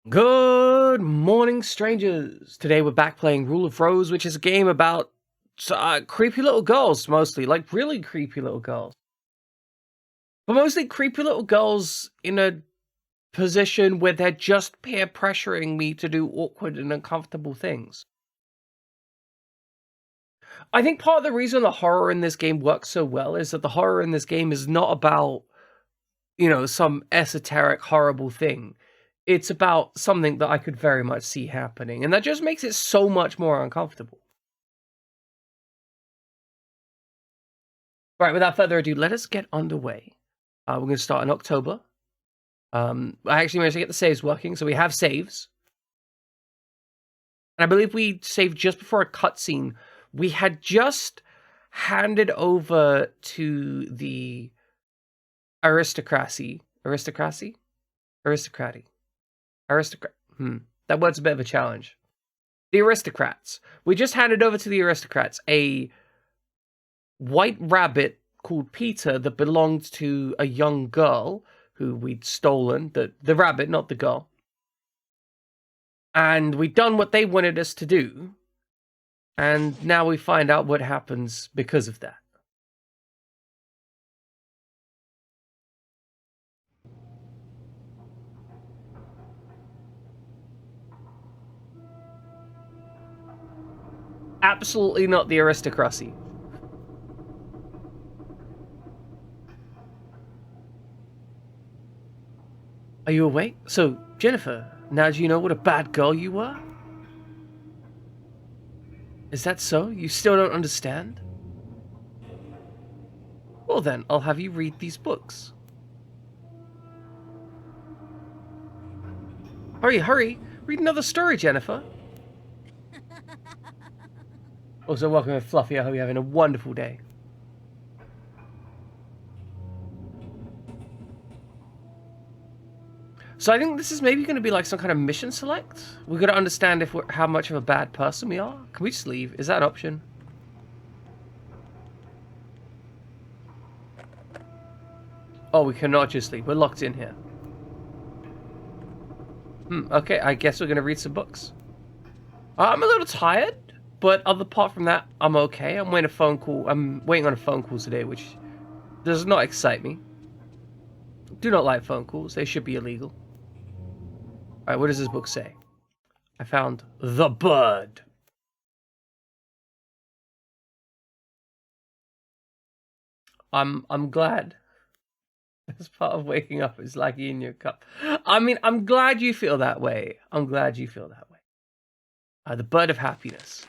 Good morning, strangers. Today we're back playing Rule of Rose, which is a game about creepy little girls, mostly. Like, really creepy little girls. But mostly creepy little girls in a position where they're just peer pressuring me to do awkward and uncomfortable things. I think part of the reason the horror in this game works so well is that the horror in this game is not about, some esoteric, horrible thing. It's about something that I could very much see happening, and that just makes it so much more uncomfortable. Right, without further ado, let us get underway. We're going to start in October. I actually managed to get the saves working, so we have saves. And I believe we saved just before a cutscene. We had just handed over to the aristocracy. That word's a bit of a challenge. The aristocrats. We just handed over to the aristocrats a white rabbit called Peter that belonged to a young girl who we'd stolen, the rabbit, not the girl. And we'd done what they wanted us to do. And now we find out what happens because of that. Absolutely not the aristocracy. Are you awake? So, Jennifer, now do you know what a bad girl you were? Is that so? You still don't understand? Well then, I'll have you read these books. Hurry, hurry! Read another story, Jennifer! Also, welcome to Fluffy. I hope you're having a wonderful day. So I think this is maybe going to be like some kind of mission select. We're going to understand if how much of a bad person we are. Can we just leave? Is that an option? Oh, we cannot just leave. We're locked in here. Okay, I guess we're going to read some books. I'm a little tired, but apart from that, I'm okay. I'm waiting on a phone call today, which does not excite me. Do not like phone calls. They should be illegal. Alright, what does this book say? I found The Bird. I'm glad. As part of waking up is like in your cup. I mean, I'm glad you feel that way. I'm glad you feel that way. The Bird of Happiness.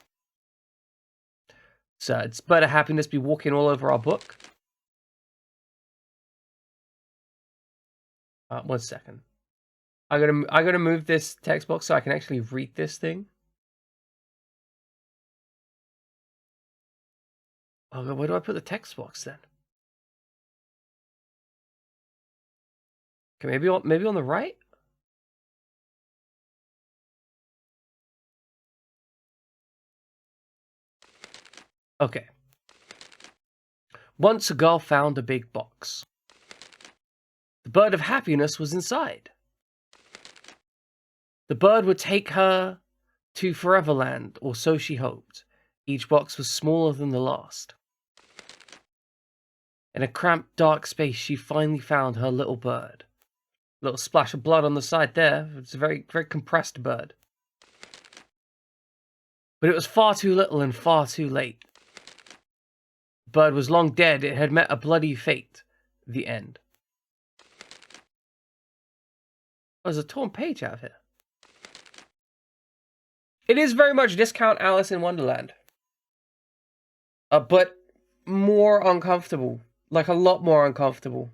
So it's Bird of Happiness be walking all over our book. 1 second. I gotta move this text box so I can actually read this thing. Oh, where do I put the text box then? Okay, maybe on the right. Okay. Once a girl found a big box. The Bird of Happiness was inside. The bird would take her to Foreverland, or so she hoped. Each box was smaller than the last. In a cramped, dark space, she finally found her little bird. A little splash of blood on the side there. It's a very, very compressed bird. But it was far too little and far too late. The bird was long dead. It had met a bloody fate. The end. Oh, there's a torn page out of here. It is very much discount Alice in Wonderland. But more uncomfortable. Like, a lot more uncomfortable.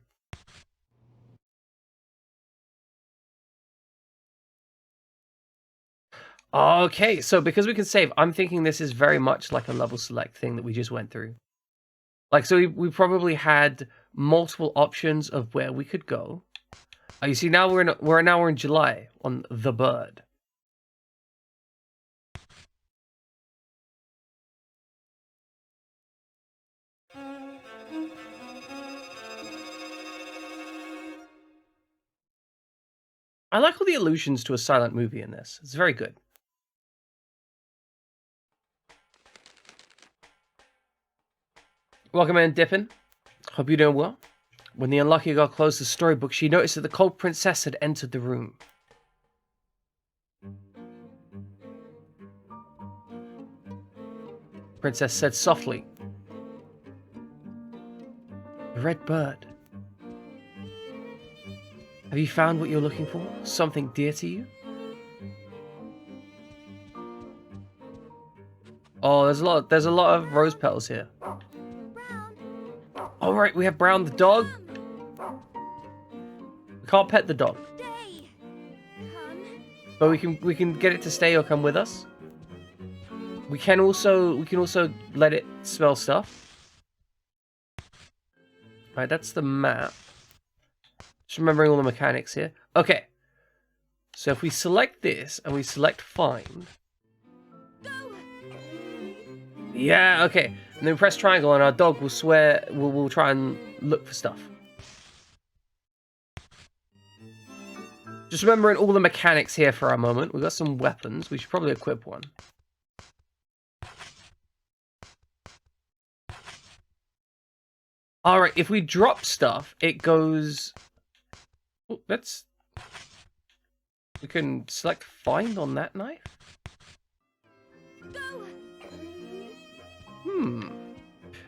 Okay, so because we can save, I'm thinking this is very much like a level select thing that we just went through. Like, so we probably had multiple options of where we could go. You see, now we're in July on The Bird. I like all the allusions to a silent movie in this. It's very good. Welcome in, Dippin. Hope you're doing well. When the unlucky girl closed the storybook, she noticed that the cold princess had entered the room. Princess said softly, "The red bird. Have you found what you're looking for? Something dear to you?" Oh, there's a lot of rose petals here. All right, we have Brown the dog. We can't pet the dog, but we can get it to stay or come with us. We can also let it smell stuff. Right, that's the map. Just remembering all the mechanics here. Okay, so if we select this and we select find. Yeah, okay. And then press triangle and our dog will we'll try and look for stuff. Just remembering all the mechanics here for a moment. We've got some weapons. We should probably equip one. Alright, if we drop stuff, it goes... Oh, let's... We can select find on that knife?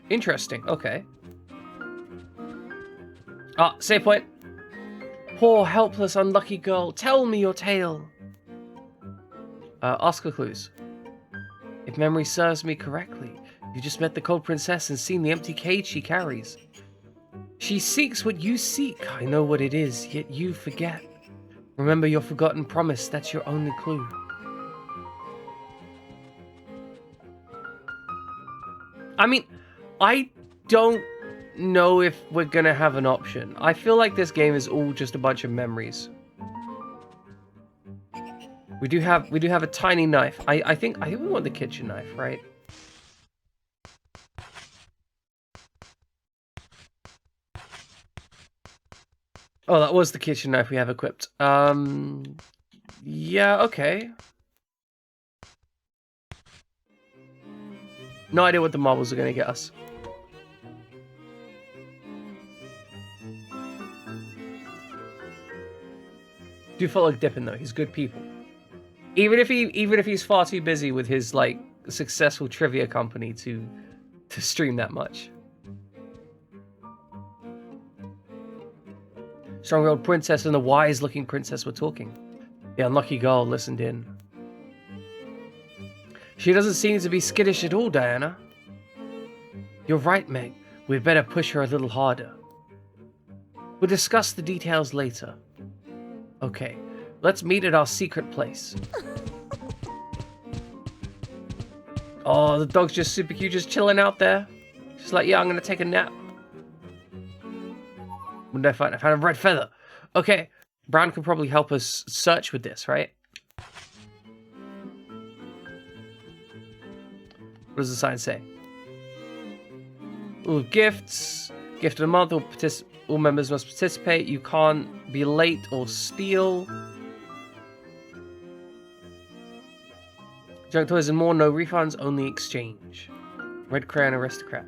Interesting, okay. Ah, save point. Poor, helpless, unlucky girl, tell me your tale. Ask her clues. If memory serves me correctly, you just met the cold princess and seen the empty cage she carries. She seeks what you seek, I know what it is, yet you forget. Remember your forgotten promise, that's your only clue. I mean, I don't know if we're gonna have an option. I feel like this game is all just a bunch of memories. We do have a tiny knife. I think we want the kitchen knife, right? Oh, that was the kitchen knife we have equipped. Yeah, okay. No idea what the marbles are gonna get us. Do feel like Dippin though, he's good people. Even if he's far too busy with his like successful trivia company to stream that much. Strong-willed princess and the wise-looking princess were talking. The unlucky girl listened in. She doesn't seem to be skittish at all, Diana. You're right, Meg. We'd better push her a little harder. We'll discuss the details later. Okay, let's meet at our secret place. Oh, the dog's just super cute, just chilling out there. Just like, yeah, I'm gonna take a nap. What did I find? I found a red feather. Okay, Brown could probably help us search with this, right? What does the sign say? All gifts. Gift of the month. All members must participate. You can't be late or steal. Junk toys and more. No refunds. Only exchange. Red crayon aristocrat.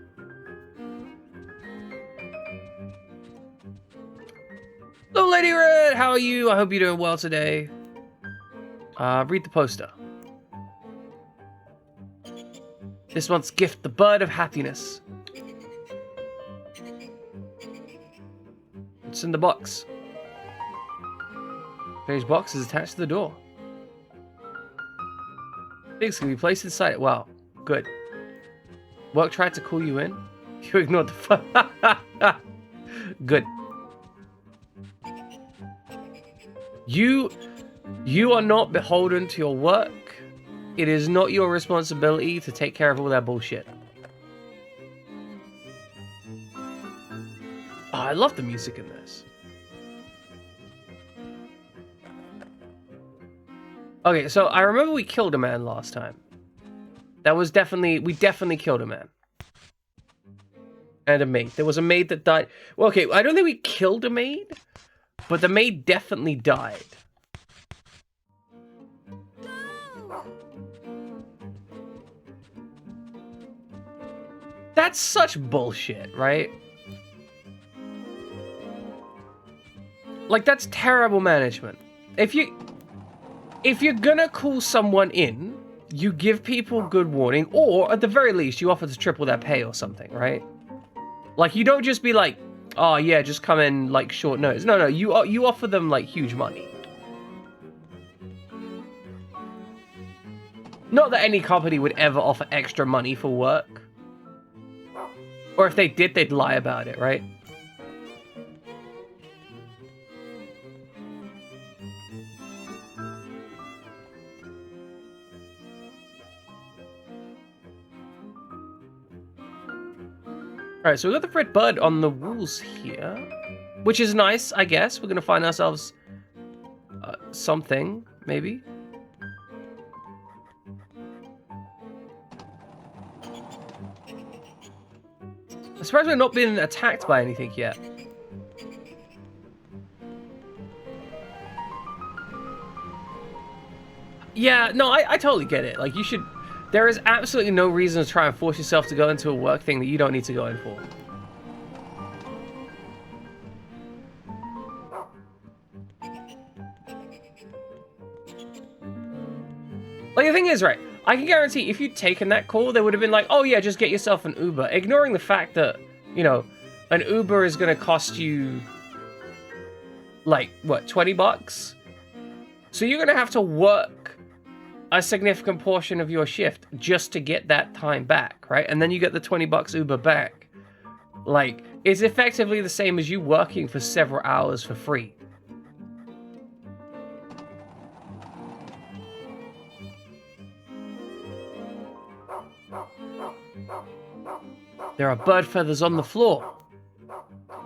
Hello, Lady Red. How are you? I hope you're doing well today. Read the poster. This month's gift, the bird of happiness. It's in the box. Finished box is attached to the door. Things can be placed inside it. Wow, good. Work tried to call you in. You ignored the phone. Good. You are not beholden to your work. It is not your responsibility to take care of all that bullshit. Oh, I love the music in this. Okay, so I remember we killed a man last time. That was we definitely killed a man. And a maid. There was a maid that died. Well, okay, I don't think we killed a maid, but the maid definitely died. That's such bullshit, right? Like, that's terrible management. If you're gonna call someone in, you give people good warning, or at the very least, you offer to triple their pay or something, right? Like, you don't just be like, oh yeah, just come in like short notice. No, you offer them like huge money. Not that any company would ever offer extra money for work. Or if they did, they'd lie about it, right? Alright, so we got the red bird on the walls here. Which is nice, I guess. We're gonna find ourselves something, maybe. I'm surprised we're not being attacked by anything yet. Yeah, no, I totally get it. Like, you should... There is absolutely no reason to try and force yourself to go into a work thing that you don't need to go in for. Like, the thing is, right, I can guarantee if you'd taken that call, they would have been like, oh yeah, just get yourself an Uber. Ignoring the fact that, you know, an Uber is going to cost you, like, what, 20 bucks? So you're going to have to work a significant portion of your shift just to get that time back, right? And then you get the 20 bucks Uber back. Like, it's effectively the same as you working for several hours for free. There are bird feathers on the floor.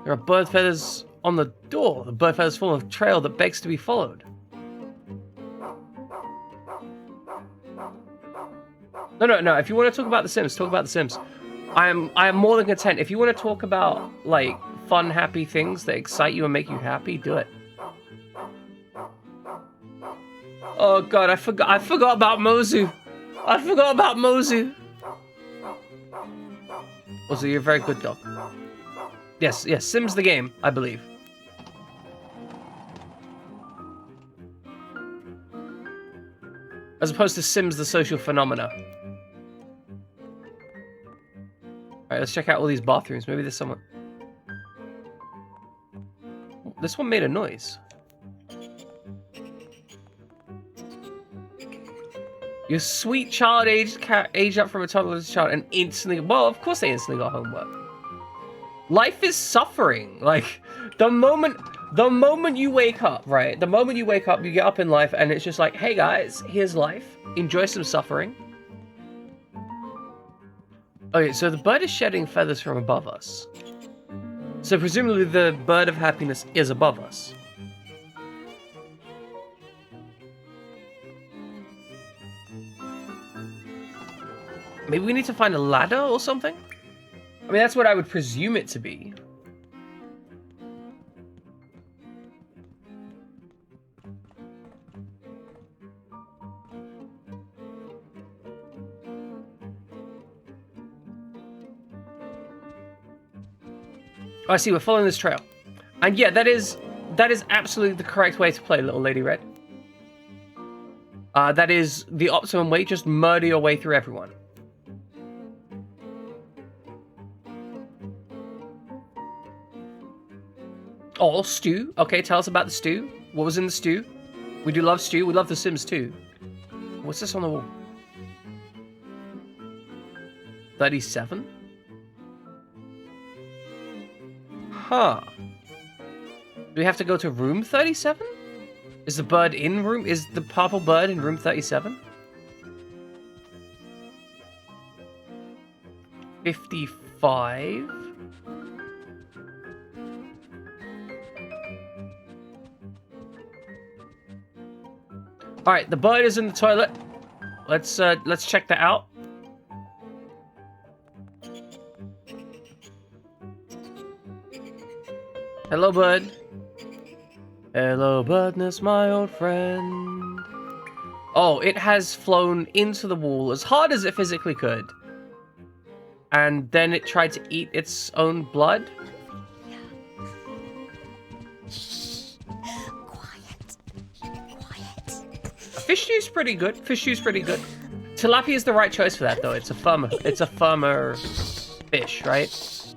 There are bird feathers on the door. The bird feathers form a trail that begs to be followed. No. If you want to talk about The Sims, talk about The Sims. I am more than content. If you want to talk about, like, fun, happy things that excite you and make you happy, do it. Oh god, I forgot about Mozu. I forgot about Mozu. Also, you're a very good dog. Yes, Sims the game, I believe. As opposed to Sims the social phenomena. Alright, let's check out all these bathrooms. Maybe there's someone... This one made a noise. Your sweet child aged up from a toddler to a child and instantly... Well, of course they instantly got homework. Life is suffering. Like, the moment you wake up, right? The moment you wake up, you get up in life and it's just like, hey guys, here's life. Enjoy some suffering. Okay, so the bird is shedding feathers from above us. So presumably the bird of happiness is above us. Maybe we need to find a ladder or something? I mean, that's what I would presume it to be. Oh, I see, we're following this trail. And yeah, that is absolutely the correct way to play, Little Lady Red. That is the optimum way, just murder your way through everyone. Oh, stew. Okay, tell us about the stew. What was in the stew? We do love stew. We love The Sims too. What's this on the wall? 37? Huh. Do we have to go to room 37? Is the bird in room? Is the purple bird in room 37? 55? All right, the bird is in the toilet. Let's check that out. Hello, bird. Hello, birdness, my old friend. Oh, it has flown into the wall as hard as it physically could. And then it tried to eat its own blood. Quiet. Fish stew's pretty good. Fish stew's pretty good. Tilapia is the right choice for that, though. It's a firmer fish, right?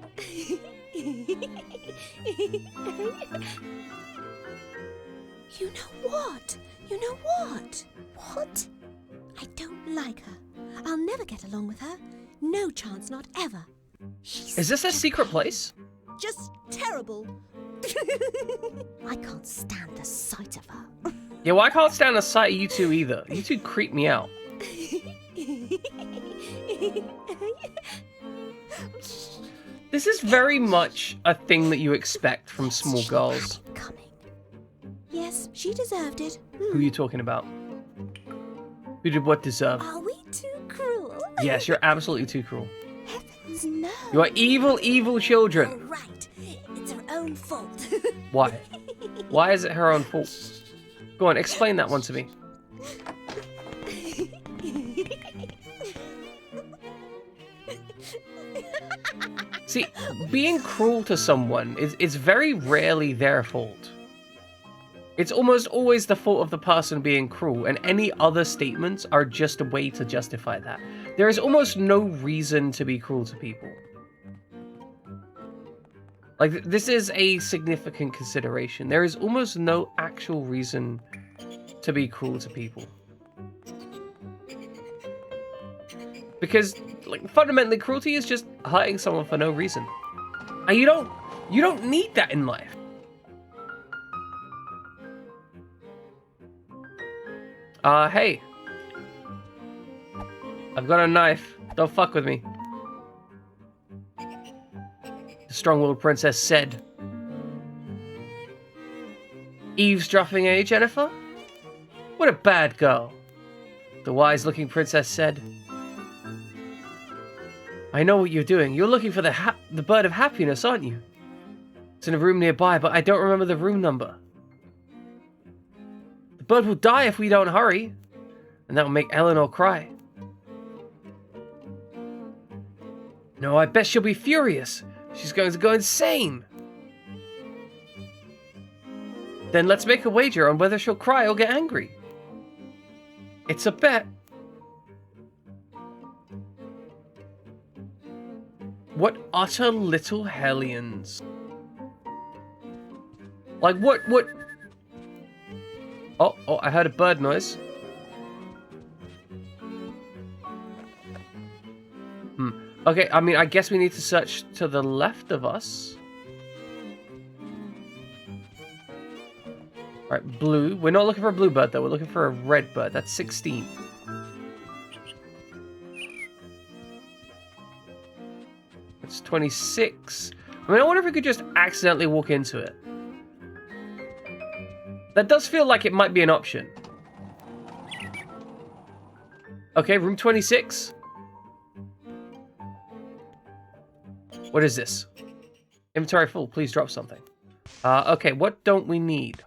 You know what? What? I don't like her. I'll never get along with her. No chance, not ever. Is this a secret place? Just terrible. I can't stand the sight of her. Yeah, well, I can't stand the sight of you two either. You two creep me out. This is very much a thing that you expect from small girls. Coming. Yes, she deserved it. Who are you talking about? Who did what deserve? Are we too cruel? Yes, you're absolutely too cruel. Heavens, no. You are evil, evil children. All right. It's her own fault. Why? Why is it her own fault? Go on, explain that one to me. See, being cruel to someone is very rarely their fault. It's almost always the fault of the person being cruel, and any other statements are just a way to justify that. There is almost no reason to be cruel to people. Like, this is a significant consideration. There is almost no actual reason to be cruel to people. Because, like, fundamentally, cruelty is just hurting someone for no reason. And you don't need that in life. Hey. I've got a knife. Don't fuck with me. The strong-willed princess said. Eavesdropping, eh, Jennifer? What a bad girl. The wise-looking princess said. I know what you're doing. You're looking for the bird of happiness, aren't you? It's in a room nearby, but I don't remember the room number. The bird will die if we don't hurry, and that will make Eleanor cry. No, I bet she'll be furious. She's going to go insane. Then let's make a wager on whether she'll cry or get angry. It's a bet. What utter little hellions. Like, what? Oh, I heard a bird noise. Okay, I mean, I guess we need to search to the left of us. Right, blue. We're not looking for a blue bird, though. We're looking for a red bird. That's 16. It's 26. I mean, I wonder if we could just accidentally walk into it. That does feel like it might be an option. Okay, room 26. What is this? Inventory full. Please drop something. Okay, what don't we need?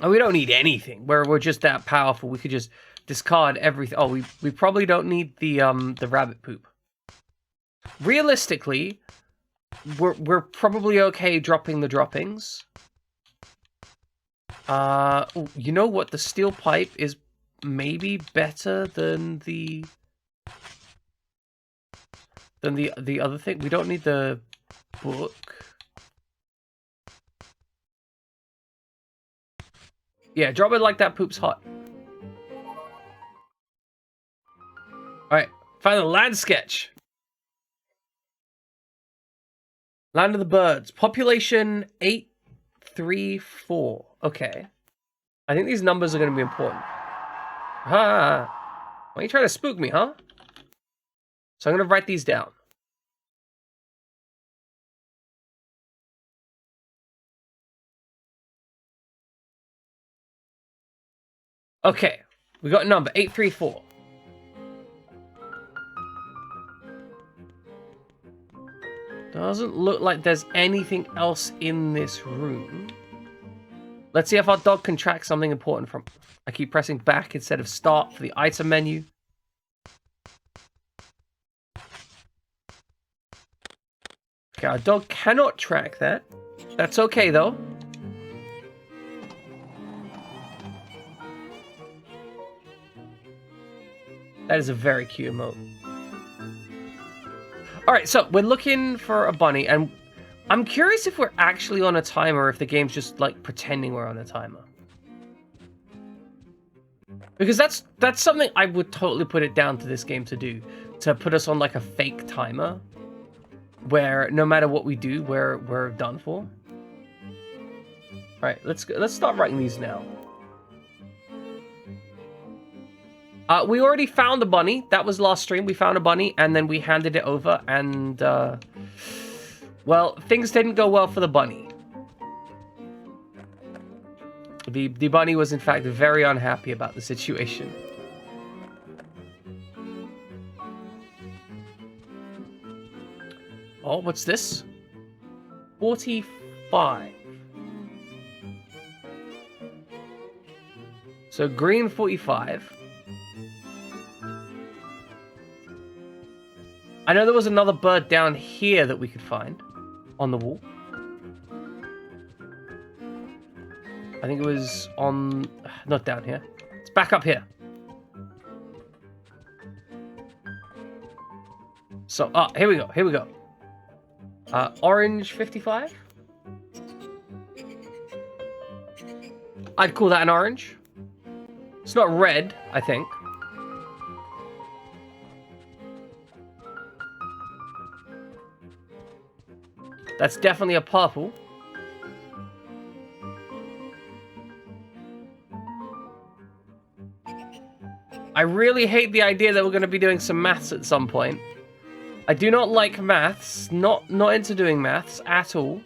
Oh, we don't need anything. We're just that powerful. We could just discard everything. Oh, we probably don't need the rabbit poop. Realistically, we're probably okay dropping the droppings. You know what? The steel pipe is maybe better than the other thing. We don't need the book. Yeah, drop it like that poop's hot. Alright, find the land sketch. Land of the birds. Population 834. Okay. I think these numbers are going to be important. Why are you trying to spook me, huh? So I'm going to write these down. Okay. We got a number. 834. Doesn't look like there's anything else in this room. Let's see if our dog can track something important from... I keep pressing back instead of start for the item menu. Okay, our dog cannot track that. That's okay, though. That is a very cute emote. Alright, so we're looking for a bunny, and I'm curious if we're actually on a timer or if the game's just, like, pretending we're on a timer. Because that's something I would totally put it down to this game to do. To put us on, like, a fake timer. Where no matter what we do, we're done for. Alright, let's start writing these now. We already found a bunny. That was last stream. We found a bunny, and then we handed it over, and, well, things didn't go well for the bunny. The bunny was, in fact, very unhappy about the situation. Oh, what's this? 45. So, green 45. I know there was another bird down here that we could find on the wall. I think it was on... not down here. It's back up here. So, here we go. Here we go. Orange 55? I'd call that an orange. It's not red, I think. That's definitely a purple. I really hate the idea that we're going to be doing some maths at some point. I do not like maths. Not into doing maths at all.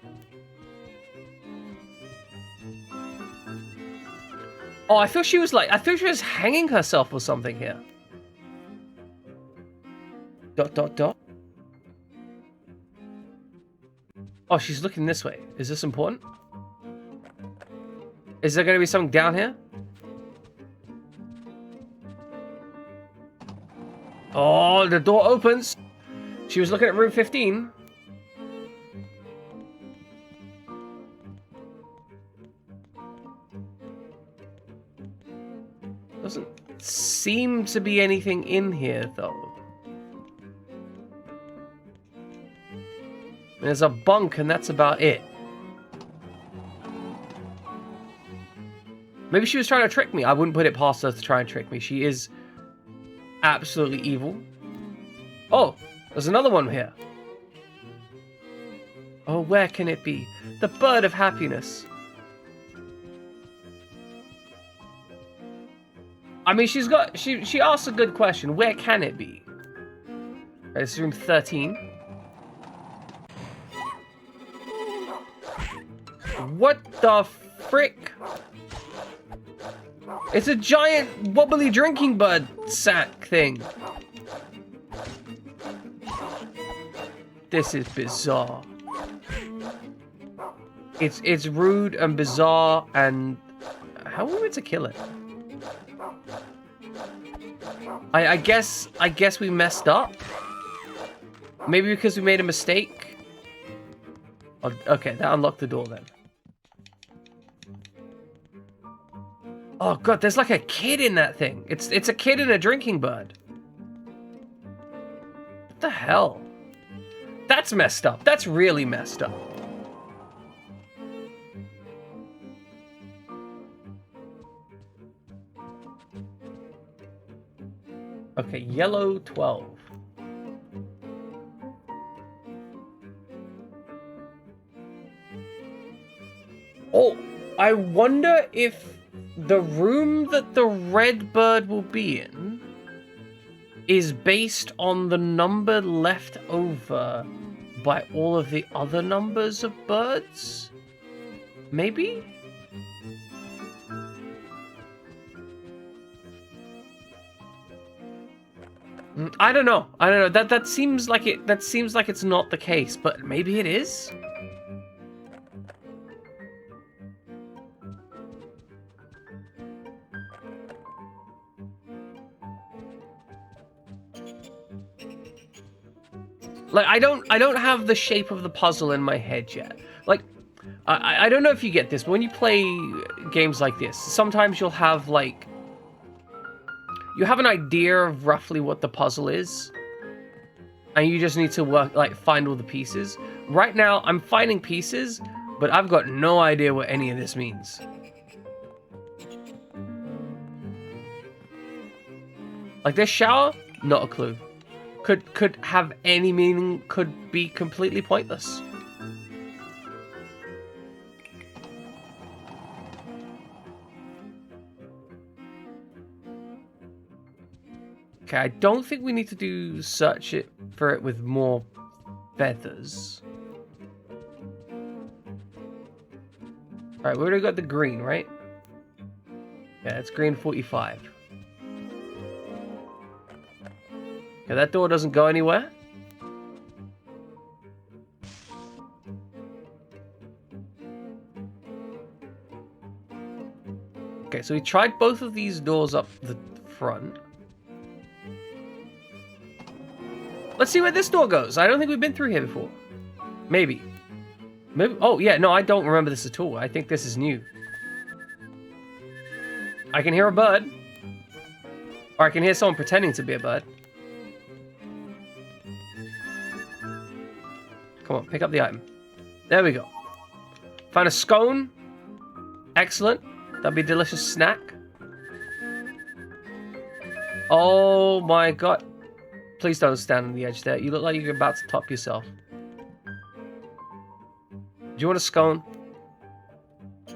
Oh, I thought she was hanging herself or something here. ... Oh, she's looking this way. Is this important? Is there going to be something down here? Oh, the door opens. She was looking at room 15. Doesn't seem to be anything in here, though. There's a bunk, and that's about it. Maybe she was trying to trick me. I wouldn't put it past her to try and trick me. She is absolutely evil. Oh, there's another one here. Oh, where can it be? The bird of happiness. I mean, she asked a good question. Where can it be? It's room 13. What the frick? It's a giant wobbly drinking bird sack thing. This is bizarre. It's rude and bizarre, and how are we meant to kill it? I guess we messed up. Maybe because we made a mistake. Oh, okay, that unlocked the door then. Oh god, there's like a kid in that thing. It's a kid and a drinking bird. What the hell? That's messed up. That's really messed up. Okay, yellow 12. Oh, I wonder if the room that the red bird will be in is based on the number left over by all of the other numbers of birds? Maybe? I don't know. That seems like it's not the case, but maybe it is. Like, I don't have the shape of the puzzle in my head yet. Like, I don't know if you get this, but when you play games like this, sometimes you'll have, like... You have an idea of roughly what the puzzle is, and you just need to work, like, find all the pieces. Right now, I'm finding pieces, but I've got no idea what any of this means. Like, this shower? Not a clue. Could have any meaning, could be completely pointless. Okay, I don't think we need to search it for it with more feathers. Alright, we already got the green, right? Yeah, it's green 45. Okay, that door doesn't go anywhere. Okay, so we tried both of these doors up the front. Let's see where this door goes. I don't think we've been through here before. Maybe. Maybe. Oh, yeah, no, I don't remember this at all. I think this is new. I can hear a bird. Or I can hear someone pretending to be a bird. Come on, pick up the item. There we go. Found a scone. Excellent. That'd be a delicious snack. Oh my god. Please don't stand on the edge there. You look like you're about to top yourself. Do you want a scone?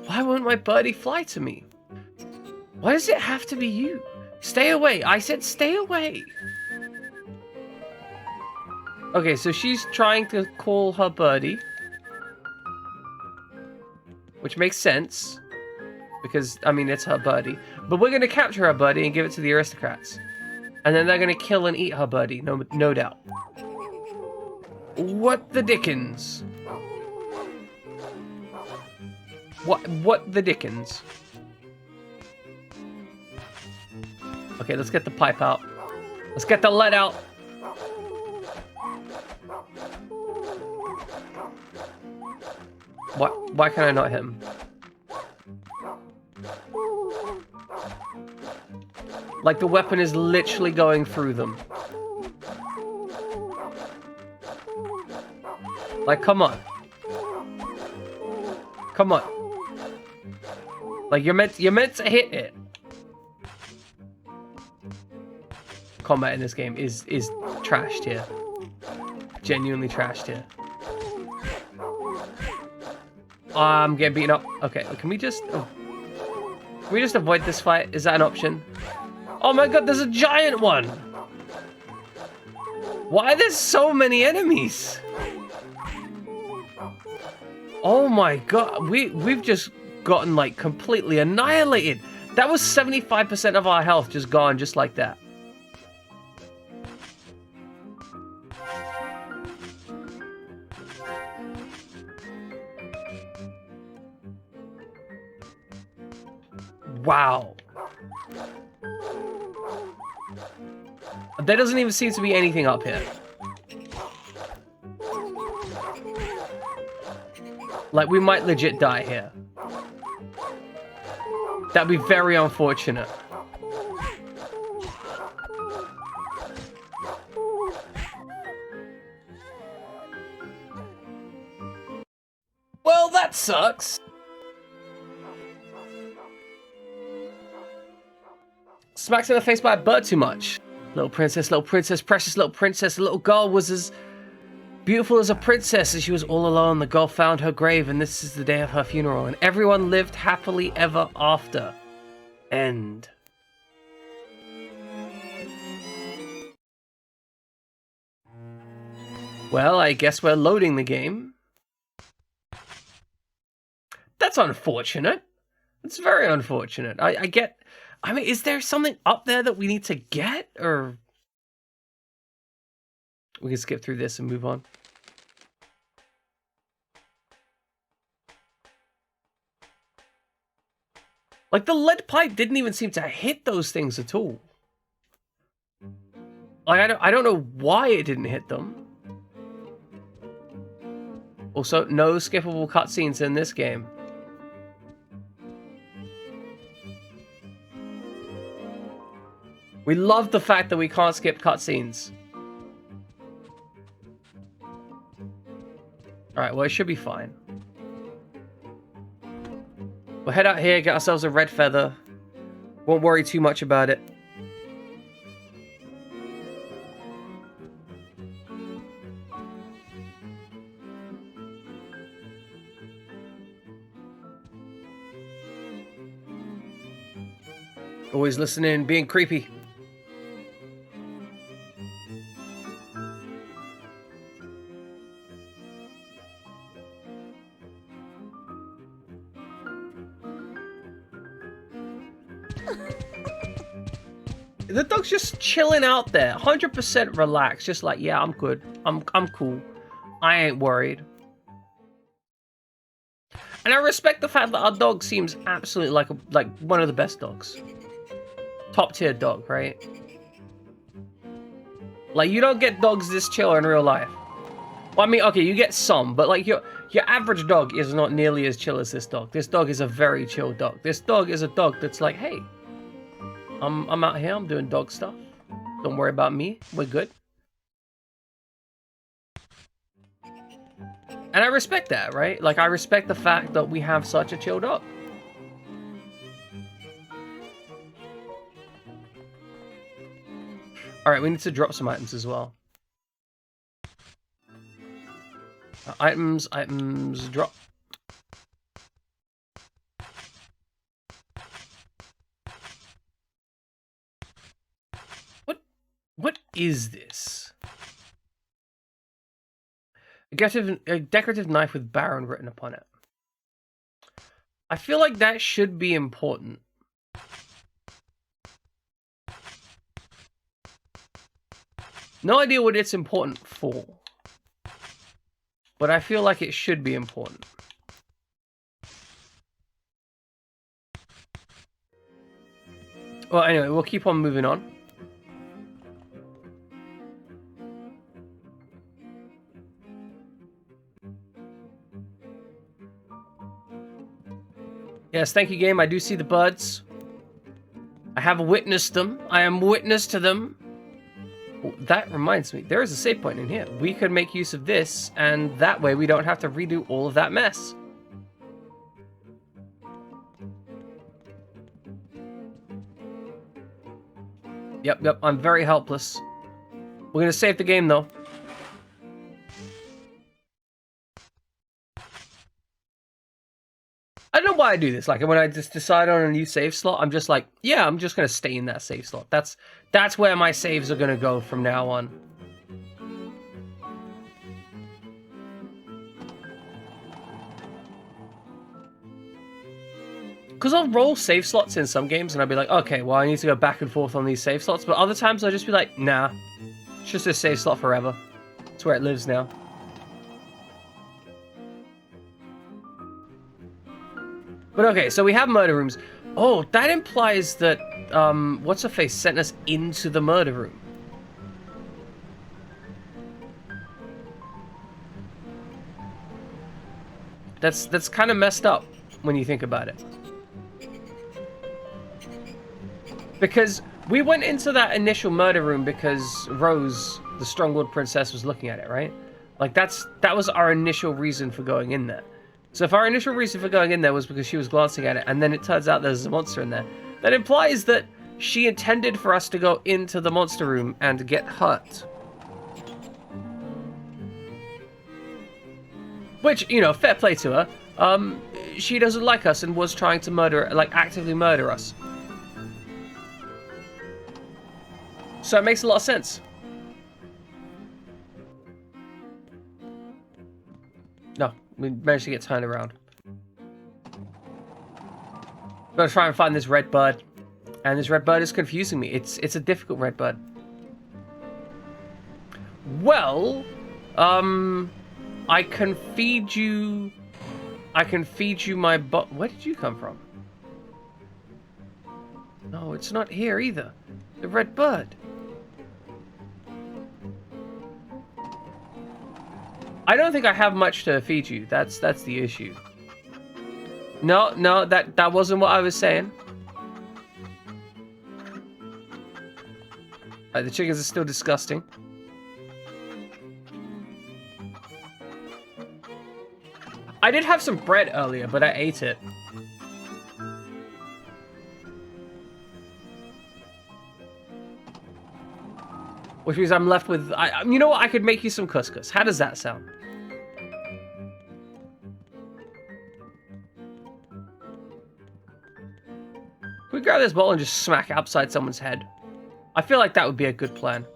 Why won't my birdie fly to me? Why does it have to be you? Stay away. I said stay away. Okay, so she's trying to call her birdie. Which makes sense. Because, I mean, it's her birdie. But we're going to capture her birdie and give it to the aristocrats. And then they're going to kill and eat her birdie, no doubt. What the dickens? What the dickens? Okay, let's get the pipe out. Let's get the lead out. Why can I not hit him? Like the weapon is literally going through them. Like, come on. Come on. Like you're meant to hit it. Combat in this game is trashed here. Genuinely trashed here. I'm getting beaten up. Okay, can we just avoid this fight? Is that an option? Oh my god, there's a giant one! Why are there so many enemies? Oh my god, we've just gotten like completely annihilated. That was 75% of our health just gone just like that. Wow. There doesn't even seem to be anything up here. Like, we might legit die here. That'd be very unfortunate. Well, that sucks. Smacked in the face by a bird too much. Little princess, precious little princess. The little girl was as beautiful as a princess as she was all alone. The girl found her grave, and this is the day of her funeral. And everyone lived happily ever after. End. Well, I guess we're loading the game. That's unfortunate. It's very unfortunate. I get... I mean, is there something up there that we need to get, or... We can skip through this and move on. Like, the lead pipe didn't even seem to hit those things at all. Like, I don't know why it didn't hit them. Also, no skippable cutscenes in this game. We love the fact that we can't skip cutscenes. Alright, well, it should be fine. We'll head out here, get ourselves a red feather. Won't worry too much about it. Always listening, being creepy. The dog's just chilling out there, 100% relaxed, just like, yeah, I'm good. I'm cool. I ain't worried. And I respect the fact that our dog seems absolutely like one of the best dogs. Top tier dog, right? Like, you don't get dogs this chill in real life. Well, I mean, okay, you get some, but like your average dog is not nearly as chill as this dog. This dog is a very chill dog. This dog is a dog that's like, hey, I'm out here, I'm doing dog stuff. Don't worry about me, we're good. And I respect that, right? Like, I respect the fact that we have such a chill dog. Alright, we need to drop some items as well. Items, drop. What is this? A decorative knife with Baron written upon it. I feel like that should be important. No idea what it's important for. But I feel like it should be important. Well, anyway, we'll keep on moving on. Yes, thank you, game. I do see the buds. I have witnessed them. I am witness to them. Oh, that reminds me, there is a save point in here. We could make use of this, and that way we don't have to redo all of that mess. Yep, I'm very helpless. We're gonna save the game, though. I don't know why I do this. Like, when I just decide on a new save slot, I'm just like, yeah, I'm just gonna stay in that save slot. That's where my saves are gonna go from now on. Because I'll roll save slots in some games, and I'll be like, okay, well, I need to go back and forth on these save slots. But other times, I'll just be like, nah, it's just a save slot forever. It's where it lives now. But okay, so we have murder rooms. Oh, that implies that, what's-her-face sent us into the murder room. That's kind of messed up when you think about it. Because we went into that initial murder room because Rose, the Strong-Willed Princess, was looking at it, right? Like, that was our initial reason for going in there. So if our initial reason for going in there was because she was glancing at it, and then it turns out there's a monster in there, that implies that she intended for us to go into the monster room and get hurt. Which, you know, fair play to her. She doesn't like us and was trying to murder, like, actively murder us. So it makes a lot of sense. No, we managed to get turned around. Gotta try and find this red bird. And this red bird is confusing me. It's a difficult red bird. Well, I can feed you my where did you come from? No, it's not here either. The red bird. I don't think I have much to feed you. That's the issue. No, that wasn't what I was saying. The chickens are still disgusting. I did have some bread earlier, but I ate it. Which means I'm left with... you know what? I could make you some couscous. How does that sound? Can we grab this bottle and just smack it upside someone's head? I feel like that would be a good plan.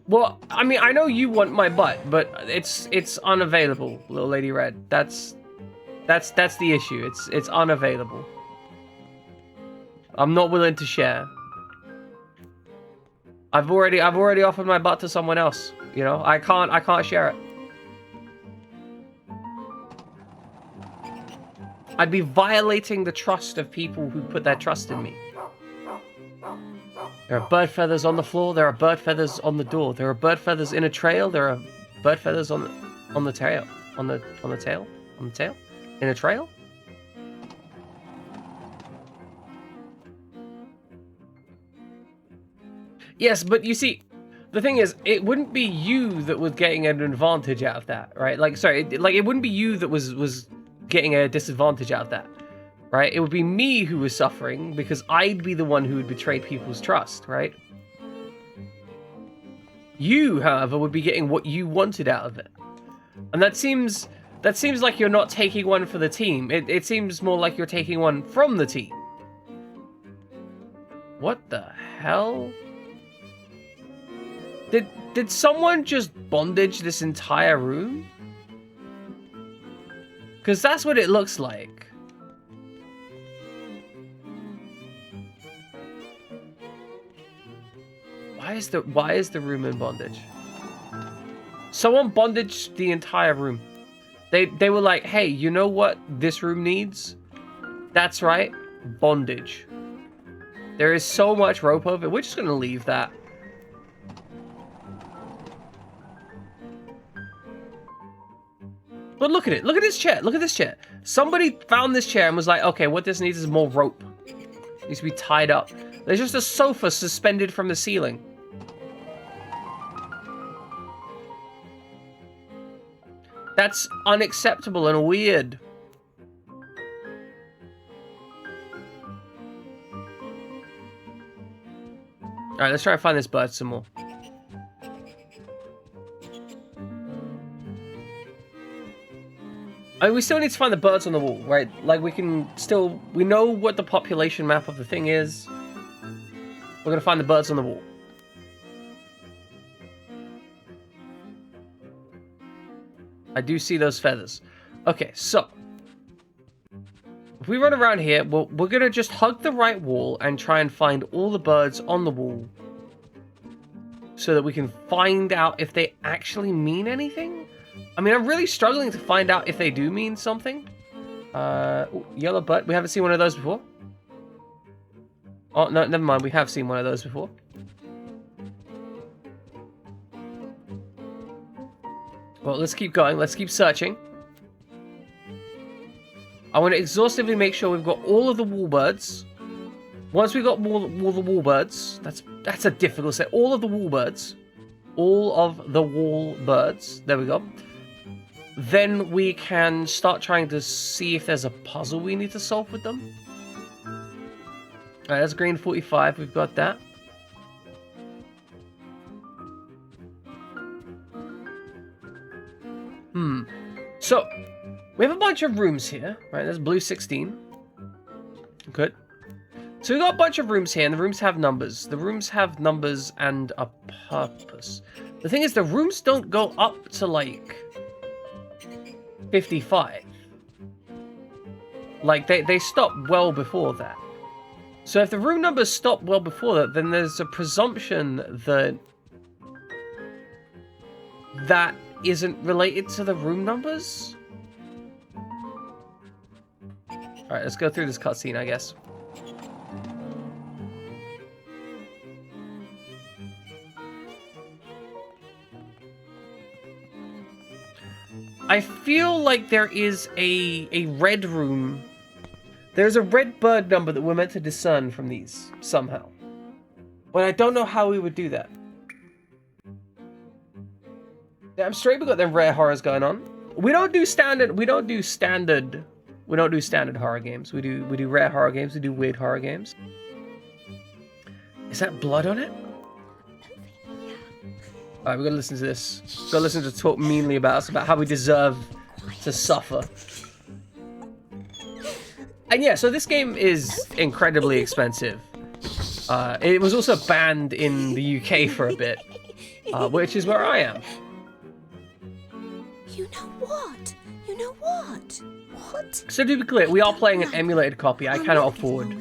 Well, I mean, I know you want my butt, but it's unavailable, little lady red. That's the issue. It's unavailable. I'm not willing to share. I've already offered my butt to someone else. You know, I can't share it. I'd be violating the trust of people who put their trust in me. There are bird feathers on the floor. There are bird feathers on the door. There are bird feathers in a trail. There are bird feathers on the tail. On the tail? On the tail? In a trail? Yes, but you see, the thing is, it wouldn't be you that was getting an advantage out of that, right? Like, sorry, it wouldn't be you that was getting a disadvantage out of that, right? It would be me who was suffering because I'd be the one who would betray people's trust, right? You, however, would be getting what you wanted out of it. And that seems like you're not taking one for the team. It seems more like you're taking one from the team. What the hell? Did someone just bondage this entire room? Because that's what it looks like. Why is the room in bondage? Someone bondaged the entire room. They were like, hey, you know what this room needs? That's right, bondage. There is so much rope over it. We're just gonna leave that. But look at it. Look at this chair. Look at this chair. Somebody found this chair and was like, okay, what this needs is more rope. It needs to be tied up. There's just a sofa suspended from the ceiling. That's unacceptable and weird. Alright, let's try and find this bird some more. I mean, we still need to find the birds on the wall, right? Like, we know what the population map of the thing is. We're gonna find the birds on the wall. I do see those feathers. Okay, so if we run around here, we're gonna just hug the right wall and try and find all the birds on the wall so that we can find out if they actually mean anything. I mean, I'm really struggling to find out if they do mean something. Ooh, yellow butt. We haven't seen one of those before. Oh, no, never mind. We have seen one of those before. Well, let's keep going. Let's keep searching. I want to exhaustively make sure we've got all of the wall birds. Once we've got all the wall birds, that's a difficult say. All of the wall birds. All of the wall birds. There we go. Then we can start trying to see if there's a puzzle we need to solve with them. Alright, that's green 45. We've got that. So, we have a bunch of rooms here. Right, there's blue 16. Good. So we've got a bunch of rooms here, and the rooms have numbers. The rooms have numbers and a purpose. The thing is, the rooms don't go up to, like, 55. Like, they stop well before that. So if the room numbers stop well before that, then there's a presumption that that isn't related to the room numbers. Alright, let's go through this cutscene, I guess. I feel like there is a red room. There's a red bird number that we're meant to discern from these, somehow. But I don't know how we would do that. Damn straight we got them rare horrors going on. We don't do standard horror games. We do rare horror games, we do weird horror games. Is that blood on it? Alright, we gotta listen to this. Gotta listen to talk meanly about us, about how we deserve to suffer. And yeah, so this game is incredibly expensive. It was also banned in the UK for a bit, which is where I am. You know what? You know what? What? So to be clear, we are playing an emulated copy. I cannot afford a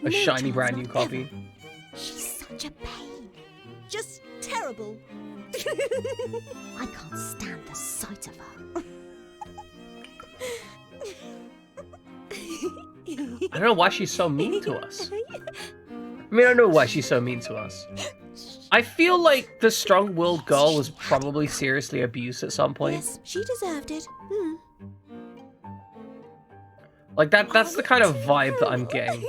No shiny chance brand new copy. whatever. She's such a pain. Just terrible. I can't stand the sight of her. I don't know why she's so mean to us. I mean, I don't know why she's so mean to us. I feel like the strong-willed girl was probably seriously abused at some point. Yes, she deserved it. Hmm. Like, that's the kind of vibe that I'm getting.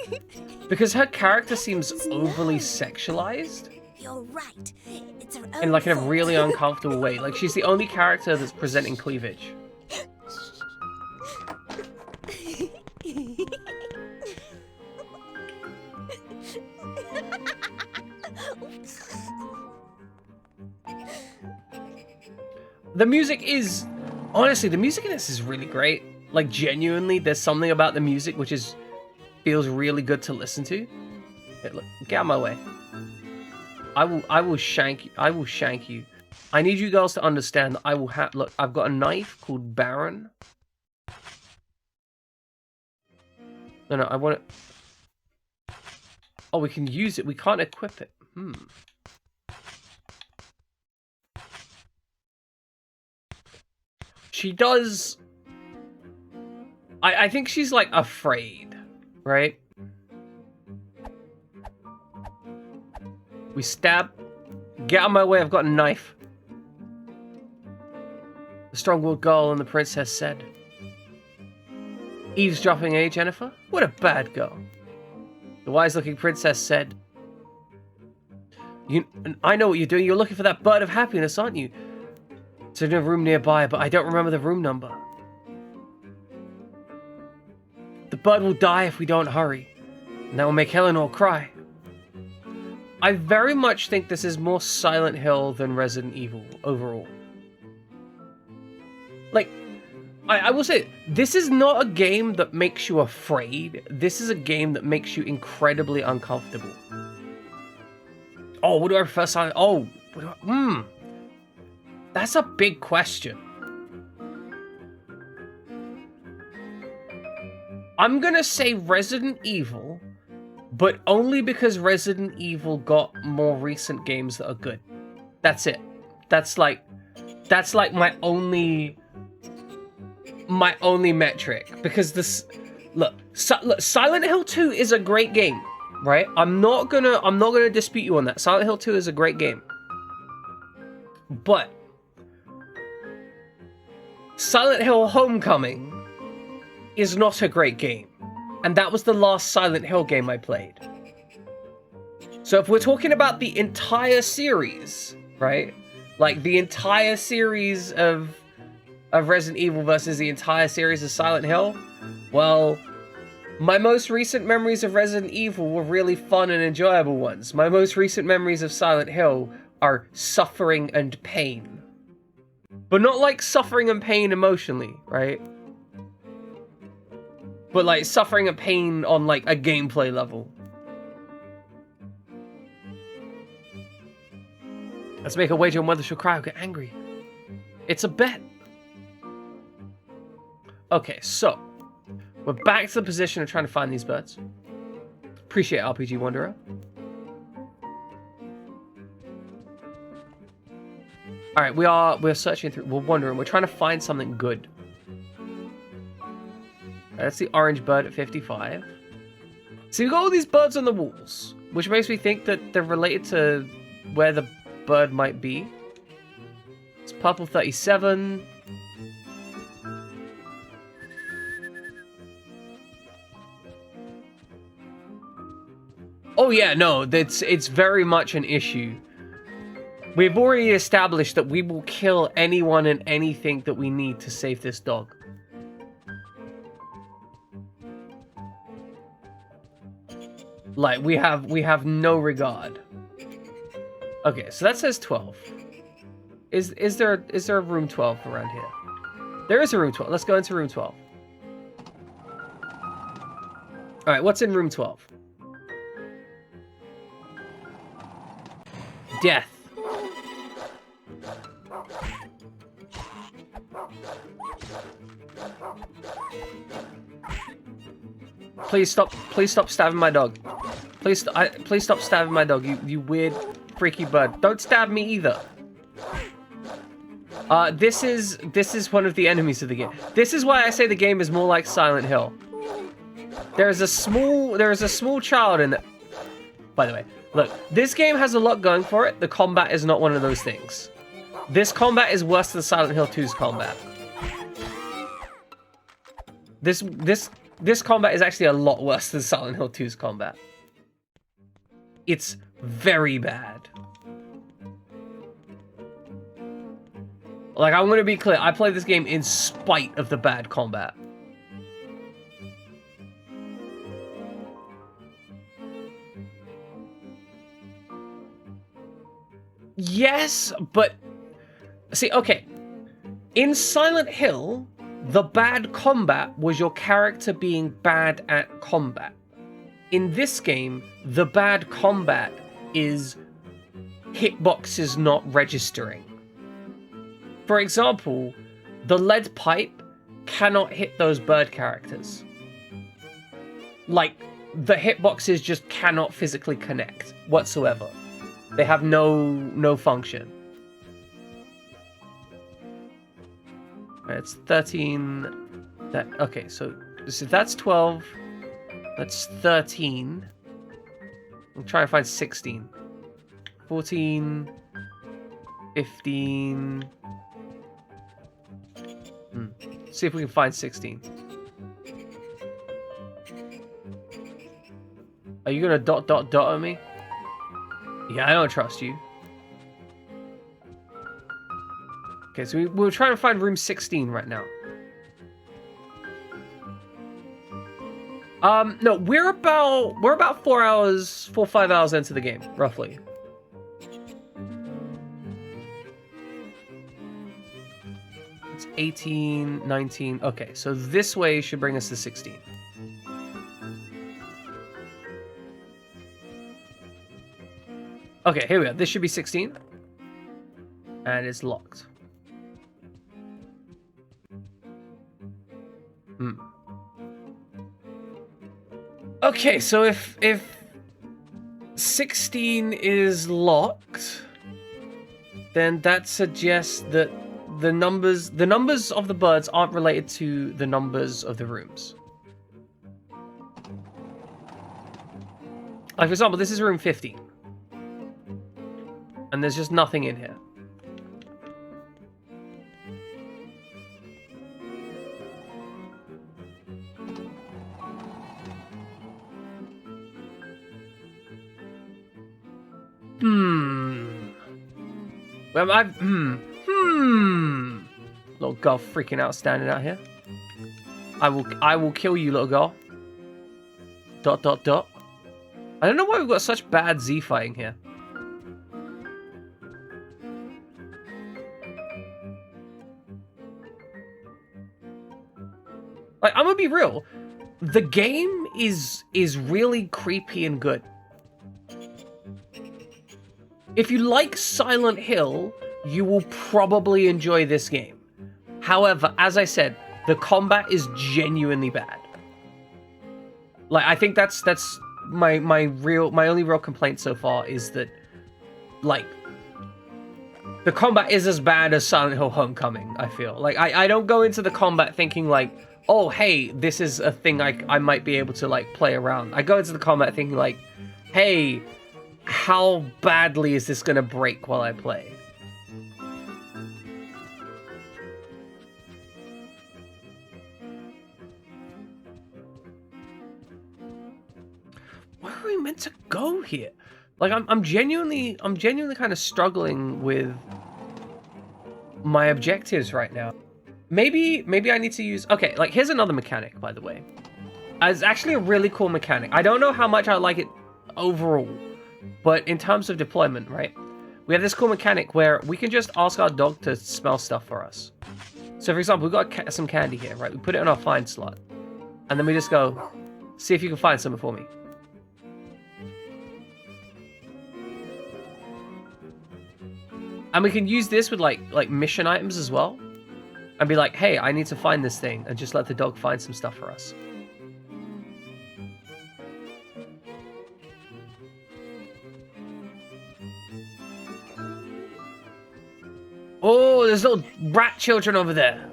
Because her character seems overly sexualized. You're right. It's her own In, like, in a fault. really uncomfortable way. Like, she's the only character that's presenting cleavage. The music is... Honestly, the music in this is really great. Like, genuinely, there's something about the music which feels really good to listen to. Hey, look, get out of my way. I will shank you. I will shank you. I need you girls to understand that I will have... Look, I've got a knife called Baron. No, I want it... Oh, we can use it. We can't equip it. She does... I think she's, like, afraid, right? We stab. Get out of my way, I've got a knife. The strong-willed girl and the princess said. Eavesdropping, eh, Jennifer? What a bad girl. The wise-looking princess said. I know what you're doing. You're looking for that bird of happiness, aren't you? It's in a room nearby, but I don't remember the room number. The bird will die if we don't hurry, and that will make Eleanor cry. I very much think this is more Silent Hill than Resident Evil overall. Like, I will say, this is not a game that makes you afraid. This is a game that makes you incredibly uncomfortable. Oh, what do I prefer Silent? Oh, what do I, that's a big question. I'm gonna say Resident Evil, but only because Resident Evil got more recent games that are good. That's it. That's like my only metric. Because this, look, Silent Hill 2 is a great game, right? I'm not gonna dispute you on that. Silent Hill 2 is a great game, but Silent Hill Homecoming is not a great game. And that was the last Silent Hill game I played. So if we're talking about the entire series, right? Like the entire series of Resident Evil versus the entire series of Silent Hill, well, my most recent memories of Resident Evil were really fun and enjoyable ones. My most recent memories of Silent Hill are suffering and pain. But not like suffering and pain emotionally, right? But like suffering and pain on like a gameplay level. Let's make a wager on whether she'll cry or get angry. It's a bet. Okay, so we're back to the position of trying to find these birds. Appreciate RPG Wanderer. All right, we're searching through. We're wondering. We're trying to find something good. That's the orange bird at 55. So we've got all these birds on the walls, which makes me think that they're related to where the bird might be. It's purple 37. Oh yeah, no, it's very much an issue. We've already established that we will kill anyone and anything that we need to save this dog. Like, we have no regard. Okay, so that says 12. Is there a room 12 around here? There is a room 12. Let's go into room 12. Alright, what's in room 12? Death. Please stop stabbing my dog. Please stop stabbing my dog, you weird, freaky bird. Don't stab me either. This is one of the enemies of the game. This is why I say the game is more like Silent Hill. There is a small child in it. By the way, look, this game has a lot going for it. The combat is not one of those things. This combat is worse than Silent Hill 2's combat. This combat is actually a lot worse than Silent Hill 2's combat. It's very bad. Like, I'm gonna be clear, I played this game in spite of the bad combat. Yes, but... See, okay. In Silent Hill, the bad combat was your character being bad at combat. In this game, the bad combat is hitboxes not registering. For example, the lead pipe cannot hit those bird characters. Like, the hitboxes just cannot physically connect whatsoever. They have no function. It's 13. Okay, so that's 12. That's 13. I'm trying to find 16. 14. 15. See if we can find 16. Are you gonna dot at me? Yeah, I don't trust you. Okay, so we're trying to find room 16 right now. No, we're about 4 or 5 hours into the game, roughly. It's 18, 19. Okay, so this way should bring us to 16. Okay, here we go. This should be 16. And it's locked. Okay, so if 16 is locked, then that suggests that the numbers of the birds aren't related to the numbers of the rooms. Like, for example, this is room 50. And there's just nothing in here. Little girl freaking out, standing out here. I will kill you, little girl. ... I don't know why we've got such bad Z fighting here. Like, I'm gonna be real. The game is really creepy and good. If you like Silent Hill, you will probably enjoy this game. However, as I said, the combat is genuinely bad. Like, I think that's my only real complaint so far is that, like, the combat is as bad as Silent Hill Homecoming, I feel. Like, I don't go into the combat thinking, like, oh, hey, this is a thing I might be able to, like, play around. I go into the combat thinking, like, hey, how badly is this gonna break while I play? Where are we actually meant to go here? Like, I'm genuinely kind of struggling with my objectives right now. Maybe I need to use... Okay, like, here's another mechanic, by the way. It's actually a really cool mechanic. I don't know how much I like it overall, but in terms of deployment, right? We have this cool mechanic where we can just ask our dog to smell stuff for us. So, for example, we've got some candy here, right? We put it in our find slot. And then we just go, see if you can find something for me. And we can use this with, like mission items as well. And be like, hey, I need to find this thing. And just let the dog find some stuff for us. Oh, there's little rat children over there.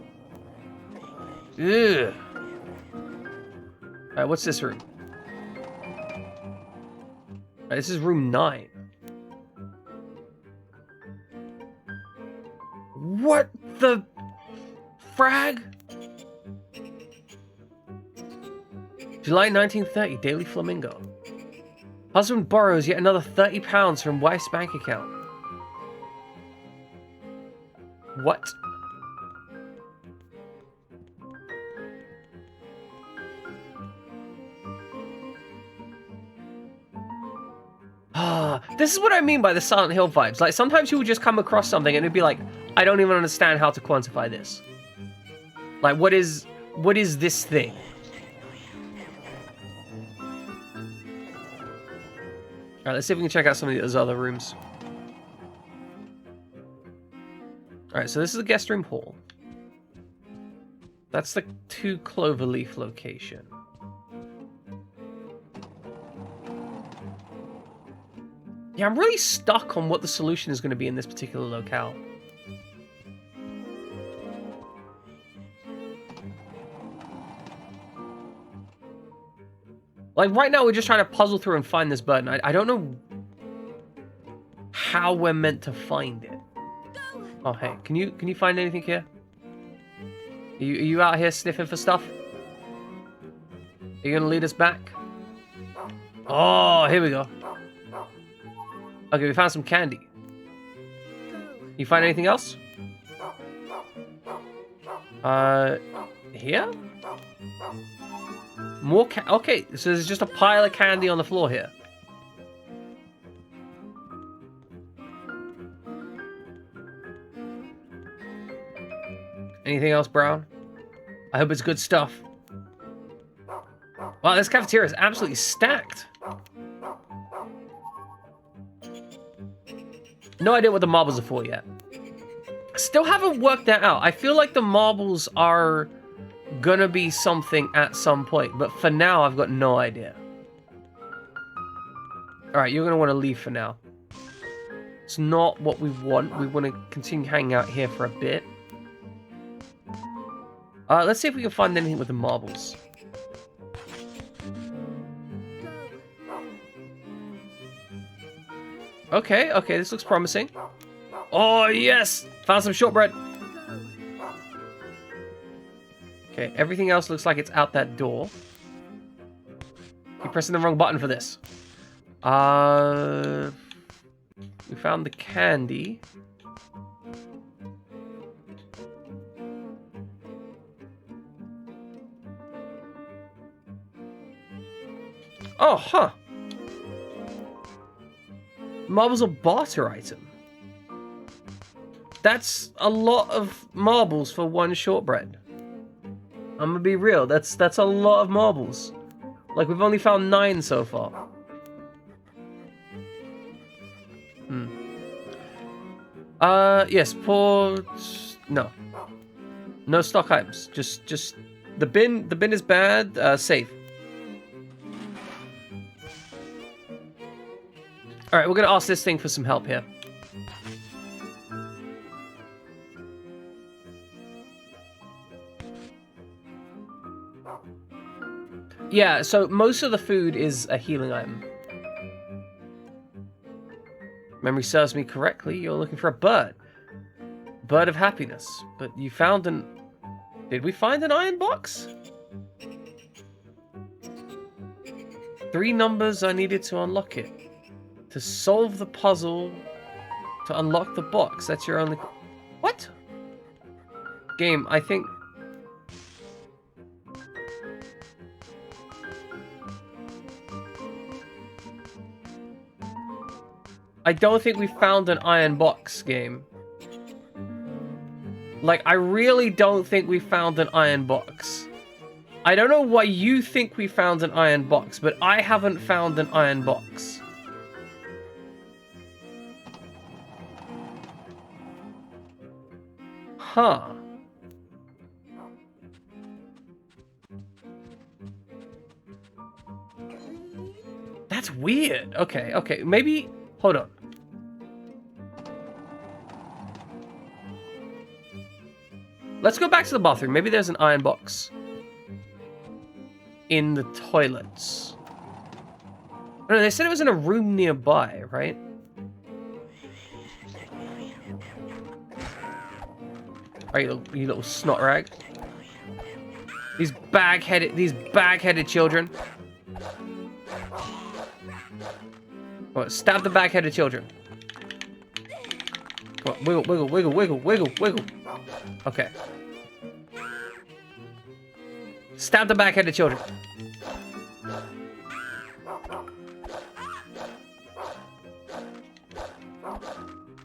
Ugh. Alright, what's this room? Alright, this is room 9. What the frag? July 1930, Daily Flamingo. Husband borrows yet another £30 from wife's bank account. What? This is what I mean by the Silent Hill vibes. Like, sometimes you would just come across something and it'd be like, I don't even understand how to quantify this. Like, what is this thing? Alright, let's see if we can check out some of those other rooms. Alright, so this is the guest room hall. That's the 2 Cloverleaf location. Yeah, I'm really stuck on what the solution is going to be in this particular locale. Like, right now we're just trying to puzzle through and find this bird, and I don't know how we're meant to find it. Oh, hey, can you find anything here? Are you out here sniffing for stuff? Are you gonna lead us back? Oh, here we go. Okay, we found some candy. You find anything else? Here? More okay, so there's just a pile of candy on the floor here. Anything else, Brown? I hope it's good stuff. Wow, this cafeteria is absolutely stacked. No idea what the marbles are for yet. Still haven't worked that out. I feel like the marbles are gonna be something at some point, but for now, I've got no idea. Alright, you're gonna want to leave for now. It's not what we want. We want to continue hanging out here for a bit. Let's see if we can find anything with the marbles. Okay, this looks promising. Oh, yes! Found some shortbread. Okay, everything else looks like it's out that door. Keep pressing the wrong button for this. We found the candy. Oh, huh. Marbles are barter item. That's a lot of marbles for one shortbread. I'm gonna be real, that's a lot of marbles. Like, we've only found 9 so far. Yes, no. No stock items. Just the bin is bad, safe. Alright, we're gonna ask this thing for some help here. Yeah, so most of the food is a healing item. Memory serves me correctly, you're looking for a bird. Bird of happiness. But you found an... Did we find an iron box? 3 numbers are needed to unlock it. To solve the puzzle, to unlock the box. That's your only... What? Game, I think... I don't think we found an iron box, game. Like, I really don't think we found an iron box. I don't know why you think we found an iron box, but I haven't found an iron box. Huh. That's weird. Okay, okay. Maybe... Hold on. Let's go back to the bathroom. Maybe there's an iron box in the toilets. No, they said it was in a room nearby, right? Alright, you little snot rag. These bag-headed children. What? Stab the bag-headed children. Come on, wiggle, wiggle, wiggle, wiggle, wiggle, wiggle. Okay. Stab the bag-headed children.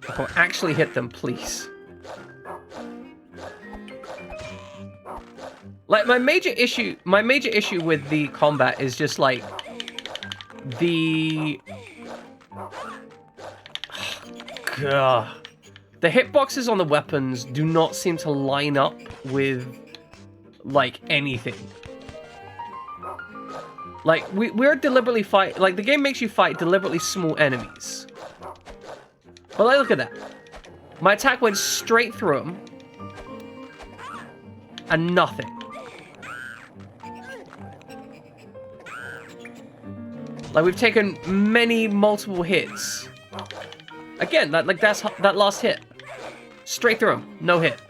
Come on, actually hit them, please. Like, my major issue with the combat is just like the God. The hitboxes on the weapons do not seem to line up with like anything. Like we're deliberately like the game makes you fight deliberately small enemies. But like, look at that. My attack went straight through him and nothing. Like, we've taken multiple hits. Again, that last hit. Straight through him. No hit.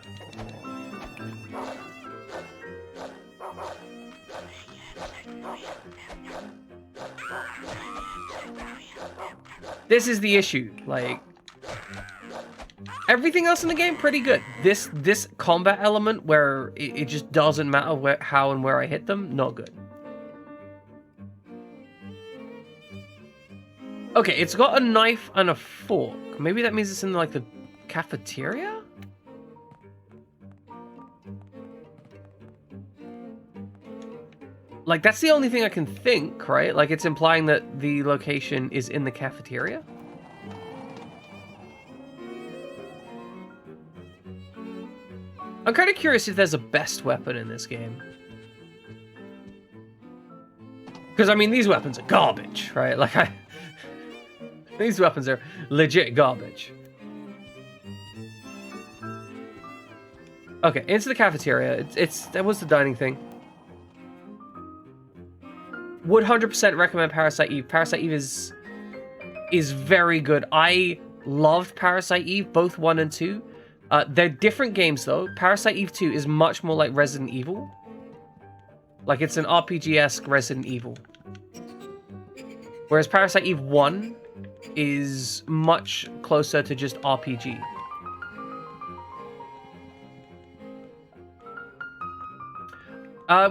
This is the issue. Like, everything else in the game, pretty good. This combat element where it just doesn't matter how and where I hit them, not good. Okay, it's got a knife and a fork. Maybe that means it's in, like, the cafeteria? Like, that's the only thing I can think, right? Like, it's implying that the location is in the cafeteria? I'm kind of curious if there's a best weapon in this game. Because, I mean, these weapons are garbage, right? Like, these weapons are legit garbage. Okay, into the cafeteria. That was the dining thing. Would 100% recommend Parasite Eve. Parasite Eve is very good. I loved Parasite Eve, both 1 and 2. They're different games though. Parasite Eve 2 is much more like Resident Evil. Like, it's an RPG-esque Resident Evil. Whereas Parasite Eve 1 is much closer to just RPG.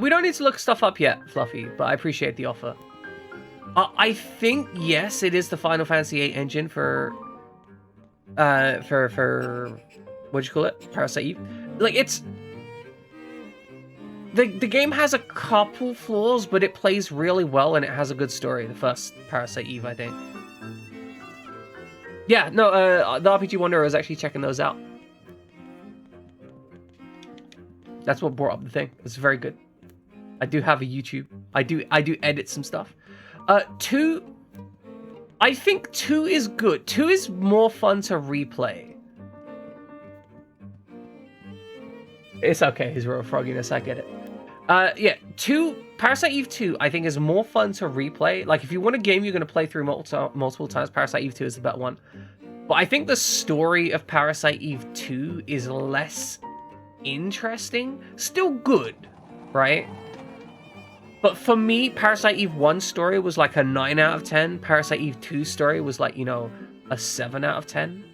We don't need to look stuff up yet, Fluffy, but I appreciate the offer. I think, yes, it is the Final Fantasy VIII engine for what'd you call it? Parasite Eve? Like, it's... The game has a couple flaws, but it plays really well and it has a good story. The first Parasite Eve, I think. Yeah, no, the RPG Wanderer is actually checking those out. That's what brought up the thing. It's very good. I do have a YouTube. I do edit some stuff. 2... I think 2 is good. 2 is more fun to replay. It's okay, his real frogginess, I get it. Yeah, Parasite Eve 2, I think, is more fun to replay. Like, if you want a game you're going to play through multiple times, Parasite Eve 2 is the better one. But I think the story of Parasite Eve 2 is less interesting. Still good, right? But for me, Parasite Eve 1 story was like a 9 out of 10. Parasite Eve 2 story was like, you know, a 7 out of 10.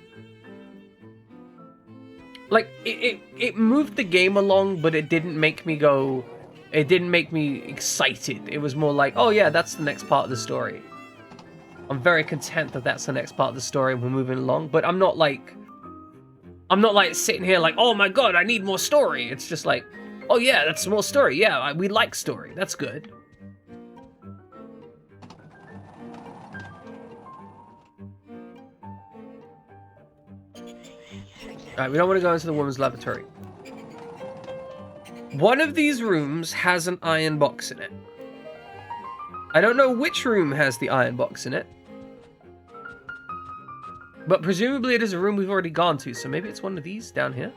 Like, it moved the game along, but it didn't make me go... It didn't make me excited. It was more like, oh yeah, that's the next part of the story. I'm very content that that's the next part of the story and we're moving along, but I'm not like sitting here like, oh my god, I need more story. It's just like, oh yeah, that's more story. Yeah, we like story. That's good. Alright, we don't want to go into the woman's laboratory. One of these rooms has an iron box in it. I don't know which room has the iron box in it. But presumably it is a room we've already gone to, so maybe it's one of these down here.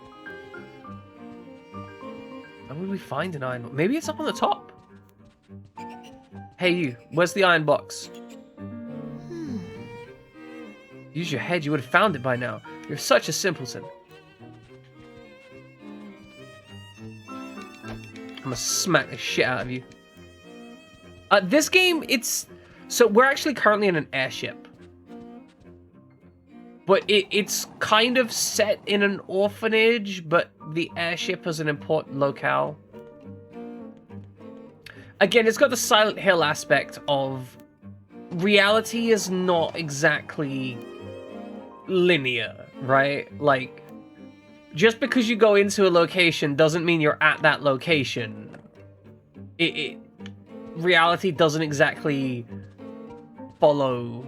How would we find an iron box? Maybe it's up on the top. Hey you, where's the iron box? Use your head, you would have found it by now. You're such a simpleton. I'm gonna smack the shit out of you. This game, so we're actually currently in an airship. But it's kind of set in an orphanage, but the airship is an important locale. Again, it's got the Silent Hill aspect of reality is not exactly linear, right? Like, just because you go into a location doesn't mean you're at that location. Reality doesn't exactly follow.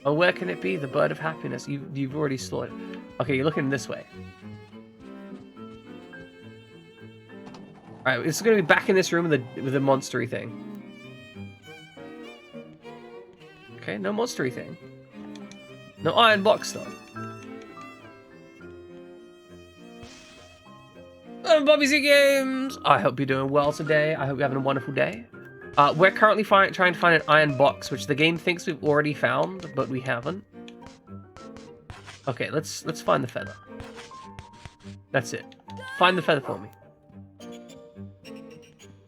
Oh, where can it be? The bird of happiness. You've already slaughtered. Okay, you're looking this way. Alright, it's gonna be back in this room with the monstery thing. Okay, no monstery thing. No iron box though. Bobby Z Games! I hope you're doing well today. I hope you're having a wonderful day. We're currently trying to find an iron box, which the game thinks we've already found, but we haven't. Okay, let's find the feather. That's it. Find the feather for me.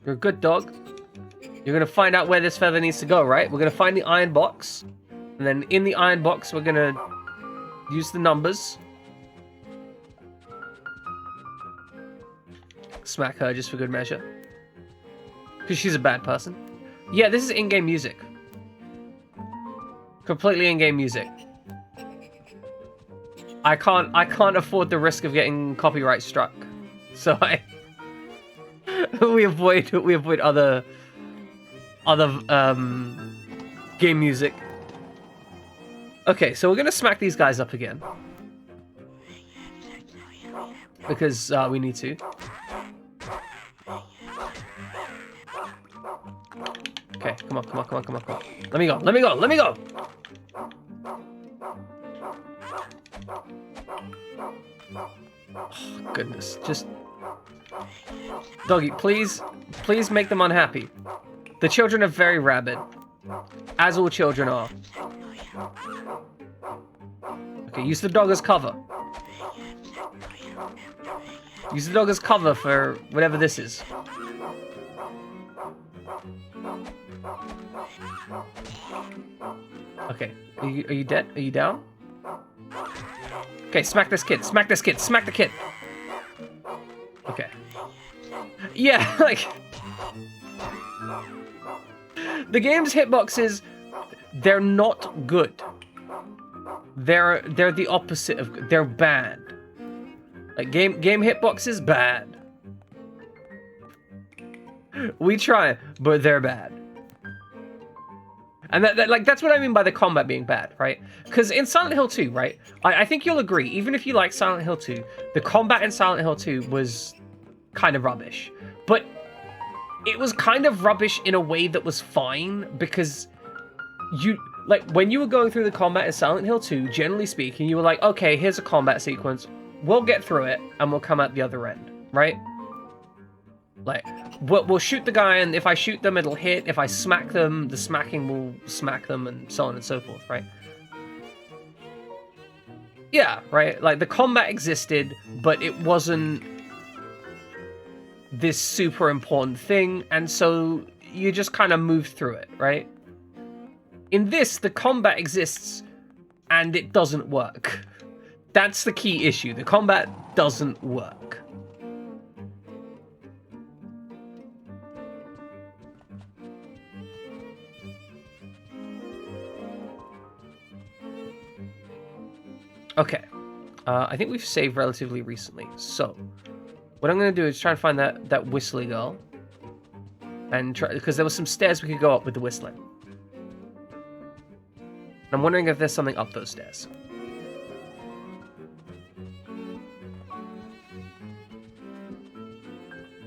You're a good dog. You're gonna find out where this feather needs to go, right? We're gonna find the iron box, and then in the iron box, we're gonna use the numbers. Smack her just for good measure. Because she's a bad person. Yeah, this is in-game music. Completely in-game music. I can't afford the risk of getting copyright struck. So we avoid other game music. Okay, so we're gonna smack these guys up again. Because we need to. Okay, come on. Let me go. Oh, goodness, just... Doggy, please make them unhappy. The children are very rabid. As all children are. Okay, use the dog as cover. Use the dog as cover for whatever this is. Okay, are you dead? Are you down? Okay, smack this kid. Smack this kid. Smack the kid. Okay. Yeah, like... The game's hitboxes, they're not good. They're the opposite of good. They're bad. Like, game hitboxes, bad. We try, but they're bad. And that's what I mean by the combat being bad, right? Because in Silent Hill 2, right, I think you'll agree, even if you like Silent Hill 2, the combat in Silent Hill 2 was kind of rubbish. But it was kind of rubbish in a way that was fine, because when you were going through the combat in Silent Hill 2, generally speaking, you were like, okay, here's a combat sequence, we'll get through it, and we'll come out the other end, right? Like, we'll shoot the guy, and if I shoot them, it'll hit. If I smack them, the smacking will smack them, and so on and so forth, right? Yeah, right? Like, the combat existed, but it wasn't this super important thing, and so you just kind of move through it, right? In this, the combat exists, and it doesn't work. That's the key issue. The combat doesn't work. Okay. I think we've saved relatively recently, so what I'm going to do is try and find that whistling girl, and try, because there were some stairs we could go up with the whistling. And I'm wondering if there's something up those stairs.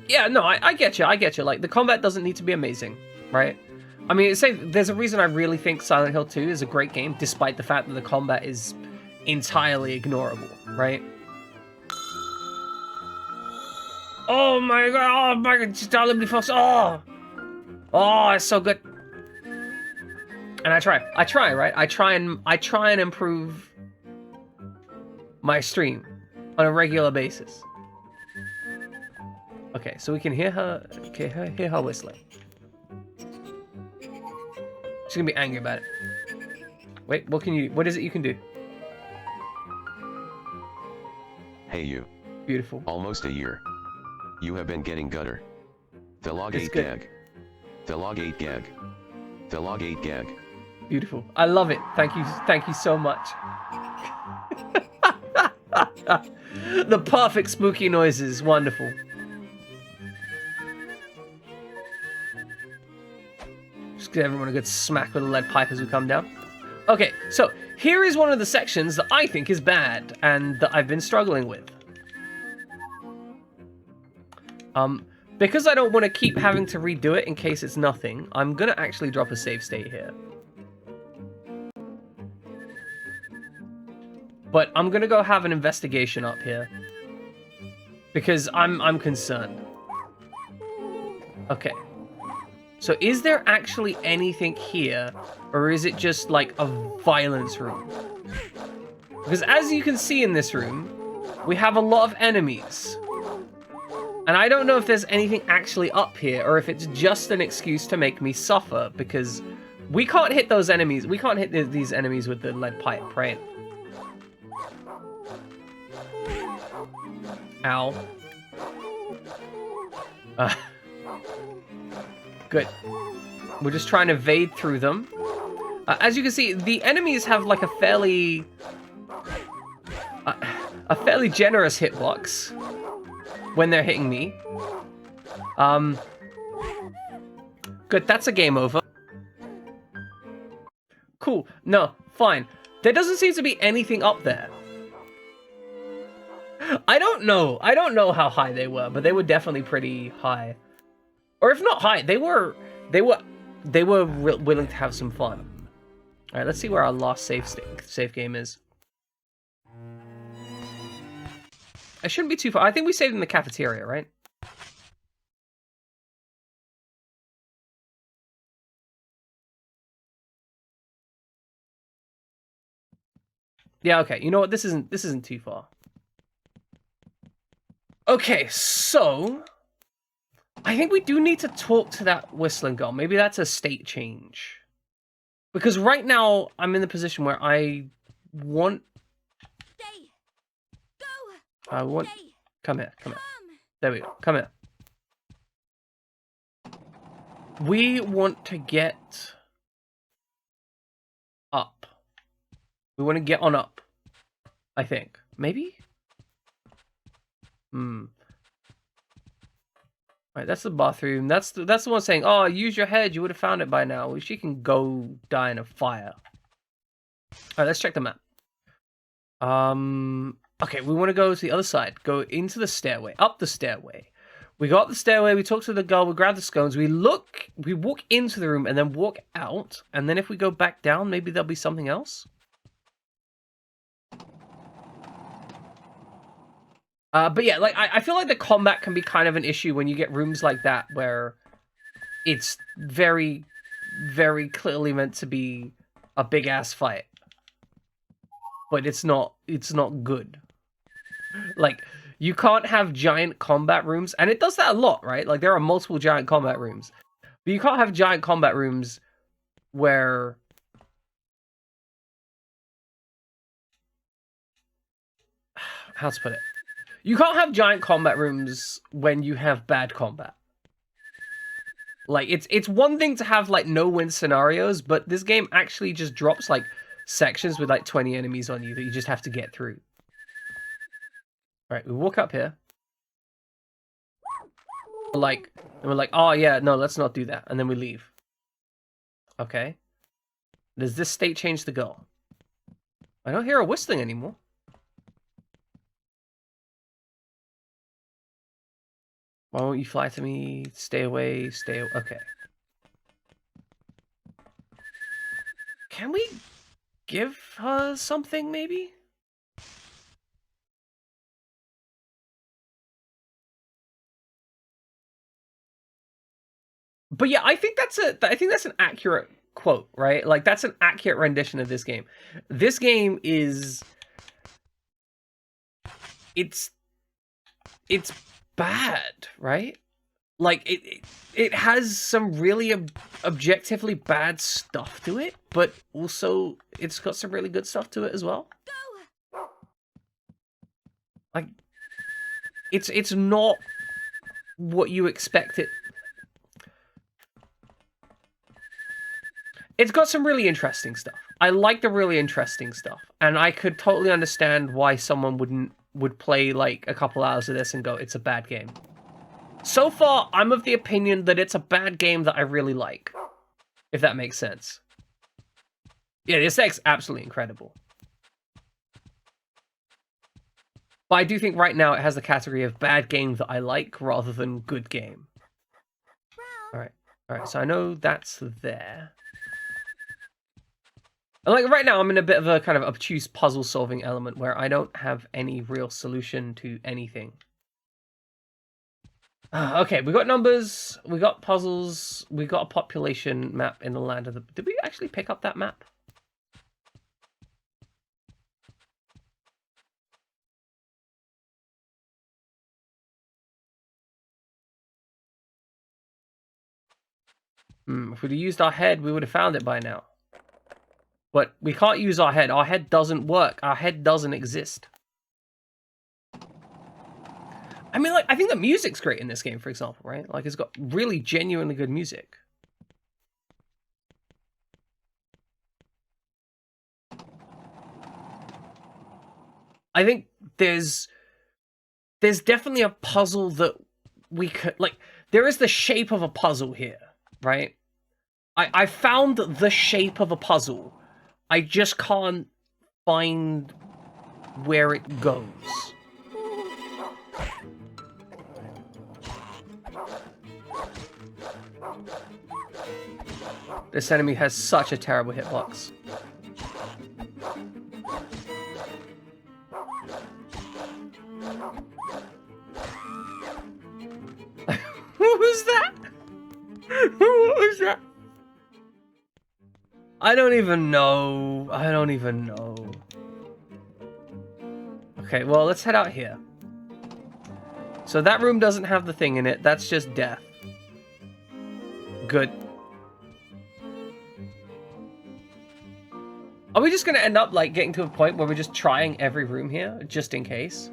Yeah, no, I get you. I get you. Like, the combat doesn't need to be amazing, right? I mean, there's a reason I really think Silent Hill 2 is a great game, despite the fact that the combat is entirely ignorable, right? Oh my god, just don't let me fast. Oh, it's so good. And I try, right? I try and improve my stream on a regular basis. Okay, so we can hear her. Okay, hear her whistling. She's gonna be angry about it. Wait, what is it you can do? Hey you. Beautiful. Almost a year. You have been getting gutter. The log 8 good. gag. The log 8 gag. The log 8 gag. Beautiful. I love it. Thank you so much. The perfect spooky noises. Wonderful. Just give everyone a good smack with a lead pipe as we come down. Okay, so here is one of the sections that I think is bad and that I've been struggling with. Because I don't want to keep having to redo it in case it's nothing, I'm gonna actually drop a save state here. But I'm gonna go have an investigation up here. Because I'm concerned. Okay. So is there actually anything here, or is it just like a violence room? Because as you can see in this room, we have a lot of enemies. And I don't know if there's anything actually up here, or if it's just an excuse to make me suffer, because we can't hit those enemies. We can't hit these enemies with the lead pipe, right? Ow. Good. We're just trying to evade through them. As you can see, the enemies have like a fairly generous hitbox when they're hitting me. Good, that's a game over. Cool. No, fine. There doesn't seem to be anything up there. I don't know how high they were, but they were definitely pretty high. Or if not high, they were willing to have some fun. All right, let's see where our last save game is. I shouldn't be too far. I think we saved in the cafeteria, right? Yeah, okay. You know what? This isn't too far. Okay, so I think we do need to talk to that whistling girl. Maybe that's a state change. Because right now, I'm in the position where I want... Stay. Go. I want... Stay. Come here. There we go. Come here. We want to get up. We want to get on up. I think. Maybe? Right, that's the bathroom. That's the one saying, "Oh, use your head. You would have found it by now." Well, she can go die in a fire. All right, let's check the map. Okay, we want to go to the other side. Go into the stairway, up the stairway. We go up the stairway. We talk to the girl. We grab the scones. We walk into the room and then walk out. And then if we go back down, maybe there'll be something else. But yeah, like I feel like the combat can be kind of an issue when you get rooms like that where it's very, very clearly meant to be a big ass fight, but it's not good. Like You can't have giant combat rooms, and it does that a lot, right? Like, there are multiple giant combat rooms. But you can't have giant combat rooms where... How to put it? You can't have giant combat rooms when you have bad combat. Like, it's one thing to have, like, no-win scenarios, but this game actually just drops, like, sections with, like, 20 enemies on you that you just have to get through. Alright, we walk up here. We're like, oh, yeah, no, let's not do that. And then we leave. Okay. Does this state change the goal? I don't hear her whistling anymore. Why won't you fly to me? Stay away, stay away. Okay. Can we give her something, maybe? But yeah, I think that's an accurate quote, right? Like, that's an accurate rendition of this game. This game is... It's bad, right? Like, it has some really objectively bad stuff to it, but also it's got some really good stuff to it as well. Like, it's not what you expect it. It's got some really interesting stuff. I like the really interesting stuff, and I could totally understand why someone would play like a couple hours of this and go, it's a bad game. So far, I'm of the opinion that it's a bad game that I really like, if that makes sense. Yeah, the aesthetic's absolutely incredible. But I do think right now it has the category of bad game that I like rather than good game. Alright, so I know that's there. And like right now, I'm in a bit of a kind of obtuse puzzle-solving element where I don't have any real solution to anything. Okay, we got numbers, we got puzzles, we got a population map in the land of the... Did we actually pick up that map? If we'd have used our head, we would have found it by now. But we can't use our head. Our head doesn't work. Our head doesn't exist. I mean, like, I think the music's great in this game, for example, right? Like, it's got really genuinely good music. I think there's definitely a puzzle that we could, like, there is the shape of a puzzle here, right? I found the shape of a puzzle. I just can't find where it goes. This enemy has such a terrible hitbox. What was that? What was that? I don't even know. I don't even know. Okay, well, let's head out here. So that room doesn't have the thing in it. That's just death. Good. Are we just going to end up, like, getting to a point where we're just trying every room here, just in case?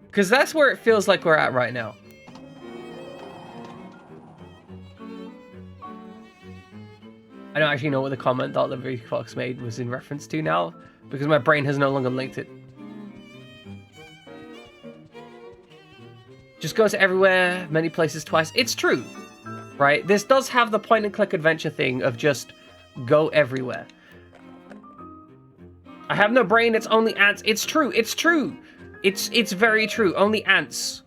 Because that's where it feels like we're at right now. I don't actually know what the comment that the Fox made was in reference to now, because my brain has no longer linked it. Just go to everywhere, many places twice. It's true, right? This does have the point-and-click adventure thing of just go everywhere. I have no brain, it's only ants. It's true, it's true. It's very true, only ants.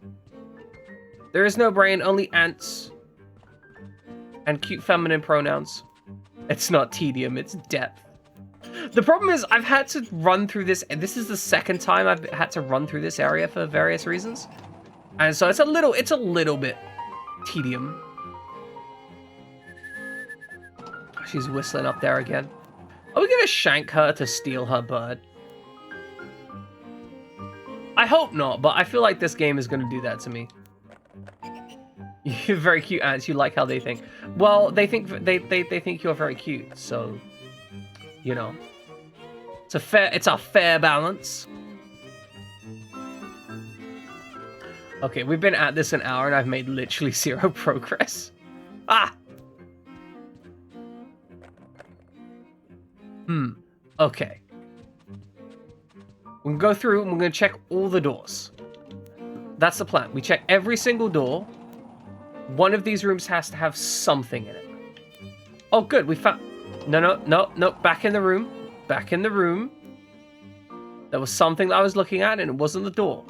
There is no brain, only ants. And cute feminine pronouns. It's not tedium, it's depth. The problem is I've had to run through this, and this is the second time I've had to run through this area for various reasons. And so it's a little bit tedium. She's whistling up there again. Are we gonna shank her to steal her bird? I hope not, but I feel like this game is gonna do that to me. You're very cute ants. You like how they think. Well, they think you're very cute, so you know. It's a fair balance. Okay, we've been at this an hour and I've made literally 0 progress. Ah! Okay. We're gonna go through and we're gonna check all the doors. That's the plan. We check every single door. One of these rooms has to have something in it. Oh, good. We found... No. Back in the room. Back in the room. There was something that I was looking at and it wasn't the door.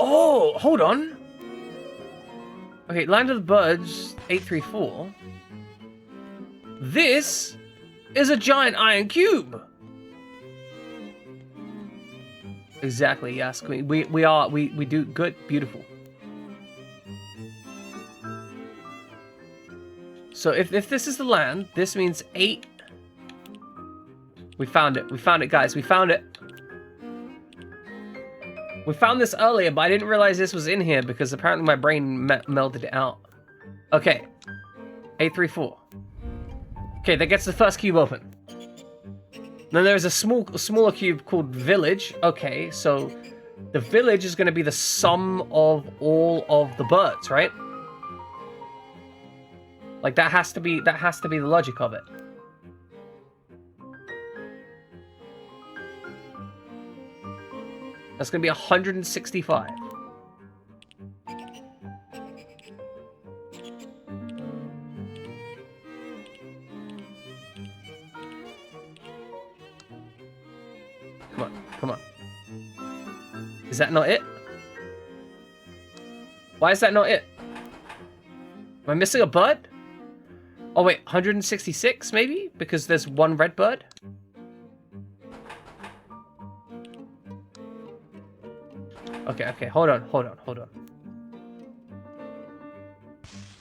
Oh, hold on. Okay, Land of the Birds, 834. This is a giant iron cube. Exactly, yes. We do good, beautiful. So if this is the land, this means 8. We found it. We found it, guys. We found it. We found this earlier, but I didn't realize this was in here because apparently my brain melded it out. Okay. 834. Okay, that gets the first cube open. Then there's a smaller cube called Village. Okay, so the village is going to be the sum of all of the birds, right? Like that has to be the logic of it. That's going to be 165. Come on. Is that not it? Why is that not it? Am I missing a bird? Oh wait, 166 maybe? Because there's one red bird? Okay, hold on.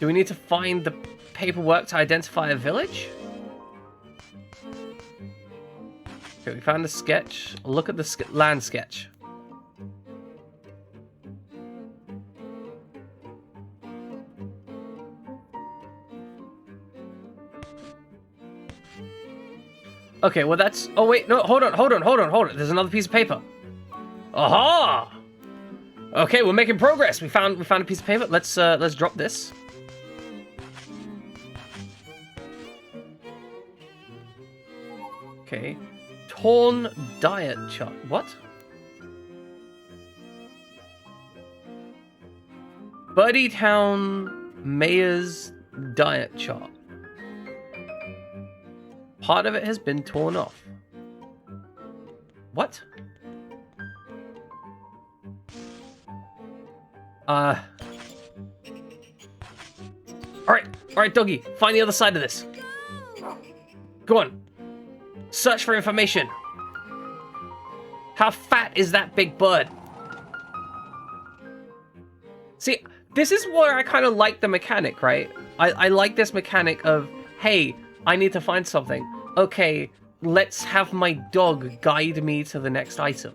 Do we need to find the paperwork to identify a village? Okay, we found the sketch. Look at the land sketch. Okay, well that's... Oh wait, no, hold on. There's another piece of paper. Aha! Okay, we're making progress. We found a piece of paper. Let's drop this. Okay. Torn diet chart. What? Birdie Town Mayor's diet chart. Part of it has been torn off. What? Alright, doggy. Find the other side of this. Go on. Search for information. How fat is that big bird? See, this is where I kind of like the mechanic, right? I like this mechanic of, hey, I need to find something. Okay, let's have my dog guide me to the next item.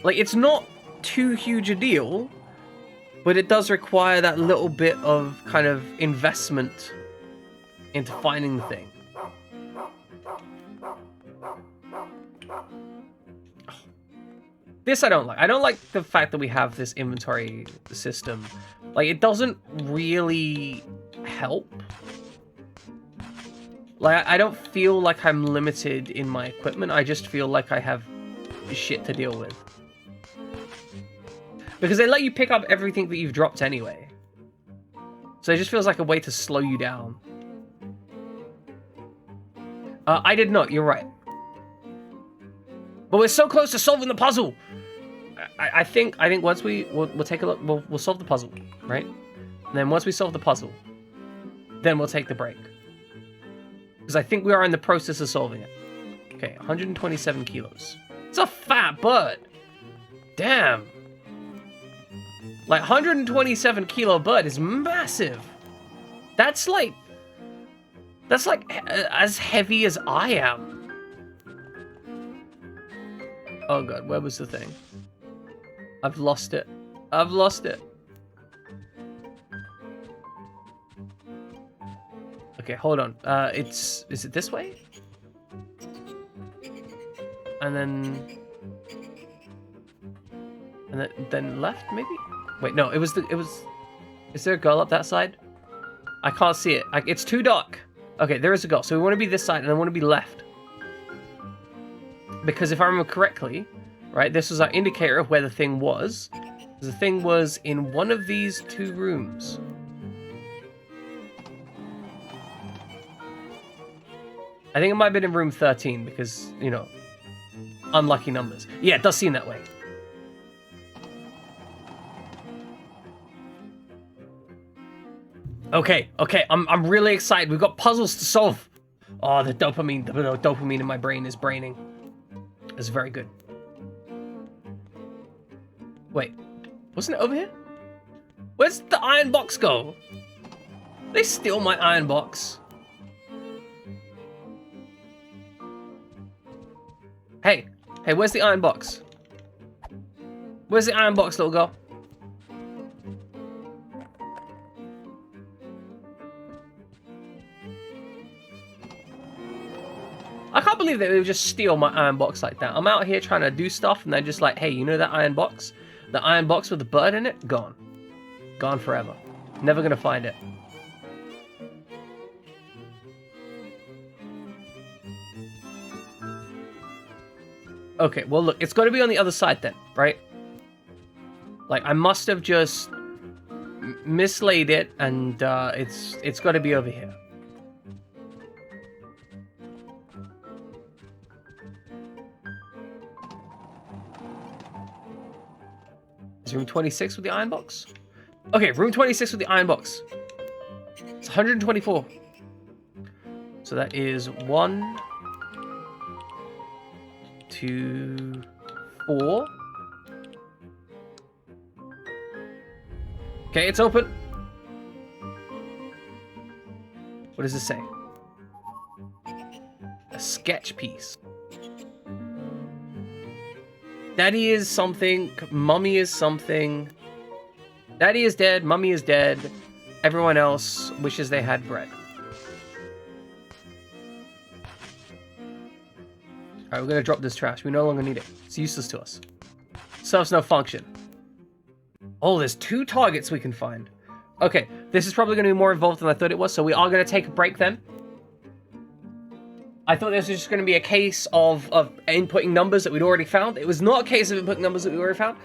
Like, it's not too huge a deal, but it does require that little bit of kind of investment into finding the thing. This I don't like. I don't like the fact that we have this inventory system. Like, it doesn't really help. Like, I don't feel like I'm limited in my equipment. I just feel like I have shit to deal with. Because they let you pick up everything that you've dropped anyway. So it just feels like a way to slow you down. I did not, you're right. But we're so close to solving the puzzle! I think once we'll take a look, we'll solve the puzzle, right? And then once we solve the puzzle, then we'll take the break. Because I think we are in the process of solving it. Okay, 127 kilos. It's a fat bird. Damn. Like 127 kilo bird is massive. That's like as heavy as I am. Oh god, where was the thing? I've lost it. I've lost it. Okay, hold on. Is it this way? And then left, maybe? Wait, no, it was, is there a girl up that side? I can't see it. It's too dark. Okay, there is a girl. So we want to be this side and I want to be left. Because if I remember correctly, right, this was our indicator of where the thing was. The thing was in one of these two rooms. I think it might have been in room 13 because, you know, unlucky numbers. Yeah, it does seem that way. Okay, I'm really excited. We've got puzzles to solve. Oh, the dopamine in my brain is braining. It's very good. Wait, wasn't it over here? Where's the iron box go? They steal my iron box. Hey, where's the iron box? Where's the iron box, little girl? I can't believe that they would just steal my iron box like that. I'm out here trying to do stuff and they're just like, hey, you know that iron box? The iron box with the bird in it? Gone. Gone forever. Never gonna find it. Okay, well look, it's gotta be on the other side then, right? Like, I must have just mislaid it and it's gotta be over here. Is room 26 with the iron box? Okay, room 26 with the iron box. It's 124. So that is 1, 2, 4. Okay, it's open. What does this say? A sketch piece. Daddy is something, Mummy is something. Daddy is dead, Mummy is dead. Everyone else wishes they had bread. Alright, we're gonna drop this trash. We no longer need it. It's useless to us. Serves no function. Oh, there's 2 targets we can find. Okay, this is probably gonna be more involved than I thought it was, so we are gonna take a break then. I thought this was just going to be a case of inputting numbers that we'd already found. It was not a case of inputting numbers that we already found.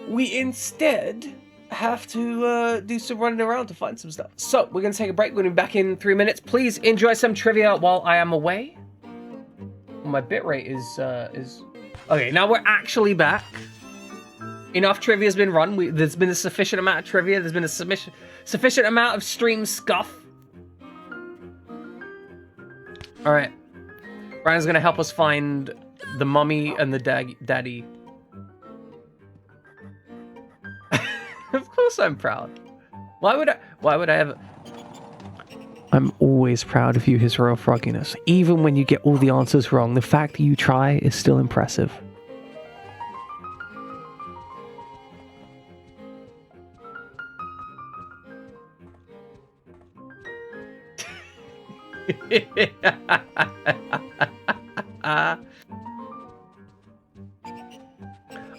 We instead have to do some running around to find some stuff. So, we're going to take a break. We're going to be back in 3 minutes. Please enjoy some trivia while I am away. My bitrate is... Okay, now we're actually back. Enough trivia has been run. There's been a sufficient amount of trivia. There's been a sufficient amount of stream scuff. Alright. Ryan's gonna help us find the mummy and the daddy. Of course I'm proud. Why would I ever... I'm always proud of you, his royal frogginess. Even when you get all the answers wrong, the fact that you try is still impressive.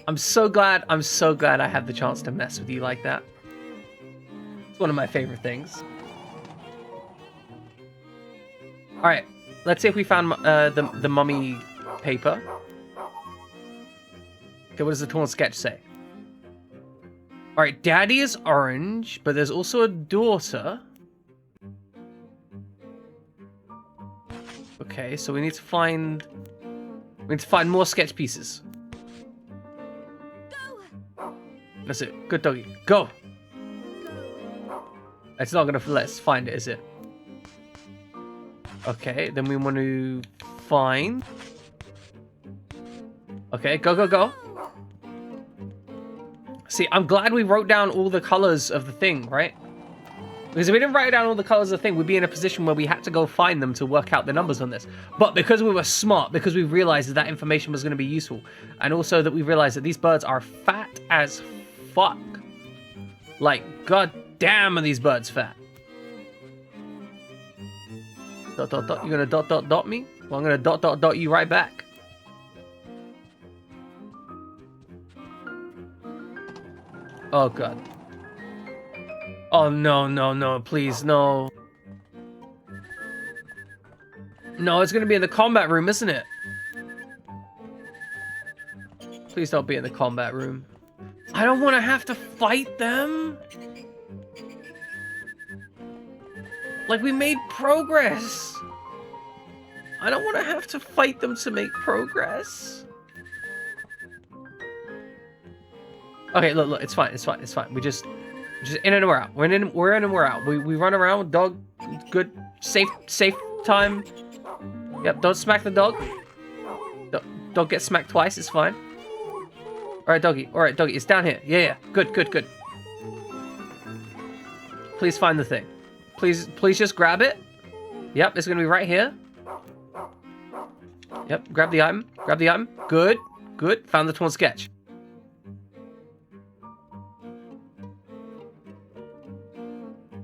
I'm so glad I had the chance to mess with you like that. It's one of my favorite things. Alright, let's see if we found the mummy paper. Okay, what does the torn sketch say? Alright, daddy is orange, but there's also a daughter. Okay, so we need to find more sketch pieces. Go. That's it. Good doggy. Go. It's not gonna let us find it, is it? Okay, then we want to find Okay, go, go, go. See, I'm glad we wrote down all the colors of the thing, right? Because if we didn't write down all the colors of the thing, we'd be in a position where we had to go find them to work out the numbers on this. But because we were smart, because we realized that that information was going to be useful, and also that we realized that these birds are fat as fuck. Like, god damn are these birds fat. Dot, dot, dot. You're gonna dot, dot me? Well, I'm gonna dot, dot, dot you right back. Oh, god. Oh, no, no, no. Please, no. No, it's gonna be in the combat room, isn't it? Please don't be in the combat room. I don't want to have to fight them. Like, we made progress. I don't want to have to fight them to make progress. Okay, look, look, it's fine, it's fine, it's fine. We just in and we're out. We're in and we're out. We run around, dog, good, safe time. Yep, don't smack the dog. Don't get smacked twice, it's fine. Alright, doggy, it's down here. Yeah, good, good, good. Please find the thing. Please just grab it. Yep, it's gonna be right here. Yep, grab the item, Good, good, found the torn sketch.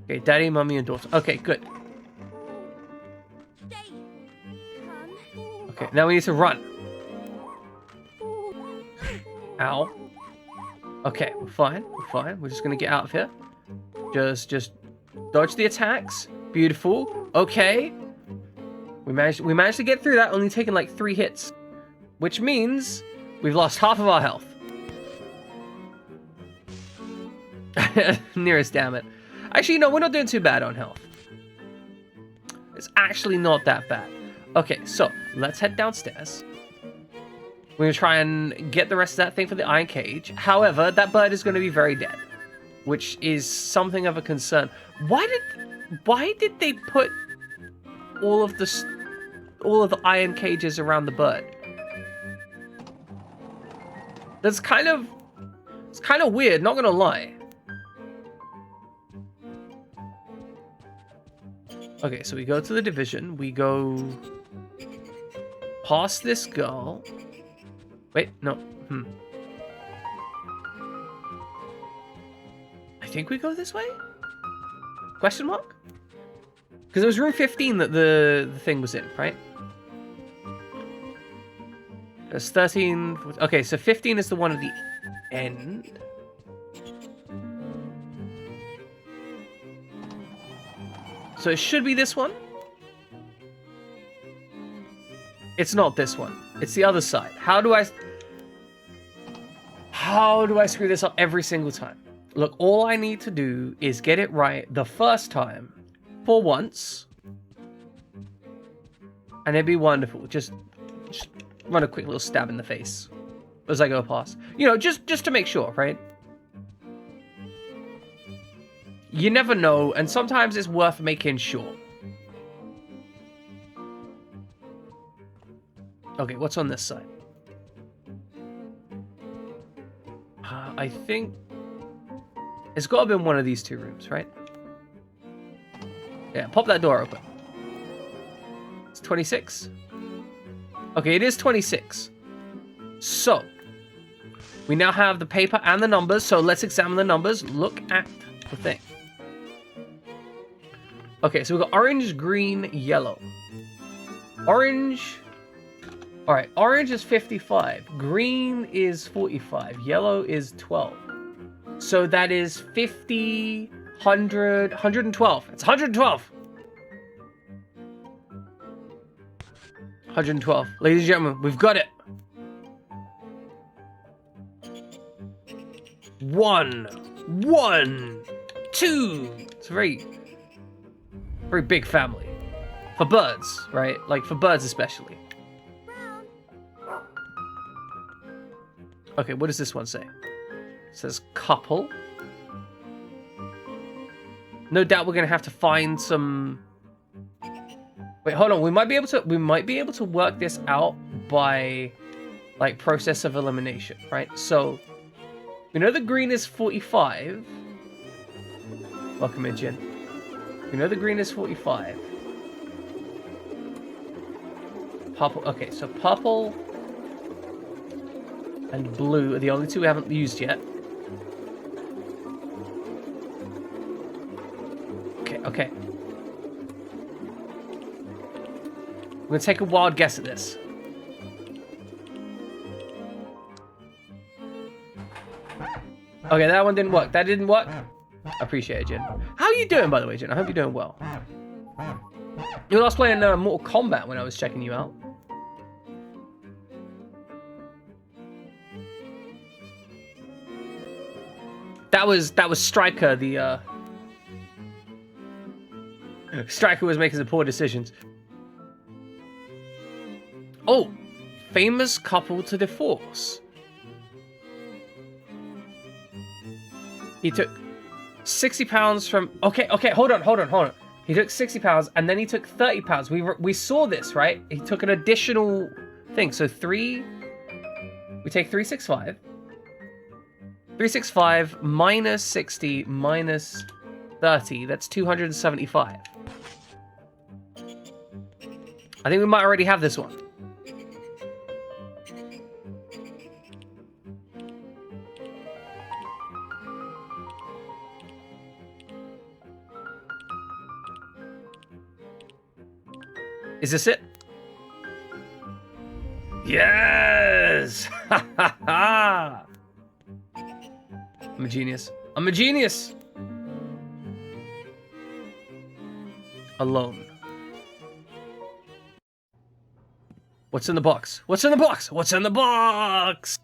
Okay, daddy, mommy, and daughter. Okay, good. Okay, now we need to run. Ow. Okay, we're fine. We're fine. We're just gonna get out of here. Just dodge the attacks. Beautiful. Okay. We managed to get through that, only taking like 3 hits. Which means we've lost half of our health. Nearest, damn it. Actually, no, we're not doing too bad on health. It's actually not that bad. Okay, so let's head downstairs. We're going to try and get the rest of that thing for the iron cage. However, that bird is going to be very dead, which is something of a concern. Why did they put all of the iron cages around the bird? It's kind of weird, not going to lie. Okay, so we go to the division. We go past this girl. Wait, no. I think we go this way? Question mark? Because it was room 15 that the thing was in, right? There's 13. Okay, so 15 is the one at the end. So it should be this one. It's not this one. It's the other side. How do I screw this up every single time? Look, all I need to do is get it right the first time for once. And it'd be wonderful. Just run a quick little stab in the face as I go past. You know, just to make sure, right? You never know, and sometimes it's worth making sure. Okay, what's on this side? I think it's got to be in one of these 2 rooms, right? Yeah, pop that door open. It's 26. Okay, it is 26. So, we now have the paper and the numbers, so let's examine the numbers. Look at the thing. Okay, so we've got orange, green, yellow. Orange. Alright, orange is 55. Green is 45. Yellow is 12. So that is 50, 100, 112. It's 112. 112. Ladies and gentlemen, we've got it. 1, 2. It's a very big family. For birds, right? Like, for birds especially. Okay, what does this one say? It says couple. No doubt we're gonna have to find some... Wait, hold on. We might be able to work this out by like process of elimination, right? So we know the green is 45. Welcome in, Jin. We know the green is 45. Purple. Okay, so purple and blue are the only two we haven't used yet. Okay. I'm gonna take a wild guess at this. Okay, that one didn't work. That didn't work. I appreciate it, Jin. How are you doing, by the way, Jin? I hope you're doing well. You were last playing Mortal Kombat when I was checking you out. That was Striker, the Striker was making some poor decisions. Oh, famous couple to divorce. He took £60 from... Okay, hold on. He took £60 and then he took £30. We saw this, right? He took an additional thing. So we take 365. 365 minus 60 minus 30. That's 275. I think we might already have this one. Is this it? Yes! Ha ha ha! I'm a genius. I'm a genius! Alone. What's in the box? What's in the box? What's in the box?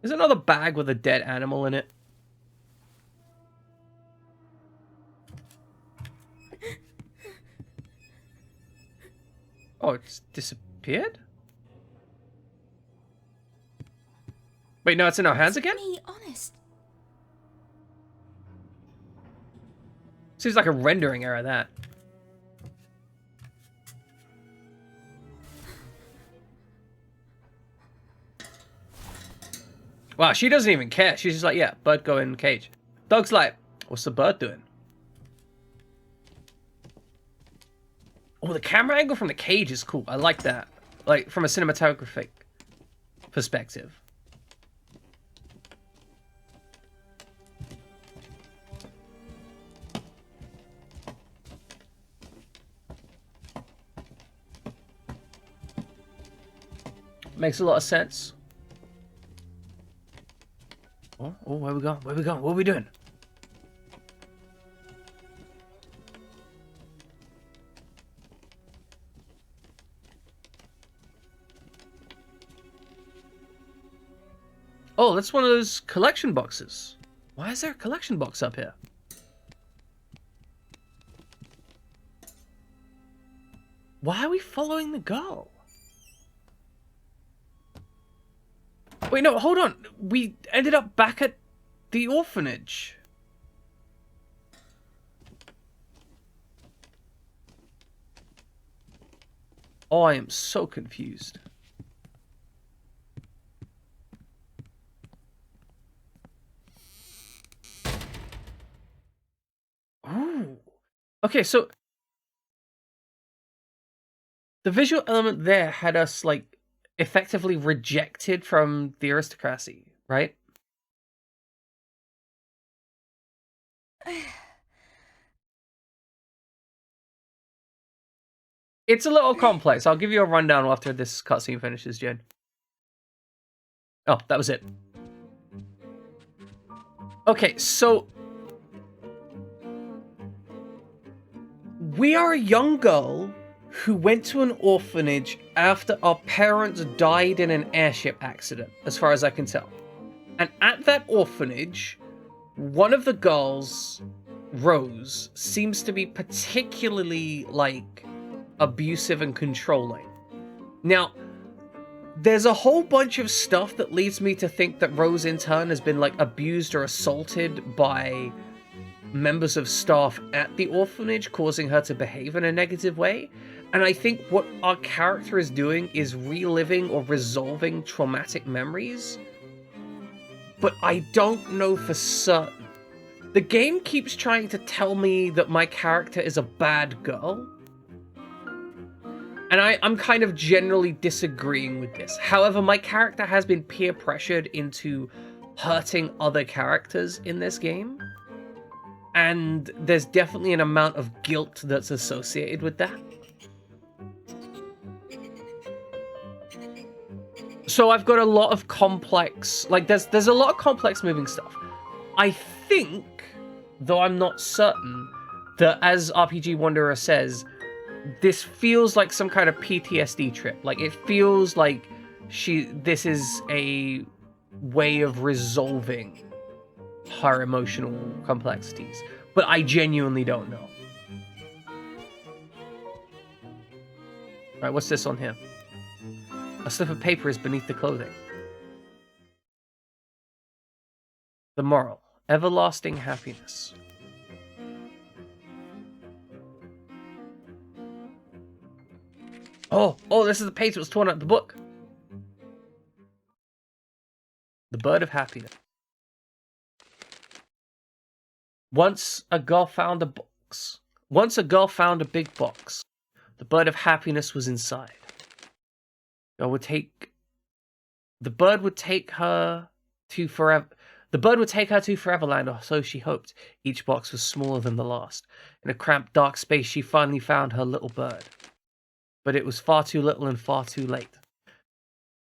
There's another bag with a dead animal in it. Oh, it's disappeared? Wait, no, it's in our hands again? Me, honest. Seems like a rendering error, that. Wow, she doesn't even care. She's just like, yeah, bird go in cage. Dog's like, what's the bird doing? Oh, the camera angle from the cage is cool. I like that. Like, from a cinematographic perspective. Makes a lot of sense. Oh, where we going? Where we going? What are we doing? Oh, that's one of those collection boxes. Why is there a collection box up here? Why are we following the girl? Wait, no, hold on. We ended up back at the orphanage. Oh, I am so confused. Ooh. Okay, so the visual element there had us, like, effectively rejected from the aristocracy, right? It's a little complex. I'll give you a rundown after this cutscene finishes, Jen. Oh, that was it. Okay, so we are a young girl who went to an orphanage after our parents died in an airship accident, as far as I can tell. And at that orphanage, one of the girls, Rose, seems to be particularly, like, abusive and controlling. Now, there's a whole bunch of stuff that leads me to think that Rose in turn has been, like, abused or assaulted by members of staff at the orphanage, causing her to behave in a negative way. And I think what our character is doing is reliving or resolving traumatic memories. But I don't know for certain. The game keeps trying to tell me that my character is a bad girl. And I'm kind of generally disagreeing with this. However, my character has been peer pressured into hurting other characters in this game. And there's definitely an amount of guilt that's associated with that. So I've got a lot of complex, like there's a lot of complex moving stuff. I think, though I'm not certain, that as RPG Wanderer says, this feels like some kind of PTSD trip. Like it feels like this is a way of resolving her emotional complexities. But I genuinely don't know. Alright, what's this on here? A slip of paper is beneath the clothing. The moral. Everlasting happiness. Oh, this is the page that was torn out of the book. The bird of happiness. Once a girl found a box. Once a girl found a big box. The bird of happiness was inside. The bird would take her to forever. The bird would take her to Foreverland, or so she hoped. Each box was smaller than the last. In a cramped, dark space, she finally found her little bird. But it was far too little and far too late.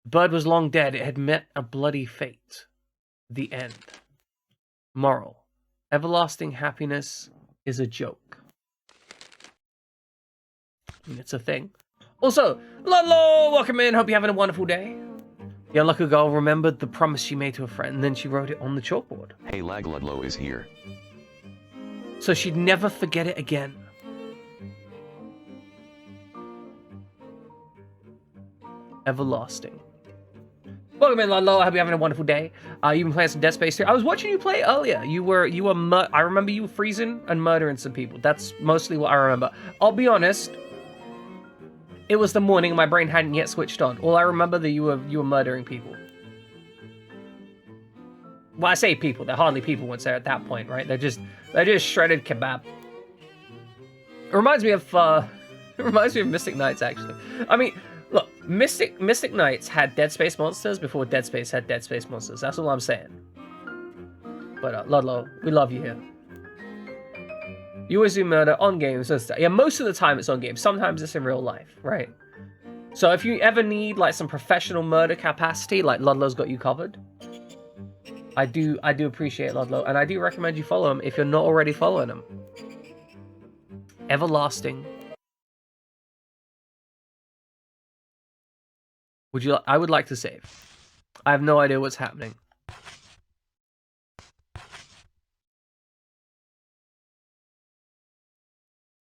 The bird was long dead. It had met a bloody fate. The end. Moral. Everlasting happiness is a joke. And it's a thing. Also, Ludlow, welcome in. Hope you're having a wonderful day. The unlucky girl remembered the promise she made to a friend, and then she wrote it on the chalkboard. Hey, Ludlow is here. So she'd never forget it again. Everlasting. Welcome in, Ludlow. I hope you're having a wonderful day. You've been playing some Dead Space 3. I was watching you play earlier. I remember you were freezing and murdering some people. That's mostly what I remember. I'll be honest. It was the morning and my brain hadn't yet switched on. All I remember that you were murdering people. Well, I say people. They're hardly people once they're at that point, right? They're just shredded kebab. It reminds me of Mystic Knights, actually. I mean, look, Mystic Knights had Dead Space monsters before Dead Space had Dead Space monsters. That's all I'm saying. But Ludlow, we love you here. You always do murder on games and stuff. Yeah, most of the time it's on games. Sometimes it's in real life, right? So if you ever need like some professional murder capacity, like Ludlow's got you covered. I do appreciate Ludlow, and I do recommend you follow him if you're not already following him. Everlasting. I would like to save. I have no idea what's happening.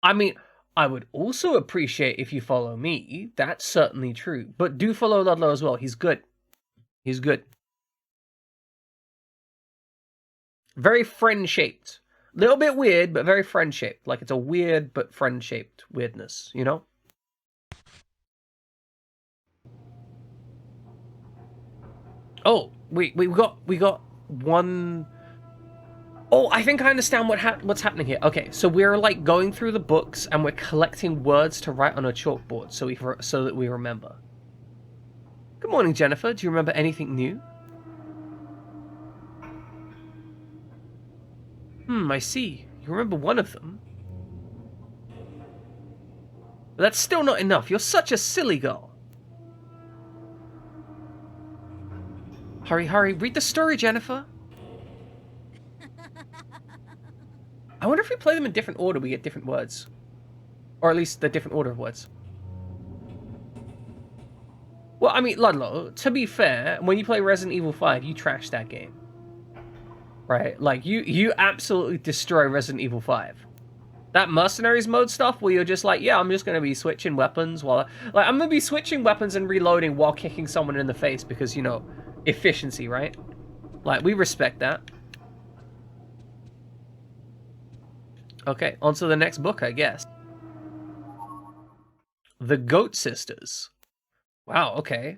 I mean, I would also appreciate if you follow me. That's certainly true. But do follow Ludlow as well. He's good. He's good. Very friend-shaped. Little bit weird, but very friend-shaped. Like it's a weird but friend-shaped weirdness, you know? Oh, we got one. Oh, I think I understand what's happening here. Okay, so we're like going through the books and we're collecting words to write on a chalkboard so that we remember. Good morning, Jennifer. Do you remember anything new? I see. You remember one of them. But that's still not enough. You're such a silly girl. Hurry, hurry. Read the story, Jennifer. I wonder if we play them in different order, we get different words. Or at least the different order of words. Well, I mean, Ludlow, to be fair, when you play Resident Evil 5, you trash that game. Right? Like, you absolutely destroy Resident Evil 5. That Mercenaries mode stuff where you're just like, yeah, I'm just going to be switching weapons while... Like, I'm going to be switching weapons and reloading while kicking someone in the face because, you know, efficiency, right? Like, we respect that. Okay, on to the next book, I guess. The Goat Sisters. Wow, okay.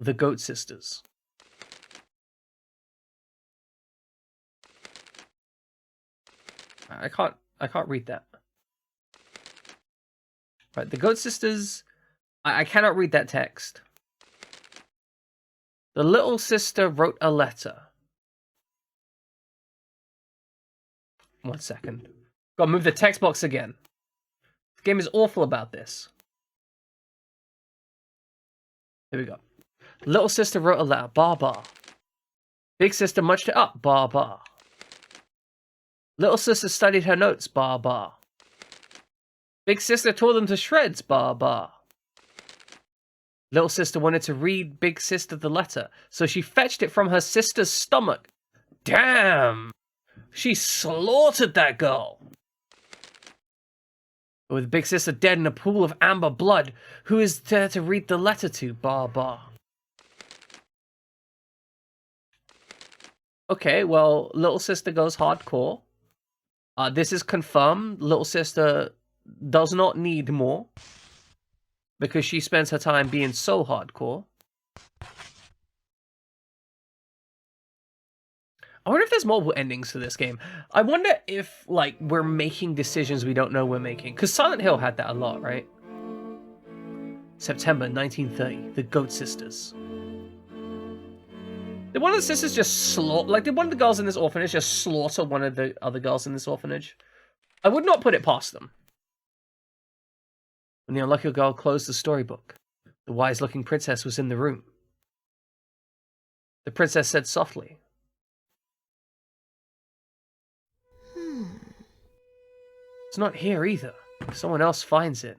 The Goat Sisters. I can't read that. Right, the Goat Sisters. I cannot read that text. The little sister wrote a letter. 1 second. Gotta move the text box again. The game is awful about this. Here we go. Little sister wrote a letter. Bar bar. Big sister munched it up. Bar bar. Little sister studied her notes. Bar bar. Big sister tore them to shreds. Bar bar. Little sister wanted to read big sister the letter, so she fetched it from her sister's stomach. Damn! She slaughtered that girl. With big sister dead in a pool of amber blood, who is there to read the letter to? Bar bar. Okay, well, little sister goes hardcore. This is confirmed. Little sister does not need more, because she spends her time being so hardcore. I wonder if there's multiple endings to this game. I wonder if, like, we're making decisions we don't know we're making. Because Silent Hill had that a lot, right? September 1930, The Goat Sisters. Did one of the sisters just slaughter... Like, did one of the girls in this orphanage just slaughter one of the other girls in this orphanage? I would not put it past them. When the unlucky girl closed the storybook, the wise-looking princess was in the room. The princess said softly, "It's not here either. Someone else finds it.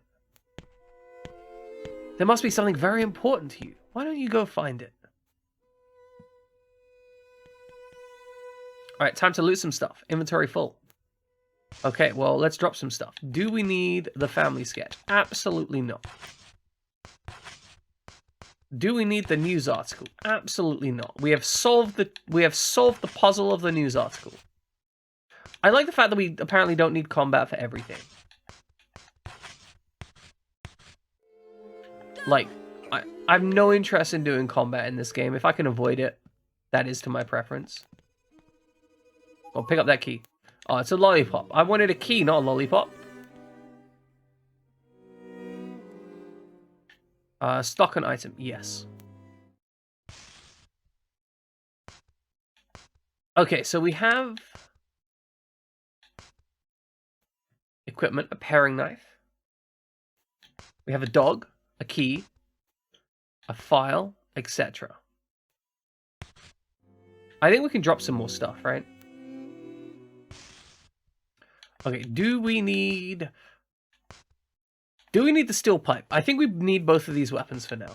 There must be something very important to you. Why don't you go find it?" Alright, time to loot some stuff. Inventory full. Okay, well, let's drop some stuff. Do we need the family sketch? Absolutely not. Do we need the news article? Absolutely not. We have solved the puzzle of the news article. I like the fact that we apparently don't need combat for everything. Like, I have no interest in doing combat in this game. If I can avoid it, that is to my preference. I'll pick up that key. Oh, it's a lollipop. I wanted a key, not a lollipop. Stock an item. Yes. Okay, so we have equipment, a paring knife. We have a dog, a key, a file, etc. I think we can drop some more stuff, right? Okay, do we need the steel pipe? I think we need both of these weapons for now.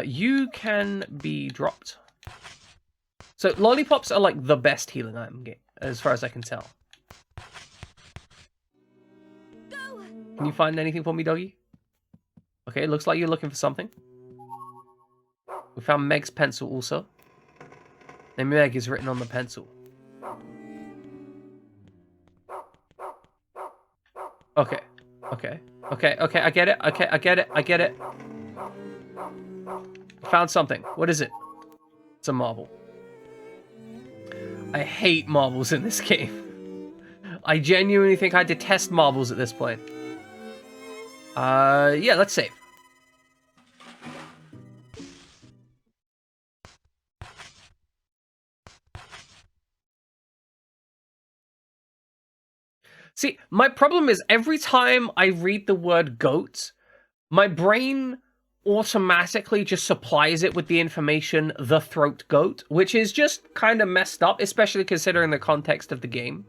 You can be dropped. So lollipops are like the best healing item game, as far as I can tell. Can you find anything for me, doggy? Okay, looks like you're looking for something. We found Meg's pencil also. And Meg is written on the pencil. Okay. Okay. Okay, okay, I get it. Okay, I get it. I get it. Found something. What is it? It's a marble. I hate marbles in this game. I genuinely think I detest marbles at this point. Yeah, let's save. See, my problem is every time I read the word goat, my brain automatically just supplies it with the information, the throat goat, which is just kind of messed up, especially considering the context of the game.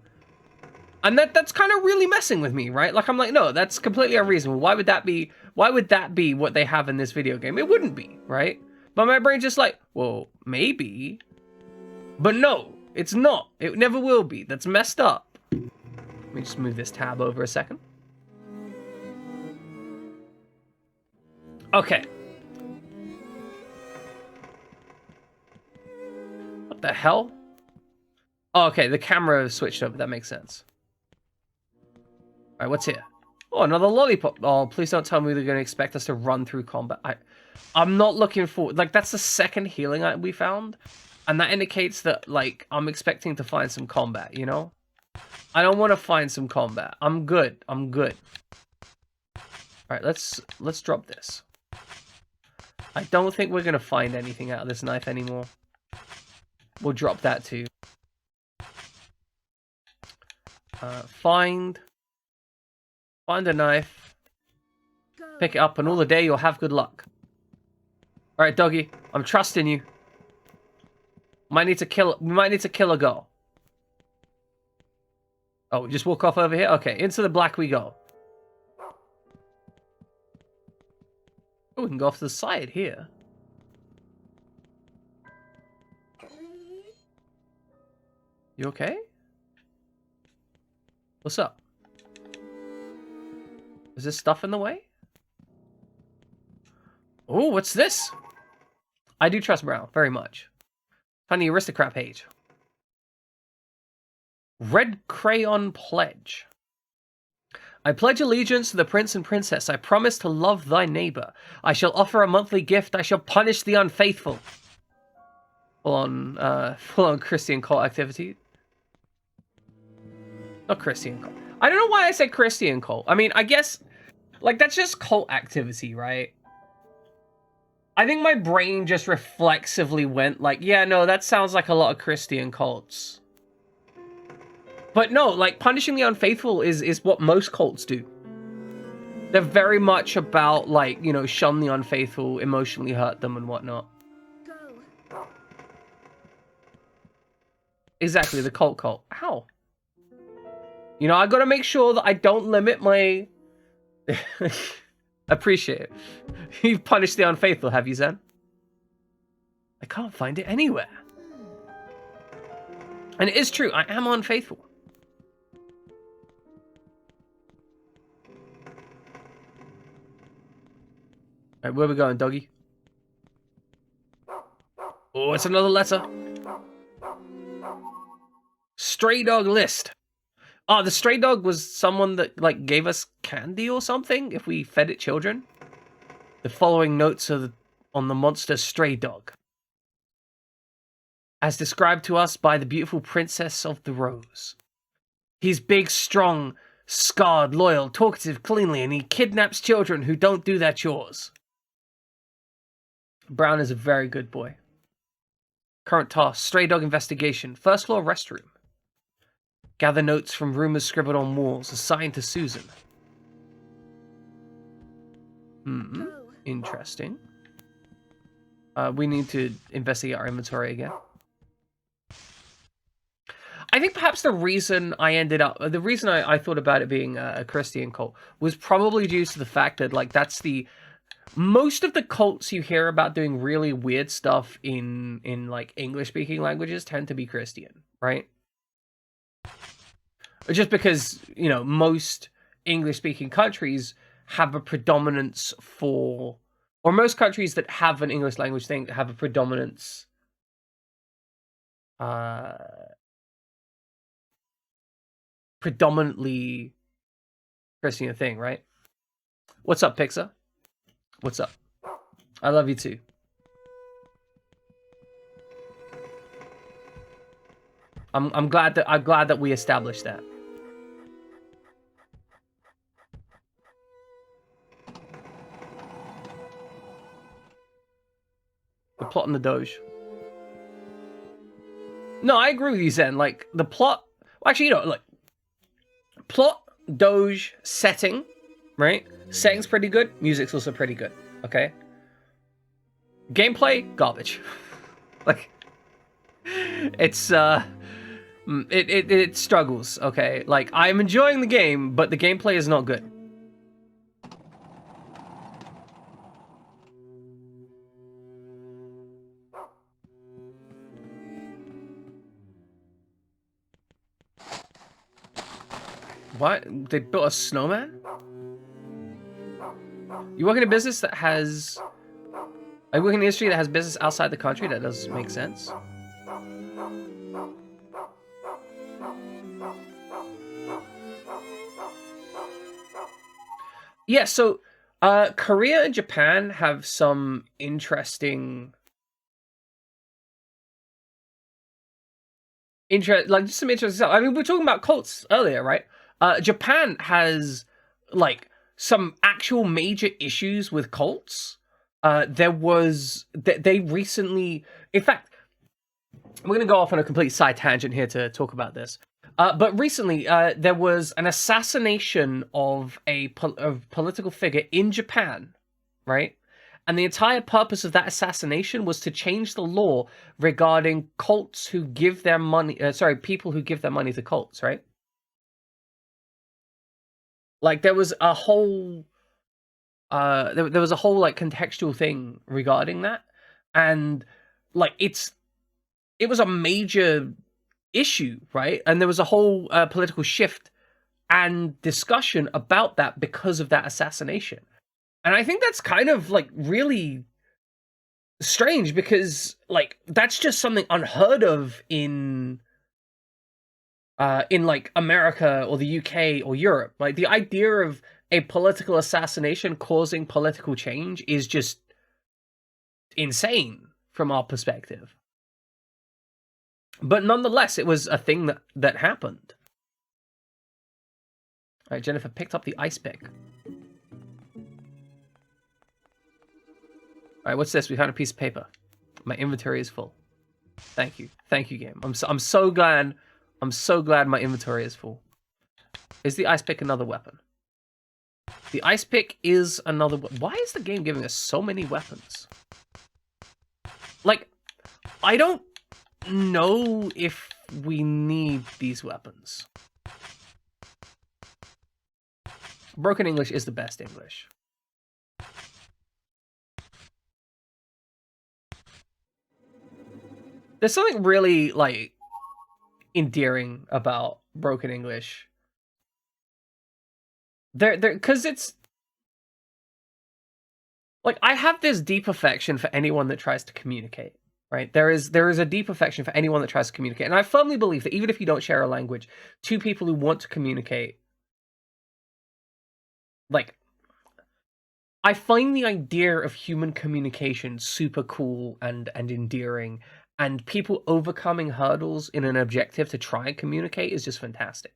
And that's kind of really messing with me, right? Like, I'm like, no, that's completely unreasonable. Why would that be what they have in this video game? It wouldn't be, right? But my brain's just like, well, maybe. But no, it's not. It never will be. That's messed up. Let me just move this tab over a second. Okay. What the hell? Oh, okay, the camera switched over. That makes sense. Alright, what's here? Oh, another lollipop. Oh, please don't tell me they're going to expect us to run through combat. I'm not looking for... Like, that's the second healing we found. And that indicates that, like, I'm expecting to find some combat, you know? I don't want to find some combat. I'm good. I'm good. Alright, let's drop this. I don't think we're going to find anything out of this knife anymore. We'll drop that too. Find a knife. Pick it up, and all the day you'll have good luck. Alright, doggy. I'm trusting you. We might need to kill a girl. Oh, we just walk off over here? Okay, into the black we go. Oh, we can go off to the side here. You okay? What's up? Is this stuff in the way? Oh, what's this? I do trust Brown very much. Honey aristocrat page. Red crayon pledge. I pledge allegiance to the prince and princess. I promise to love thy neighbor. I shall offer a monthly gift. I shall punish the unfaithful. Full on Christian cult activity. Not Christian cult. I don't know why I said Christian cult. I mean, I guess, like, that's just cult activity, right? I think my brain just reflexively went like, yeah, no, that sounds like a lot of Christian cults. But no, like, punishing the unfaithful is what most cults do. They're very much about, like, you know, shun the unfaithful, emotionally hurt them and whatnot. Go. Exactly, the cult. Ow. You know, I gotta make sure that I don't limit my... Appreciate it. You've punished the unfaithful, have you, Zen? I can't find it anywhere. And it is true, I am unfaithful. Alright, where we going, doggy? Oh, it's another letter. Stray dog list. Oh, the stray dog was someone that, like, gave us candy or something if we fed it children. The following notes are on the monster stray dog. As described to us by the beautiful princess of the rose. He's big, strong, scarred, loyal, talkative, cleanly, and he kidnaps children who don't do their chores. Brown is a very good boy. Current task, stray dog investigation. First floor restroom. Gather notes from rumors scribbled on walls, assigned to Susan. Interesting. We need to investigate our inventory again. I think perhaps the reason I thought about it being a Christian cult was probably due to the fact that, like, that's the... Most of the cults you hear about doing really weird stuff in like, English-speaking languages tend to be Christian, right? Just because, you know, most English-speaking countries have a predominance for... Or most countries that have an English language thing have a predominance... predominantly Christian thing, right? What's up, Pixar? What's up? I love you too. I'm glad that we established that. The plot and the Doge. No, I agree with you, Zen. Like, the plot... Well, actually, you know, like... Plot, Doge, setting, right? Setting's pretty good. Music's also pretty good, okay? Gameplay, garbage. Like... It's, It struggles, okay? Like, I'm enjoying the game, but the gameplay is not good. What? They built a snowman? You work in a business that has... I work in an industry that has business outside the country? That does make sense. Yeah, so Korea and Japan have some interesting like just some interesting stuff. I mean, we were talking about cults earlier, right? Japan has like some actual major issues with cults. There was they recently, in fact, we're gonna go off on a complete side tangent here to talk about this. But recently, there was an assassination of a political figure in Japan, right? And the entire purpose of that assassination was to change the law regarding cults who give their money. People who give their money to cults, right? Like there was a whole, there was a whole like contextual thing regarding that, and like it was a major issue, right? And there was a whole political shift and discussion about that because of that assassination. And I think that's kind of like really strange because like that's just something unheard of in like America or the UK or Europe. Like the idea of a political assassination causing political change is just insane from our perspective. But nonetheless, it was a thing that happened. All right, Jennifer picked up the ice pick. All right, what's this? We found a piece of paper. My inventory is full. Thank you, game. I'm so glad. I'm so glad my inventory is full. Is the ice pick another weapon? The ice pick is another. Why is the game giving us so many weapons? Like, I don't know if we need these weapons. Broken English is the best English. There's something really, like, endearing about Broken English. Because it's... Like, I have this deep affection for anyone that tries to communicate, right? There is a deep affection for anyone that tries to communicate. And I firmly believe that even if you don't share a language, two people who want to communicate, like... I find the idea of human communication super cool and endearing, and people overcoming hurdles in an objective to try and communicate is just fantastic.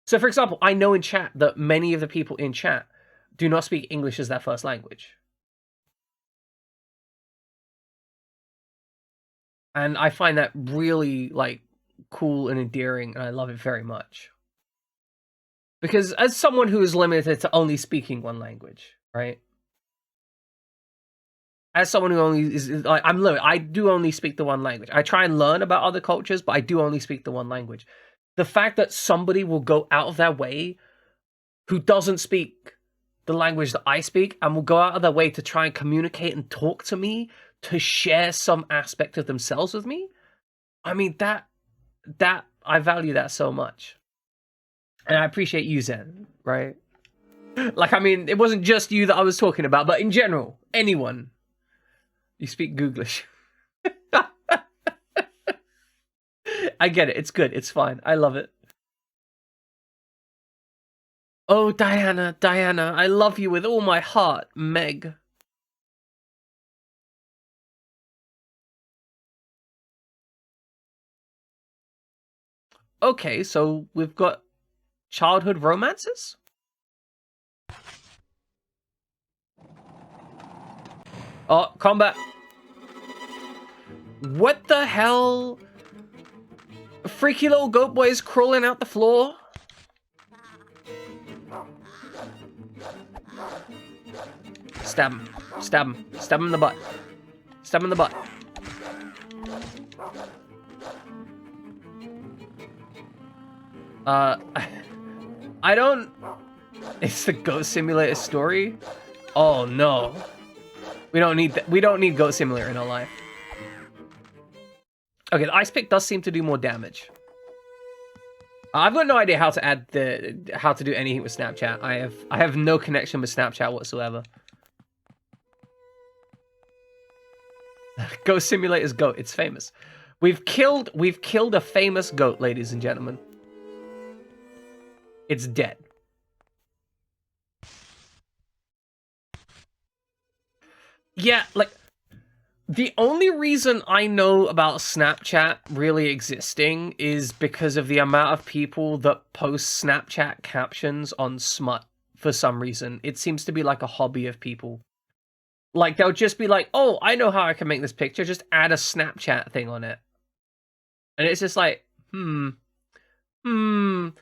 So, for example, I know in chat that many of the people in chat do not speak English as their first language. And I find that really, like, cool and endearing, and I love it very much. Because as someone who is limited to only speaking one language, right? As someone who only is like, I'm limited. I do only speak the one language. I try and learn about other cultures, but I do only speak the one language. The fact that somebody will go out of their way who doesn't speak the language that I speak and will go out of their way to try and communicate and talk to me, to share some aspect of themselves with me, I mean, that I value that so much. And I appreciate you, Zen, right? Like, I mean, it wasn't just you that I was talking about, but in general, anyone. You speak Googlish. I get it. It's good. It's fine. I love it. Oh, Diana, I love you with all my heart, Meg. Okay, so we've got childhood romances? Oh, combat. What the hell? Freaky little goat boys crawling out the floor? Stab him. Stab him. Stab him in the butt. Stab him in the butt. I don't... It's the Goat Simulator story? Oh, no. We don't need Goat Simulator in our life. Okay, the ice pick does seem to do more damage. I've got no idea how to do anything with Snapchat. I have no connection with Snapchat whatsoever. Goat Simulator's goat. It's famous. We've killed a famous goat, ladies and gentlemen. It's dead. Yeah, like, the only reason I know about Snapchat really existing is because of the amount of people that post Snapchat captions on smut for some reason. It seems to be like a hobby of people. Like, they'll just be like, oh, I know how I can make this picture, just add a Snapchat thing on it. And it's just like, I don't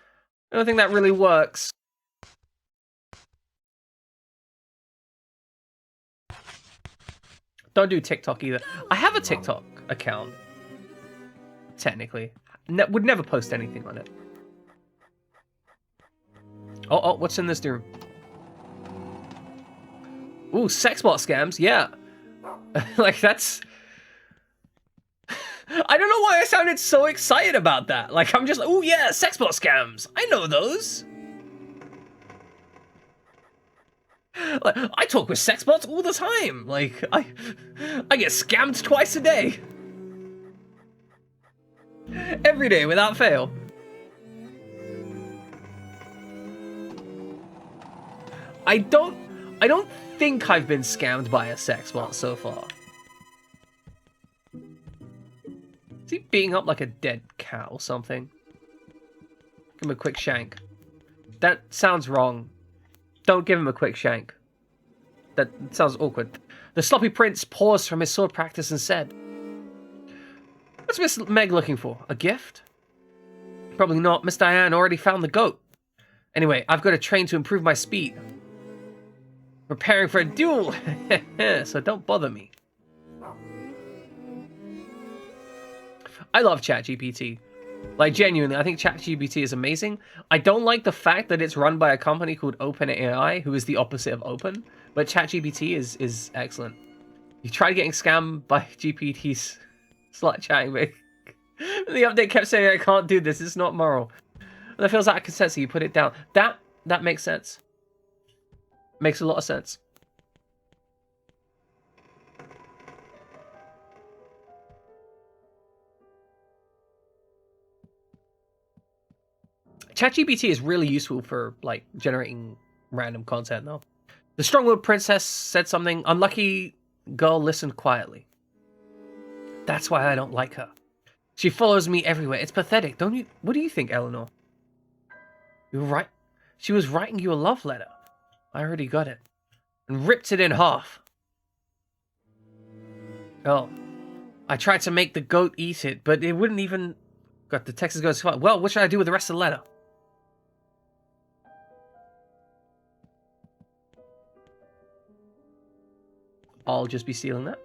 think that really works. Don't do TikTok either. I have a TikTok account, technically. Would never post anything on it. Oh, what's in this room? Ooh, sex bot scams, yeah. Like, that's... I don't know why I sounded so excited about that. Like, I'm just like, ooh, yeah, sex bot scams. I know those. Like, I talk with sex bots all the time. Like, I get scammed twice a day. Every day, without fail. I don't think I've been scammed by a sex bot so far. Is he beating up like a dead cat or something? Give him a quick shank. That sounds wrong. Don't give him a quick shank. That sounds awkward. The sloppy prince paused from his sword practice and said, "What's Miss Meg looking for? A gift? Probably not. Miss Diane already found the goat. Anyway, I've got to train to improve my speed. Preparing for a duel, so don't bother me." I love ChatGPT. Like, genuinely, I think ChatGPT is amazing. I don't like the fact that it's run by a company called OpenAI, who is the opposite of open, but ChatGPT is excellent. You tried getting scammed by GPT's slut chatting, but the update kept saying, I can't do this, it's not moral. And that feels like a consent, so you put it down. That makes sense. Makes a lot of sense. ChatGPT is really useful for, like, generating random content, though. The strong-willed princess said something. Unlucky girl listened quietly. That's why I don't like her. She follows me everywhere. It's pathetic, don't you? What do you think, Eleanor? You're right. She was writing you a love letter. I already got it. And ripped it in half. Oh. I tried to make the goat eat it, but it wouldn't even... Got the text is going so far. Well, what should I do with the rest of the letter? I'll just be stealing that.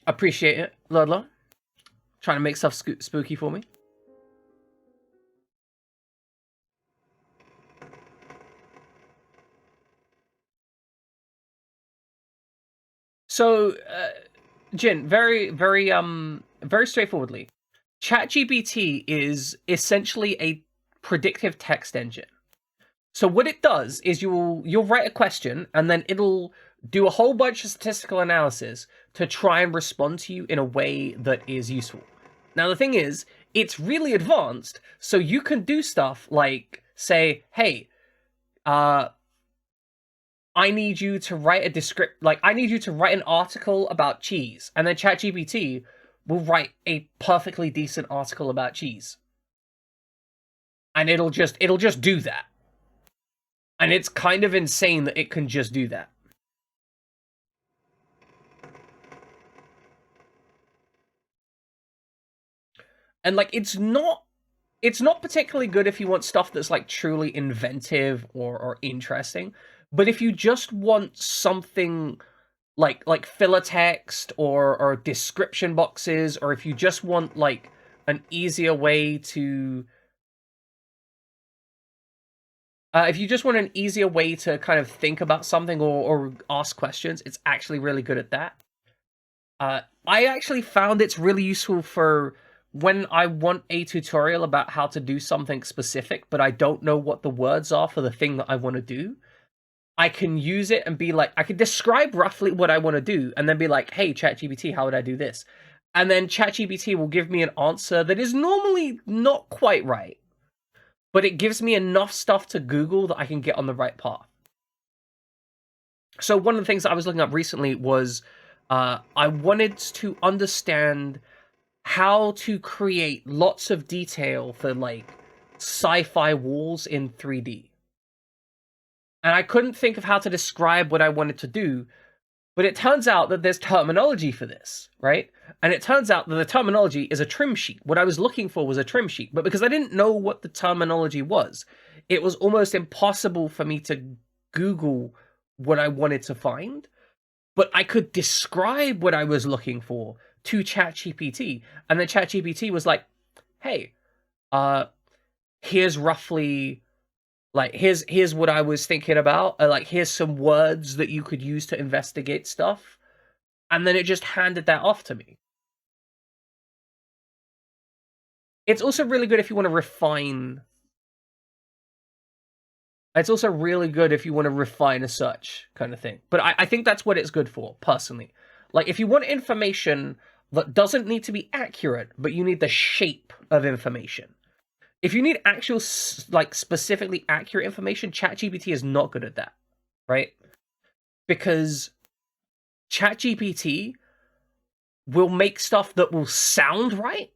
Appreciate it, Ludlow. Trying to make stuff spooky for me. So, Jin, very straightforwardly, ChatGPT is essentially a predictive text engine. So what it does is you'll write a question and then it'll do a whole bunch of statistical analysis to try and respond to you in a way that is useful. Now the thing is, it's really advanced, so you can do stuff like say, hey, I need you to write I need you to write an article about cheese, and then ChatGPT will write a perfectly decent article about cheese. And it'll just do that. And it's kind of insane that it can just do that. And like it's not particularly good if you want stuff that's like truly inventive or interesting. But if you just want something like filler text or description boxes, or if you just want like an easier way to kind of think about something or ask questions, it's actually really good at that. I actually found it's really useful for when I want a tutorial about how to do something specific, but I don't know what the words are for the thing that I want to do. I can use it and be like, I can describe roughly what I want to do and then be like, hey, ChatGPT, how would I do this? And then ChatGPT will give me an answer that is normally not quite right, but it gives me enough stuff to Google that I can get on the right path. So one of the things that I was looking up recently was I wanted to understand how to create lots of detail for like sci-fi walls in 3D. And I couldn't think of how to describe what I wanted to do, but it turns out that there's terminology for this, right? And it turns out that the terminology is a trim sheet. What I was looking for was a trim sheet, but because I didn't know what the terminology was, it was almost impossible for me to Google what I wanted to find. But I could describe what I was looking for to ChatGPT, and then ChatGPT was like, "Hey, here's roughly like here's what I was thinking about. Like here's some words that you could use to investigate stuff," and then it just handed that off to me. It's also really good if you want to refine. It's also really good if you want to refine a search kind of thing. But I think that's what it's good for, personally. Like, if you want information that doesn't need to be accurate, but you need the shape of information. If you need actual, like, specifically accurate information, ChatGPT is not good at that, right? Because ChatGPT will make stuff that will sound right,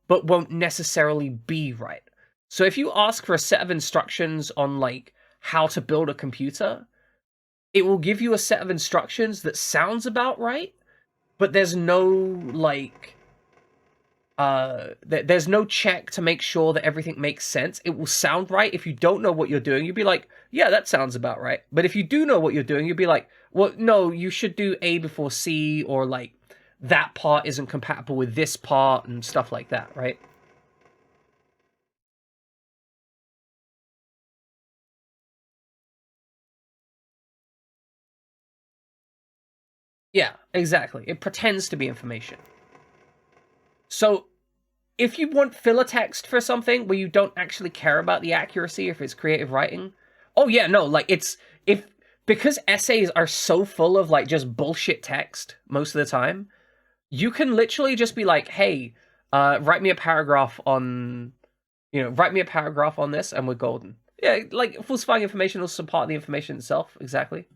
but won't necessarily be right. So if you ask for a set of instructions on like how to build a computer, it will give you a set of instructions that sounds about right, but there's no like there's no check to make sure that everything makes sense. It will sound right. If you don't know what you're doing, you'll be like, yeah, that sounds about right. But if you do know what you're doing, you'll be like, well, no, you should do A before C, or like that part isn't compatible with this part and stuff like that, right? Yeah, exactly. It pretends to be information. So, if you want filler text for something where you don't actually care about the accuracy, if it's creative writing, oh yeah, no, like because essays are so full of like just bullshit text most of the time, you can literally just be like, hey, write me a paragraph on, write me a paragraph on this, and we're golden. Yeah, like falsifying information is also part of the information itself, exactly.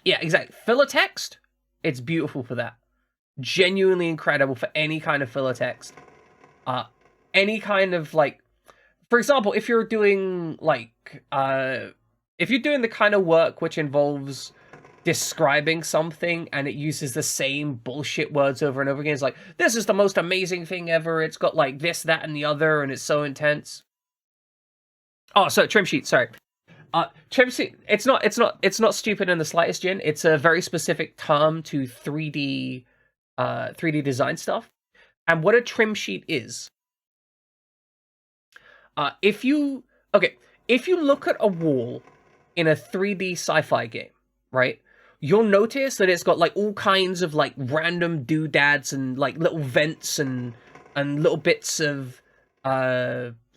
Yeah, exactly. Filler text, it's beautiful for that. Genuinely incredible for any kind of filler text. Any kind of like, for example, if you're doing like, if you're doing the kind of work which involves describing something and it uses the same bullshit words over and over again, it's like, this is the most amazing thing ever. It's got like this, that, and the other, and it's so intense. Oh, so trim sheet. Sorry. Trim sheet. It's not stupid in the slightest, Jin. It's a very specific term to 3D 3D design stuff. And what a trim sheet is, if you look at a wall in a 3D sci-fi game, right? You'll notice that it's got like all kinds of like random doodads and like little vents and little bits of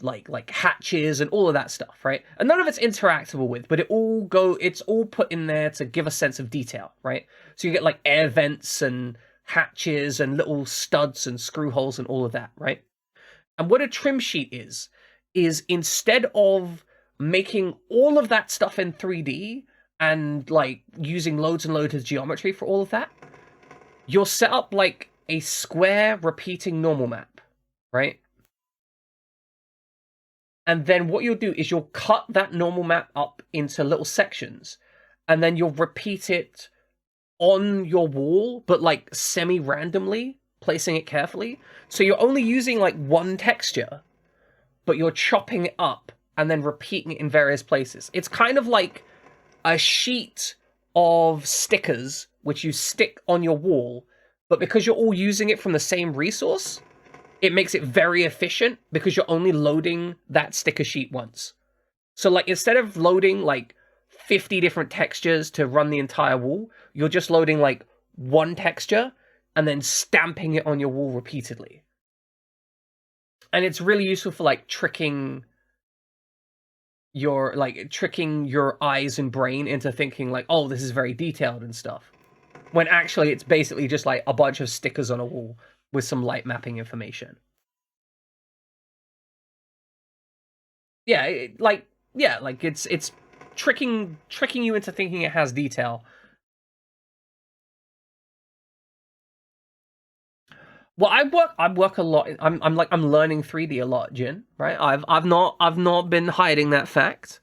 like hatches and all of that stuff, right? And none of it's interactable with, but it's all put in there to give a sense of detail, right? So you get like air vents and hatches and little studs and screw holes and all of that, right? And what a trim sheet is instead of making all of that stuff in 3D and like using loads and loads of geometry for all of that, you'll set up like a square repeating normal map, right? And then what you'll do is you'll cut that normal map up into little sections, and then you'll repeat it on your wall, but like semi-randomly, placing it carefully. So you're only using like one texture, but you're chopping it up and then repeating it in various places. It's kind of like a sheet of stickers which you stick on your wall, but because you're all using it from the same resource, it makes it very efficient because you're only loading that sticker sheet once. So like instead of loading like 50 different textures to run the entire wall, you're just loading like one texture and then stamping it on your wall repeatedly. And it's really useful for like tricking you're like tricking your eyes and brain into thinking like, oh, this is very detailed and stuff, when actually it's basically just like a bunch of stickers on a wall with some light mapping information. Yeah, like it's tricking you into thinking it has detail. Well, I work a lot. I'm learning 3D a lot, Jin. Right? I've not been hiding that fact.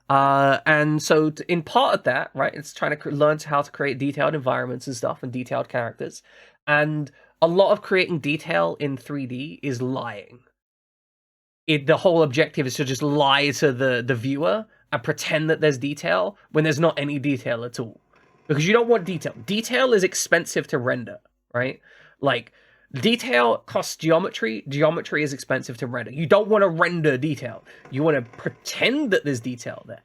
And so in part of that, right, it's trying to learn how to create detailed environments and stuff and detailed characters. And a lot of creating detail in 3D is lying. The whole objective is to just lie to the viewer and pretend that there's detail when there's not any detail at all. Because you don't want detail. Detail is expensive to render, right? Like, detail costs geometry. Geometry is expensive to render. You don't want to render detail. You want to pretend that there's detail there.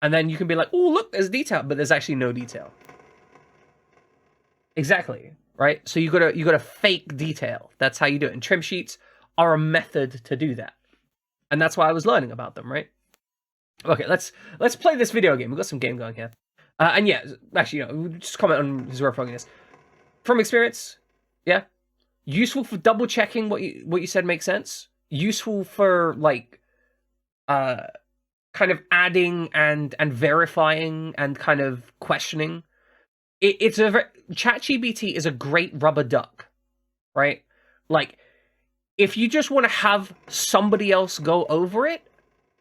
And then you can be like, oh, look, there's detail, but there's actually no detail. Exactly, right? So you gotta fake detail. That's how you do it. And trim sheets are a method to do that. And that's why I was learning about them, right? Okay, let's play this video game. We've got some game going here. And yeah, actually, just comment on zero fogginess. From experience, yeah. Useful for double checking what you said makes sense. Useful for like kind of adding and verifying and kind of questioning. ChatGPT is a great rubber duck, right? Like, if you just want to have somebody else go over it,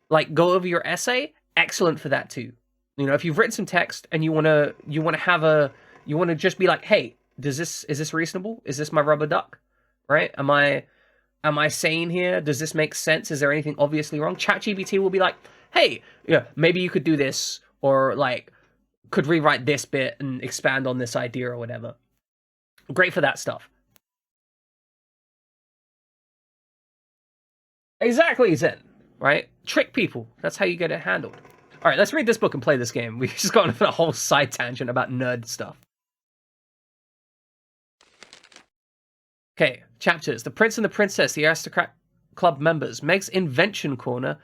like go over your essay, excellent for that too. If you've written some text and you want to just be like, hey, is this reasonable? Is this my rubber duck? Right? Am I sane here? Does this make sense? Is there anything obviously wrong? ChatGPT will be like, hey, yeah, maybe you could do this, or like could rewrite this bit and expand on this idea or whatever. Great for that stuff. Exactly, Zen. Right? Trick people. That's how you get it handled. All right, let's read this book and play this game. We've just gone on a whole side tangent about nerd stuff. Okay, chapters. The Prince and the Princess, the Aristocrat Club members, Meg's Invention Corner,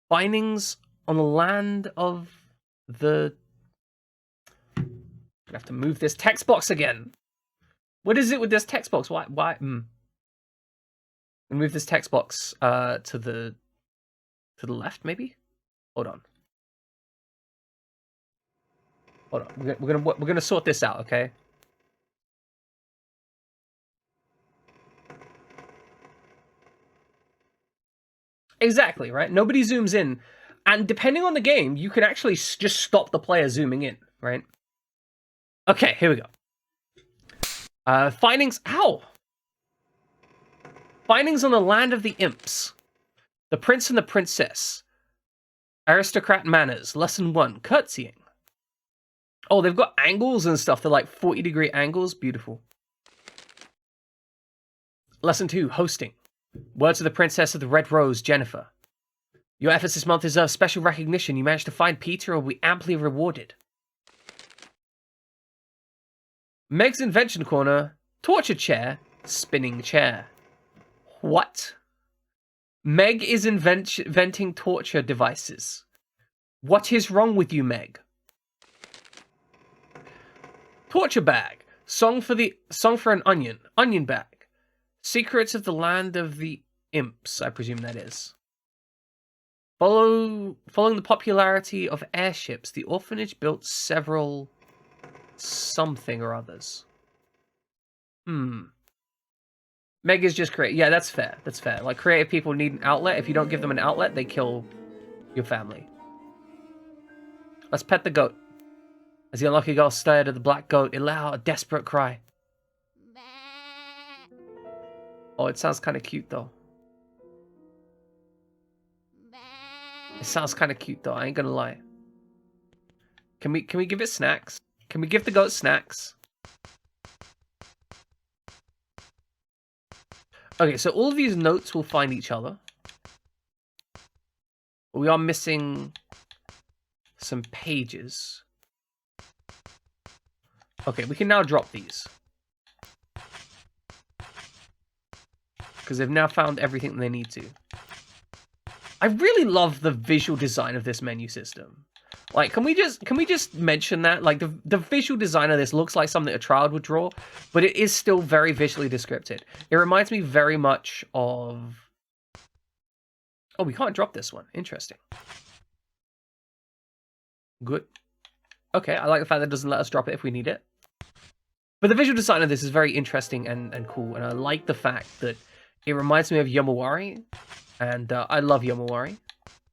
Findings on the Land of the... I'm gonna have to move this text box again. What is it with this text box? Why? Move this text box to the left, maybe. Hold on. We're gonna sort this out, okay? Exactly, right? Nobody zooms in, and depending on the game, you can actually just stop the player zooming in, right? Okay, here we go. Findings. Ow! Findings on the Land of the Imps. The Prince and the Princess. Aristocrat Manners. Lesson 1. Curtsying. Oh, they've got angles and stuff. They're like 40-degree angles. Beautiful. Lesson 2. Hosting. Words of the Princess of the Red Rose, Jennifer. Your efforts this month deserve special recognition. You managed to find Peter and will be amply rewarded. Meg's Invention Corner. Torture chair. Spinning chair. What? Meg is inventing torture devices. What is wrong with you, Meg? Torture bag. Song for an onion. Onion bag. Secrets of the Land of the Imps, I presume that is. Following the popularity of airships, the orphanage built several something or others. Meg is just creative. Yeah, that's fair. That's fair. Like, creative people need an outlet. If you don't give them an outlet, they kill your family. Let's pet the goat. As the unlucky girl stared at the black goat, it let out a desperate cry. Oh, it sounds kind of cute, though. It sounds kind of cute, though. I ain't gonna lie. Can we give it snacks? Can we give the goat snacks? Okay, so all of these notes will find each other. We are missing some pages. Okay, we can now drop these. Because they've now found everything they need to. I really love the visual design of this menu system. Like, can we just mention that? Like, the visual design of this looks like something a child would draw, but it is still very visually descriptive. It reminds me very much of... Oh, we can't drop this one. Interesting. Good. Okay, I like the fact that it doesn't let us drop it if we need it. But the visual design of this is very interesting and cool, and I like the fact that it reminds me of Yomawari, and I love Yomawari.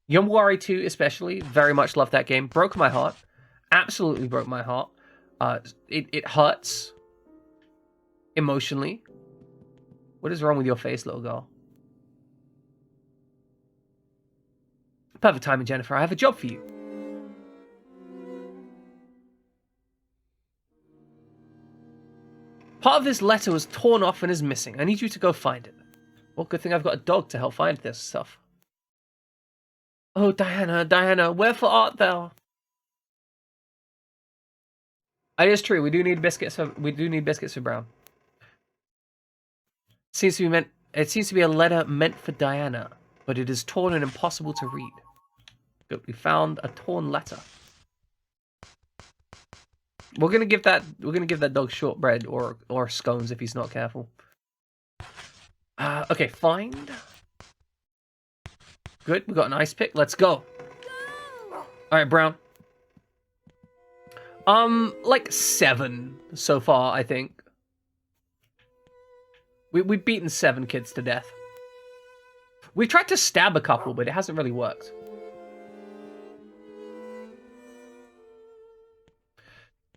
Yomawari 2 especially, very much love that game. Broke my heart. Absolutely broke my heart. It hurts emotionally. What is wrong with your face, little girl? Perfect timing, Jennifer. I have a job for you. Part of this letter was torn off and is missing. I need you to go find it. Well, good thing I've got a dog to help find this stuff. Oh, Diana, Diana, wherefore art thou? It is true. We do need biscuits for Brown. It seems to be a letter meant for Diana, but it is torn and impossible to read. Good, we found a torn letter. We're gonna give that dog shortbread or scones if he's not careful. Okay, find. Good, we got an ice pick. Let's go. All right, Brown. Like 7 so far, I think. We've beaten 7 kids to death. We tried to stab a couple, but it hasn't really worked.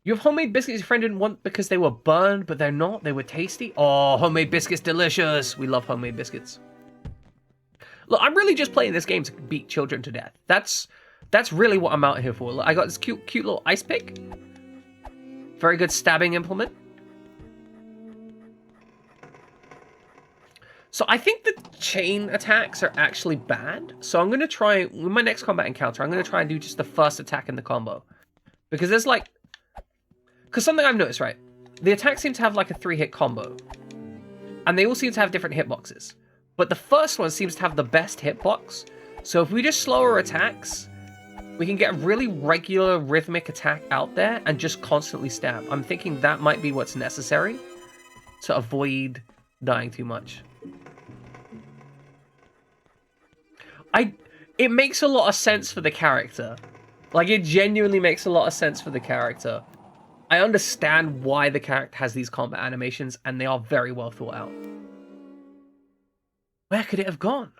You have homemade biscuits your friend didn't want because they were burned, but they're not. They were tasty. Oh, homemade biscuits, delicious. We love homemade biscuits. Look, I'm really just playing this game to beat children to death. That's really what I'm out here for. Look, I got this cute little ice pick. Very good stabbing implement. So I think the chain attacks are actually bad. So I'm going to try, with my next combat encounter, I'm going to try and do just the first attack in the combo. Because there's like... Because something I've noticed, right? The attacks seem to have like a 3-hit combo. And they all seem to have different hitboxes. But the first one seems to have the best hitbox. So if we just slow our attacks, we can get a really regular rhythmic attack out there and just constantly stab. I'm thinking that might be what's necessary to avoid dying too much. It makes a lot of sense for the character. Like, it genuinely makes a lot of sense for the character. I understand why the character has these combat animations, and they are very well thought out. Where could it have gone?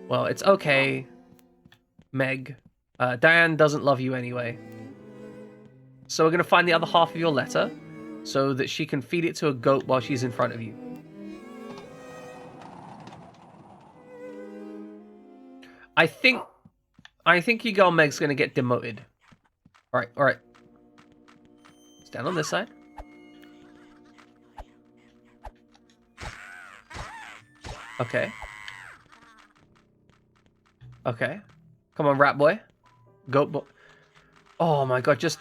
Well, it's okay, Meg. Diane doesn't love you anyway. So we're going to find the other half of your letter so that she can feed it to a goat while she's in front of you. I think your girl Meg's going to get demoted. All right. Stand on this side. Okay. Come on, rat boy. Goat boy. Oh my god, just...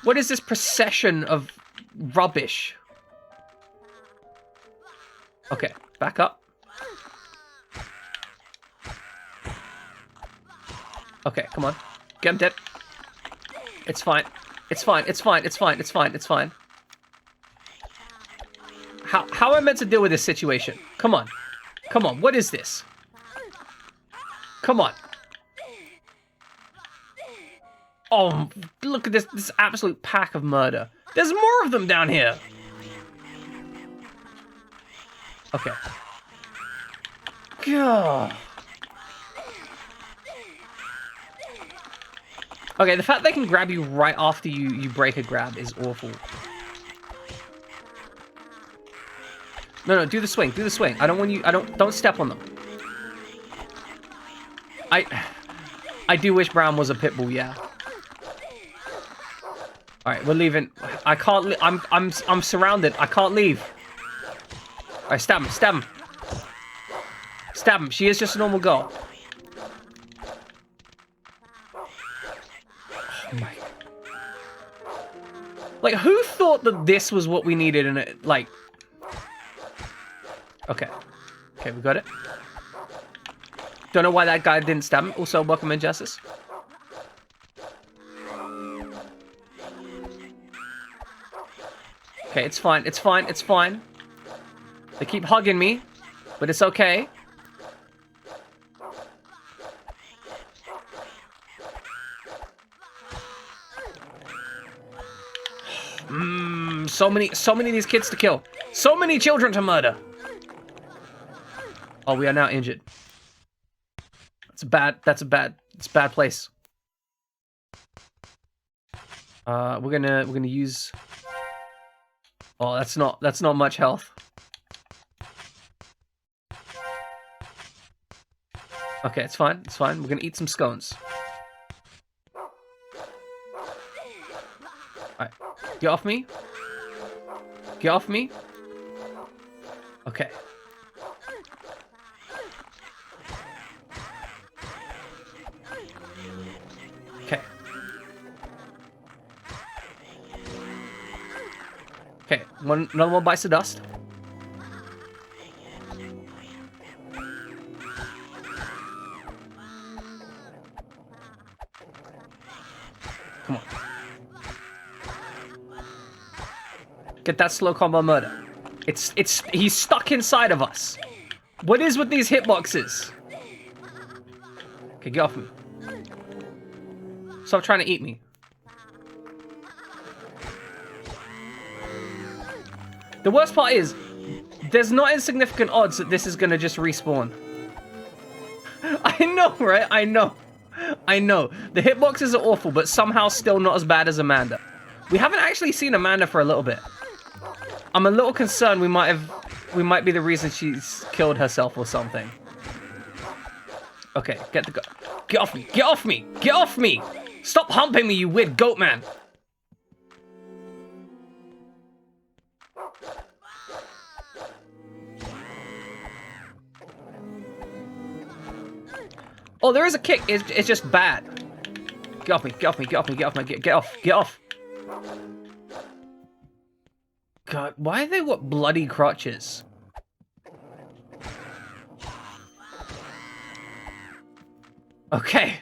What is this procession of rubbish? Okay, back up. Okay, come on. Get him dead. It's fine. How am I meant to deal with this situation? Come on, what is this? Come on. Oh, look at this absolute pack of murder. There's more of them down here. Okay. God. Okay, the fact they can grab you right after you break a grab is awful. No, do the swing. I don't want you... Don't step on them. I do wish Brown was a pit bull, yeah. Alright, we're leaving. I can't... I'm surrounded. I can't leave. Alright, stab him. Stab him. She is just a normal girl. Oh my... Like, who thought that this was what we needed in it? Like... Okay, we got it. Don't know why that guy didn't stab him. Also, welcome Injustice. Okay, it's fine. It's fine. It's fine. They keep hugging me, but it's okay. So many of these kids to kill. So many children to murder. Oh, we are now injured. It's a bad place. We're gonna use. Oh, that's not much health. Okay, it's fine. It's fine. We're gonna eat some scones. Alright. Get off me. Get off me. Okay. Okay. Okay, another one bites the dust. Come on. Get that slow combo murder. He's stuck inside of us. What is with these hitboxes? Okay, get off me. Stop trying to eat me. The worst part is, there's not insignificant odds that this is gonna just respawn. I know, right? I know. The hitboxes are awful, but somehow still not as bad as Amanda. We haven't actually seen Amanda for a little bit. I'm a little concerned we might be the reason she's killed herself or something. Okay, get off me! Get off me! Get off me! Stop humping me, you weird goat man! Oh, there is a kick. It's just bad. Get off me! Get off me! Get off me! Get off me! Get off! Get off! God, why are they what bloody crotches? Okay.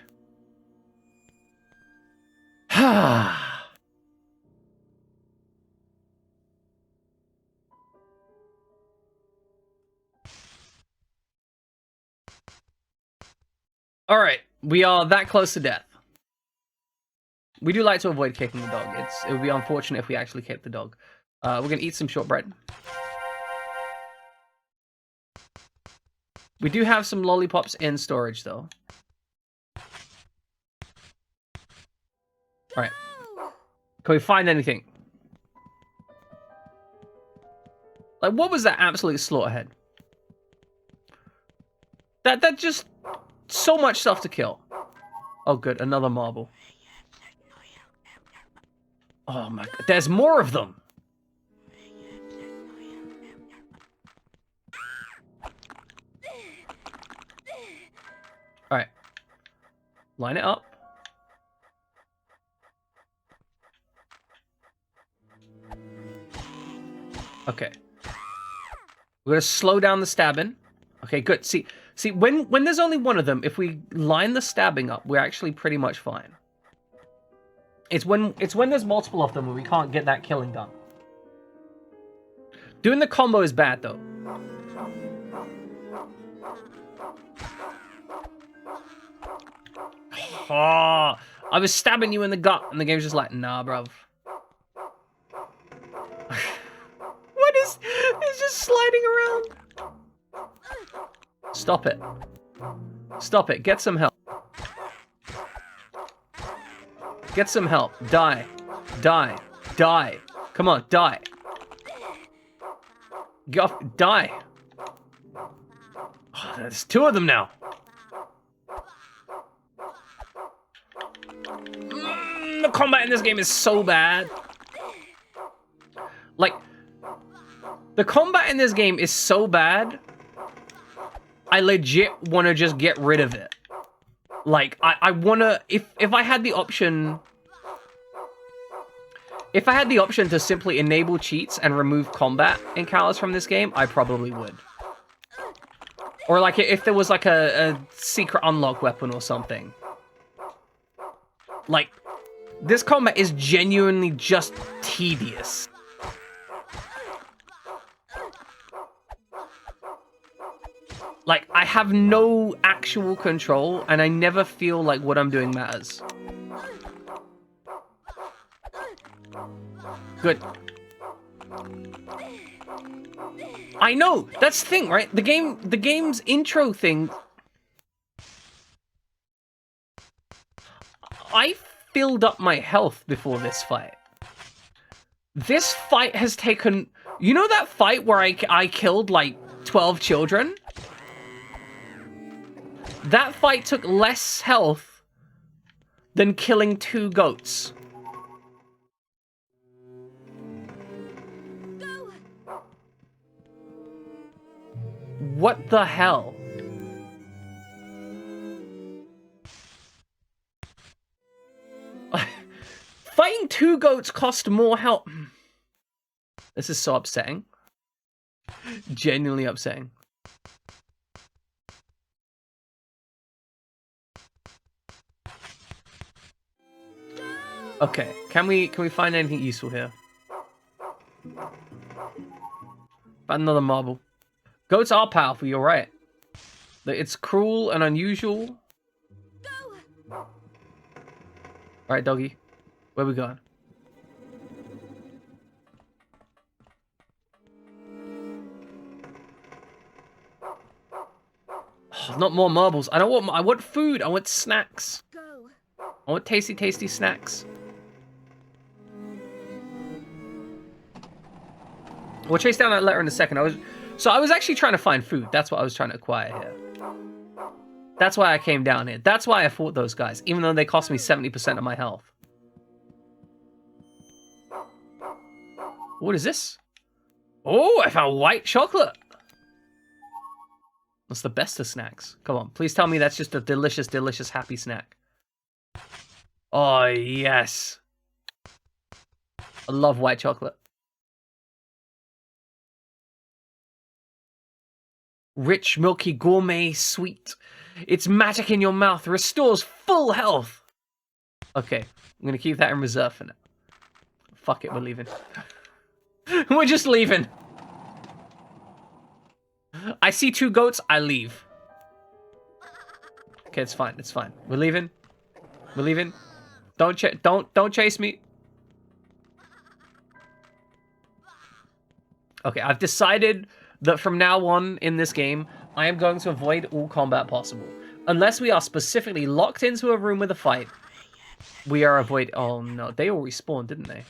All right, we are that close to death. We do like to avoid kicking the dog. It would be unfortunate if we actually kicked the dog. We're gonna eat some shortbread. We do have some lollipops in storage, though. All right. Can we find anything? Like, what was that absolute slaughterhead? That just so much stuff to kill. Oh, good, another marble. Oh my god, there's more of them. All right, line it up. Okay, we're gonna slow down the stabbing. Okay, good. See, when there's only one of them, if we line the stabbing up, we're actually pretty much fine. It's when there's multiple of them where we can't get that killing done. Doing the combo is bad though. Oh, I was stabbing you in the gut, and the game's just like, nah, bruv. What is? It's just sliding around. Stop it. Stop it. Get some help. Get some help. Die. Die. Die. Come on, die. Get off. Die. Oh, there's two of them now. The combat in this game is so bad. Like, the combat in this game is so bad, I legit want to just get rid of it. Like, I want to, if I had the option, to simply enable cheats and remove combat encounters from this game, I probably would. Or like if there was like a secret unlock weapon or something. Like, this combat is genuinely just tedious. Like, I have no actual control, and I never feel like what I'm doing matters. Good. I know, that's the thing, right? The game's intro thing... I filled up my health before this fight. This fight has taken... You know that fight where I killed, like, 12 children? That fight took less health than killing 2 goats. Go. What the hell? Fighting 2 goats cost more health. This is so upsetting. Genuinely upsetting. Okay, can we find anything useful here? Found another marble. Goats are powerful, you're right. It's cruel and unusual. Alright, doggy. Where we going? Oh, not more marbles. I want food. I want snacks. Go. I want tasty, tasty snacks. We'll chase down that letter in a second. I was actually trying to find food. That's what I was trying to acquire here. That's why I came down here. That's why I fought those guys, even though they cost me 70% of my health. What is this? Oh, I found white chocolate. That's the best of snacks. Come on, please tell me that's just a delicious, delicious, happy snack. Oh, yes. I love white chocolate. Rich, milky, gourmet, sweet. It's magic in your mouth. Restores full health. Okay, I'm going to keep that in reserve for now. Fuck it, we're leaving. We're just leaving. I see 2 goats, I leave. Okay, it's fine, it's fine. We're leaving. We're leaving. Don't chase me. Okay, I've decided that from now on in this game, I am going to avoid all combat possible. Unless we are specifically locked into a room with a fight, we are avoiding... Oh no, they all respawned, didn't they?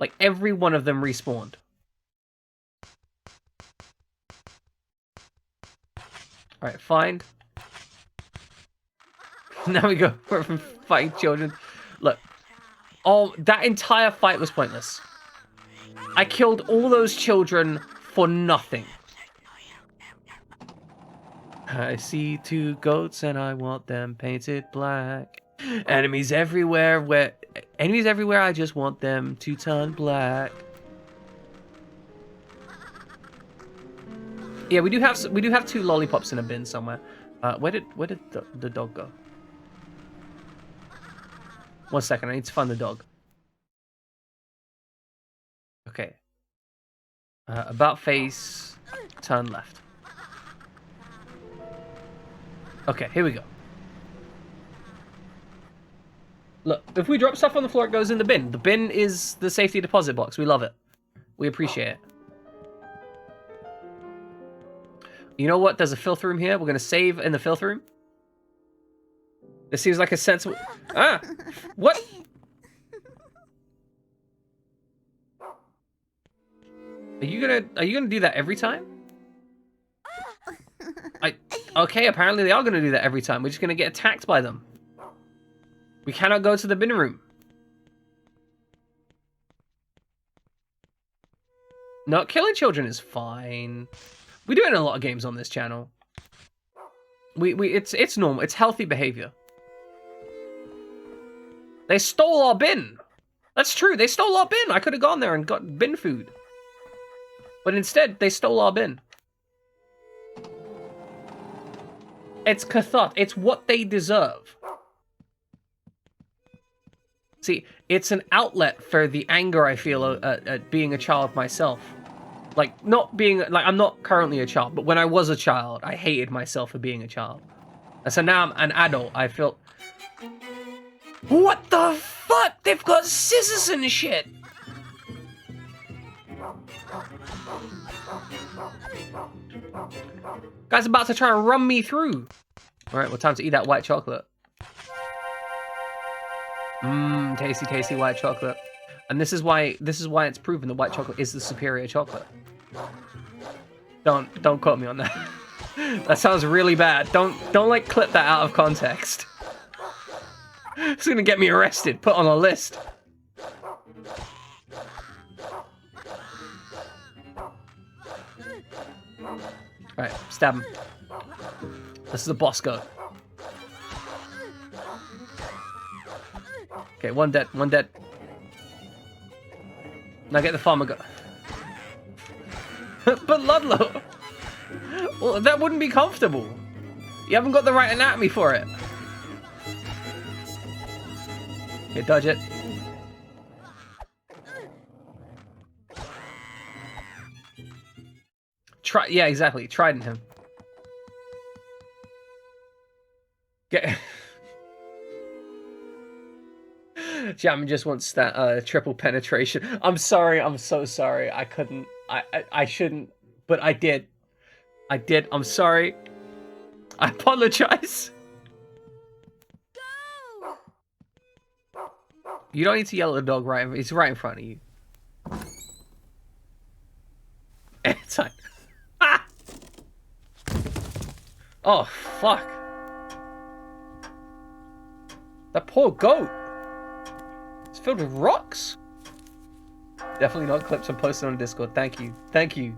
Like, every one of them respawned. Alright, find. Now we go from fighting children. Look. Oh, that entire fight was pointless. I killed all those children for nothing. I see 2 goats and I want them painted black. Enemies everywhere, I just want them to turn black. Yeah, we do have 2 lollipops in a bin somewhere. Where did the dog go? 1 second, I need to find the dog. Okay. About face, turn left. Okay, here we go. Look, if we drop stuff on the floor, it goes in the bin. The bin is the safety deposit box. We love it. We appreciate it. You know what? There's a filth room here. We're going to save in the filth room. This seems like a sensible... Ah! What? Are you gonna do that every time? Okay, apparently they are gonna do that every time. We're just gonna get attacked by them. We cannot go to the bin room. No, killing children is fine. We do it in a lot of games on this channel. It's normal. It's healthy behavior. They stole our bin. That's true. They stole our bin. I could have gone there and got bin food. But instead, they stole our bin. It's cathartic. It's what they deserve. See, it's an outlet for the anger I feel at being a child myself. Like, not being... Like, I'm not currently a child, but when I was a child, I hated myself for being a child. And so now I'm an adult, I feel... What the fuck? They've got scissors and shit! Guy's about to try and run me through. Alright, well, time to eat that white chocolate. Mmm, tasty, tasty white chocolate. And this is why it's proven that white chocolate is the superior chocolate. Don't quote me on that. That sounds really bad. Don't like clip that out of context. It's gonna get me arrested, put on a list. Alright, stab him. This is a boss goat. Okay, one dead, one dead. Now get the farmer goat. But Ludlow! Well, that wouldn't be comfortable. You haven't got the right anatomy for it. Okay, dodge it. Yeah, exactly. Trident him. Get. Jam just wants that triple penetration. I'm sorry. I'm so sorry. I couldn't. I shouldn't. But I did. I did. I'm sorry. I apologize. You don't need to yell at the dog, right? It's right in front of you. It's like, ah! Oh, fuck. That poor goat. It's filled with rocks. Definitely not clips and posted on Discord. Thank you. Thank you.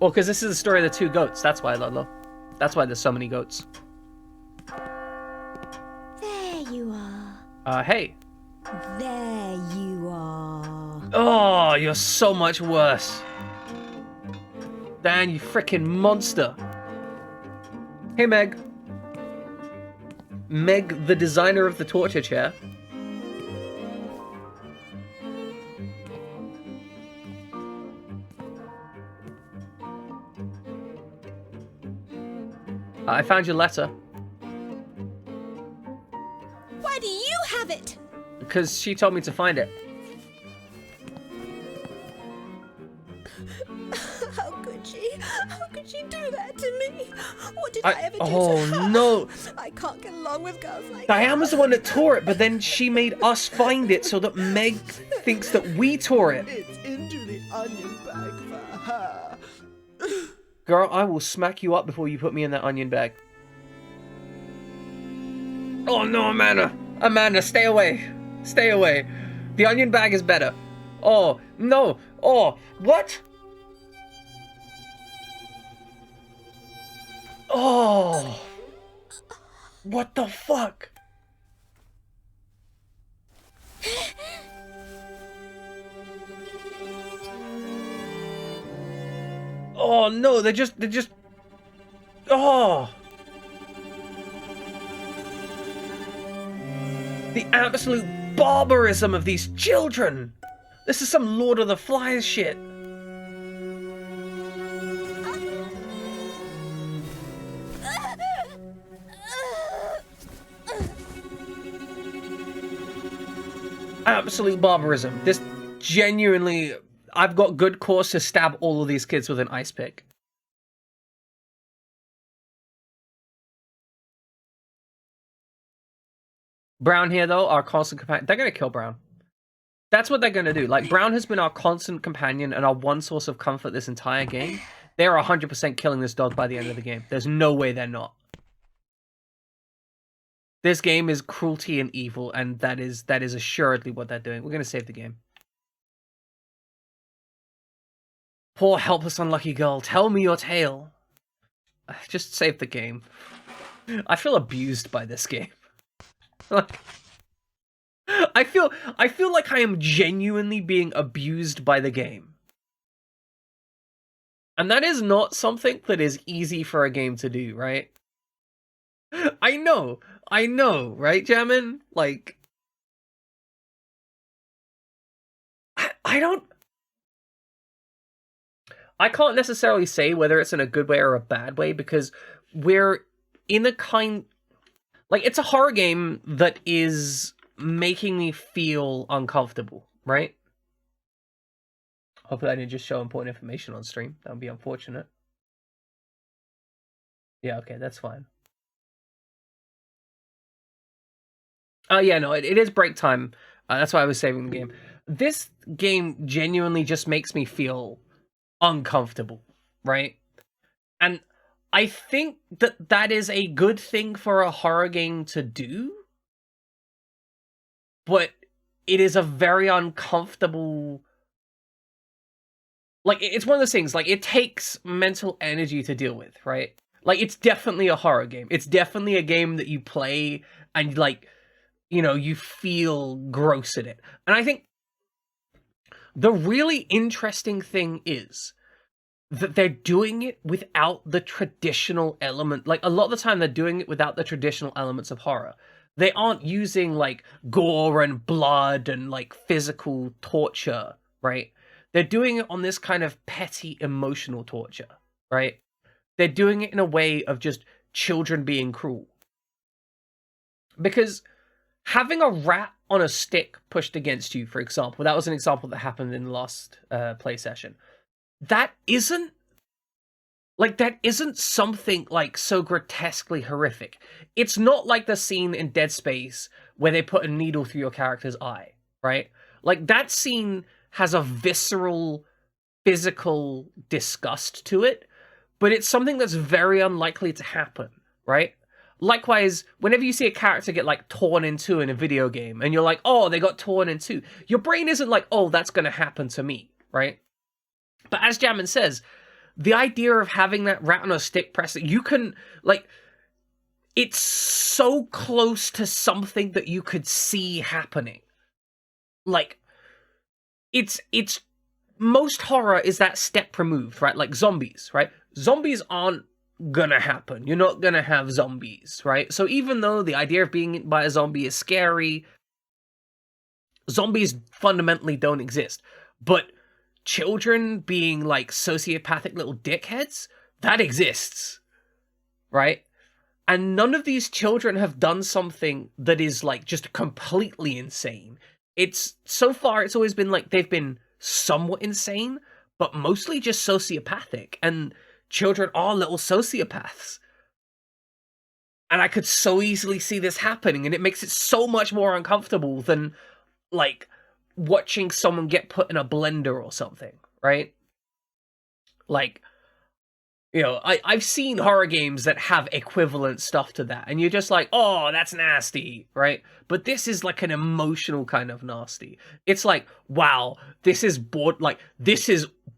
Well, because this is the story of the two goats. That's why, Ludlow. That's why there's so many goats. There you are. Hey. There you are. Oh, you're so much worse. Dan, you freaking monster. Hey, Meg. Meg, the designer of the torture chair. I found your letter. Why do you have it? Because she told me to find it. How could she? How could she do that to me? What did I ever do to her? Oh, no. I can't get along with girls like Diane was the one that tore it, but then she made us find it so that Meg thinks that we tore it. It's into the onion bag for her. Girl, I will smack you up before you put me in that onion bag. Oh no, Amanda! Amanda, stay away! Stay away! The onion bag is better. Oh, no! Oh, what? Oh! What the fuck? Oh no, they're just, oh! The absolute barbarism of these children! This is some Lord of the Flies shit. Absolute barbarism. This genuinely... I've got good cause to stab all of these kids with an ice pick. Brown here, though, our constant companion. They're gonna kill Brown. That's what they're gonna do. Like, Brown has been our constant companion and our one source of comfort this entire game. They're 100% killing this dog by the end of the game. There's no way they're not. This game is cruelty and evil, and that is assuredly what they're doing. We're gonna save the game. Poor helpless unlucky girl, tell me your tale. Just save the game. I feel abused by this game. Like, I feel like I am genuinely being abused by the game. And that is not something that is easy for a game to do, right? I know, right, Jammin? Like, I don't... I can't necessarily say whether it's in a good way or a bad way, because we're in a kind... Like, it's a horror game that is making me feel uncomfortable, right? Hopefully I didn't just show important information on stream. That would be unfortunate. Yeah, okay, that's fine. Oh, yeah, no, it is break time. That's why I was saving the game. This game genuinely just makes me feel uncomfortable, right? And I think that that is a good thing for a horror game to do, but it is a very uncomfortable... Like, it's one of those things, like, it takes mental energy to deal with, right? Like, it's definitely a horror game. It's definitely a game that you play and, like, you know, you feel gross at it. And I think the really interesting thing is that they're doing it without the traditional element. Like, a lot of the time they're doing it without the traditional elements of horror. They aren't using, like, gore and blood and, like, physical torture, right? They're doing it on this kind of petty emotional torture, right? They're doing it in a way of just children being cruel. Because having a rat on a stick pushed against you, for example, that was an example that happened in the last play session. That isn't something, like, so grotesquely horrific. It's not like the scene in Dead Space where they put a needle through your character's eye, right? Like, that scene has a visceral, physical disgust to it, but it's something that's very unlikely to happen, right? Likewise, whenever you see a character get, like, torn in two in a video game, and you're like, oh, they got torn in two, your brain isn't like, oh, that's gonna happen to me, right? But as Jammin says, the idea of having that rat on a stick press, you can, like, it's so close to something that you could see happening. Like, it's most horror is that step removed, right? Like zombies, right? Zombies aren't gonna happen. You're not gonna have zombies, right? So even though the idea of being eaten by a zombie is scary, zombies fundamentally don't exist. But children being, like, sociopathic little dickheads, that exists, right? And none of these children have done something that is, like, just completely insane. It's, so far, it's always been, like, they've been somewhat insane, but mostly just sociopathic. And children are little sociopaths. And I could so easily see this happening, and it makes it so much more uncomfortable than, like, watching someone get put in a blender or something, right? Like, you know, I've seen horror games that have equivalent stuff to that, and you're just like, oh, that's nasty, right? But this is like an emotional kind of nasty. It's like, wow, this is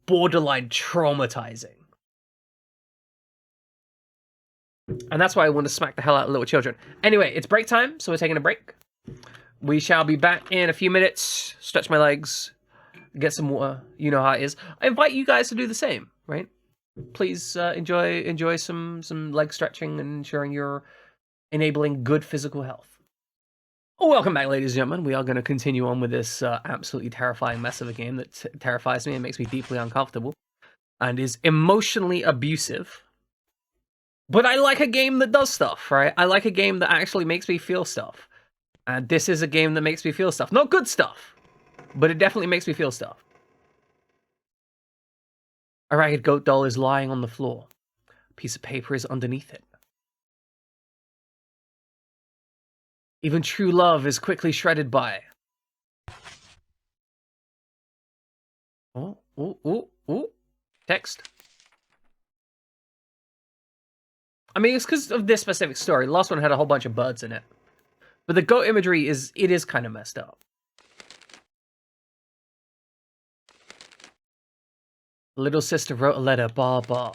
borderline traumatizing. And that's why I want to smack the hell out of little children. Anyway, it's break time, so we're taking a break. We shall be back in a few minutes. Stretch my legs, get some water. You know how it is. I invite you guys to do the same, right? Please enjoy some leg stretching and ensuring you're enabling good physical health. Welcome back, ladies and gentlemen. We are going to continue on with this absolutely terrifying mess of a game that terrifies me and makes me deeply uncomfortable and is emotionally abusive. But I like a game that does stuff, right? I like a game that actually makes me feel stuff. And this is a game that makes me feel stuff. Not good stuff, but it definitely makes me feel stuff. A ragged goat doll is lying on the floor. A piece of paper is underneath it. Even true love is quickly shredded by. Oh. Text. I mean, it's because of this specific story. The last one had a whole bunch of birds in it. But the goat imagery is kind of messed up. Little sister wrote a letter, ba ba.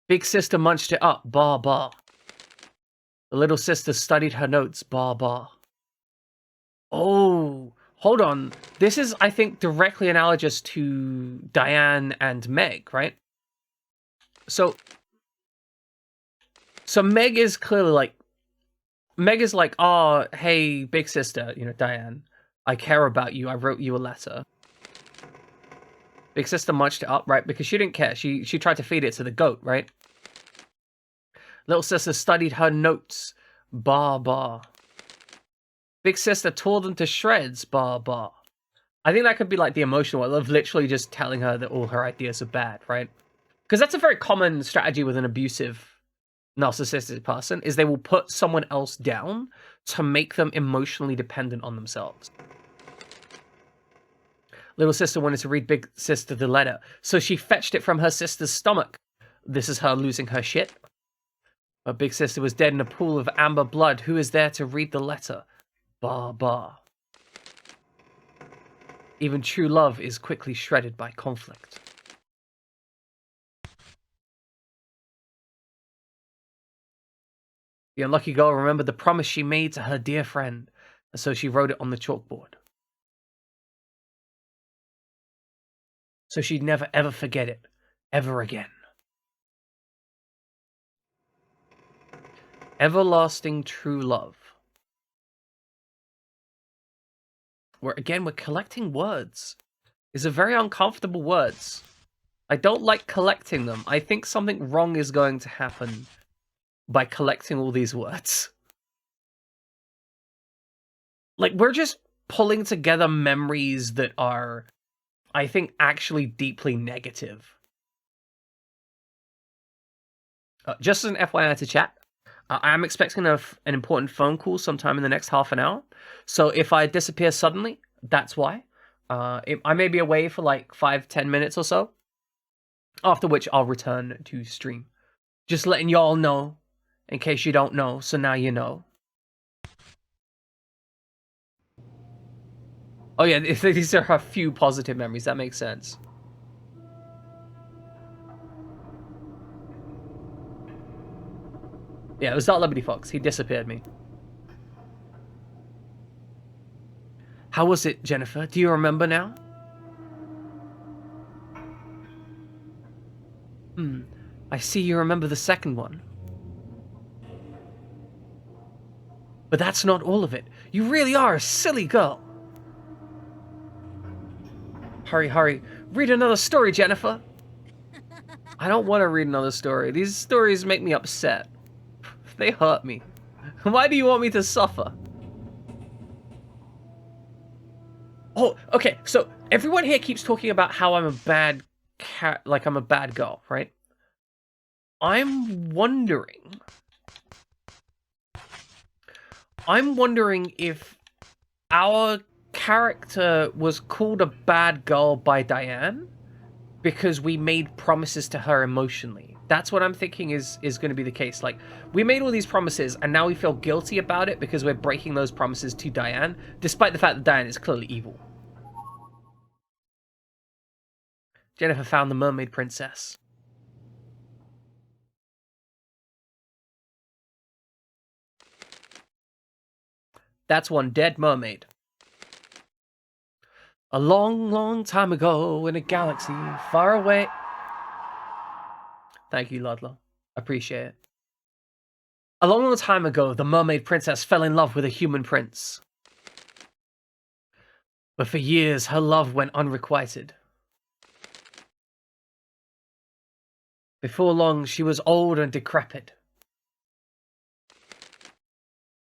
Big sister munched it up, ba ba. The little sister studied her notes, ba ba. Oh, hold on. This is, I think, directly analogous to Diane and Meg, right? So Meg is clearly like, Meg is like, oh, hey, big sister, Diane, I care about you. I wrote you a letter. Big sister munched it up, right? Because she didn't care. She tried to feed it to the goat, right? Little sister studied her notes. Bah, bah. Big sister tore them to shreds. Bah, bah. I think that could be like the emotional one of literally just telling her that all her ideas are bad, right? Because that's a very common strategy with an abusive narcissistic person, is they will put someone else down to make them emotionally dependent on themselves. Little sister wanted to read big sister the letter, so she fetched it from her sister's stomach. This is her losing her shit. But big sister was dead in a pool of amber blood. Who is there to read the letter? Bah, bah. Even true love is quickly shredded by conflict. The unlucky girl remembered the promise she made to her dear friend, and so she wrote it on the chalkboard. So she'd never ever forget it, ever again. Everlasting true love. We're collecting words. These are very uncomfortable words. I don't like collecting them. I think something wrong is going to happen by collecting all these words. Like, we're just pulling together memories that are, I think, actually deeply negative. Just as an FYI to chat, I am expecting an important phone call sometime in the next half an hour. So if I disappear suddenly, that's why. I may be away for like 5-10 minutes or so. After which I'll return to stream. Just letting y'all know, in case you don't know, so now you know. Oh yeah, these are a few positive memories, that makes sense. Yeah, it was that Liberty Fox, he disappeared me. How was it, Jennifer? Do you remember now? I see you remember the second one. But that's not all of it. You really are a silly girl. Hurry, hurry. Read another story, Jennifer. I don't want to read another story. These stories make me upset. They hurt me. Why do you want me to suffer? Oh, okay. So everyone here keeps talking about how I'm a bad I'm a bad girl, right? I'm wondering if our character was called a bad girl by Diane because we made promises to her emotionally. That's what I'm thinking is going to be the case. Like, we made all these promises and now we feel guilty about it because we're breaking those promises to Diane, despite the fact that Diane is clearly evil. Jennifer found the mermaid princess. That's one dead mermaid. A long, long time ago in a galaxy far away. Thank you, Ludlow. Appreciate it. A long, long time ago, the mermaid princess fell in love with a human prince. But for years, her love went unrequited. Before long, she was old and decrepit.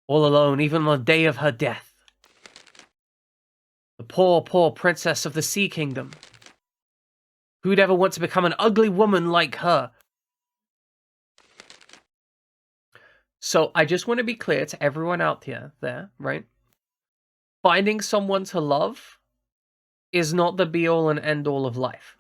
All alone, even on the day of her death. The poor, poor princess of the Sea Kingdom. Who'd ever want to become an ugly woman like her? So I just want to be clear to everyone out there, right? Finding someone to love is not the be-all and end-all of life.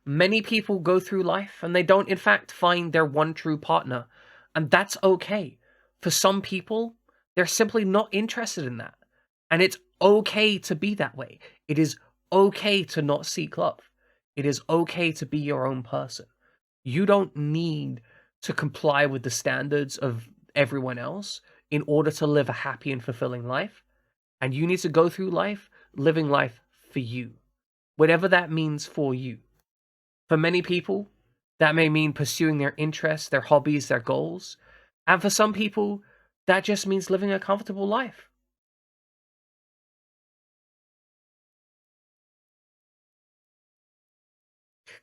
Many people go through life and they don't, in fact, find their one true partner. And that's okay. For some people, they're simply not interested in that. And it's okay to be that way. It is okay to not seek love. It is okay to be your own person. You don't need to comply with the standards of everyone else in order to live a happy and fulfilling life. And you need to go through life living life for you, whatever that means for you. For many people, that may mean pursuing their interests, their hobbies, their goals. And for some people, that just means living a comfortable life.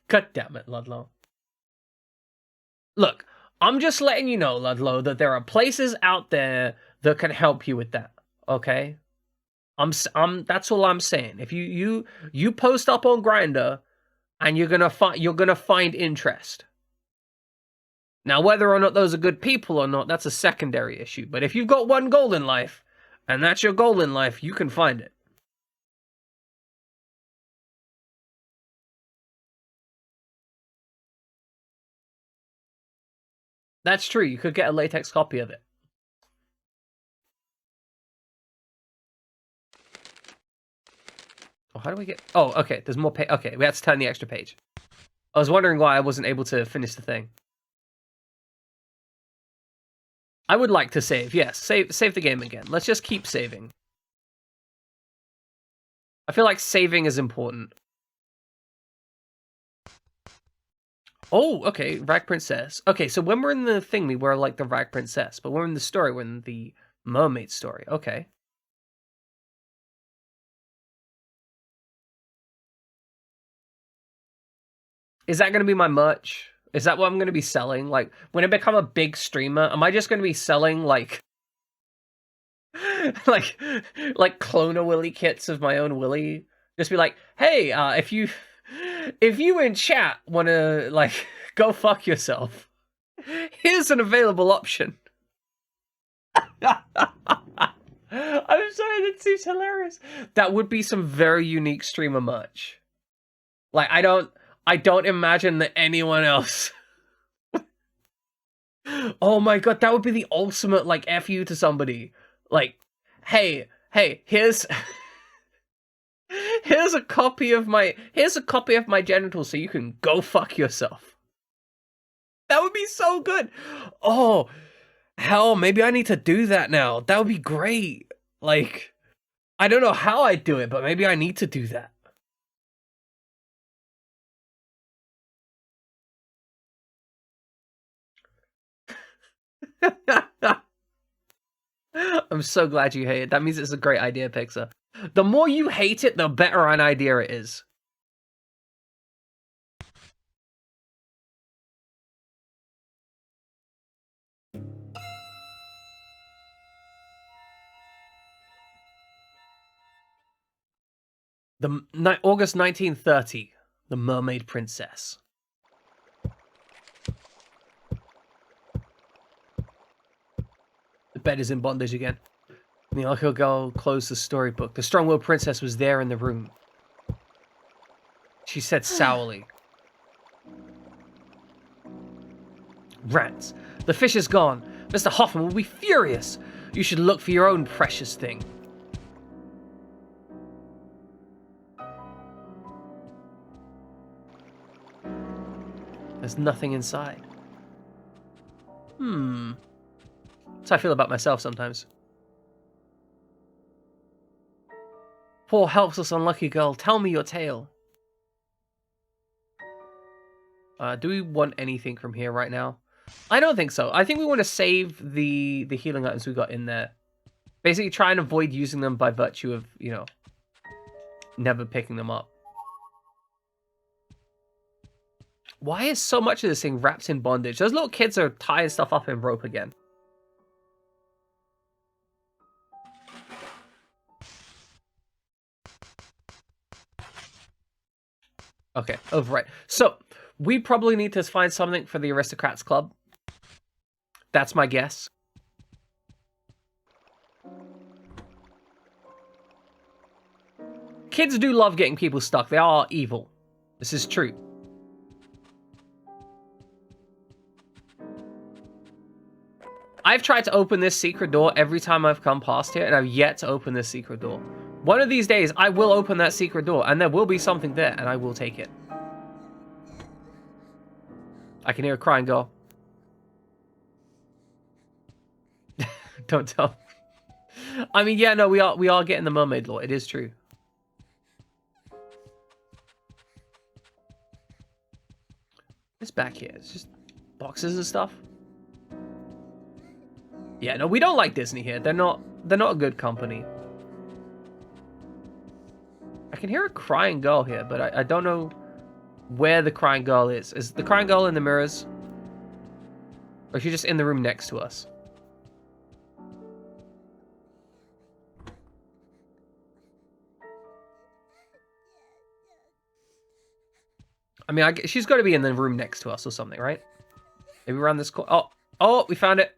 God damn it, Ludlow. Look, I'm just letting you know, Ludlow, that there are places out there that can help you with that. Okay? That's all I'm saying. If you post up on Grindr and you're gonna find interest. Now, whether or not those are good people or not, that's a secondary issue. But if you've got one goal in life, and that's your goal in life, you can find it. That's true. You could get a latex copy of it. Oh, how do we get... Oh, okay. There's more page. Okay, we have to turn the extra page. I was wondering why I wasn't able to finish the thing. I would like to save. Yes, save the game again. Let's just keep saving. I feel like saving is important. Oh, okay. Rag Princess. Okay, so when we're in the thing, we were like the Rag Princess. But when we're in the story, we're in the mermaid story. Okay. Is that going to be my merch? Is that what I'm going to be selling? Like, when I become a big streamer, am I just going to be selling, like... like cloner Willy kits of my own Willy? Just be like, hey, if you in chat want to, like, go fuck yourself, here's an available option. I'm sorry, that seems hilarious. That would be some very unique streamer merch. Like, I don't imagine that anyone else... Oh my god, that would be the ultimate, like, F you to somebody. Like, hey, here's... here's a copy of my genitals so you can go fuck yourself. That would be so good. Oh, hell, maybe I need to do that now. That would be great. Like, I don't know how I'd do it, but maybe I need to do that. I'm so glad you hate it. That means it's a great idea, Pixar. The more you hate it, the better an idea it is. August 1930, The Mermaid Princess. The bed is in bondage again. The Alco girl closed the storybook. The strong-willed princess was there in the room. She said sourly. Rats. The fish is gone. Mr. Hoffman will be furious. You should look for your own precious thing. There's nothing inside. That's how I feel about myself sometimes. Poor helpless unlucky girl, tell me your tale. Do we want anything from here right now? I don't think so. I think we want to save the healing items we got in there. Basically try and avoid using them by virtue of, you know, never picking them up. Why is so much of this thing wrapped in bondage? Those little kids are tying stuff up in rope again. Okay, override. So, we probably need to find something for the Aristocrats Club. That's my guess. Kids do love getting people stuck. They are evil. This is true. I've tried to open this secret door every time I've come past here, and I've yet to open this secret door. One of these days, I will open that secret door, and there will be something there, and I will take it. I can hear a crying girl. Don't tell. I mean, yeah, no, we are getting the mermaid lore. It is true. It's back here. It's just boxes and stuff. Yeah, no, we don't like Disney here. They're not a good company. I can hear a crying girl here, but I don't know where the crying girl is. Is the crying girl in the mirrors? Or is she just in the room next to us? I mean, she's got to be in the room next to us or something, right? Maybe around this corner. Oh, we found it.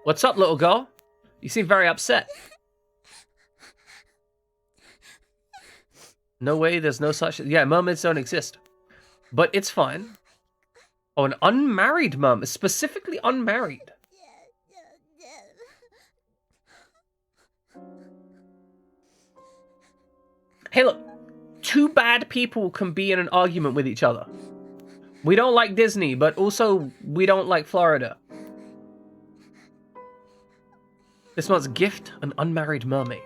What's up, little girl? You seem very upset. No way, there's no such... Yeah, mermaids don't exist. But it's fine. Oh, an unmarried mermaid. Specifically unmarried. Hey, look. Two bad people can be in an argument with each other. We don't like Disney, but also we don't like Florida. This month's gift, an unmarried mermaid.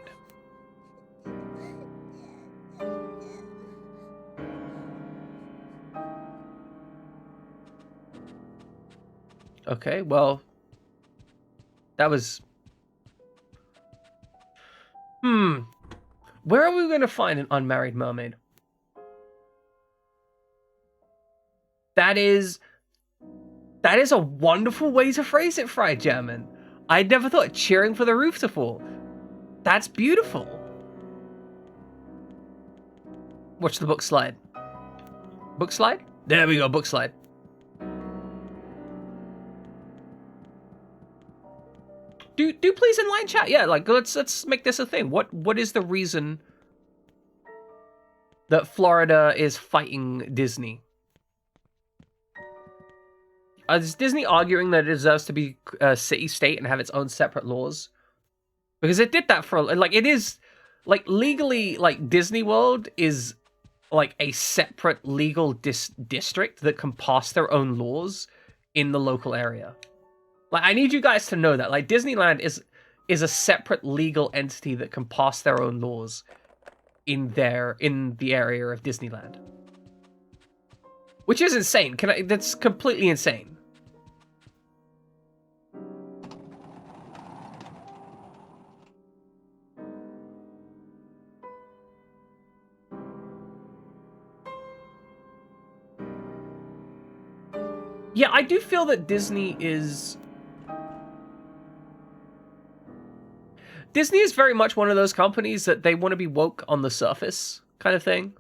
Okay, well, that was... Where are we going to find an unmarried mermaid? That is a wonderful way to phrase it, Fried German. I'd never thought cheering for the roof to fall. That's beautiful. Watch the book slide. Book slide? There we go, book slide. Do please inline chat. Yeah, like let's make this a thing. What is the reason that Florida is fighting Disney? Is Disney arguing that it deserves to be a city-state and have its own separate laws? Because it did that for, like, it is, like, legally, like, Disney World is, like, a separate legal district that can pass their own laws in the local area. Like, I need you guys to know that, like, Disneyland is a separate legal entity that can pass their own laws in the area of Disneyland. Which is insane. That's completely insane. Yeah, I do feel that Disney is very much one of those companies that they want to be woke on the surface kind of thing.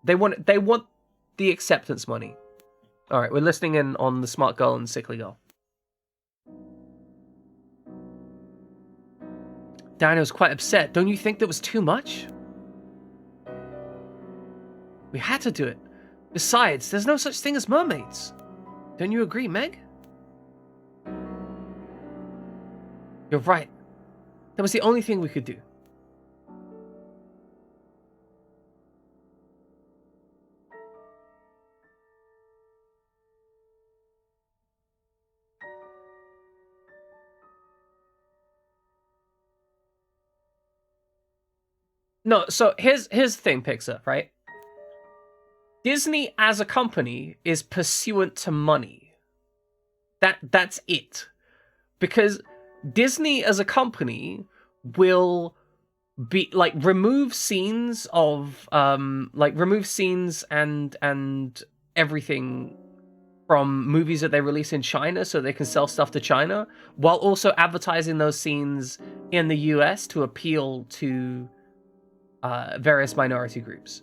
They want the acceptance money. All right, we're listening in on the smart girl and sickly girl. Dino's quite upset. Don't you think that was too much? We had to do it. Besides, there's no such thing as mermaids. Don't you agree, Meg? You're right. That was the only thing we could do. No, so here's the thing, Pixar, right? Disney as a company is pursuant to money. That's it. Because Disney as a company will be like remove scenes and everything from movies that they release in China so they can sell stuff to China, while also advertising those scenes in the US to appeal to various minority groups.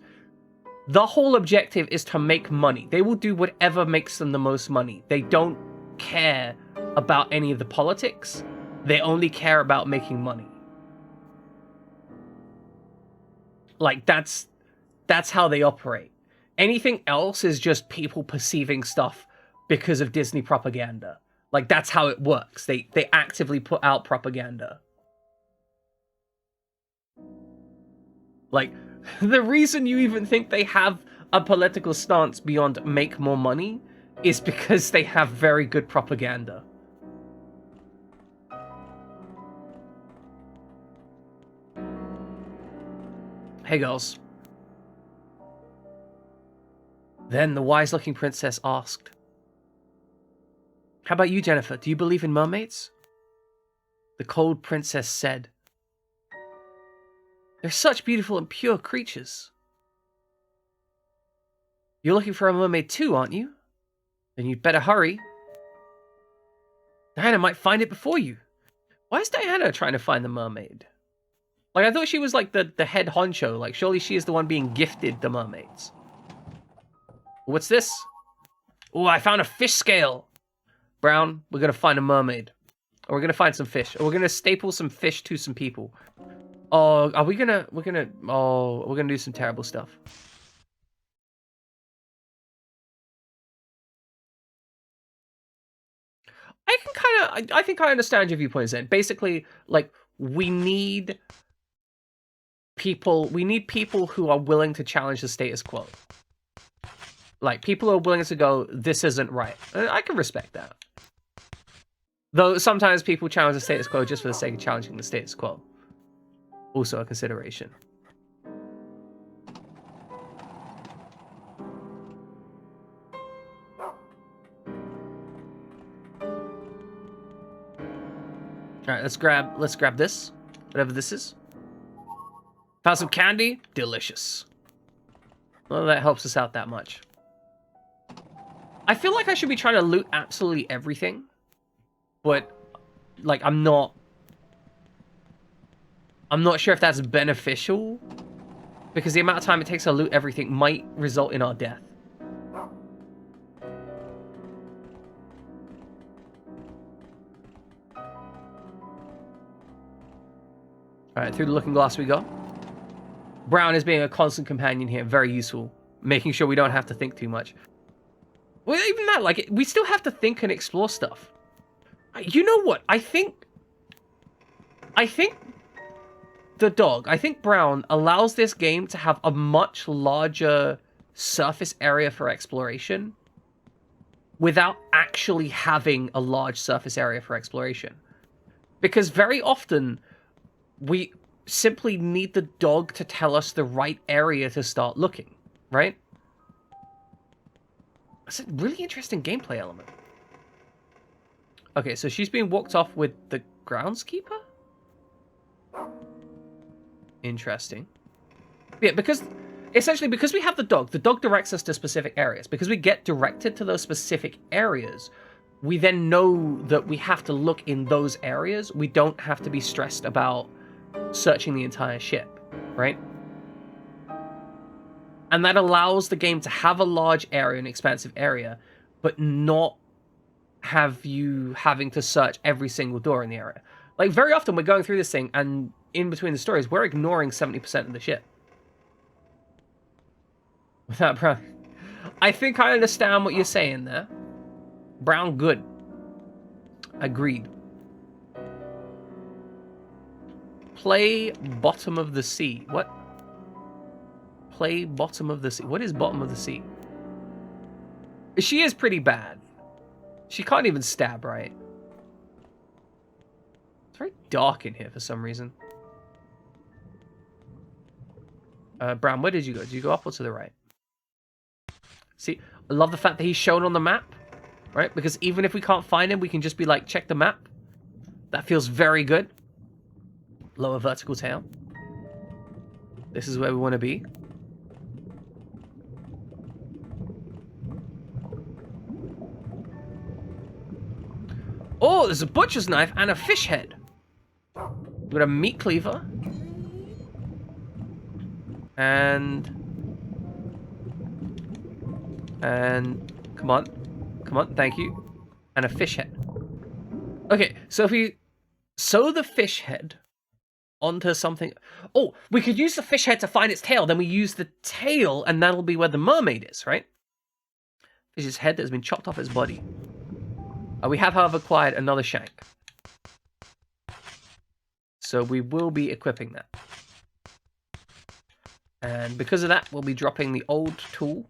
The whole objective is to make money. They will do whatever makes them the most money. They don't care about any of the politics. They only care about making money. Like, that's how they operate. Anything else is just people perceiving stuff because of Disney propaganda. Like, that's how it works. They actively put out propaganda. Like, the reason you even think they have a political stance beyond make more money is because they have very good propaganda. Hey girls. Then the wise-looking princess asked, "How about you, Jennifer? Do you believe in mermaids?" The cold princess said, "They're such beautiful and pure creatures." "You're looking for a mermaid too, aren't you? Then you'd better hurry. Diana might find it before you." Why is Diana trying to find the mermaid? Like, I thought she was like the head honcho. Like, surely she is the one being gifted the mermaids. What's this? Oh, I found a fish scale. Brown, we're going to find a mermaid. Or we're going to find some fish. Or we're going to staple some fish to some people. Oh, are we going to... we're going to do some terrible stuff. I think I understand your viewpoints then. Basically, like, we need people who are willing to challenge the status quo. Like, people who are willing to go, this isn't right. I can respect that. Though sometimes people challenge the status quo just for the sake of challenging the status quo. Also a consideration. Alright, let's grab this. Whatever this is. Found some candy. Delicious. Well, that helps us out that much. I feel like I should be trying to loot absolutely everything. But, like, I'm not sure if that's beneficial. Because the amount of time it takes to loot everything might result in our death. Alright, through the looking glass we go. Brown is being a constant companion here. Very useful. Making sure we don't have to think too much. Well, even that, like, we still have to think and explore stuff. You know what? I think the dog, I think Brown allows this game to have a much larger surface area for exploration without actually having a large surface area for exploration. Because very often, we simply need the dog to tell us the right area to start looking, right? That's a really interesting gameplay element. Okay, so she's being walked off with the groundskeeper? Interesting. Yeah, because essentially because we have the dog directs us to specific areas. Because we get directed to those specific areas, we then know that we have to look in those areas. We don't have to be stressed about searching the entire ship, right? And that allows the game to have a large area, an expansive area, but not have you having to search every single door in the area. Like, very often we're going through this thing, and in between the stories, we're ignoring 70% of the ship. Without Brown. I think I understand what you're saying there. Brown, good. Agreed. Play bottom of the sea. What? Play bottom of the sea. What is bottom of the sea? She is pretty bad. She can't even stab right. It's very dark in here for some reason. Brown, where did you go? Did you go up or to the right? See, I love the fact that he's shown on the map, right? Because even if we can't find him, we can just be like, check the map. That feels very good. Lower vertical tail. This is where we want to be. Oh, there's a butcher's knife and a fish head. We've got a meat cleaver. And come on, thank you. And a fish head. Okay, so if we sew the fish head onto something. Oh, we could use the fish head to find its tail. Then we use the tail, and that'll be where the mermaid is, right? Fish's head that has been chopped off its body. We have, however, acquired another shank. So we will be equipping that. And because of that, we'll be dropping the old tool.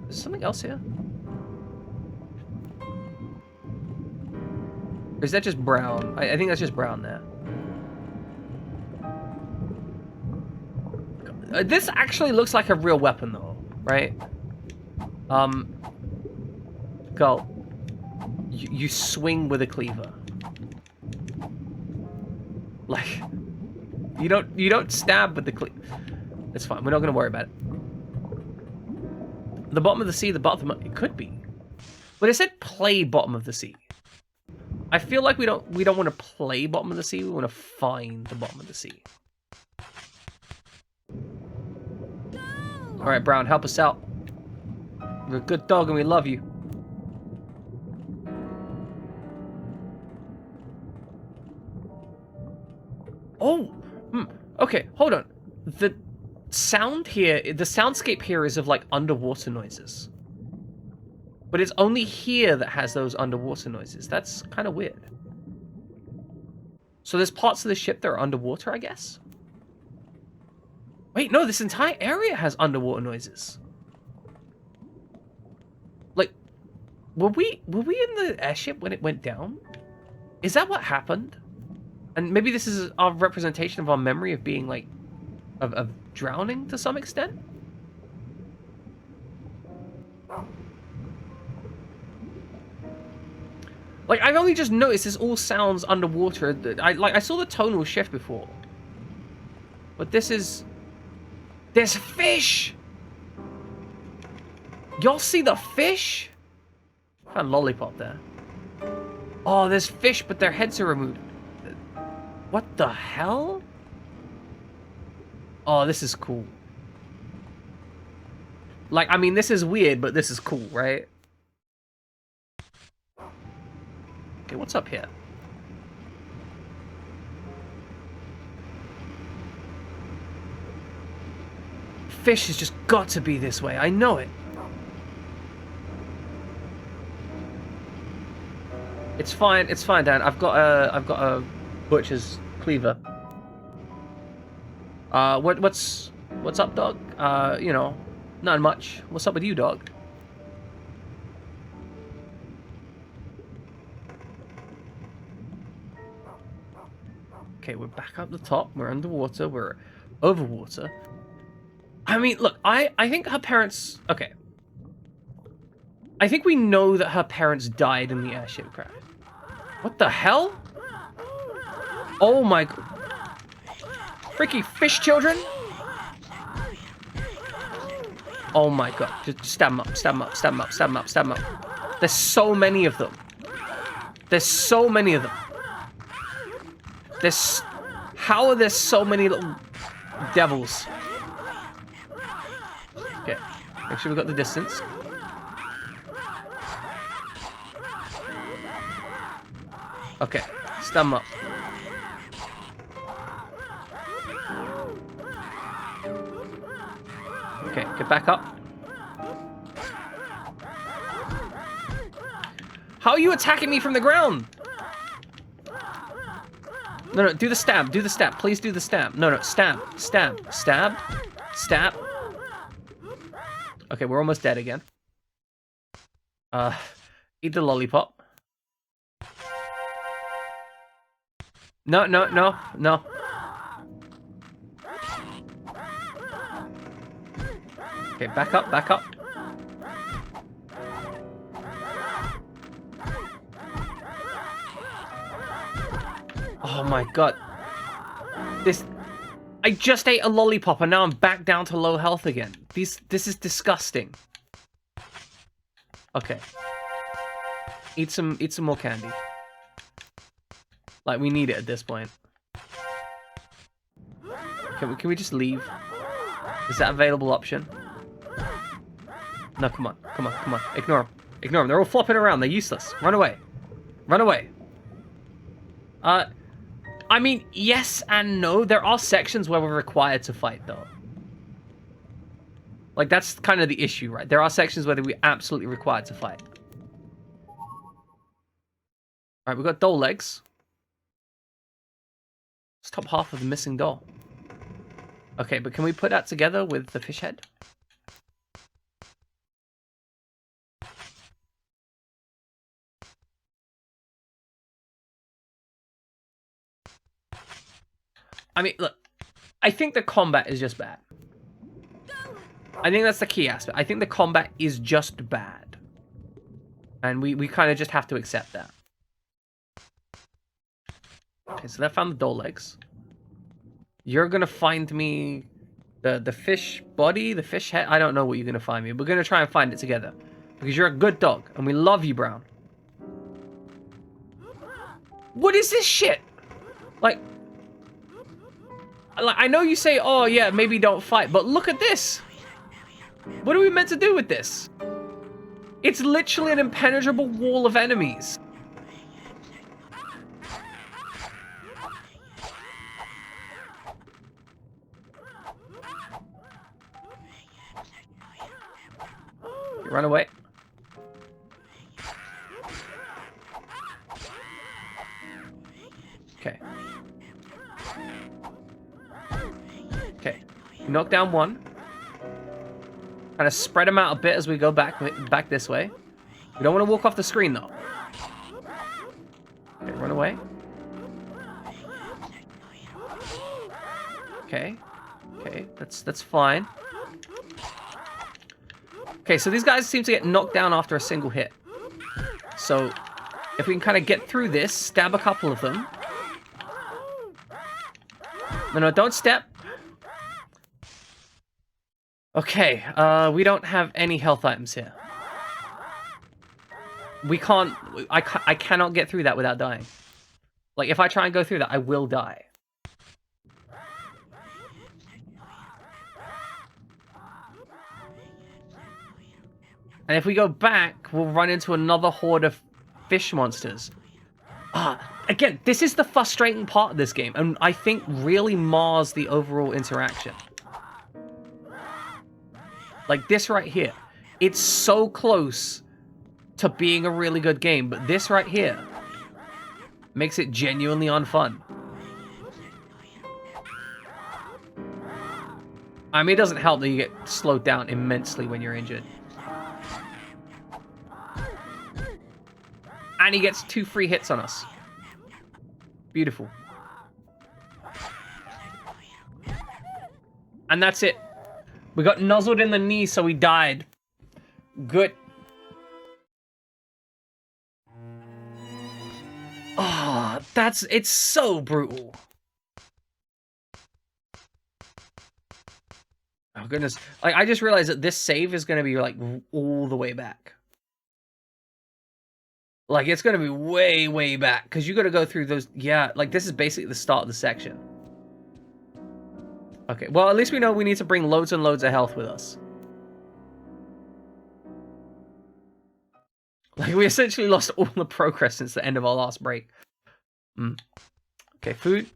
Is something else here? Or is that just brown? I think that's just brown there. This actually looks like a real weapon, though, right? Go. You swing with a cleaver. Like, you don't stab with the cleaver. It's fine. We're not gonna worry about it. The bottom of the sea, the bottom. It could be, but it said play bottom of the sea. I feel like we don't want to play bottom of the sea. We want to find the bottom of the sea. All right, Brown, help us out. You're a good dog, and we love you. Oh, okay, hold on. The sound here, the soundscape here is of like underwater noises. But it's only here that has those underwater noises. That's kind of weird. So there's parts of the ship that are underwater, I guess? Wait, no, this entire area has underwater noises. Like, were we in the airship when it went down? Is that what happened? And maybe this is our representation of our memory of being like, of drowning to some extent? Like, I've only just noticed this all sounds underwater. I saw the tonal shift before. But this is... There's fish! Y'all see the fish? Found lollipop there. Oh, there's fish, but their heads are removed. What the hell? Oh, this is cool. Like, I mean, this is weird, but this is cool, right? Okay, what's up here? Fish has just got to be this way. I know it. It's fine, Dan. I've got a butcher's cleaver. What's up, dog? You know, not much. What's up with you, dog? Okay, we're back up the top. We're underwater. We're over water. I mean, look, I think her parents... Okay. I think we know that her parents died in the airship crash. What the hell? Oh my... Freaky fish children? Oh my god. Just stab them up, stab them up, stab them up, stab them up, stab them up. There's so many of them. There's so many of them. There's... How are there so many little devils? Okay. Make sure we got the distance. Okay. Stab them up. Okay, get back up. How are you attacking me from the ground? No, do the stab. Do the stab. Please do the stab. No, stab. Stab. Stab. Stab. Okay, we're almost dead again. Eat the lollipop. No. Okay, back up, back up. Oh my god. I just ate a lollipop and now I'm back down to low health again. This is disgusting. Okay. Eat some more candy. Like, we need it at this point. Can we just leave? Is that an available option? No, come on. Ignore them. Ignore them. They're all flopping around. They're useless. Run away. Run away. I mean, yes and no. There are sections where we're required to fight, though. Like, that's kind of the issue, right? There are sections where we're absolutely required to fight. Alright, we've got doe legs. It's top half of the missing doll. Okay, but can we put that together with the fish head? I mean, look, I think the combat is just bad. I think that's the key aspect. I think the combat is just bad. And we kind of just have to accept that. Okay, so that found the doll legs. You're gonna find me the fish body, the fish head. I don't know what you're gonna find me. We're gonna try and find it together. Because you're a good dog, and we love you, Brown. What is this shit? Like, I know you say, oh yeah, maybe don't fight, but look at this. What are we meant to do with this? It's literally an impenetrable wall of enemies. Run away. Okay. Okay. Knock down one. Kind of spread them out a bit as we go back this way. We don't want to walk off the screen though. Okay, run away. Okay. Okay, that's fine. Okay, so these guys seem to get knocked down after a single hit. So, if we can kind of get through this, stab a couple of them. No, don't step. Okay, we don't have any health items here. We can't, I cannot get through that without dying. Like, if I try and go through that, I will die. And if we go back, we'll run into another horde of fish monsters. Again, this is the frustrating part of this game, and I think really mars the overall interaction. Like this right here. It's so close to being a really good game, but this right here makes it genuinely unfun. I mean, it doesn't help that you get slowed down immensely when you're injured. And he gets 2 free hits on us. Beautiful. And that's it. We got nuzzled in the knee, so we died. Good. Ah, it's so brutal. Oh goodness. Like, I just realized that this save is gonna be like all the way back. Like, it's gonna be way, way back, because you gotta go through those, yeah, like, this is basically the start of the section. Okay, well, at least we know we need to bring loads and loads of health with us. Like, we essentially lost all the progress since the end of our last break. Okay, food.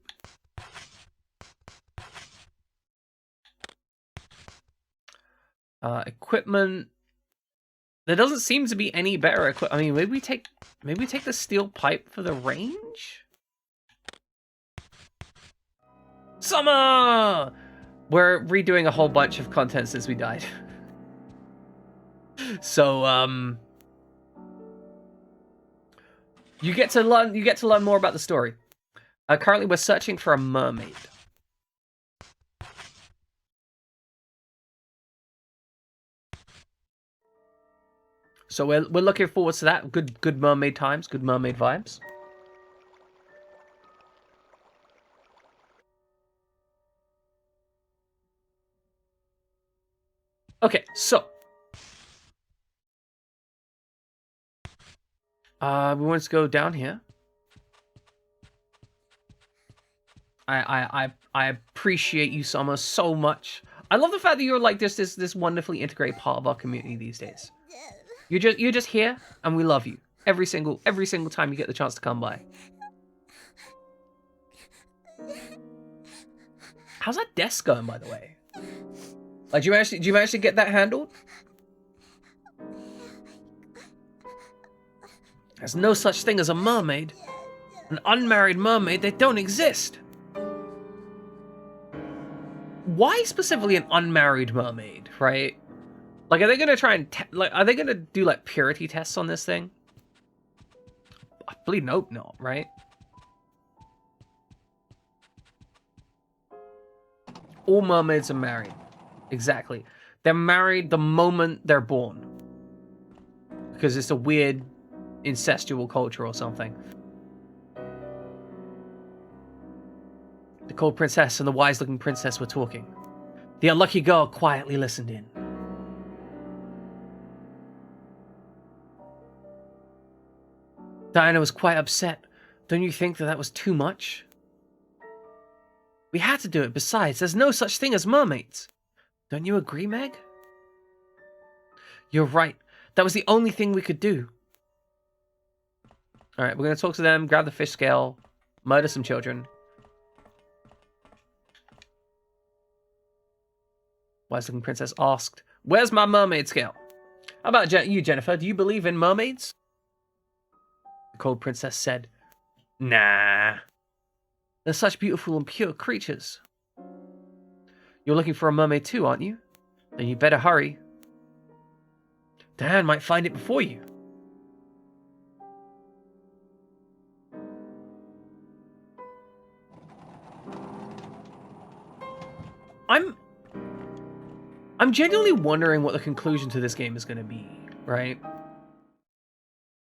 Equipment. There doesn't seem to be any better equipment. I mean, maybe we take the steel pipe for the range? Summer! We're redoing a whole bunch of content since we died. So, you get to learn more about the story. Currently we're searching for a mermaid. So we're looking forward to that. Good mermaid times, good mermaid vibes. Okay, so we want to go down here. I appreciate you, Summer, so much. I love the fact that you're like this wonderfully integrated part of our community these days. You're just here, and we love you every single time you get the chance to come by. How's that desk going, by the way? Like, do you manage to get that handled? There's no such thing as a mermaid. An unmarried mermaid, they don't exist. why specifically an unmarried mermaid, right? Like, are they gonna try and are they gonna do like purity tests on this thing? I believe hope not, right? All mermaids are married. Exactly. They're married the moment they're born. Because it's a weird incestual culture or something. The cold princess and the wise-looking princess were talking. The unlucky girl quietly listened in. Diana was quite upset. Don't you think that was too much? We had to do it. Besides, there's no such thing as mermaids. Don't you agree, Meg? You're right. That was the only thing we could do. Alright, we're going to talk to them, grab the fish scale, murder some children. Wise-looking princess asked, "Where's my mermaid scale? How about you, Jennifer? Do you believe in mermaids?" The cold princess said, "Nah. They're such beautiful and pure creatures." You're looking for a mermaid too, aren't you? Then you better hurry. Diane might find it before you. I'm genuinely wondering what the conclusion to this game is going to be, right?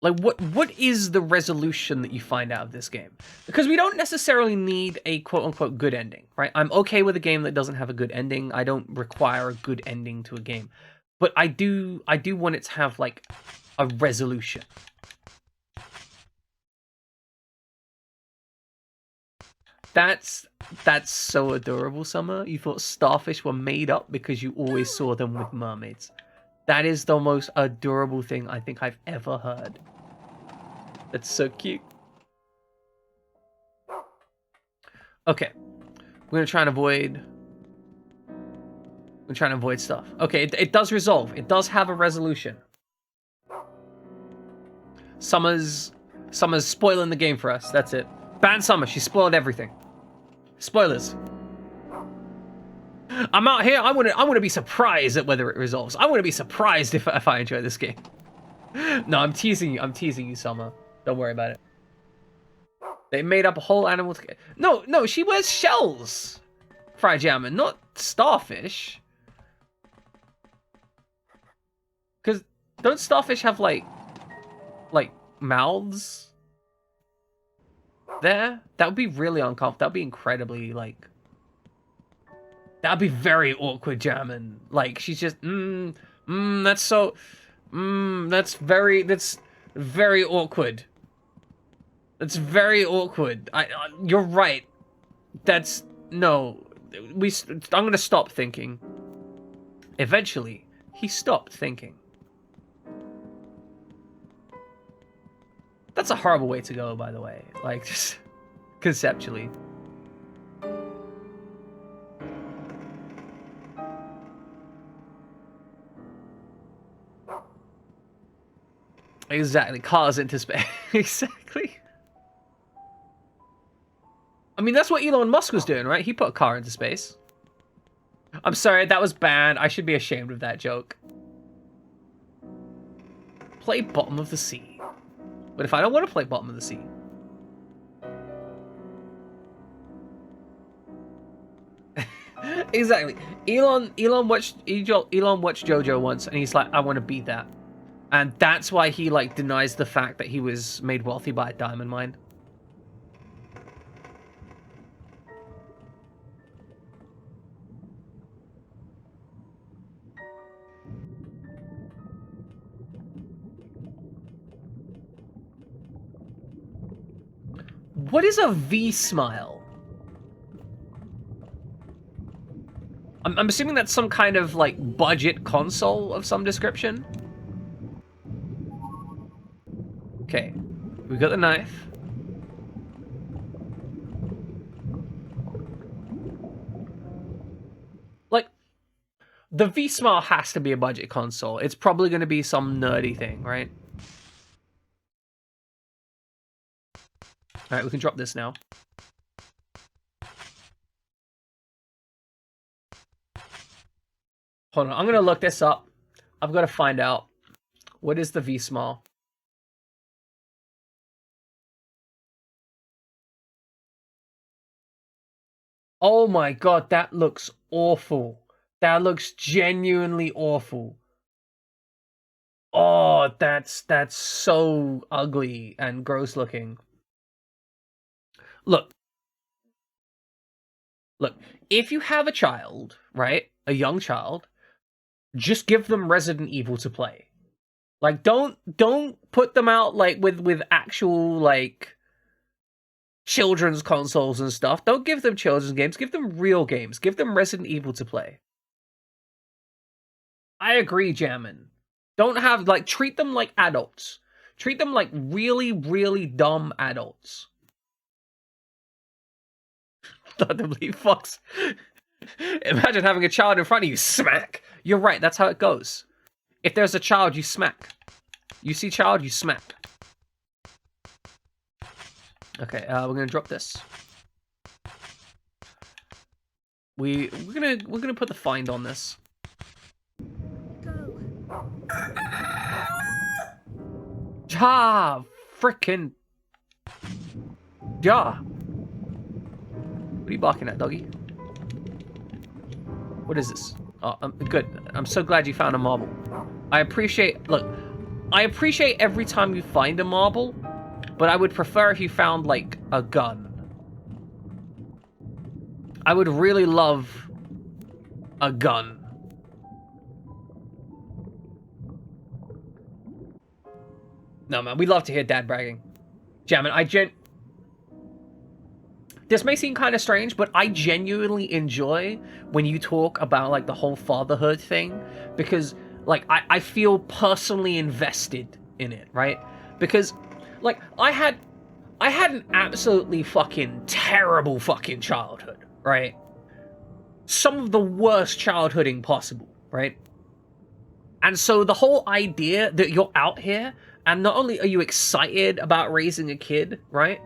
Like, what is the resolution that you find out of this game? Because we don't necessarily need a quote-unquote good ending, right? I'm okay with a game that doesn't have a good ending. I don't require a good ending to a game. But I do want it to have, like, a resolution. That's so adorable, Summer. You thought starfish were made up because you always saw them with mermaids. That is the most adorable thing I think I've ever heard. That's so cute. Okay. We're gonna try and avoid... We're trying to avoid stuff. Okay, it does resolve. It does have a resolution. Summer's spoiling the game for us. That's it. Ban Summer. She spoiled everything. Spoilers. I'm out here. I want to be surprised at whether it resolves. I want to be surprised if I enjoy this game. No, I'm teasing you. I'm teasing you, Summer. Don't worry about it. They made up a whole animal together. No, she wears shells. Fried Jammin, not starfish. Because don't starfish have like mouths? There? That would be really uncomfortable. That would be incredibly, like... That would be very awkward, Jammin. Like, she's just, that's so... that's very awkward. That's very awkward. You're right. That's... No. I'm gonna stop thinking. Eventually, he stopped thinking. That's a horrible way to go, by the way. Like, just conceptually. Exactly. Cars into space. Exactly. I mean, that's what Elon Musk was doing, right? He put a car into space. I'm sorry, that was bad. I should be ashamed of that joke. Play bottom of the sea. But if I don't want to play bottom of the sea? Exactly. Elon watched JoJo once, and he's like, I want to be that. And that's why he, like, denies the fact that he was made wealthy by a diamond mine. What is a V-smile? I'm assuming that's some kind of, like, budget console of some description. Okay, we got the knife. Like, the V-smile has to be a budget console. It's probably going to be some nerdy thing, right? Alright, we can drop this now. Hold on, I'm gonna look this up. I've got to find out. What is the V-Smile? Oh my god, that looks awful. That looks genuinely awful. Oh, that's so ugly and gross looking. Look, look, if you have a child, right? A young child, just give them Resident Evil to play. Like don't put them out like with actual like children's consoles and stuff. Don't give them children's games, give them real games. Give them Resident Evil to play. I agree, Jammin. Don't have like treat them like adults. Treat them like really, really dumb adults. WWE Fox. Imagine having a child in front of you. Smack. You're right. That's how it goes. If there's a child, you smack. You see child, you smack. Okay, we're gonna drop this. We're gonna put the find on this. Go. Ja, frickin' ja. What are you barking at, doggy? What is this? Oh, good. I'm so glad you found a marble. I appreciate. Look, I appreciate every time you find a marble, but I would prefer if you found like a gun. I would really love a gun. No, man, we love to hear dad bragging. Jammin', this may seem kind of strange, but I genuinely enjoy when you talk about, like, the whole fatherhood thing, because, like, I feel personally invested in it, right? Because, like, I had an absolutely fucking terrible fucking childhood, right? Some of the worst childhooding possible, right? And so the whole idea that you're out here, and not only are you excited about raising a kid, right?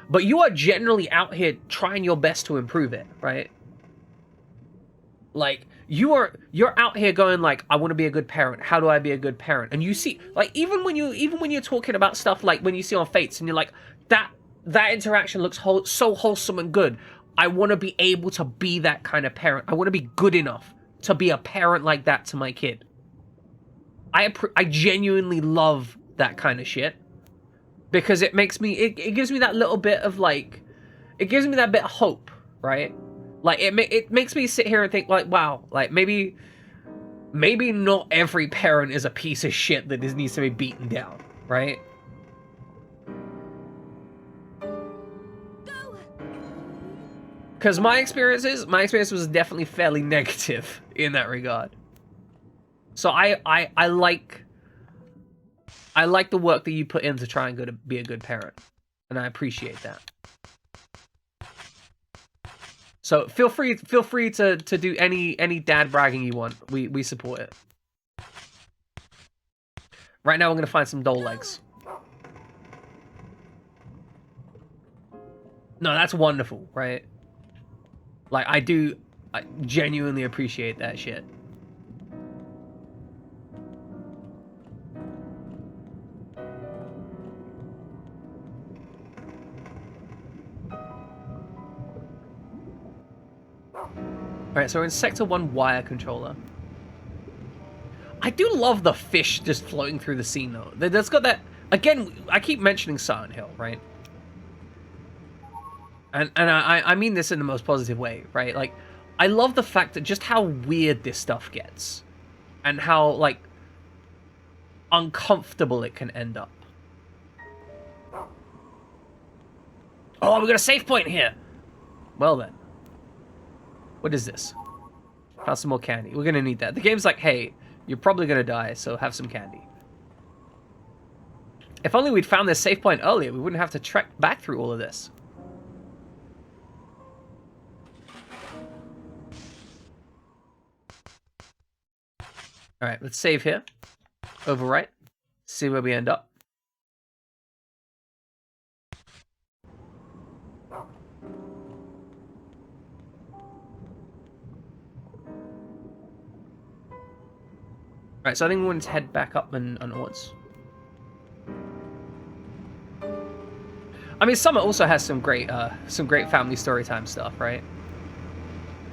But you are generally out here trying your best to improve it, right? Like, you're out here going like, I want to be a good parent. How do I be a good parent? And you see, like, even when you're talking about stuff like when you see on Fates and you're like, that interaction looks so wholesome and good. I want to be able to be that kind of parent. I want to be good enough to be a parent like that to my kid. I genuinely love that kind of shit. Because it makes me, it gives me that little bit of like, it gives me that bit of hope, right? Like it makes me sit here and think like, wow, like maybe not every parent is a piece of shit that needs to be beaten down, right? Because my experience was definitely fairly negative in that regard. So I like the work that you put in to try and be a good parent, and I appreciate that. So feel free to do any dad bragging you want. We support it. Right now, we're gonna find some doll legs. No, that's wonderful, right? Like I genuinely appreciate that shit. Alright, so we're in Sector 1 wire controller. I do love the fish just floating through the scene, though. That's got that... Again, I keep mentioning Silent Hill, right? And I mean this in the most positive way, right? Like, I love the fact that just how weird this stuff gets. And how, like, uncomfortable it can end up. Oh, we got a save point here! Well then. What is this? Found some more candy. We're gonna need that. The game's like, hey, you're probably gonna die, so have some candy. If only we'd found this save point earlier, we wouldn't have to trek back through all of this. Alright, let's save here. Overwrite. See where we end up. Alright, so I think we want to head back up and onwards. I mean, Summer also has some great family storytime stuff, right?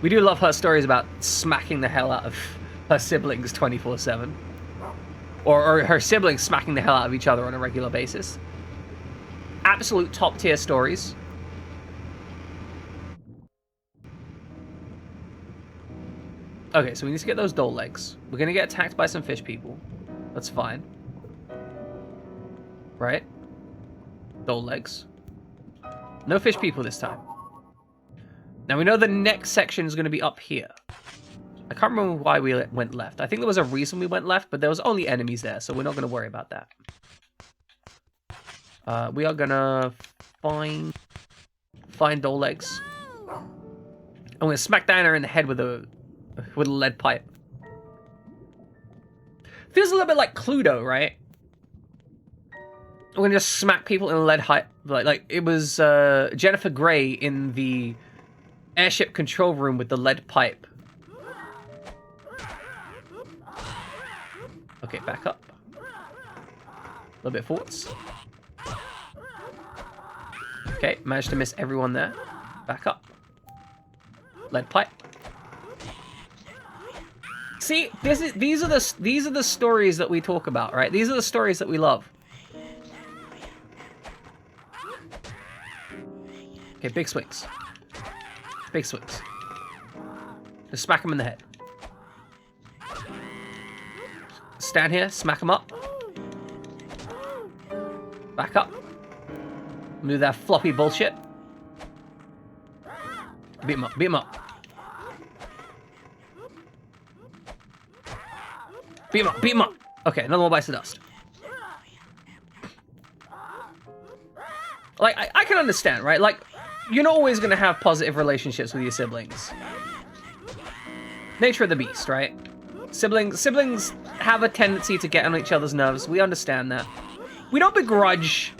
We do love her stories about smacking the hell out of her siblings 24/7. Or her siblings smacking the hell out of each other on a regular basis. Absolute top tier stories. Okay, so we need to get those doll legs. We're gonna get attacked by some fish people. That's fine. Right? Doll legs. No fish people this time. Now we know the next section is gonna be up here. I can't remember why we went left. I think there was a reason we went left, but there was only enemies there, so we're not gonna worry about that. We are gonna find doll legs. I'm gonna smack Diana in the head with a lead pipe. Feels a little bit like Cluedo, right? We're gonna just smack people in a lead pipe, like it was Jennifer Grey in the airship control room with the lead pipe. Okay, back up. A little bit forwards. Okay, managed to miss everyone there. Back up. Lead pipe. See, these are the stories that we talk about, right? These are the stories that we love. Okay, big swings. Big swings. Just smack him in the head. Stand here, smack him up. Back up. Do that floppy bullshit. Beat him up, beat him up. Beat him up, beat him up. Okay, another one bites the dust. Like, I can understand, right? Like, you're not always gonna have positive relationships with your siblings. Nature of the beast, right? Siblings have a tendency to get on each other's nerves. We understand that. We don't begrudge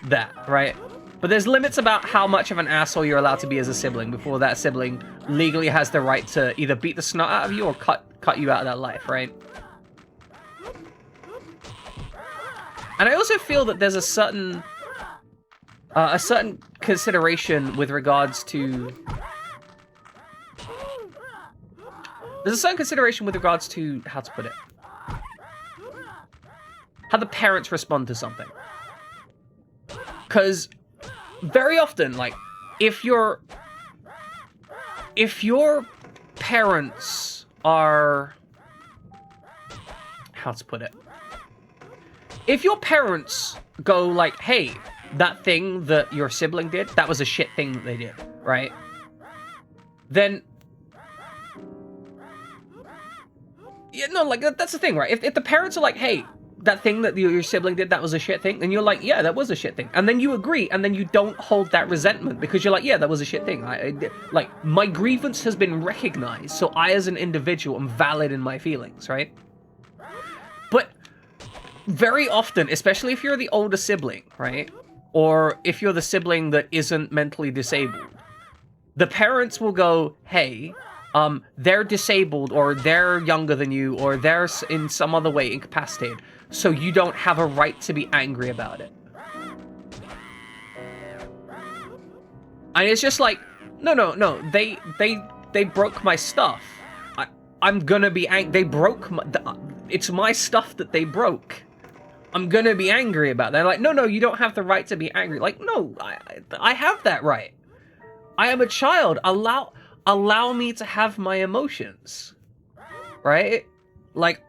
that, right? But there's limits about how much of an asshole you're allowed to be as a sibling before that sibling legally has the right to either beat the snot out of you or cut you out of that life, right? And I also feel that there's a certain consideration with regards to... There's a certain consideration with regards to, how to put it, how the parents respond to something. Because very often, like, if your parents are, how to put it, if your parents go like, hey, that thing that your sibling did, that was a shit thing that they did, right? Then... Yeah, no, like, that's the thing, right? If the parents are like, hey, that thing that your sibling did, that was a shit thing, and you're like, yeah, that was a shit thing. And then you agree, and then you don't hold that resentment, because you're like, yeah, that was a shit thing. Like, my grievance has been recognized, so I, as an individual, am valid in my feelings, right? But very often, especially if you're the older sibling, right? Or if you're the sibling that isn't mentally disabled, the parents will go, hey... they're disabled, or they're younger than you, or they're in some other way incapacitated, so you don't have a right to be angry about it. And it's just like, no, they broke my stuff. I'm gonna be they broke my, it's my stuff that they broke. I'm gonna be angry about that. They're like, no, you don't have the right to be angry. Like, no, I have that right. I am a child. Allow me to have my emotions, right? Like,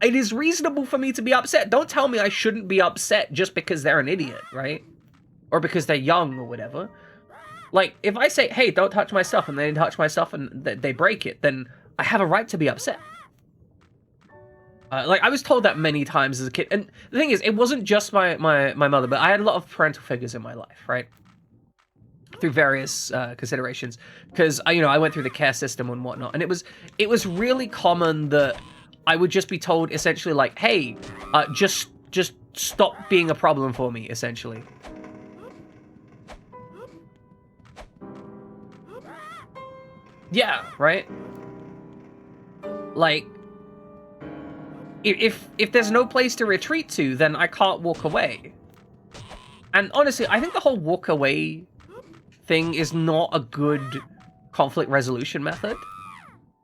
it is reasonable for me to be upset. Don't tell me I shouldn't be upset just because they're an idiot, right? Or because they're young or whatever. Like, if I say, hey, don't touch my stuff, and they touch my stuff and they break it, then I have a right to be upset. Like, I was told that many times as a kid. And the thing is, it wasn't just my mother, but I had a lot of parental figures in my life, right? Through various considerations, because I went through the care system and whatnot, and it was really common that I would just be told essentially like, hey, just stop being a problem for me, essentially. Yeah, right? Like, if there's no place to retreat to, then I can't walk away. And honestly, I think the whole walk away thing is not a good conflict resolution method.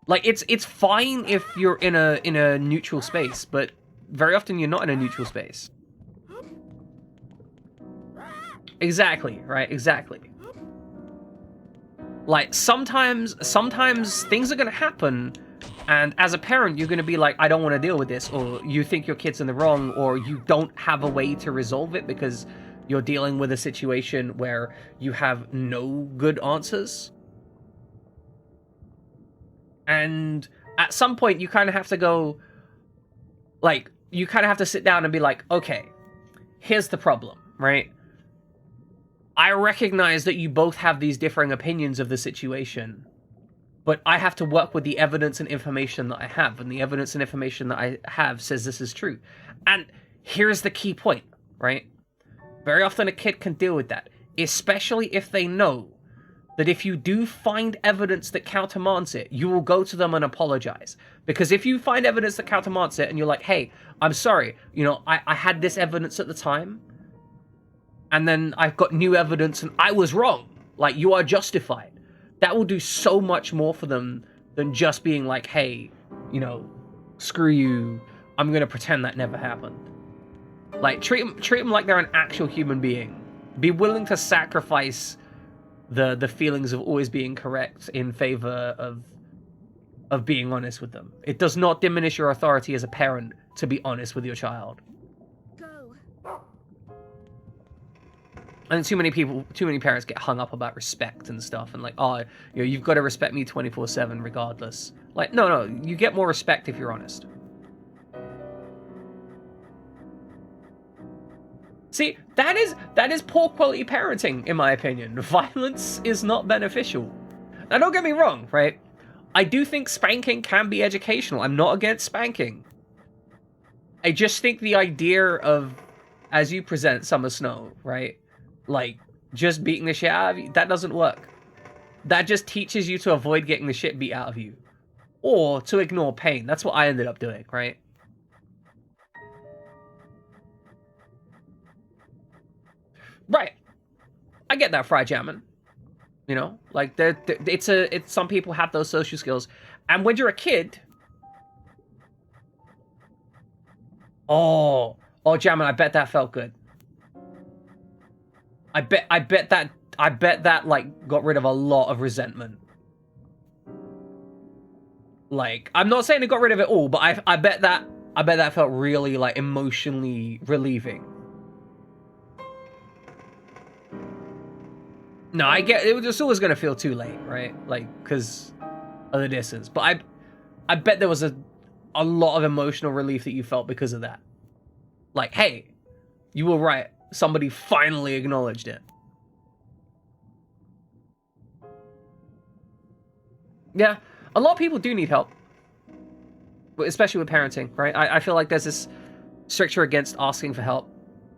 Like, it's fine if you're in a neutral space, but very often you're not in a neutral space. Exactly, right? Exactly. Like, sometimes things are gonna happen, and as a parent, you're gonna be like, I don't want to deal with this, or you think your kid's in the wrong, or you don't have a way to resolve it because you're dealing with a situation where you have no good answers. And at some point, you kind of have to go, like, you kind of have to sit down and be like, okay, here's the problem, right? I recognize that you both have these differing opinions of the situation, but I have to work with the evidence and information that I have, and the evidence and information that I have says this is true. And here's the key point, right? Very often a kid can deal with that, especially if they know that if you do find evidence that countermands it, you will go to them and apologize. Because if you find evidence that countermands it and you're like, hey, I'm sorry, you know, I had this evidence at the time, and then I've got new evidence and I was wrong, like, you are justified. That will do so much more for them than just being like, hey, you know, screw you, I'm gonna pretend that never happened. Like, treat them like they're an actual human being. Be willing to sacrifice the feelings of always being correct in favor of being honest with them. It does not diminish your authority as a parent to be honest with your child. Go. And too many parents get hung up about respect and stuff, and like, oh, you know, you've got to respect me 24/7 regardless. Like, no, you get more respect if you're honest. See, that is poor quality parenting, in my opinion. Violence is not beneficial. Now, don't get me wrong, right? I do think spanking can be educational. I'm not against spanking. I just think the idea of, as you present Summer Snow, right? Like, just beating the shit out of you, that doesn't work. That just teaches you to avoid getting the shit beat out of you. Or to ignore pain. That's what I ended up doing, right? Right. I get that, Fry Jamming. You know, like, it's some people have those social skills. And when you're a kid... Oh, Jamming, I bet that felt good. I bet that, like, got rid of a lot of resentment. Like, I'm not saying it got rid of it all, but I bet that felt really, like, emotionally relieving. No, I get it. It's always gonna feel too late, right? Like, because of the distance. But I bet there was a lot of emotional relief that you felt because of that. Like, hey, you were right. Somebody finally acknowledged it. Yeah, a lot of people do need help, especially with parenting, right? I feel like there's this stricture against asking for help.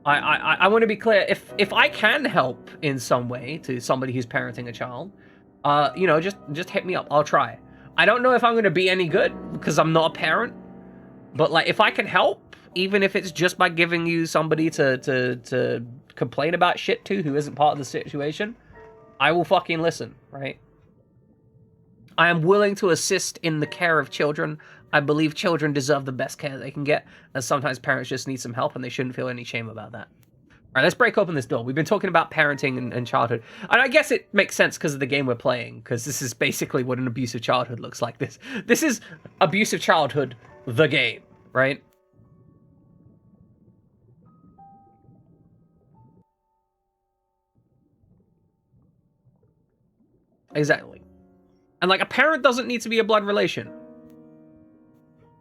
I want to be clear. If I can help in some way to somebody who's parenting a child, you know, just hit me up. I'll try. I don't know if I'm going to be any good because I'm not a parent, but like, if I can help, even if it's just by giving you somebody to complain about shit to who isn't part of the situation, I will fucking listen, right? I am willing to assist in the care of children. I believe children deserve the best care they can get, and sometimes parents just need some help, and they shouldn't feel any shame about that. All right, let's break open this door. We've been talking about parenting and childhood, and I guess it makes sense because of the game we're playing, because this is basically what an abusive childhood looks like. This is abusive childhood, the game, right? Exactly. And like, a parent doesn't need to be a blood relation.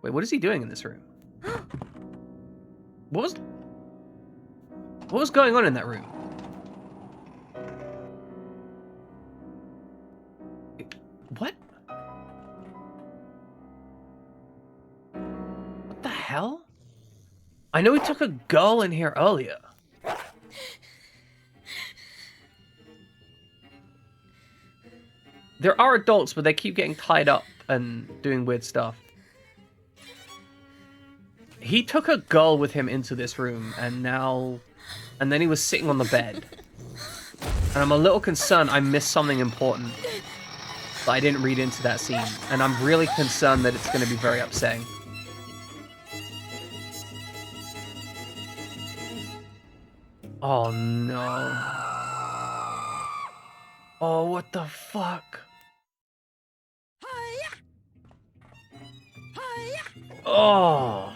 Wait, what is he doing in this room? What was going on in that room? What? What the hell? I know we took a girl in here earlier. There are adults, but they keep getting tied up and doing weird stuff. He took a girl with him into this room, and then he was sitting on the bed. And I'm a little concerned I missed something important. But I didn't read into that scene. And I'm really concerned that it's going to be very upsetting. Oh no. Oh, what the fuck? Oh.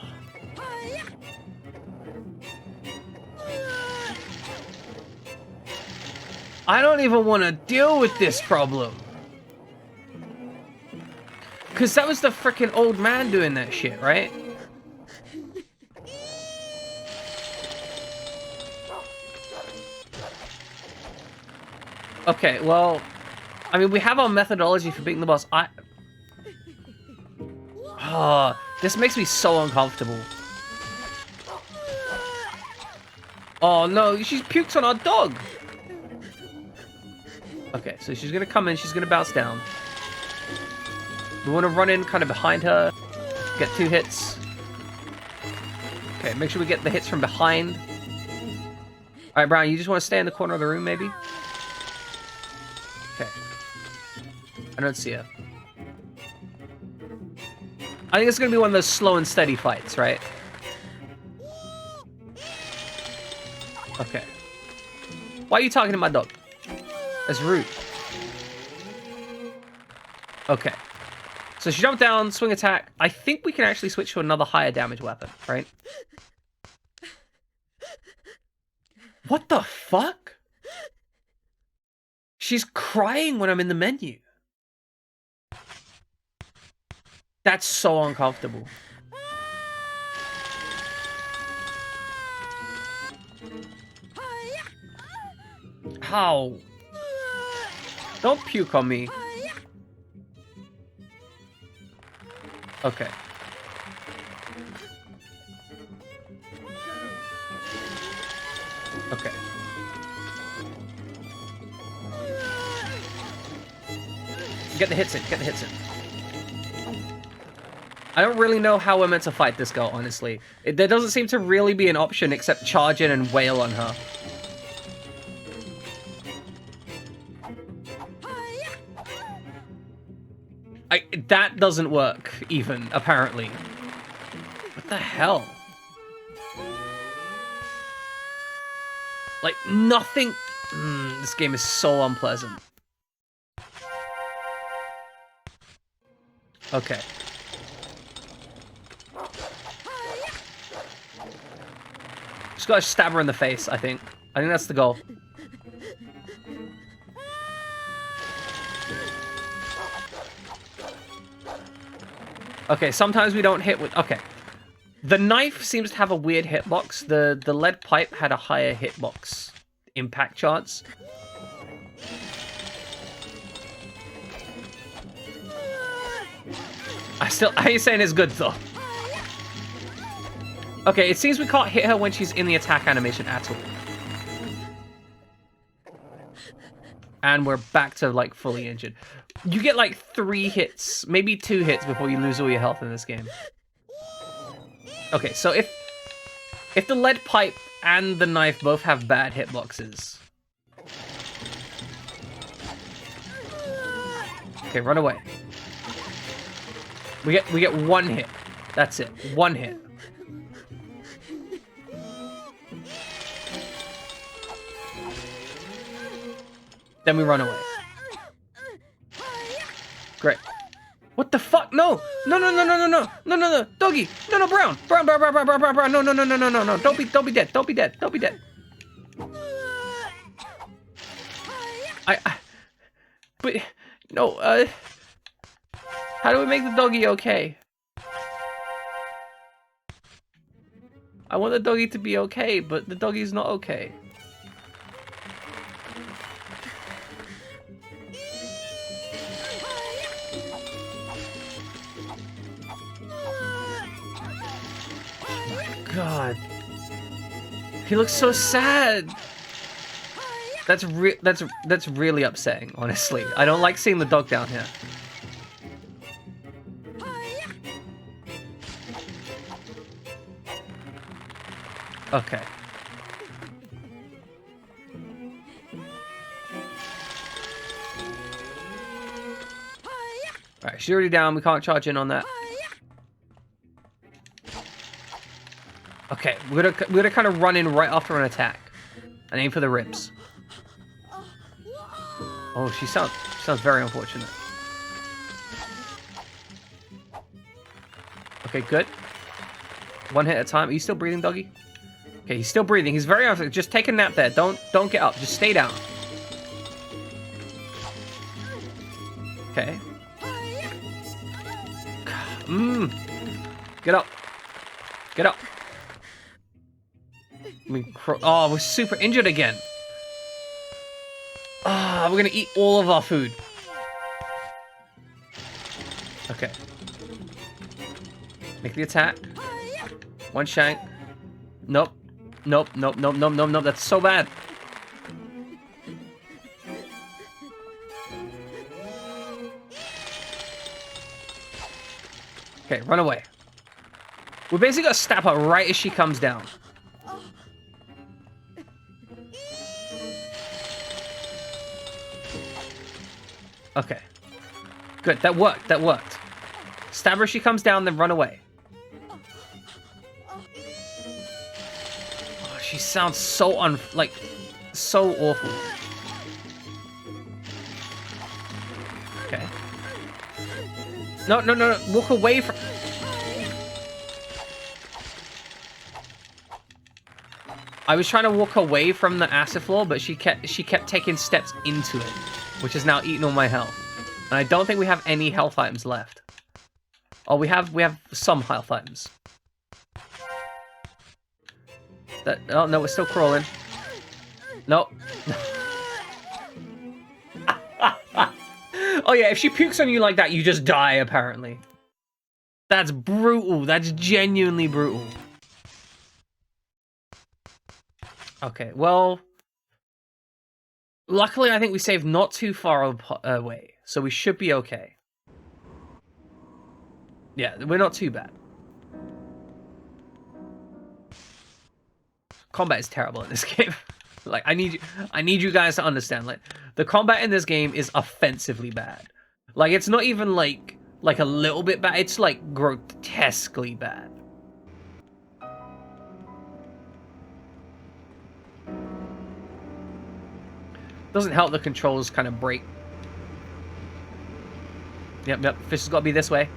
I don't even want to deal with this problem. Because that was the freaking old man doing that shit, right? Okay, well, I mean, we have our methodology for beating the boss. This makes me so uncomfortable. Oh no, she's puked on our dog. Okay, so she's gonna come in, she's gonna bounce down. We wanna run in kind of behind her, get 2 hits. Okay, make sure we get the hits from behind. Alright, Brian, you just wanna stay in the corner of the room, maybe? Okay. I don't see her. I think it's gonna be one of those slow and steady fights, right? Okay. Why are you talking to my dog? That's rude. Okay. So she jumped down, swing attack. I think we can actually switch to another higher damage weapon, right? What the fuck? She's crying when I'm in the menu. That's so uncomfortable. How? Don't puke on me. Okay. Okay. Get the hits in, get the hits in. I don't really know how we're meant to fight this girl, honestly. There doesn't seem to really be an option except charge in and wail on her. That doesn't work, even, apparently. What the hell? Like, nothing... this game is so unpleasant. Okay. Just gotta stab her in the face, I think. I think that's the goal. Okay, sometimes we don't hit with... Okay. The knife seems to have a weird hitbox. The lead pipe had a higher hitbox impact chance. I ain't saying it's good, though. Okay, it seems we can't hit her when she's in the attack animation at all. And we're back to, like, fully injured. You get, like, 3 hits, maybe 2 hits before you lose all your health in this game. Okay, so if the lead pipe and the knife both have bad hitboxes... Okay, run away. We get 1 hit. That's it. 1 hit. Then we run away. Great. What the fuck? No! No, no, no, no, no, no! No, no, no! Doggy! No, no, Brown! Brown, Brown, Brown, Brown, Brown, Brown, Brown! No, no, no, no, no, no, no! Don't be dead! Don't be dead! Don't be dead! But, no, how do we make the doggy okay? I want the doggy to be okay, but the doggy's not okay. God, he looks so sad. That's really upsetting, honestly. I don't like seeing the dog down here. Okay. Alright, she's already down. We can't charge in on that. Okay, we're gonna kind of run in right after an attack. And aim for the ribs. Oh, she sounds very unfortunate. Okay, good. One hit at a time. Are you still breathing, doggy? Okay, he's still breathing. He's very unfortunate. Just take a nap there. Don't get up. Just stay down. Okay. Get up. Get up. Oh, we're super injured again. Ah, we're gonna eat all of our food. Okay. Make the attack. One shank. Nope. Nope, nope, nope, nope, nope, nope. That's so bad. Okay, run away. We basically gotta stab her right as she comes down. Okay. Good, that worked, that worked. Stab her as she comes down, then run away. Oh, she sounds so so awful. Okay. No, no, no, no, walk away from... I was trying to walk away from the acid floor, but she kept taking steps into it, which has now eaten all my health. And I don't think we have any health items left. Oh, we have some health items. Oh no, we're still crawling. No. Oh yeah, if she pukes on you like that, you just die, apparently. That's brutal. That's genuinely brutal. Okay, well... Luckily, I think we saved not too far away, so we should be okay. Yeah, we're not too bad. Combat is terrible in this game. Like, I need you guys to understand, like, the combat in this game is offensively bad. Like, it's not even like a little bit bad, it's like grotesquely bad. Doesn't help the controls kind of break. Yep, fish has got to be this way.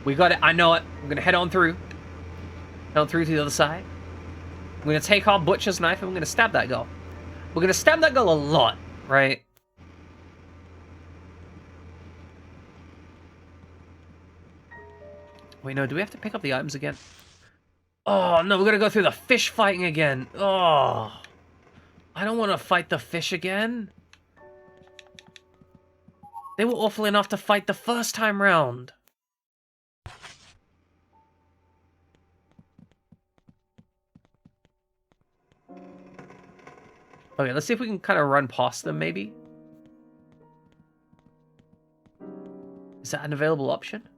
We got it, I know it. We're gonna head on through. Head on through to the other side. We're gonna take our butcher's knife and we're gonna stab that girl. We're gonna stab that girl a lot, right? Wait, no, do we have to pick up the items again? Oh, no, we're gonna go through the fish fighting again. Oh, I don't want to fight the fish again. They were awful enough to fight the first time round. Okay, let's see if we can kind of run past them, maybe. Is that an available option?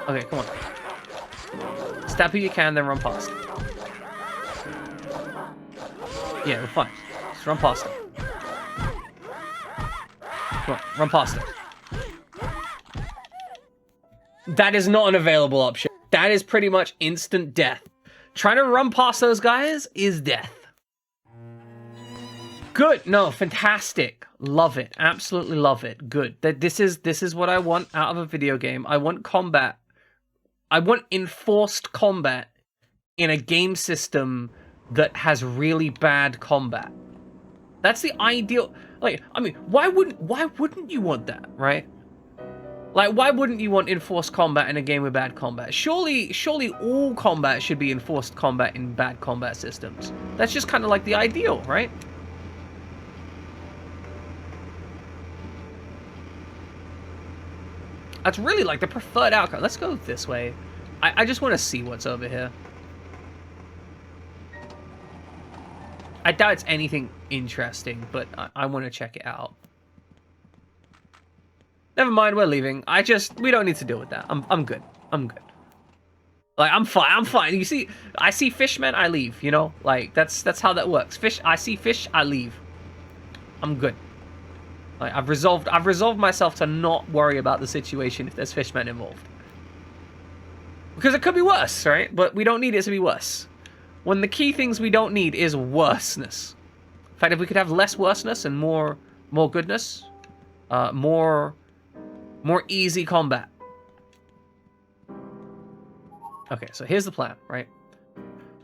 Okay, come on. Stab who you can, then run past. Yeah, we're fine. Just run past them. Come on, run past them. That is not an available option. That is pretty much instant death. Trying to run past those guys is death. Good. No, fantastic. Love it. Absolutely love it. Good. This is what I want out of a video game. I want combat. I want enforced combat in a game system that has really bad combat. That's the ideal. Like, I mean, why wouldn't you want that, right? Like, why wouldn't you want enforced combat in a game with bad combat? Surely all combat should be enforced combat in bad combat systems. That's just kind of like the ideal, right? That's really like the preferred outcome. Let's go this way. I just want to see what's over here. I doubt it's anything interesting, but I want to check it out. Never mind, we're leaving. We don't need to deal with that. I'm good. I'm good. Like, I'm fine. I'm fine. You see, I see fishmen, I leave, you know? Like, that's how that works. I see fish, I leave. I'm good. Like, I've resolved myself to not worry about the situation if there's fishmen involved. Because it could be worse, right? But we don't need it to be worse. When the key things we don't need is worseness. In fact, if we could have less worseness and more goodness, more easy combat. Okay, so here's the plan, right?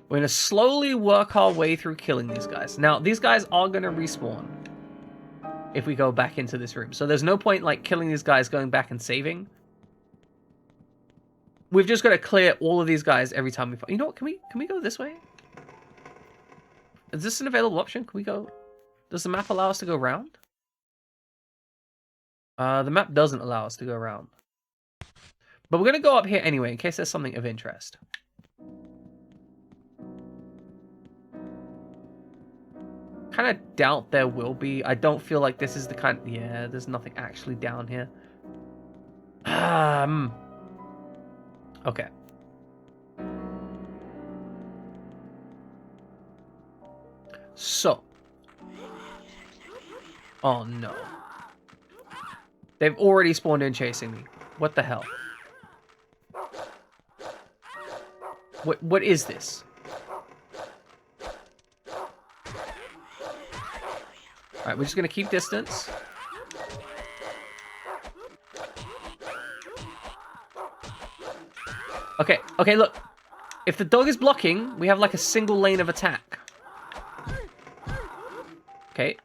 We're gonna slowly work our way through killing these guys. Now, these guys are gonna respawn if we go back into this room. So there's no point, like, killing these guys, going back and saving. We've just got to clear all of these guys every time we... You know what? Can we go this way? Is this an available option? Can we go... Does the map allow us to go around? The map doesn't allow us to go around. But we're going to go up here anyway, in case there's something of interest. Kind of doubt there will be. I don't feel like this is the kind... Yeah, there's nothing actually down here. Okay. So. Oh no. They've already spawned in chasing me. What the hell? What is this? Alright, we're just gonna keep distance. Okay, look. If the dog is blocking, we have like a single lane of attack. Okay.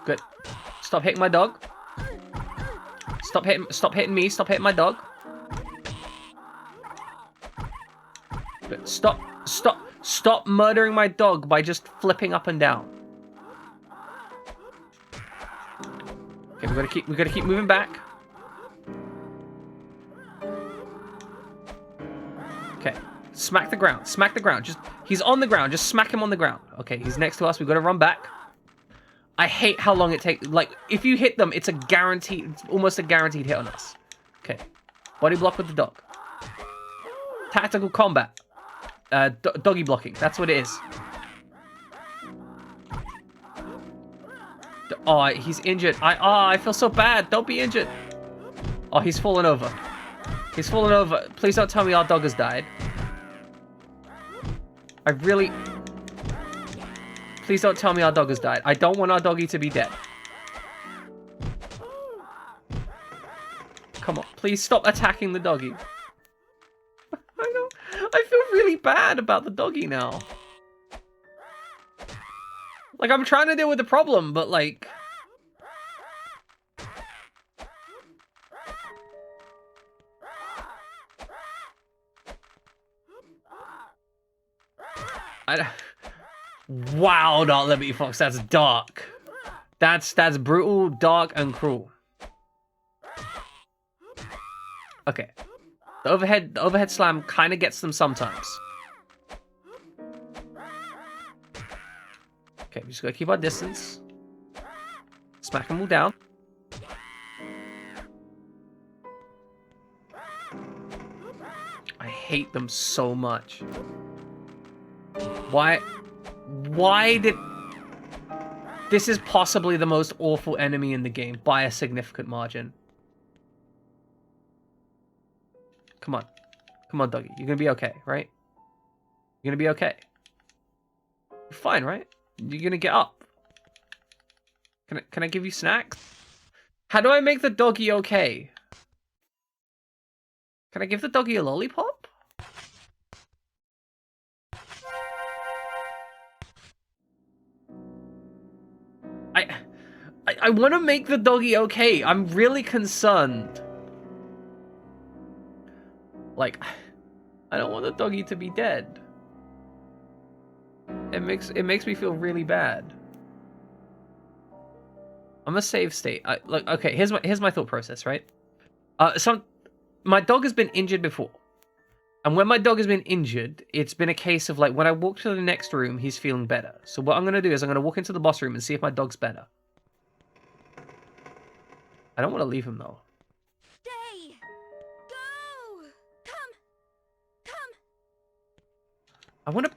Good. Stop hitting my dog. Stop hitting me, stop hitting my dog. Good. Stop murdering my dog by just flipping up and down. Okay, we gotta keep moving back. Okay. Smack the ground. Smack the ground. He's on the ground. Just smack him on the ground. Okay, he's next to us. We've got to run back. I hate how long it takes. Like, if you hit them, it's almost a guaranteed hit on us. Okay. Body block with the dog. Tactical combat. Doggy blocking. That's what it is. Oh, he's injured. I feel so bad. Don't be injured. Oh, he's fallen over. He's fallen over. Please don't tell me our dog has died. I really... Please don't tell me our dog has died. I don't want our doggy to be dead. Come on. Please stop attacking the doggy. I know. I feel really bad about the doggy now. Like, I'm trying to deal with the problem, but like... Wow, Not Liberty Fox, that's dark. That's brutal, dark, and cruel. Okay. The overhead slam kind of gets them sometimes. Okay, we just gotta keep our distance. Smack them all down. I hate them so much. Why did... This is possibly the most awful enemy in the game by a significant margin. Come on. Come on, doggy. You're gonna be okay, right? You're gonna be okay. You're fine, right? You're gonna get up. Can I give you snacks? How do I make the doggy okay? Can I give the doggy a lollipop? I want to make the doggy okay. I'm really concerned. Like, I don't want the doggy to be dead. It makes me feel really bad. I'm a save state. Look, okay, here's my thought process, right? My dog has been injured before. And when my dog has been injured, it's been a case of like, when I walk to the next room, he's feeling better. So what I'm going to do is I'm going to walk into the boss room and see if my dog's better. I don't want to leave him though. Stay! Go! Come! Come!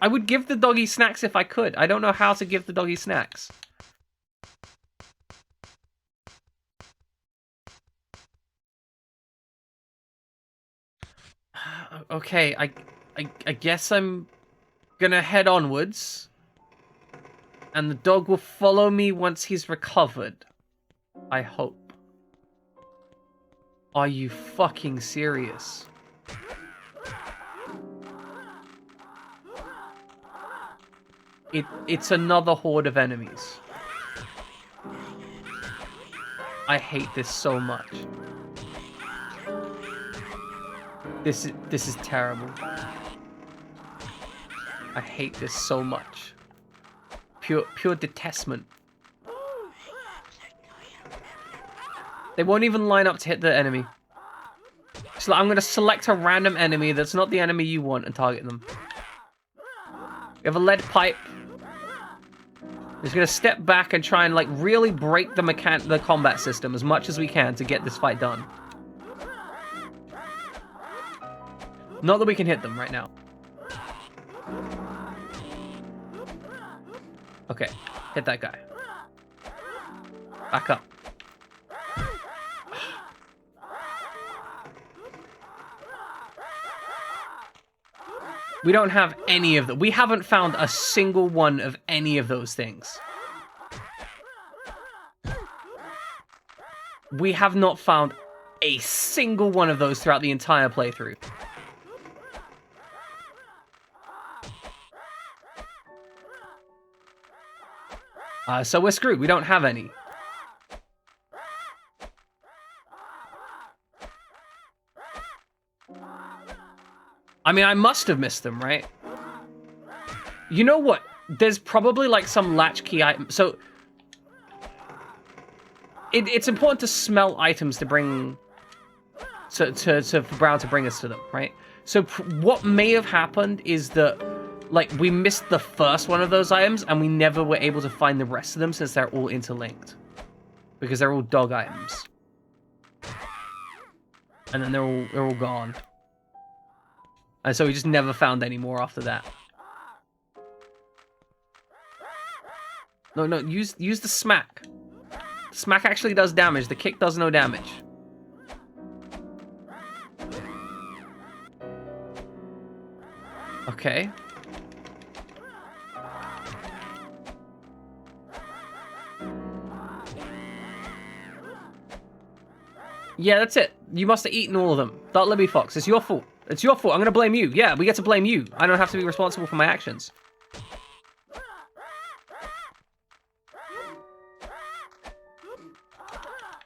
I would give the doggy snacks if I could. I don't know how to give the doggy snacks. Okay, I guess I'm gonna head onwards. And the dog will follow me once he's recovered. I hope. Are you fucking serious? It's another horde of enemies. I hate this so much. This is terrible. I hate this so much. Pure detestment. They won't even line up to hit the enemy. So I'm gonna select a random enemy that's not the enemy you want and target them. We have a lead pipe. He's gonna step back and try and like really break the combat system as much as we can to get this fight done. Not that we can hit them right now. Okay, hit that guy. Back up. We don't have any of them. We haven't found a single one of any of those things. We have not found a single one of those throughout the entire playthrough. So we're screwed. We don't have any. I mean, I must have missed them, right? You know what? There's probably like some latchkey item. So it's important to smell items to bring for Brown to bring us to them, right? So what may have happened is that like we missed the first one of those items and we never were able to find the rest of them since they're all interlinked because they're all dog items, and then they're all gone. And so we just never found any more after that. No, use the smack. Smack actually does damage. The kick does no damage. Okay. Yeah, that's it. You must have eaten all of them. That Libby Fox, it's your fault. It's your fault. I'm gonna blame you. Yeah, we get to blame you. I don't have to be responsible for my actions.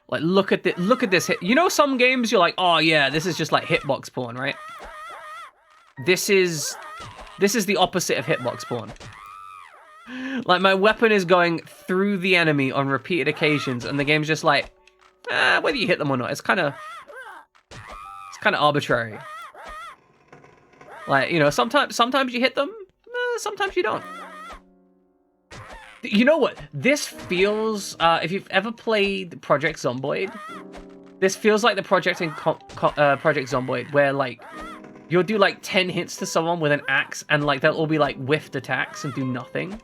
Like, look at this hit. You know, some games you're like, oh yeah, this is just like hitbox porn, right? This is the opposite of hitbox porn. Like, my weapon is going through the enemy on repeated occasions, and the game's just like, whether you hit them or not, it's kind of arbitrary. Like, you know, sometimes you hit them, sometimes you don't. You know what? This feels, if you've ever played Project Zomboid, this feels like the project in Project Zomboid, where, like, you'll do, like, 10 hits to someone with an axe, and, like, they'll all be, like, whiffed attacks and do nothing.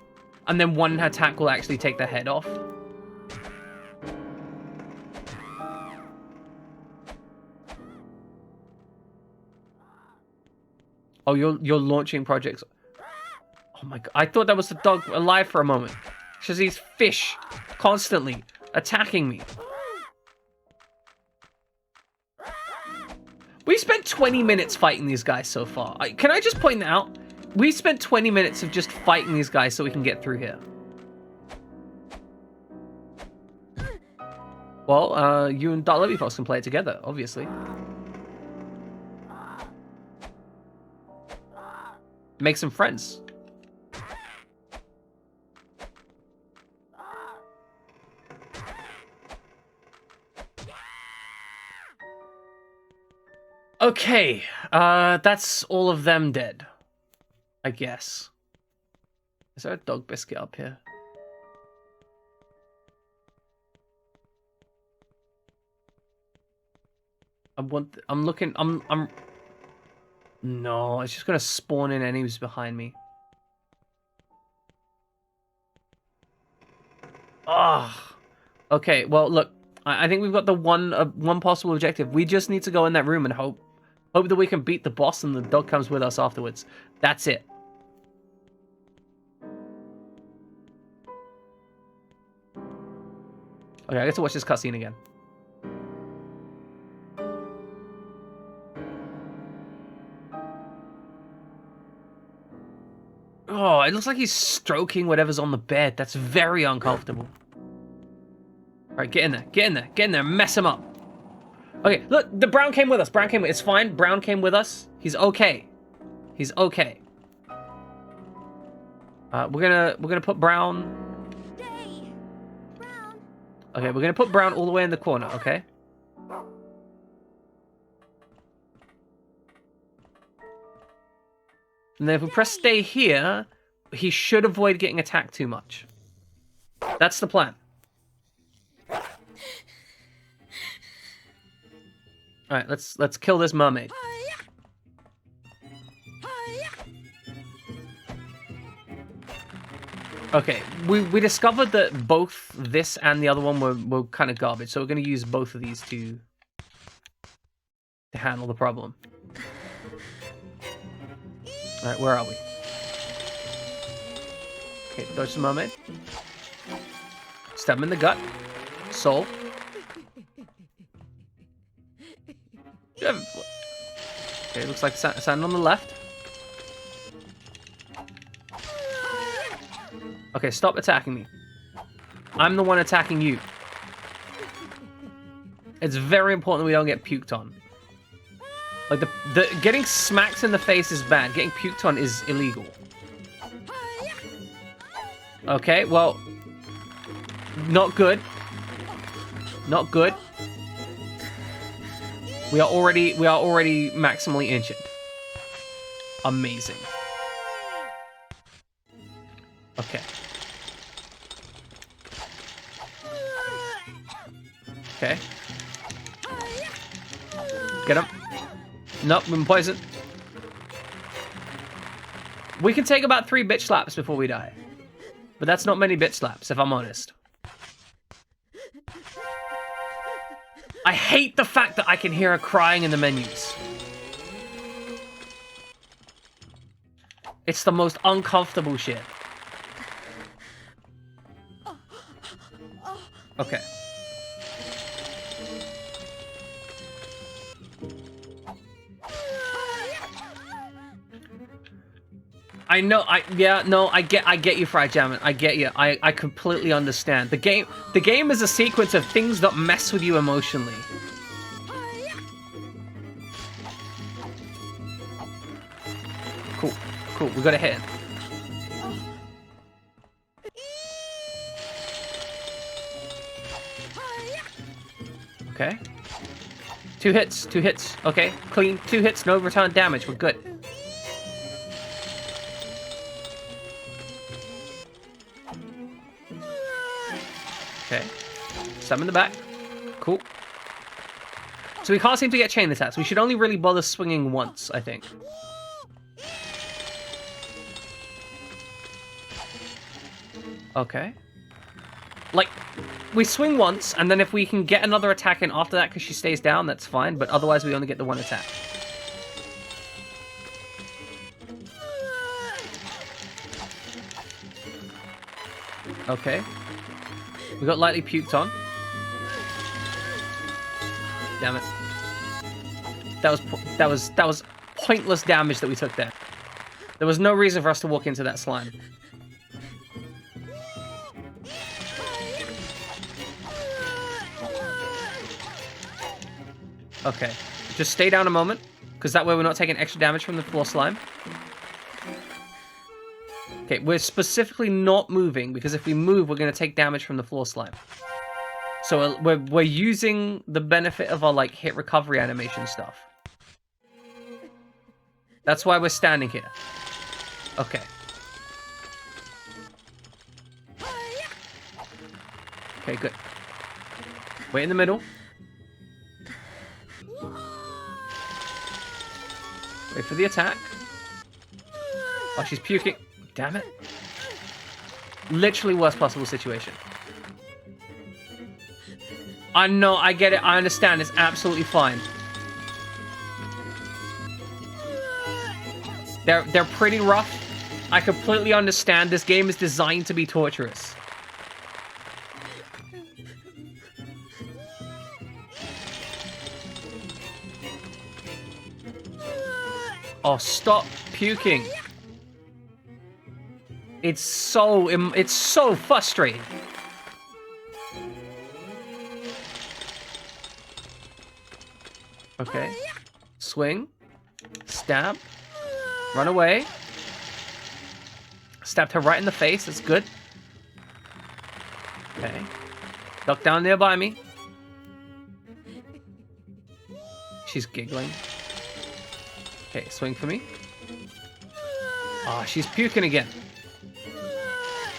And then one attack will actually take their head off. Oh, you're launching projects. Oh my god, I thought that was the dog alive for a moment. Because these fish constantly attacking me. We spent 20 minutes fighting these guys so far. Can I just point that out? We spent 20 minutes of just fighting these guys so we can get through here. Well, you and TheLagstorm can play it together, obviously. Make some friends. Okay, that's all of them dead, I guess. Is there a dog biscuit up here? I'm looking. I'm. No, it's just gonna spawn in enemies behind me. Ah. Okay. Well, look. I think we've got the one possible objective. We just need to go in that room and hope that we can beat the boss and the dog comes with us afterwards. That's it. Okay, I get to watch this cutscene again. Oh, it looks like he's stroking whatever's on the bed. That's very uncomfortable. Alright, get in there. Get in there. Get in there. Mess him up. Okay, look, the Brown came with us. Brown came with It's fine. Brown came with us. He's okay. He's okay. We're gonna put Brown. Day. Brown. Okay, we're gonna put Brown all the way in the corner, okay? And then if we press stay here, he should avoid getting attacked too much. That's the plan. Alright, let's kill this mermaid. Okay, we discovered that both this and the other one were kind of garbage, so we're going to use both of these to handle the problem. Alright, where are we? Okay, dodge the mermaid. Stab him in the gut. Soul. Okay, looks like sand on the left. Okay, stop attacking me. I'm the one attacking you. It's very important that we don't get puked on. Like, the getting smacked in the face is bad. Getting puked on is illegal. Okay, well... Not good. Not good. We are already maximally injured. Amazing. Okay. Okay. Get him. Nope, we've been poisoned. We can take about 3 bitch slaps before we die. But that's not many bitch slaps, if I'm honest. I hate the fact that I can hear her crying in the menus. It's the most uncomfortable shit. Okay. I know, I get you, Fried Jammin. I get you. I completely understand. The game is a sequence of things that mess with you emotionally. Cool, cool. We got a hit. Okay. 2 hits, 2 hits. Okay, clean. 2 hits, no return damage. We're good. Okay. Some in the back. Cool. So we can't seem to get chain attacks. We should only really bother swinging once, I think. Okay. Like, we swing once, and then if we can get another attack in after that because she stays down, that's fine, but otherwise we only get the 1 attack. Okay. We got lightly puked on. Damn it. That was pointless damage that we took there. There was no reason for us to walk into that slime. Okay. Just stay down a moment, because that way we're not taking extra damage from the floor slime. Okay, we're specifically not moving, because if we move, we're going to take damage from the floor slime. So we're using the benefit of our, like, hit recovery animation stuff. That's why we're standing here. Okay. Okay, good. Wait in the middle. Wait for the attack. Oh, she's puking. Damn it. Literally worst possible situation. I know, I get it, I understand, it's absolutely fine. They're pretty rough. I completely understand. This game is designed to be torturous. Oh, stop puking. It's so frustrating. Okay. Swing. Stab. Run away. Stabbed her right in the face. That's good. Okay. Duck down nearby me. She's giggling. Okay, swing for me. Oh, she's puking again.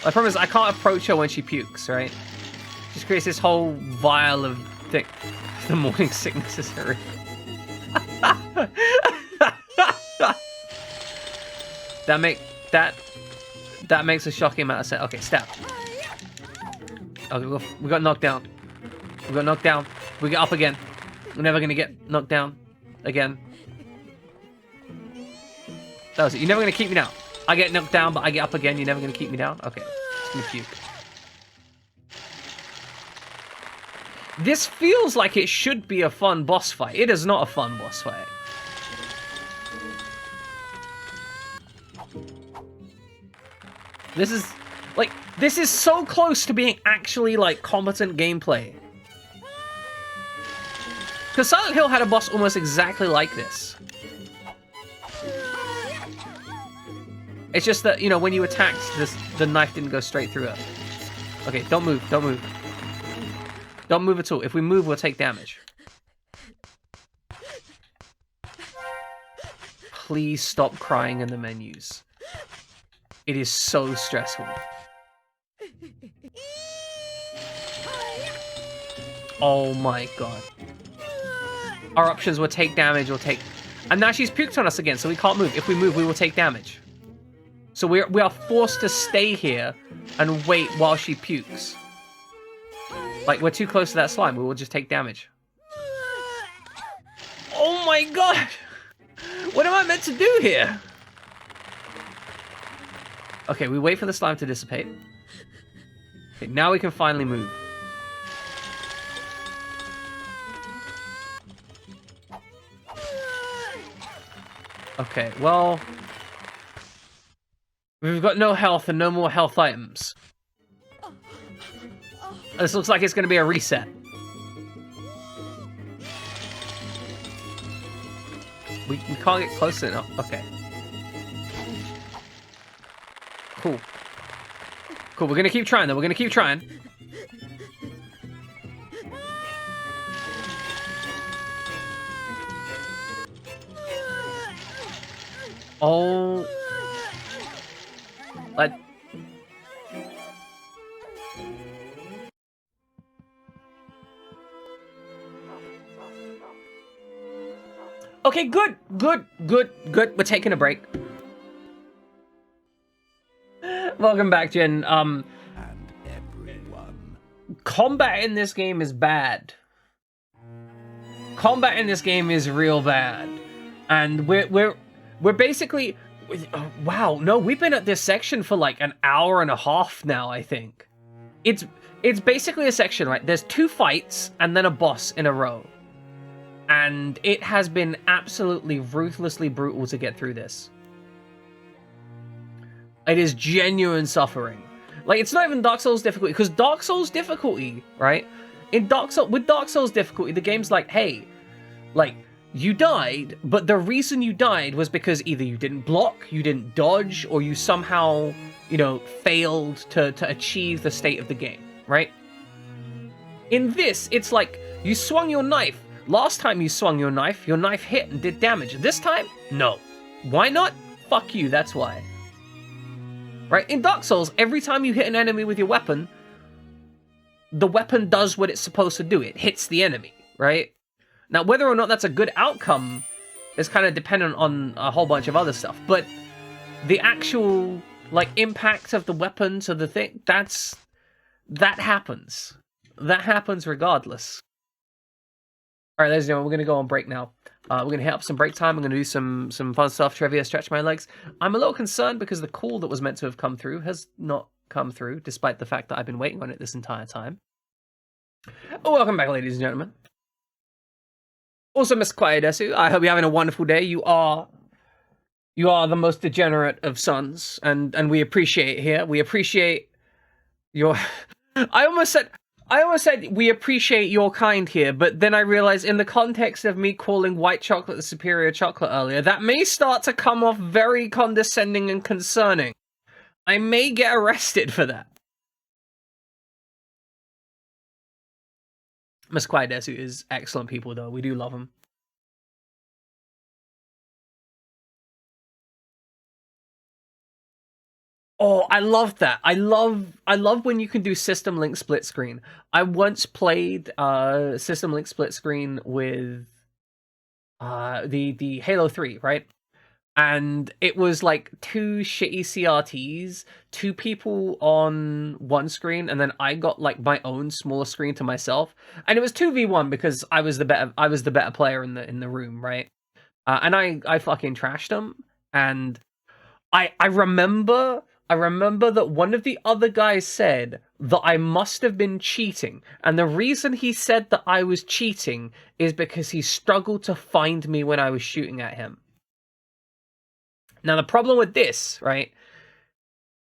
The problem is I can't approach her when she pukes, right? Just creates this whole vial of thing. The morning sickness is horrific. That makes a shocking amount of sense. Okay, stab. Okay, we got knocked down. We got knocked down. We get up again. We're never gonna get knocked down again. That was it. You're never gonna keep me down. I get knocked down, but I get up again. You're never gonna keep me down. Okay, just gonna puke. This feels like it should be a fun boss fight. It is not a fun boss fight. This is so close to being actually, like, competent gameplay. Because Silent Hill had a boss almost exactly like this. It's just that, you know, when you attacked, the knife didn't go straight through it. Okay, don't move, don't move. Don't move at all. If we move, we'll take damage. Please stop crying in the menus. It is so stressful. Oh my god. Our options were take damage or take... And now she's puked on us again, so we can't move. If we move, we will take damage. So we are forced to stay here and wait while she pukes. Like, we're too close to that slime. We will just take damage. Oh my god! What am I meant to do here? Okay, we wait for the slime to dissipate. Okay, now we can finally move. Okay, well... we've got no health and no more health items. This looks like it's going to be a reset. We can't get close enough. Okay. Cool. Cool, we're going to keep trying though. We're going to keep trying. Oh. Okay, good. We're taking a break. Welcome back, Jen. And everyone. Combat in this game is bad. Combat in this game is real bad. And we're basically... oh, wow, no, we've been at this section for like an hour and a half now, I think. It's basically a section, right? There's 2 fights and then a boss in a row. And it has been absolutely ruthlessly brutal to get through this. It is genuine suffering. Like, it's not even Dark Souls difficulty, because Dark Souls difficulty, right? With Dark Souls difficulty, the game's like, hey, like, you died, but the reason you died was because either you didn't block, you didn't dodge, or you somehow, you know, failed to achieve the state of the game, right? In this, it's like, you swung your knife. Last time you swung your knife hit and did damage. This time, no. Why not? Fuck you, that's why. Right? In Dark Souls, every time you hit an enemy with your weapon, the weapon does what it's supposed to do. It hits the enemy, right? Now, whether or not that's a good outcome It's kind of dependent on a whole bunch of other stuff. But the actual, like, impact of the weapon to the thing, that happens. That happens regardless. All right, ladies and gentlemen, we're going to go on break now. We're going to hit up some break time. We're going to do some fun stuff, trivia, stretch my legs. I'm a little concerned because the call that was meant to have come through has not come through, despite the fact that I've been waiting on it this entire time. Oh, welcome back, ladies and gentlemen. Also, Mr. Kwaedesu, I hope you're having a wonderful day. You are the most degenerate of sons, and we appreciate it here. We appreciate your... I almost said we appreciate your kind here, but then I realized in the context of me calling white chocolate the superior chocolate earlier, that may start to come off very condescending and concerning. I may get arrested for that. Miss Kwaedesu is excellent people, though. We do love them. Oh, I love that. I love when you can do system link split screen. I once played system link split screen with the Halo 3, right? And it was like two shitty CRTs, two people on one screen, and then I got like my own smaller screen to myself. And it was 2v1 because I was the better player in the room, right? And I fucking trashed them. And I remember that one of the other guys said that I must have been cheating. And the reason he said that I was cheating is because he struggled to find me when I was shooting at him. Now, the problem with this, right,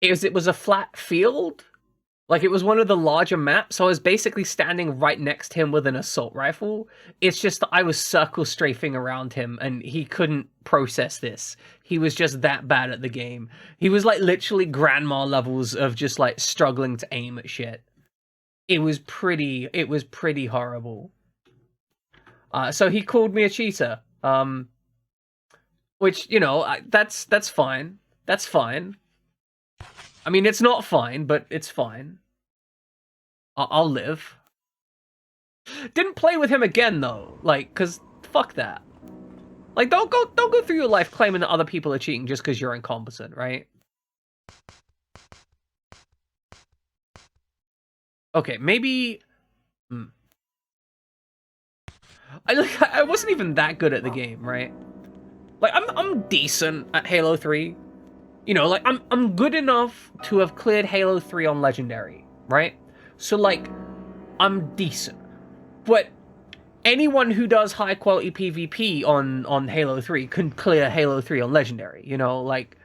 is it was a flat field. Like, it was one of the larger maps, so I was basically standing right next to him with an assault rifle. It's just that I was circle strafing around him, and he couldn't process this. He was just that bad at the game. He was, like, literally grandma levels of just, like, struggling to aim at shit. It was pretty horrible. So he called me a cheater. Which, you know, that's fine. That's fine. I mean, it's not fine, but it's fine. I'll live. Didn't play with him again, though. Like, because fuck that. Like, don't go through your life claiming that other people are cheating just because you're incompetent, right? Okay, maybe... I wasn't even that good at the game, right? Like, I'm decent at Halo 3. You know, like, I'm good enough to have cleared Halo 3 on Legendary, right? So, like, I'm decent. But anyone who does high-quality PvP on Halo 3 can clear Halo 3 on Legendary, you know? Like,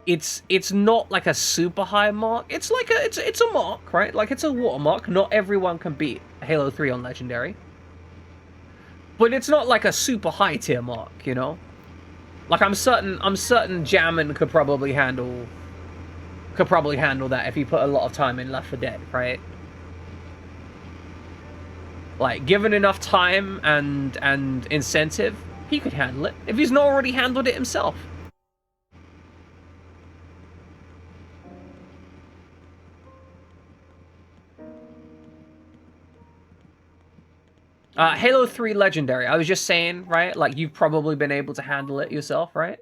it's not, like, a super high mark. It's like it's a mark, right? Like, it's a watermark. Not everyone can beat Halo 3 on Legendary. But it's not, like, a super high-tier mark, you know? Like, I'm certain Jammin could probably handle that if he put a lot of time in Left 4 Dead, right? Like, given enough time and incentive, he could handle it if he's not already handled it himself. Halo 3 Legendary. I was just saying, right? Like, you've probably been able to handle it yourself, right?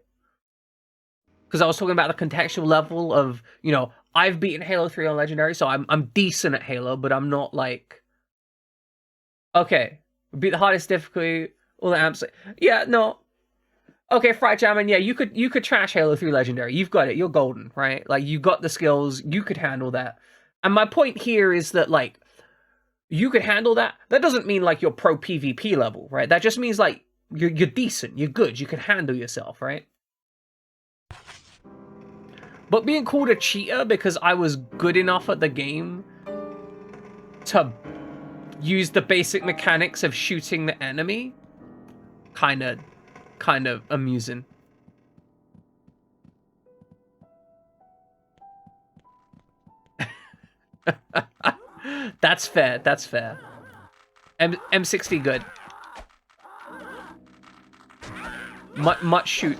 Because I was talking about the contextual level of, you know, I've beaten Halo 3 on Legendary, so I'm decent at Halo, but I'm not like... Okay, beat the hardest difficulty, all the amps... Yeah, no. Okay, Fright Jammin', yeah, you could trash Halo 3 Legendary. You've got it, you're golden, right? Like, you got the skills, you could handle that. And my point here is that, like, you could handle that. That doesn't mean, like, you're pro PvP level, right? That just means, like, you're decent, you're good, you can handle yourself, right? But being called a cheater because I was good enough at the game to use the basic mechanics of shooting the enemy, kind of amusing. That's fair, that's fair. M60 good. Much shoot.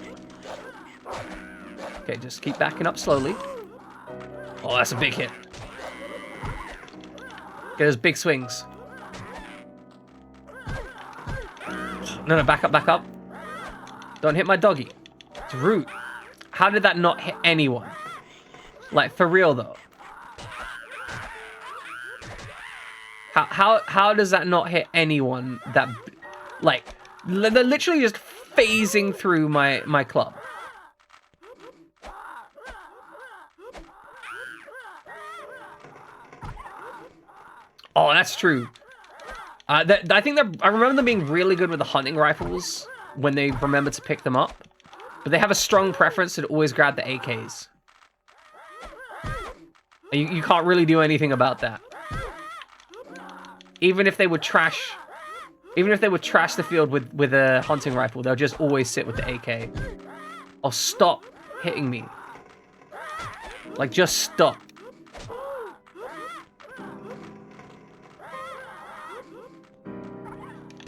Okay, just keep backing up slowly. Oh, that's a big hit. Get those big swings. No, back up, back up. Don't hit my doggy. It's rude. How did that not hit anyone? Like, for real, though. How does that not hit anyone that... Like, they're literally just phasing through my club. Oh, that's true. I think I remember them being really good with the hunting rifles when they remember to pick them up. But they have a strong preference to always grab the AKs. You can't really do anything about that. Even if they would trash the field with a hunting rifle, they'll just always sit with the AK. Oh, stop hitting me. Like, just stop.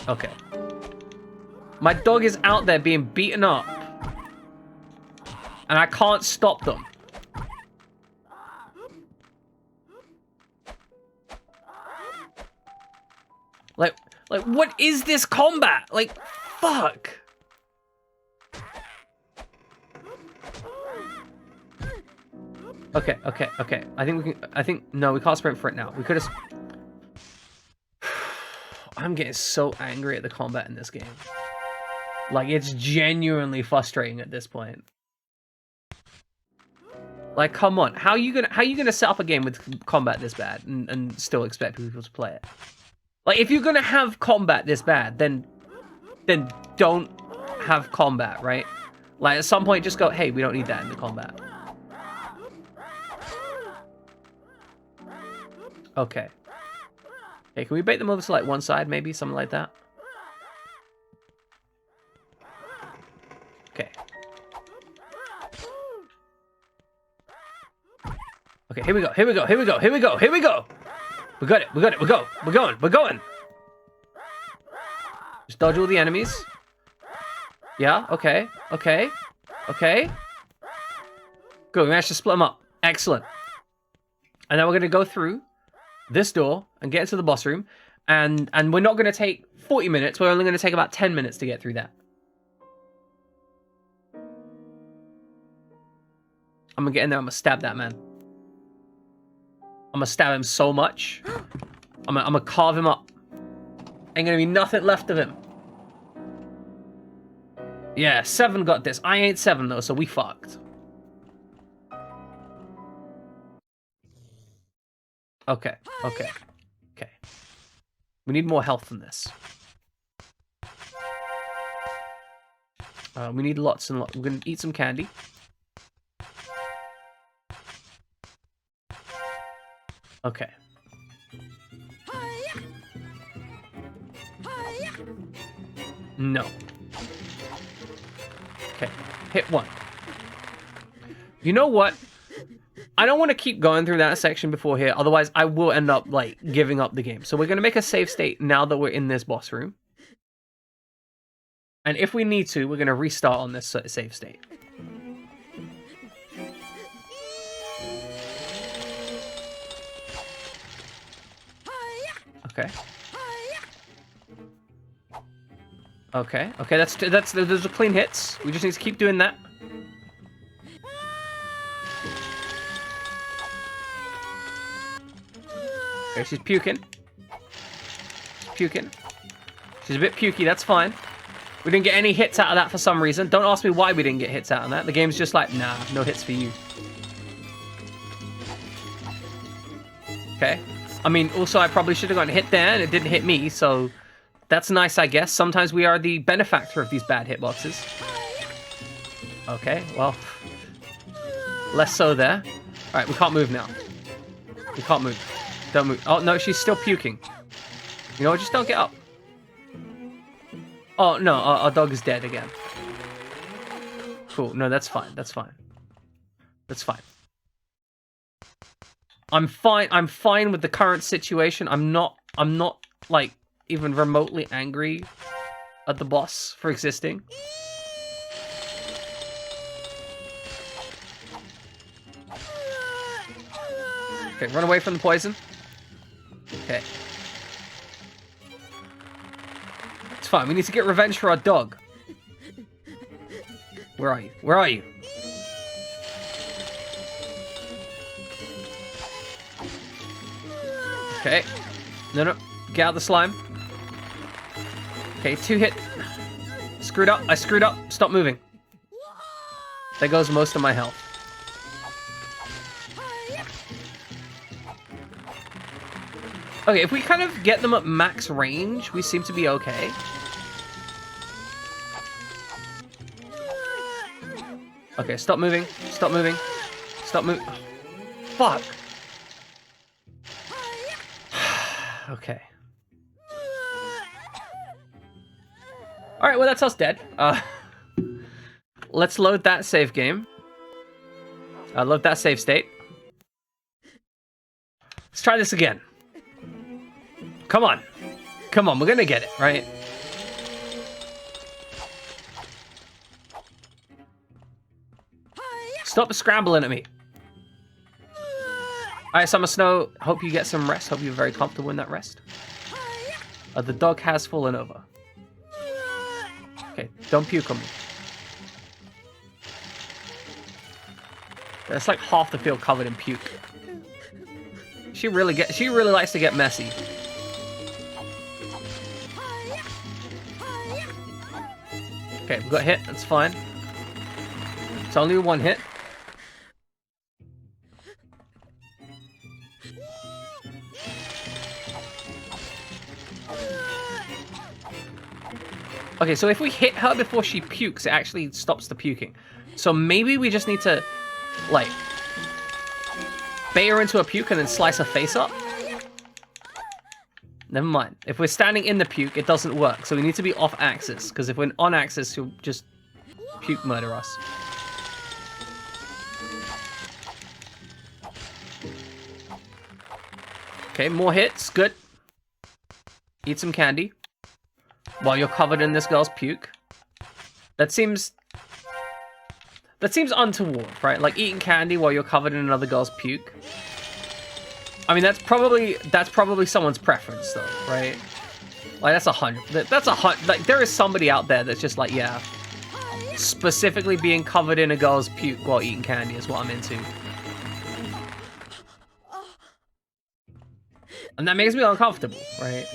Okay. My dog is out there being beaten up. And I can't stop them. Like, what is this combat? Like, fuck. Okay. No, we can't sprint for it now. We could have... I'm getting so angry at the combat in this game. Like, it's genuinely frustrating at this point. Like, come on. How are you gonna set up a game with combat this bad and still expect people to play it? Like, if you're gonna have combat this bad, then don't have combat, right? Like, at some point, just go, hey, we don't need that in the combat. Okay. Hey, can we bait them over to, like, one side, maybe? Something like that? Okay. Okay, here we go. We got it. We're going. Just dodge all the enemies. Yeah, okay. Good, we managed to split them up. Excellent. And now we're going to go through this door and get into the boss room. And we're not going to take 40 minutes. We're only going to take about 10 minutes to get through that. I'm going to get in there. I'm going to stab that man. I'm gonna stab him so much. I'm gonna carve him up. Ain't gonna be nothing left of him. Yeah, 7 got this. I ain't 7 though, so we fucked. Okay. We need more health than this. We need lots and lots. We're gonna eat some candy. Okay. No. Okay. Hit 1. You know what? I don't want to keep going through that section before here. Otherwise, I will end up, like, giving up the game. So we're going to make a save state now that we're in this boss room. And if we need to, we're going to restart on this save state. Okay. Those are clean hits. We just need to keep doing that. Okay, she's puking. She's a bit pukey, that's fine. We didn't get any hits out of that for some reason. Don't ask me why we didn't get hits out of that. The game's just like, nah, no hits for you. Okay. I mean, also, I probably should have gotten hit there, and it didn't hit me, so that's nice, I guess. Sometimes we are the benefactor of these bad hitboxes. Okay, well, less so there. All right, we can't move now. We can't move. Don't move. Oh, no, she's still puking. You know what? Just don't get up. Oh, no, our dog is dead again. Cool. No, that's fine. I'm fine with the current situation. I'm not like even remotely angry at the boss for existing. Okay, run away from the poison. Okay. It's fine. We need to get revenge for our dog. Where are you? Where are you? Okay. No, no. Get out the slime. Okay, 2 hit. Screwed up. I screwed up. Stop moving. There goes most of my health. Okay, if we kind of get them at max range, we seem to be okay. Okay, stop moving. Stop moving. Stop moving. Oh, fuck. Okay. Alright, well, that's us dead. Let's load that save game. Load that save state. Let's try this again. Come on. Come on, we're gonna get it, right? Stop scrambling at me. Alright, Summer Snow, hope you get some rest. Hope you're very comfortable in that rest. The dog has fallen over. Okay, don't puke on me. That's like half the field covered in puke. She really likes to get messy. Okay, we got hit, that's fine. It's only 1 hit. Okay, so if we hit her before she pukes, it actually stops the puking. So maybe we just need to, like, bait her into a puke and then slice her face up? Never mind. If we're standing in the puke, it doesn't work. So we need to be off axis, because if we're on axis, she'll just puke murder us. Okay, more hits. Good. Eat some candy. While you're covered in this girl's puke. That seems untoward, right? Like eating candy while you're covered in another girl's puke. I mean, that's probably someone's preference, though, right? Like that's 100. That's 100. Like there is somebody out there that's just like, yeah, specifically being covered in a girl's puke while eating candy is what I'm into. And that makes me uncomfortable, right?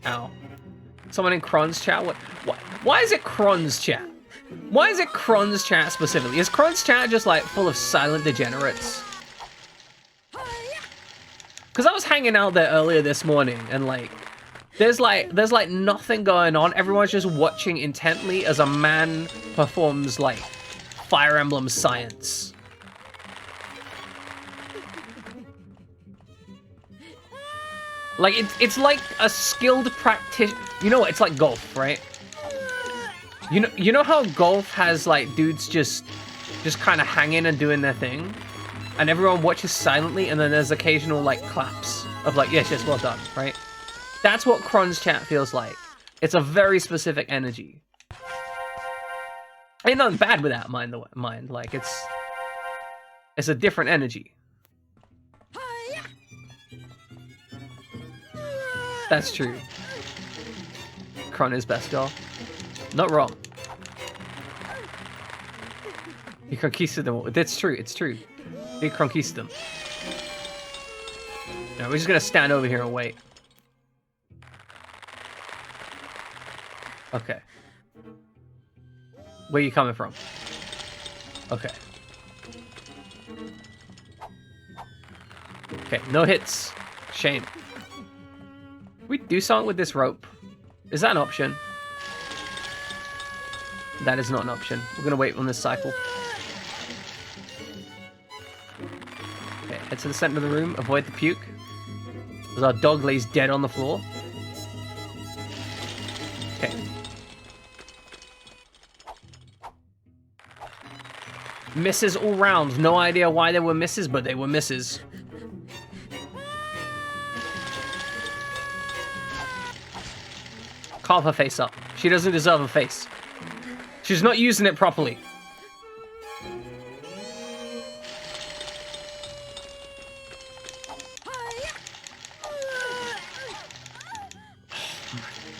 Ow. Someone in Kron's chat? What? Why is it Kron's chat? Why is it Kron's chat specifically? Is Kron's chat just like full of silent degenerates? Because I was hanging out there earlier this morning and like there's like nothing going on. Everyone's just watching intently as a man performs like Fire Emblem science. Like it's like a skilled practitioner. You know what? It's like golf, right? You know how golf has like dudes just kind of hanging and doing their thing, and everyone watches silently, and then there's occasional like claps of like yes, well done, right? That's what Kron's chat feels like. It's a very specific energy. Ain't nothing bad with that, mind. Like it's a different energy. That's true. Kron is best girl. Not wrong. He conquisted them all. That's true, it's true. He conquisted them. Now we're just gonna stand over here and wait. Okay. Where are you coming from? Okay. Okay, no hits. Shame. We do something with this rope. Is that an option? That is not an option. We're gonna wait on this cycle. Okay, head to the center of the room. Avoid the puke. As our dog lays dead on the floor. Okay. Misses all round. No idea why they were misses, but they were misses. Carve her face up. She doesn't deserve a face. She's not using it properly.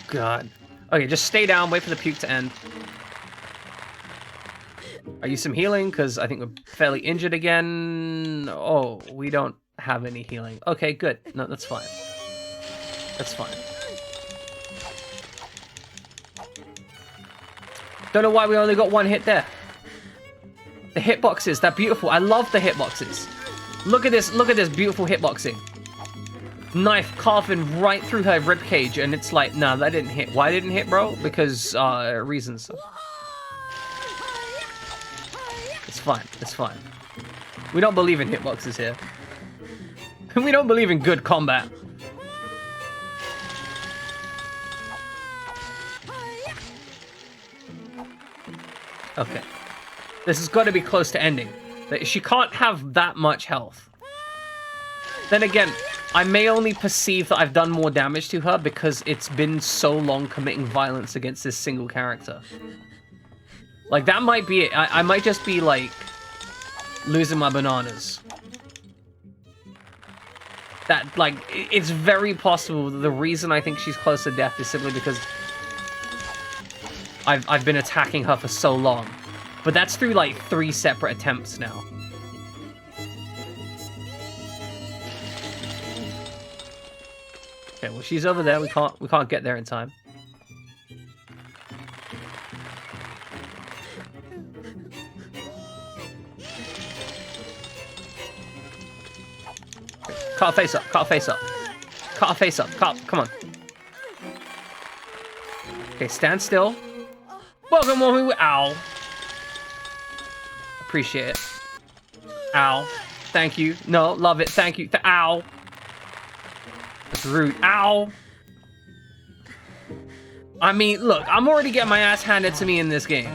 God. Okay, just stay down, wait for the puke to end. Are you some healing? Because I think we're fairly injured again. Oh, we don't have any healing. Okay, good. No, that's fine. That's fine. Don't know why we only got one hit there. The hitboxes, they're beautiful. I love the hitboxes. Look at this beautiful hitboxing. Knife carving right through her ribcage, and it's like, nah, that didn't hit. Why didn't hit, bro? Because, reasons. It's fine, it's fine. We don't believe in hitboxes here. We don't believe in good combat. Okay. This has got to be close to ending. She can't have that much health. Then again, I may only perceive that I've done more damage to her because it's been so long committing violence against this single character. Like, that might be it. I might just be, like, losing my bananas. That, like, it's very possible that the reason I think she's close to death is simply because I've been attacking her for so long. But that's through, like, 3 separate attempts now. Okay, well, she's over there. We can't get there in time. Cut her face up, cut her face up. Cut her face up, come on. Okay, stand still. Welcome, ow. Appreciate it. Ow. Thank you. No, love it, thank you. Ow. That's rude. Ow. I mean, look, I'm already getting my ass handed to me in this game.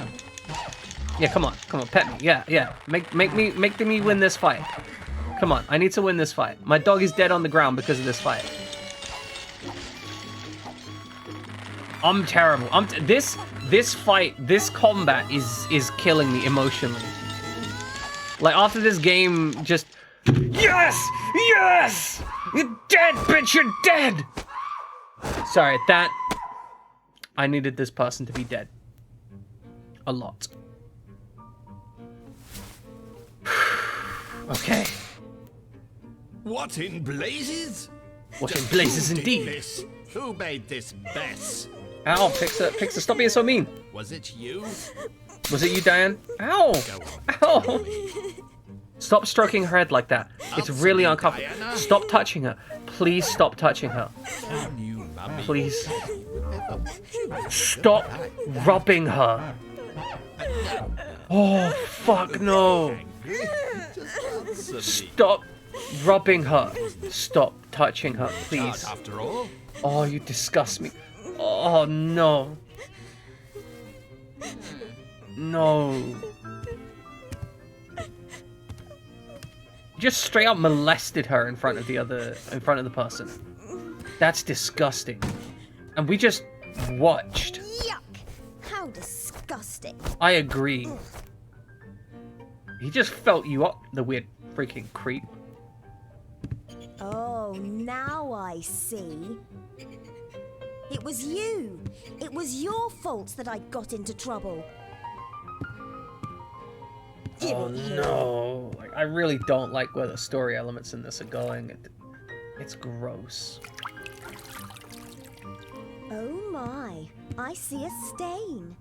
Yeah, come on, pet me. Yeah. Make me win this fight. Come on, I need to win this fight. My dog is dead on the ground because of this fight. I'm terrible. This fight, this combat is killing me emotionally. Like, after this game, just... Yes! Yes! You're dead, bitch! You're dead! Sorry, that... I needed this person to be dead. A lot. Okay. What in blazes? What in blazes indeed? This? Who made this mess? Ow, Pixar, stop being so mean. Was it you? Was it you, Diane? Ow! Ow! Stop stroking her head like that. It's really uncomfortable. Diana. Stop touching her. Please stop touching her. Can you, mummy? Please. Stop rubbing her. Oh, fuck no. Stop rubbing her. Stop touching her, please. After all, Oh, you disgust me. Oh, no. No. Just straight up molested her in front of the person. That's disgusting. And we just watched. Yuck! How disgusting. I agree. He just felt you up, the weird freaking creep. Oh, now I see. It was you. It was your fault that I got into trouble. Oh no. Like, I really don't like where the story elements in this are going. It's gross. Oh my, I see a stain.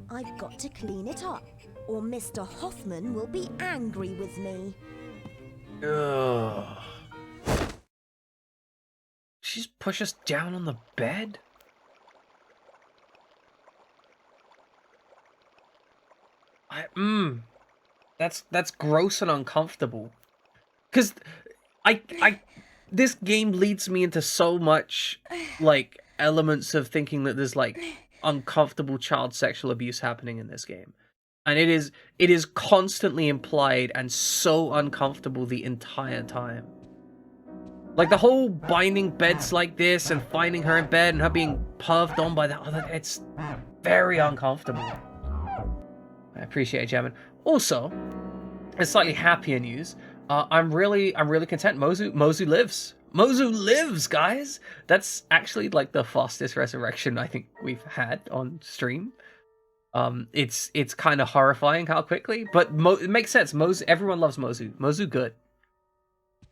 I've got to clean it up, or Mr. Hoffman will be angry with me. Ugh. She's pushed us down on the bed? That's gross and uncomfortable. 'Cause this game leads me into so much, like, elements of thinking that there's, like, uncomfortable child sexual abuse happening in this game. And it is constantly implied and so uncomfortable the entire time. Like, the whole binding beds like this and finding her in bed and her being perved on by that other, it's very uncomfortable. I appreciate it, Jamin. Also, in slightly happier news, I'm really content. Mozu lives. Mozu lives, guys! That's actually like the fastest resurrection I think we've had on stream. It's kind of horrifying how quickly, but it makes sense. Mozu, everyone loves Mozu. Mozu good.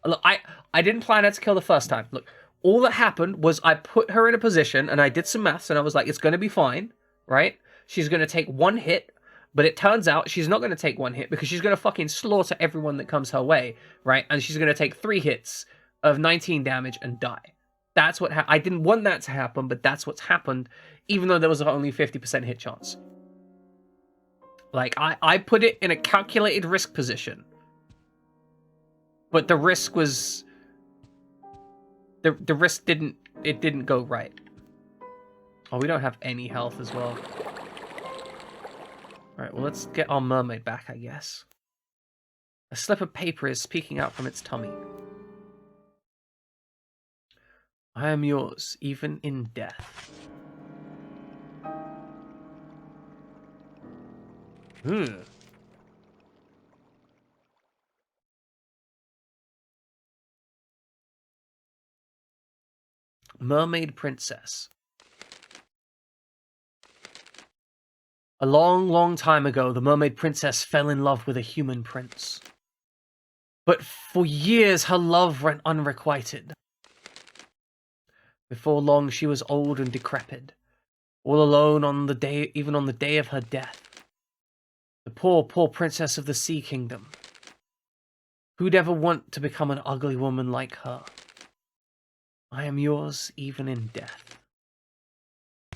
Look, I didn't plan her to kill the first time. Look, all that happened was I put her in a position and I did some maths and I was like, it's gonna be fine, right? She's gonna take one hit, but it turns out she's not gonna take one hit because she's gonna fucking slaughter everyone that comes her way, right? And she's gonna take 3 hits of 19 damage and die. That's what I didn't want that to happen, but that's what's happened, even though there was only 50% hit chance. Like, I put it in a calculated risk position. But the risk was... The risk didn't go right. Oh, we don't have any health as well. Alright, well, let's get our mermaid back, I guess. A slip of paper is peeking out from its tummy. I am yours, even in death. Mermaid Princess. A long, long time ago, the mermaid princess fell in love with a human prince. But for years, her love went unrequited. Before long, she was old and decrepit, all alone on the day, even on the day of her death. The poor, poor princess of the Sea Kingdom. Who'd ever want to become an ugly woman like her? I am yours, even in death.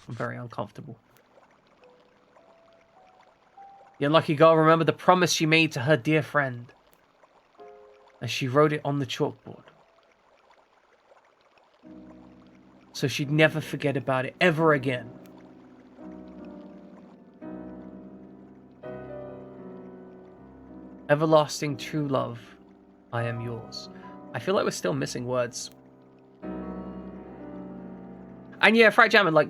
I'm very uncomfortable. The unlucky girl remembered the promise she made to her dear friend, as she wrote it on the chalkboard. So she'd never forget about it ever again. Everlasting true love, I am yours. I feel like we're still missing words. And yeah, Fright Jammin, like,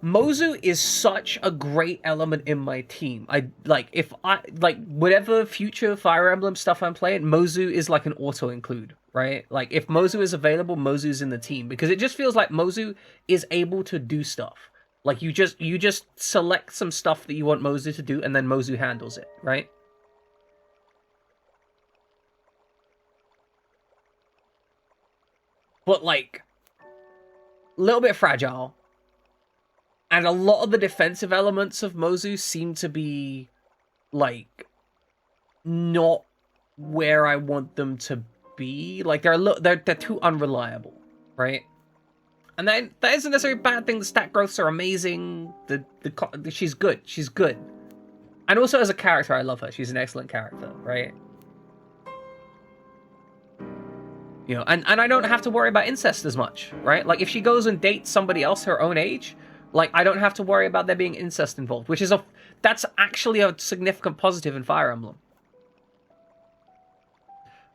Mozu is such a great element in my team. Whatever future Fire Emblem stuff I'm playing, Mozu is like an auto-include, right? Like, if Mozu is available, Mozu's in the team. Because it just feels like Mozu is able to do stuff. Like, you just select some stuff that you want Mozu to do, and then Mozu handles it, right? But, like, a little bit fragile. And a lot of the defensive elements of Mozu seem to be, like, not where I want them to be. Like, they're too unreliable, right? And that isn't necessarily a bad thing. The stat growths are amazing. She's good. She's good. And also as a character, I love her. She's an excellent character, right? You know, and I don't have to worry about incest as much, right? Like, if she goes and dates somebody else her own age, like, I don't have to worry about there being incest involved, which is that's actually a significant positive in Fire Emblem.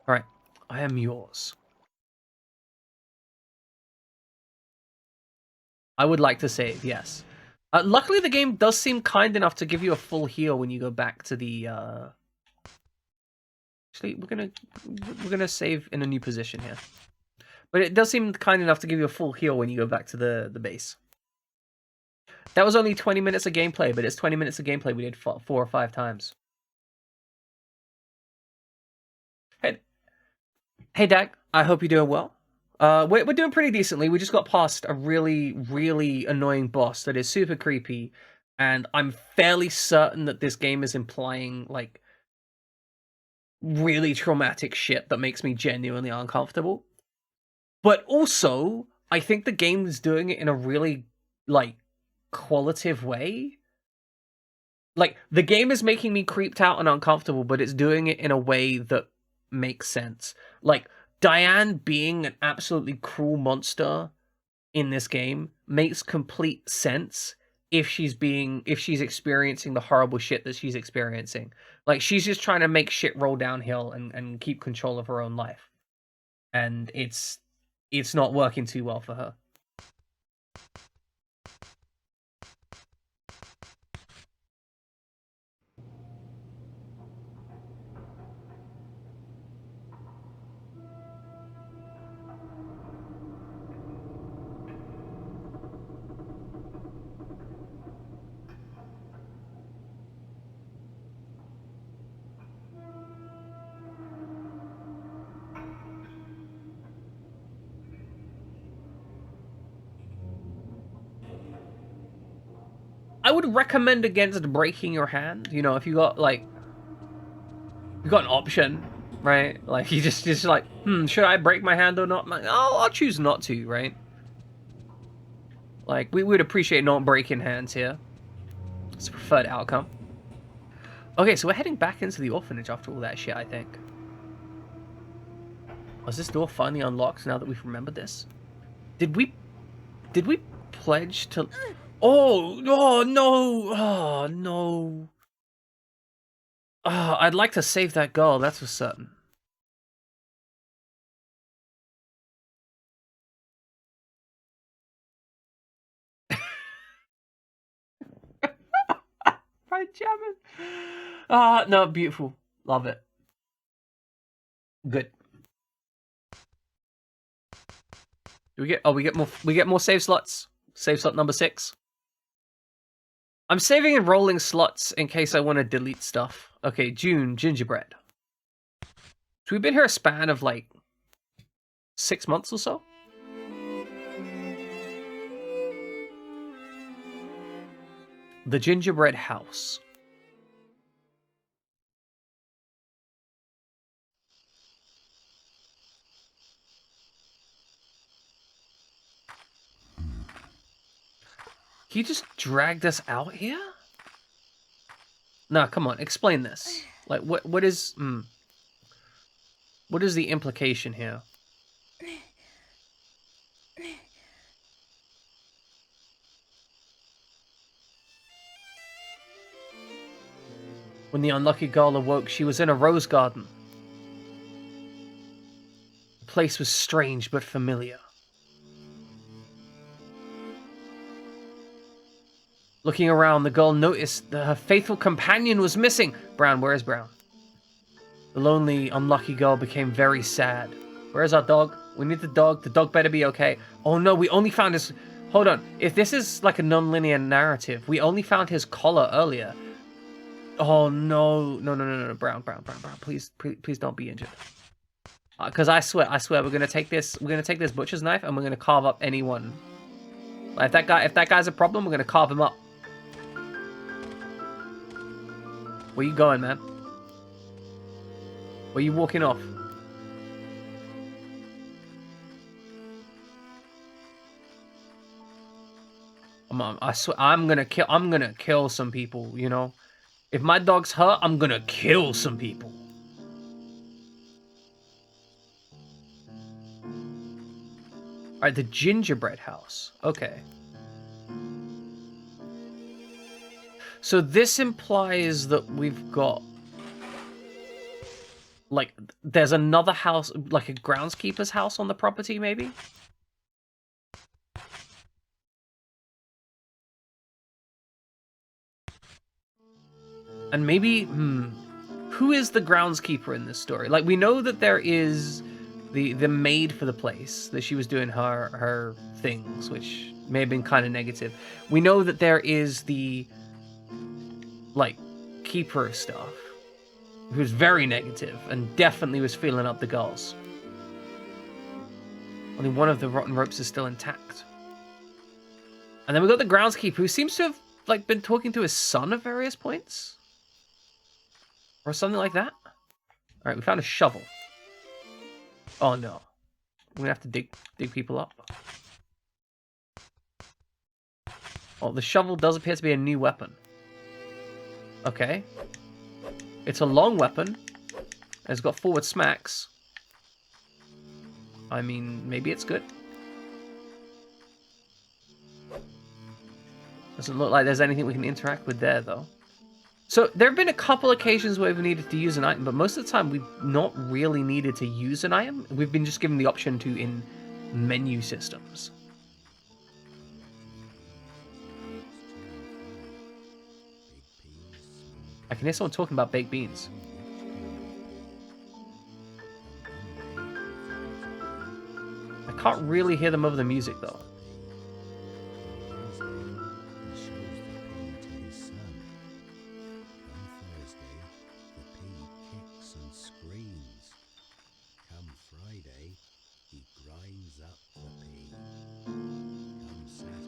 Alright, I am yours. I would like to save, yes. Luckily, the game does seem kind enough to give you a full heal when you go back to the, Actually, we're gonna save in a new position here. But it does seem kind enough to give you a full heal when you go back to the base. That was only 20 minutes of gameplay, but it's 20 minutes of gameplay we did 4 or 5 times. Hey, Dag. I hope you're doing well. We're doing pretty decently. We just got past a really, really annoying boss that is super creepy, and I'm fairly certain that this game is implying, like, really traumatic shit that makes me genuinely uncomfortable. But also, I think the game is doing it in a really, like, qualitative way. Like, the game is making me creeped out and uncomfortable, but it's doing it in a way that makes sense. Like, Diane being an absolutely cruel monster in this game makes complete sense if she's experiencing the horrible shit that she's experiencing. Like, she's just trying to make shit roll downhill and keep control of her own life. And it's not working too well for her. I would recommend against breaking your hand. You know, if you got like, you got an option, right? Like you just like, should I break my hand or not? Like, oh, I'll choose not to, right? Like we would appreciate not breaking hands here. It's a preferred outcome. Okay, so we're heading back into the orphanage after all that shit, I think. Was this door finally unlocked now that we've remembered this? Did we pledge to... Oh, oh no, oh no. Oh, I'd like to save that girl, that's for certain. Right, jamming. Ah, no, beautiful. Love it. Good. Do we get... Oh, we get more save slots. Save slot number 6. I'm saving and rolling slots in case I want to delete stuff. Okay, June, gingerbread. So we've been here a span of like 6 months or so. The gingerbread house. He just dragged us out here? Nah, come on, explain this. Like, what is the implication here? When the unlucky girl awoke, she was in a rose garden. The place was strange but familiar. Looking around, the girl noticed that her faithful companion was missing. Brown, where is Brown? The lonely, unlucky girl became very sad. Where's our dog? We need the dog. The dog better be okay. Oh no, we only found his... Hold on. If this is like a non-linear narrative, we only found his collar earlier. Oh no. No. Brown. Please don't be injured. Because I swear, we're gonna take this butcher's knife and we're gonna carve up anyone. Like, if that guy's a problem, we're gonna carve him up. Where you going, man? Where you walking off? I swear, I'm gonna kill some people, you know? If my dog's hurt, I'm gonna kill some people. Alright, the gingerbread house. Okay. So this implies that we've got... Like, there's another house, like a groundskeeper's house on the property, maybe? And maybe, who is the groundskeeper in this story? Like, we know that there is the maid for the place, that she was doing her things, which may have been kind of negative. We know that there is the, like, keeper stuff, who's very negative and definitely was feeling up the girls. Only one of the rotten ropes is still intact. And then we got the groundskeeper, who seems to have, like, been talking to his son at various points. Or something like that. Alright, we found a shovel. Oh no. We're gonna have to dig people up. Oh, the shovel does appear to be a new weapon. Okay. It's a long weapon. It's got forward smacks. I mean, maybe it's good. Doesn't look like there's anything we can interact with there, though. So, there have been a couple occasions where we've needed to use an item, but most of the time we've not really needed to use an item. We've been just given the option to in menu systems. I can hear someone talking about baked beans. I can't really hear them over the music, though.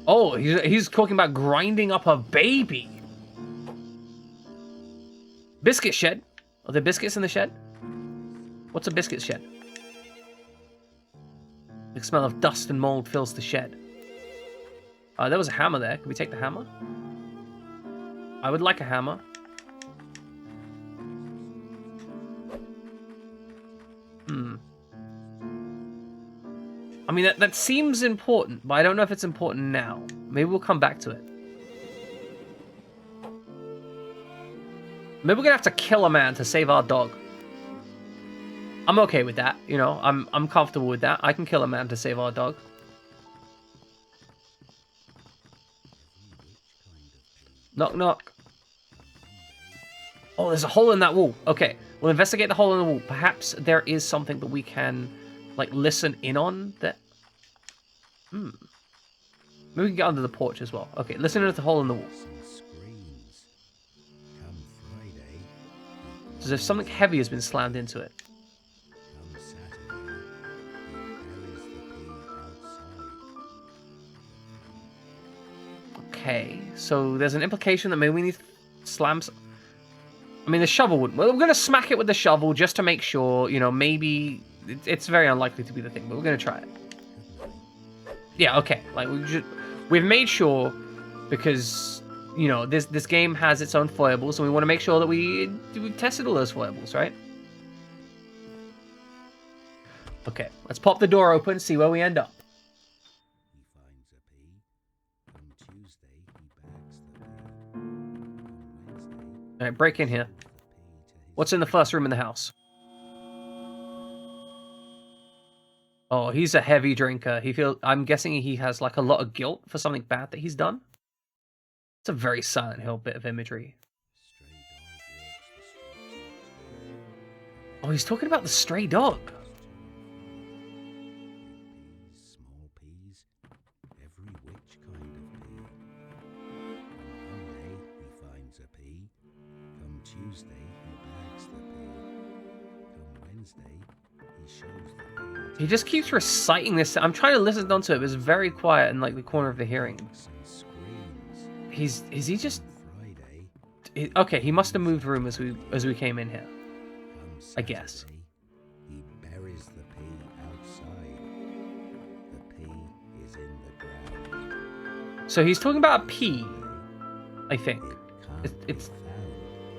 Oh, he's talking about grinding up a baby. Biscuit shed. Are there biscuits in the shed? What's a biscuit shed? The smell of dust and mold fills the shed. There was a hammer there. Can we take the hammer? I would like a hammer. I mean, that seems important, but I don't know if it's important now. Maybe we'll come back to it. Maybe we're gonna have to kill a man to save our dog. I'm okay with that, you know. I'm comfortable with that. I can kill a man to save our dog. Knock, knock. Oh, there's a hole in that wall. Okay, we'll investigate the hole in the wall. Perhaps there is something that we can, like, listen in on that. Maybe we can get under the porch as well. Okay, listen in at the hole in the wall. So if something heavy has been slammed into it. Okay, so there's an implication that maybe we need to slam some... I mean, the shovel wouldn't... Well, we're going to smack it with the shovel just to make sure, you know, maybe... It's very unlikely to be the thing, but we're going to try it. Yeah, okay. Like, we've made sure, because, you know, this game has its own foibles, and we want to make sure that we've tested all those foibles, right? Okay, let's pop the door open and see where we end up. Alright, break in here. What's in the first room in the house? Oh, he's a heavy drinker. I'm guessing he has like a lot of guilt for something bad that he's done. It's a very Silent Hill bit of imagery. Oh, he's talking about the stray dog. Small peas, every which kind of pea. On Monday he finds a pea. Come Tuesday he bags the pea. Come Wednesday he shows the pea. He just keeps reciting this. I'm trying to listen onto it, but it's very quiet in like the corner of the hearing. Is he just... Okay, he must have moved room as we came in here. I guess. He buries the pea outside. The pea is in the ground. So he's talking about a pea, I think. It's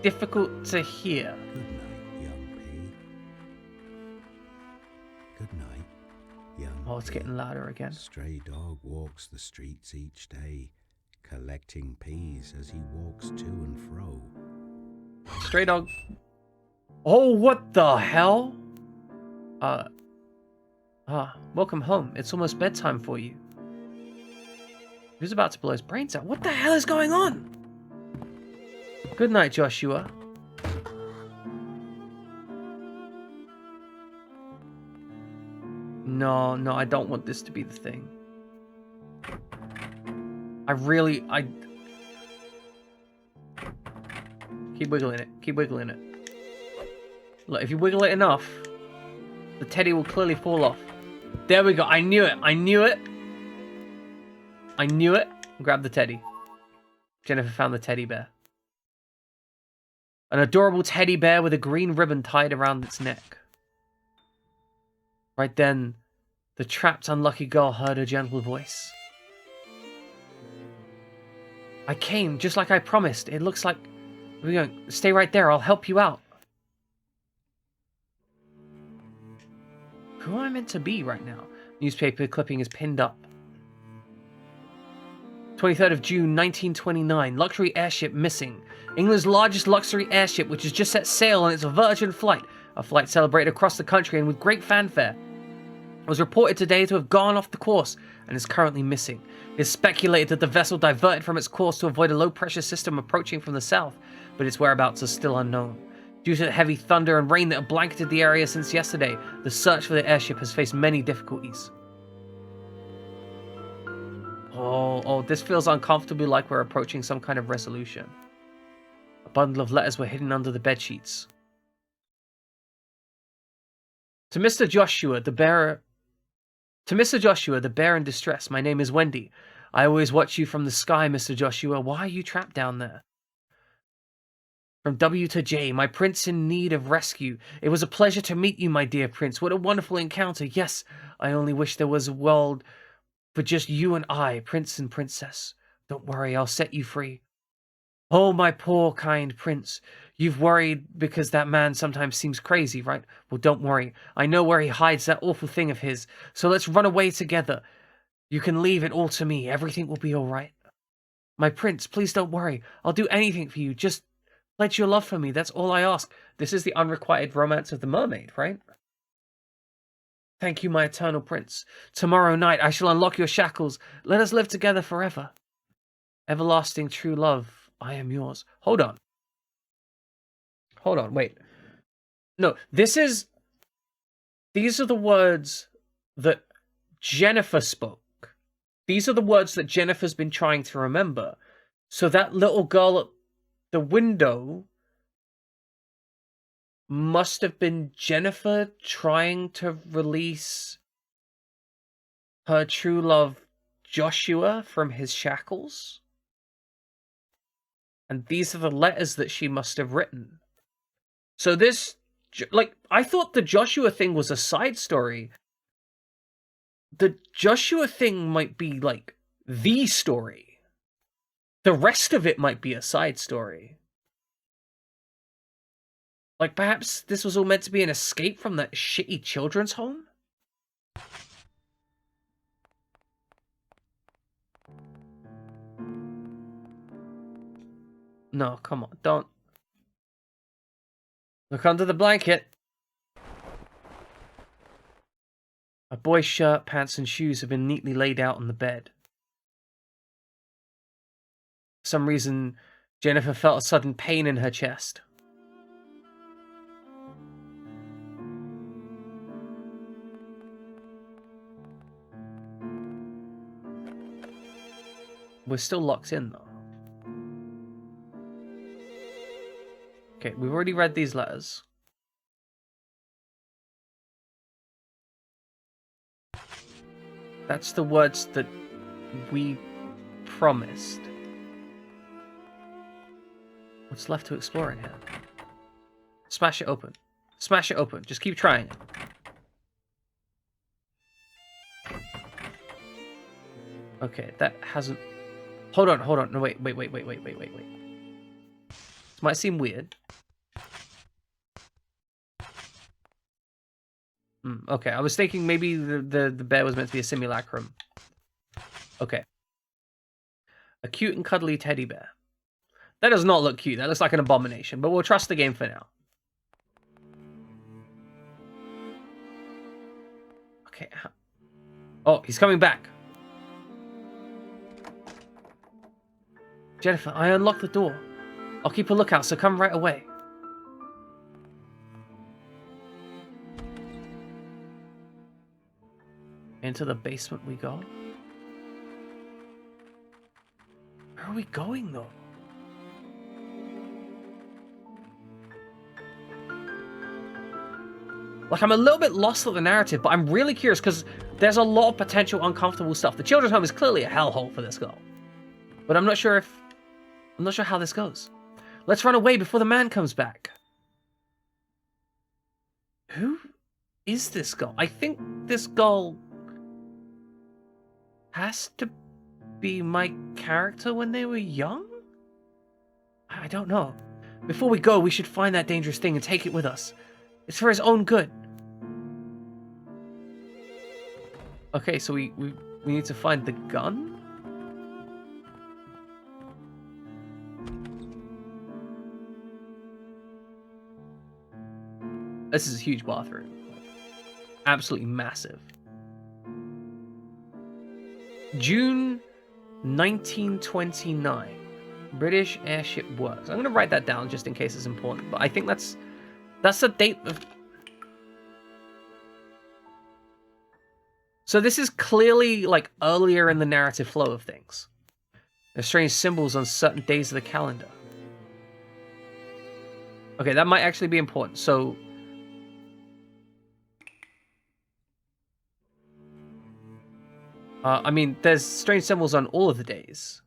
difficult to hear. Good night, young pea. Good night, young Oh, it's pea. getting louder again. Stray dog walks the streets each day, collecting peas as he walks to and fro. Stray dog. Oh, what the hell? Welcome home. It's almost bedtime for you. Who's about to blow his brains out? What the hell is going on? Good night, Joshua. No, I don't want this to be the thing. Keep wiggling it. Keep wiggling it. Look, if you wiggle it enough, the teddy will clearly fall off. There we go. I knew it. I knew it. I knew it. Grab the teddy. Jennifer found the teddy bear. An adorable teddy bear with a green ribbon tied around its neck. Right then, the trapped unlucky girl heard a gentle voice. I came, just like I promised. It looks like... We're going... Stay right there, I'll help you out. Who am I meant to be right now? Newspaper clipping is pinned up. 23rd of June, 1929. Luxury airship missing. England's largest luxury airship, which has just set sail on its Virgin flight. A flight celebrated across the country and with great fanfare. Was reported today to have gone off the course and is currently missing. It is speculated that the vessel diverted from its course to avoid a low-pressure system approaching from the south, but its whereabouts are still unknown. Due to the heavy thunder and rain that have blanketed the area since yesterday, the search for the airship has faced many difficulties. Oh, this feels uncomfortably like we're approaching some kind of resolution. A bundle of letters were hidden under the bedsheets. To Mr. Joshua, the bearer in distress, my name is Wendy. I always watch you from the sky, Mr. Joshua. Why are you trapped down there? From W to J, my prince in need of rescue. It was a pleasure to meet you, my dear prince. What a wonderful encounter. Yes, I only wish there was a world for just you and I, prince and princess. Don't worry, I'll set you free. Oh, my poor, kind prince. You've worried because that man sometimes seems crazy, right? Well, don't worry. I know where he hides that awful thing of his. So let's run away together. You can leave it all to me. Everything will be all right. My prince, please don't worry. I'll do anything for you. Just pledge your love for me. That's all I ask. This is the unrequited romance of the mermaid, right? Thank you, my eternal prince. Tomorrow night I shall unlock your shackles. Let us live together forever. Everlasting true love, I am yours. Hold on. Hold on, wait. No, these are the words that Jennifer spoke. These are the words that Jennifer's been trying to remember. So that little girl at the window must have been Jennifer trying to release her true love, Joshua, from his shackles. And these are the letters that she must have written. So this, like, I thought the Joshua thing was a side story. The Joshua thing might be, like, the story. The rest of it might be a side story. Like, perhaps this was all meant to be an escape from that shitty children's home? No, come on, don't. Look under the blanket. A boy's shirt, pants, and shoes have been neatly laid out on the bed. For some reason, Jennifer felt a sudden pain in her chest. We're still locked in, though. Okay, we've already read these letters. That's the words that we promised. What's left to explore in here? Smash it open. Smash it open. Just keep trying it. Okay, that hasn't... Hold on, hold on. No, wait. This might seem weird. Okay, I was thinking maybe the bear was meant to be a simulacrum. Okay. A cute and cuddly teddy bear. That does not look cute. That looks like an abomination, but we'll trust the game for now. Okay. Oh, he's coming back. Jennifer, I unlocked the door. I'll keep a lookout, so come right away. Into the basement we go. Where are we going, though? Like, I'm a little bit lost at the narrative, but I'm really curious because there's a lot of potential uncomfortable stuff. The children's home is clearly a hellhole for this girl. But I'm not sure how this goes. Let's run away before the man comes back. Who is this girl? I think this girl has to be my character when they were young? I don't know. Before we go, we should find that dangerous thing and take it with us. It's for his own good. Okay, so we need to find the gun? This is a huge bathroom. Absolutely massive. June 1929. British airship works. I'm going to write that down just in case it's important, but I think that's the date of... So this is clearly, like, earlier in the narrative flow of things. There's strange symbols on certain days of the calendar. Okay, that might actually be important. So... I mean, there's strange symbols on all of the days.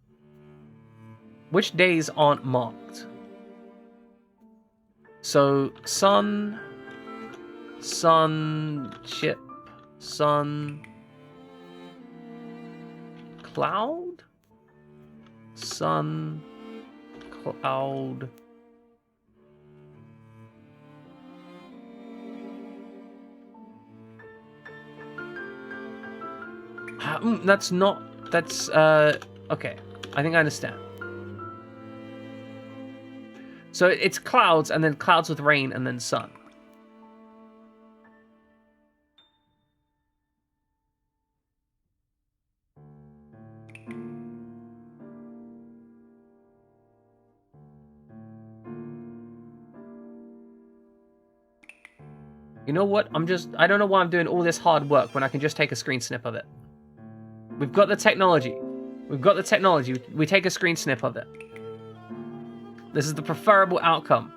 Which days aren't marked? So, sun, ship, sun, cloud, sun, cloud. That's not, that's, okay. I think I understand. So it's clouds, and then clouds with rain, and then sun. You know what? I don't know why I'm doing all this hard work when I can just take a screen snip of it. We've got the technology. We've got the technology. We take a screen snip of it. This is the preferable outcome.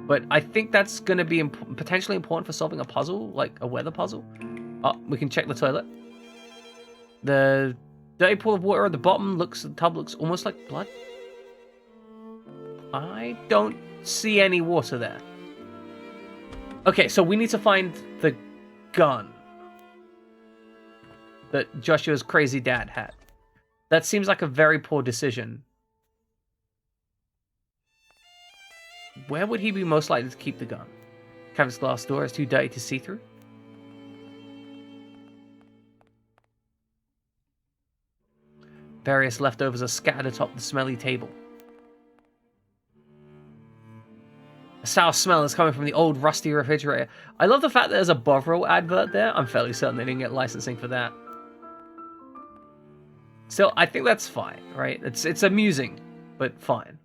But I think that's going to be potentially important for solving a puzzle, like a weather puzzle. Oh, we can check the toilet. The dirty pool of water at the bottom the tub looks almost like blood. I don't see any water there. Okay, so we need to find the gun that Joshua's crazy dad had. That seems like a very poor decision. Where would he be most likely to keep the gun? Cabin's glass door is too dirty to see through. Various leftovers are scattered atop the smelly table. A sour smell is coming from the old rusty refrigerator. I love the fact that there's a Bovril advert there. I'm fairly certain they didn't get licensing for that. Still, I think that's fine, right? It's amusing, but fine.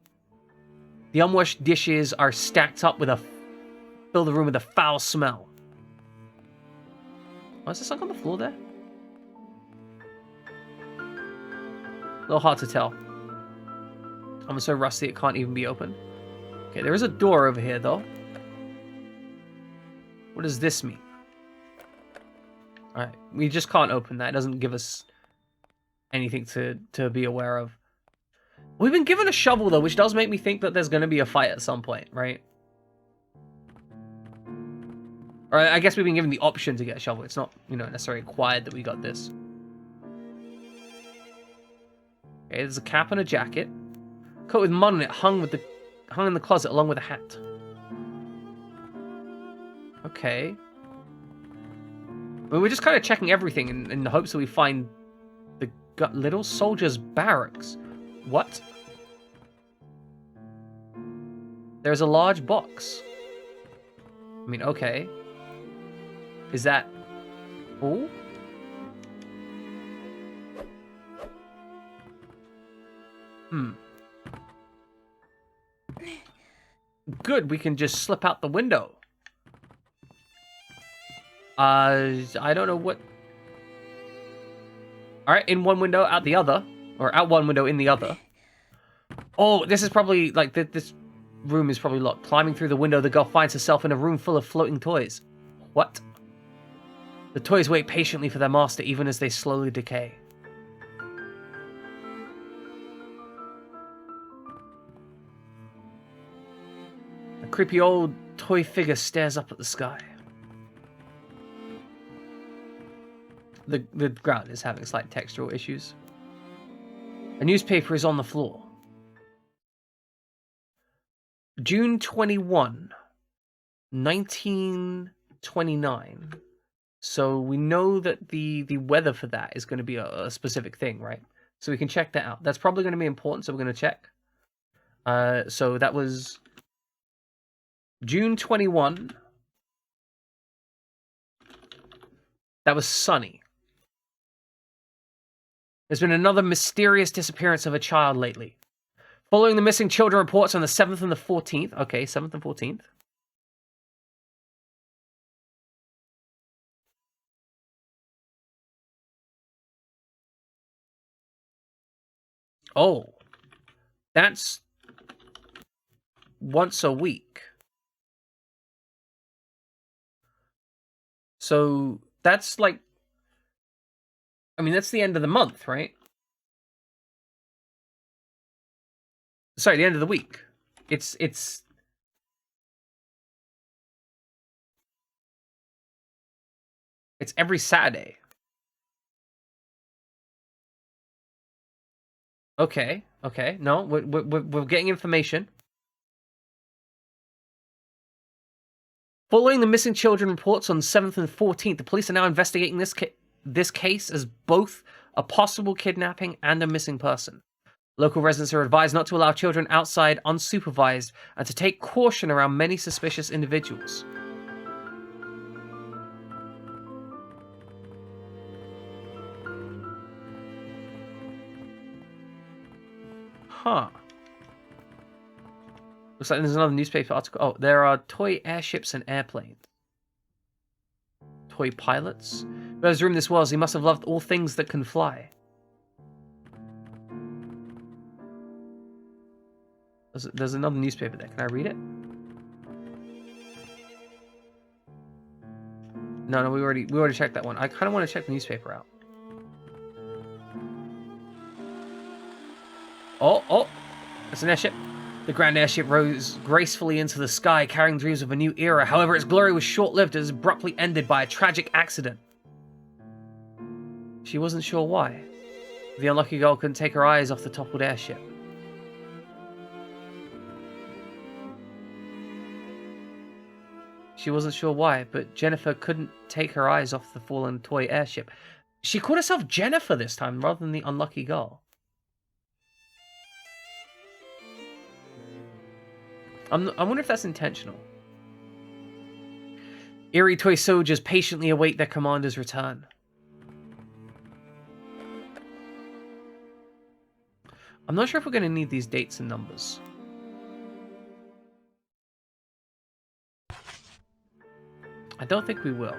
The unwashed dishes are stacked up fill the room with a foul smell. Oh, is there something on the floor there? A little hard to tell. I'm so rusty it can't even be opened. Okay, there is a door over here, though. What does this mean? Alright, we just can't open that. It doesn't give us anything to be aware of. We've been given a shovel, though, which does make me think that there's going to be a fight at some point, right? Or I guess we've been given the option to get a shovel. It's not, necessarily required that we got this. Okay, there's a cap and a jacket. Coat with mud on it, hung in the closet along with a hat. Okay. Well, we're just kind of checking everything in the hopes that we find the little soldier's barracks. What? There's a large box. I mean, okay. Is that all? Good, we can just slip out the window. I don't know what... Alright, in one window, out the other. Or out one window, in the other. Oh, this is probably, like, this room is probably locked. Climbing through the window, the girl finds herself in a room full of floating toys. What? The toys wait patiently for their master, even as they slowly decay. A creepy old toy figure stares up at the sky. The ground is having slight textural issues. A newspaper is on the floor. June 21, 1929. So we know that the weather for that is going to be a specific thing, right? So we can check that out. That's probably going to be important, so we're going to check. So that was June 21. That was sunny. There's been another mysterious disappearance of a child lately. Following the missing children reports on the 7th and the 14th. Okay, 7th and 14th. Oh. That's once a week. So that's like I mean, that's the end of the month, right? Sorry, the end of the week. It's every Saturday. Okay, okay. No, we're getting information. Following the missing children reports on 7th and 14th, the police are now investigating this case as both a possible kidnapping and a missing person. Local residents are advised not to allow children outside unsupervised and to take caution around many suspicious individuals. Huh. Looks like there's another newspaper article. Oh, there are toy airships and airplanes. Toy pilots? Whoever's room this was, he must have loved all things that can fly. There's another newspaper there. Can I read it? No, we already checked that one. I kind of want to check the newspaper out. Oh, it's an airship. The grand airship rose gracefully into the sky, carrying dreams of a new era. However, its glory was short-lived as abruptly ended by a tragic accident. She wasn't sure why. The unlucky girl couldn't take her eyes off the toppled airship. She wasn't sure why, but Jennifer couldn't take her eyes off the fallen toy airship. She called herself Jennifer this time, rather than the unlucky girl. I wonder if that's intentional. Eerie toy soldiers patiently await their commander's return. I'm not sure if we're going to need these dates and numbers. I don't think we will.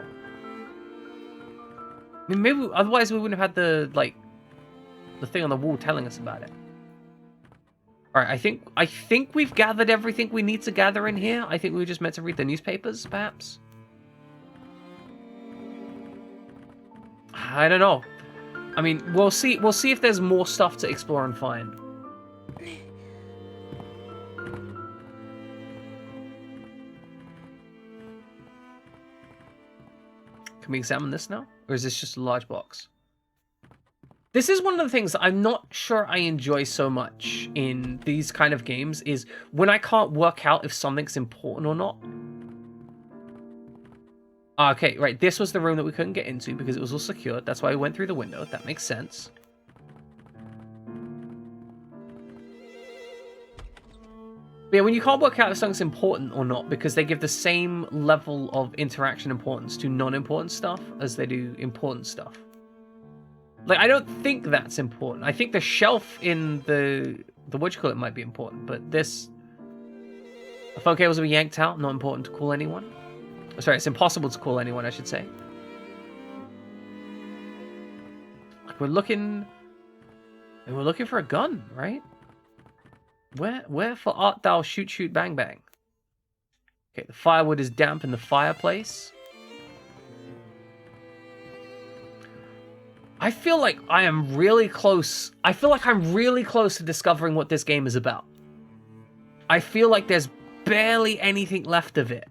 I mean, maybe otherwise we wouldn't have had the thing on the wall telling us about it. All right, I think we've gathered everything we need to gather in here. I think we were just meant to read the newspapers, perhaps. I don't know. I mean, we'll see. We'll see if there's more stuff to explore and find. Can we examine this now, or is this just a large box? This is one of the things that I'm not sure I enjoy so much in these kind of games, is when I can't work out if something's important or not. Okay, right, this was the room that we couldn't get into because it was all secured. That's why we went through the window. That makes sense. But yeah, when you can't work out if something's important or not because they give the same level of interaction importance to non-important stuff as they do important stuff. Like, I don't think that's important. I think the shelf in the whatchamacallit might be important, but this... The phone cables will be yanked out, not important to call anyone. Oh, sorry, it's impossible to call anyone, I should say. Like, we're looking for a gun, right? Where art thou shoot shoot bang bang? Okay, the firewood is damp in the fireplace. I feel like I am really close. I feel like I'm really close to discovering what this game is about. I feel like there's barely anything left of it.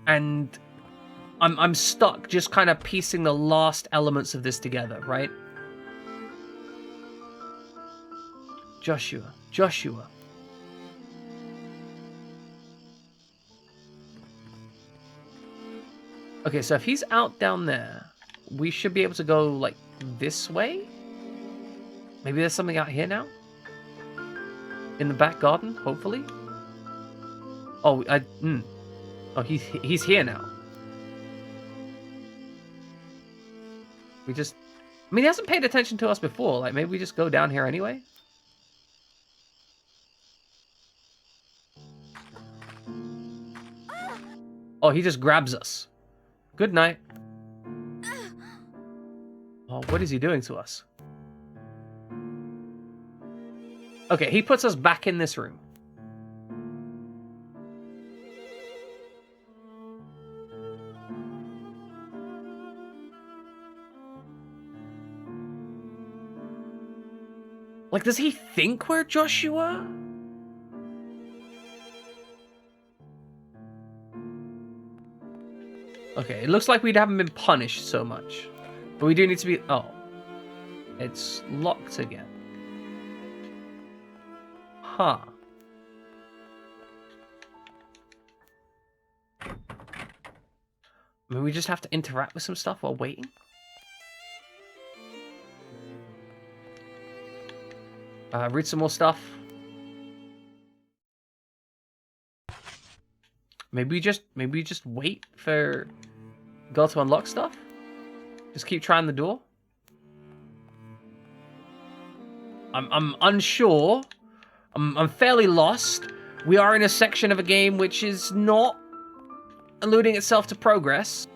And I'm stuck just kind of piecing the last elements of this together, right? Joshua. Okay, so if he's out down there, we should be able to go, like, this way? Maybe there's something out here now? In the back garden, hopefully? Oh, Oh, he's here now. We just... I mean, he hasn't paid attention to us before. Like, maybe we just go down here anyway? Oh, he just grabs us. Good night. Oh, what is he doing to us? Okay, he puts us back in this room. Like, does he think we're Joshua? Okay, it looks like we haven't been punished so much. But we do need to be... Oh. It's locked again. Huh. I mean, we just have to interact with some stuff while waiting? Read some more stuff. Maybe we just wait for girl to unlock stuff? Just keep trying the door? I'm unsure. I'm fairly lost. We are in a section of a game which is not alluding itself to progress.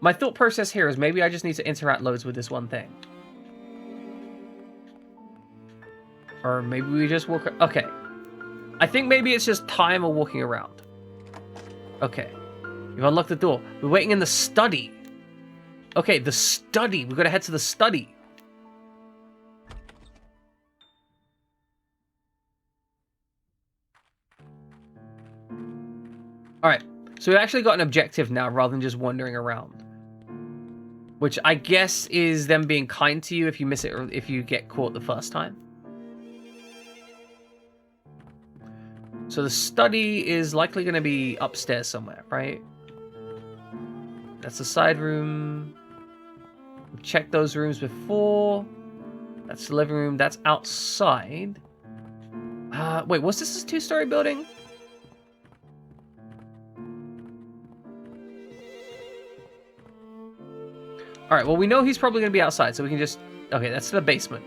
My thought process here is maybe I just need to interact loads with this one thing. Or maybe we just walk... Okay. I think maybe it's just time or walking around. Okay. We've unlocked the door. We're waiting in the study. Okay, the study. We've got to head to the study. Alright. So we've actually got an objective now rather than just wandering around. Which I guess is them being kind to you if you miss it or if you get caught the first time. So the study is likely going to be upstairs somewhere, right? That's the side room. We've checked those rooms before. That's the living room. That's outside. Wait, was this a two-story building? Alright, well, we know he's probably going to be outside, so we can just... Okay, that's the basement.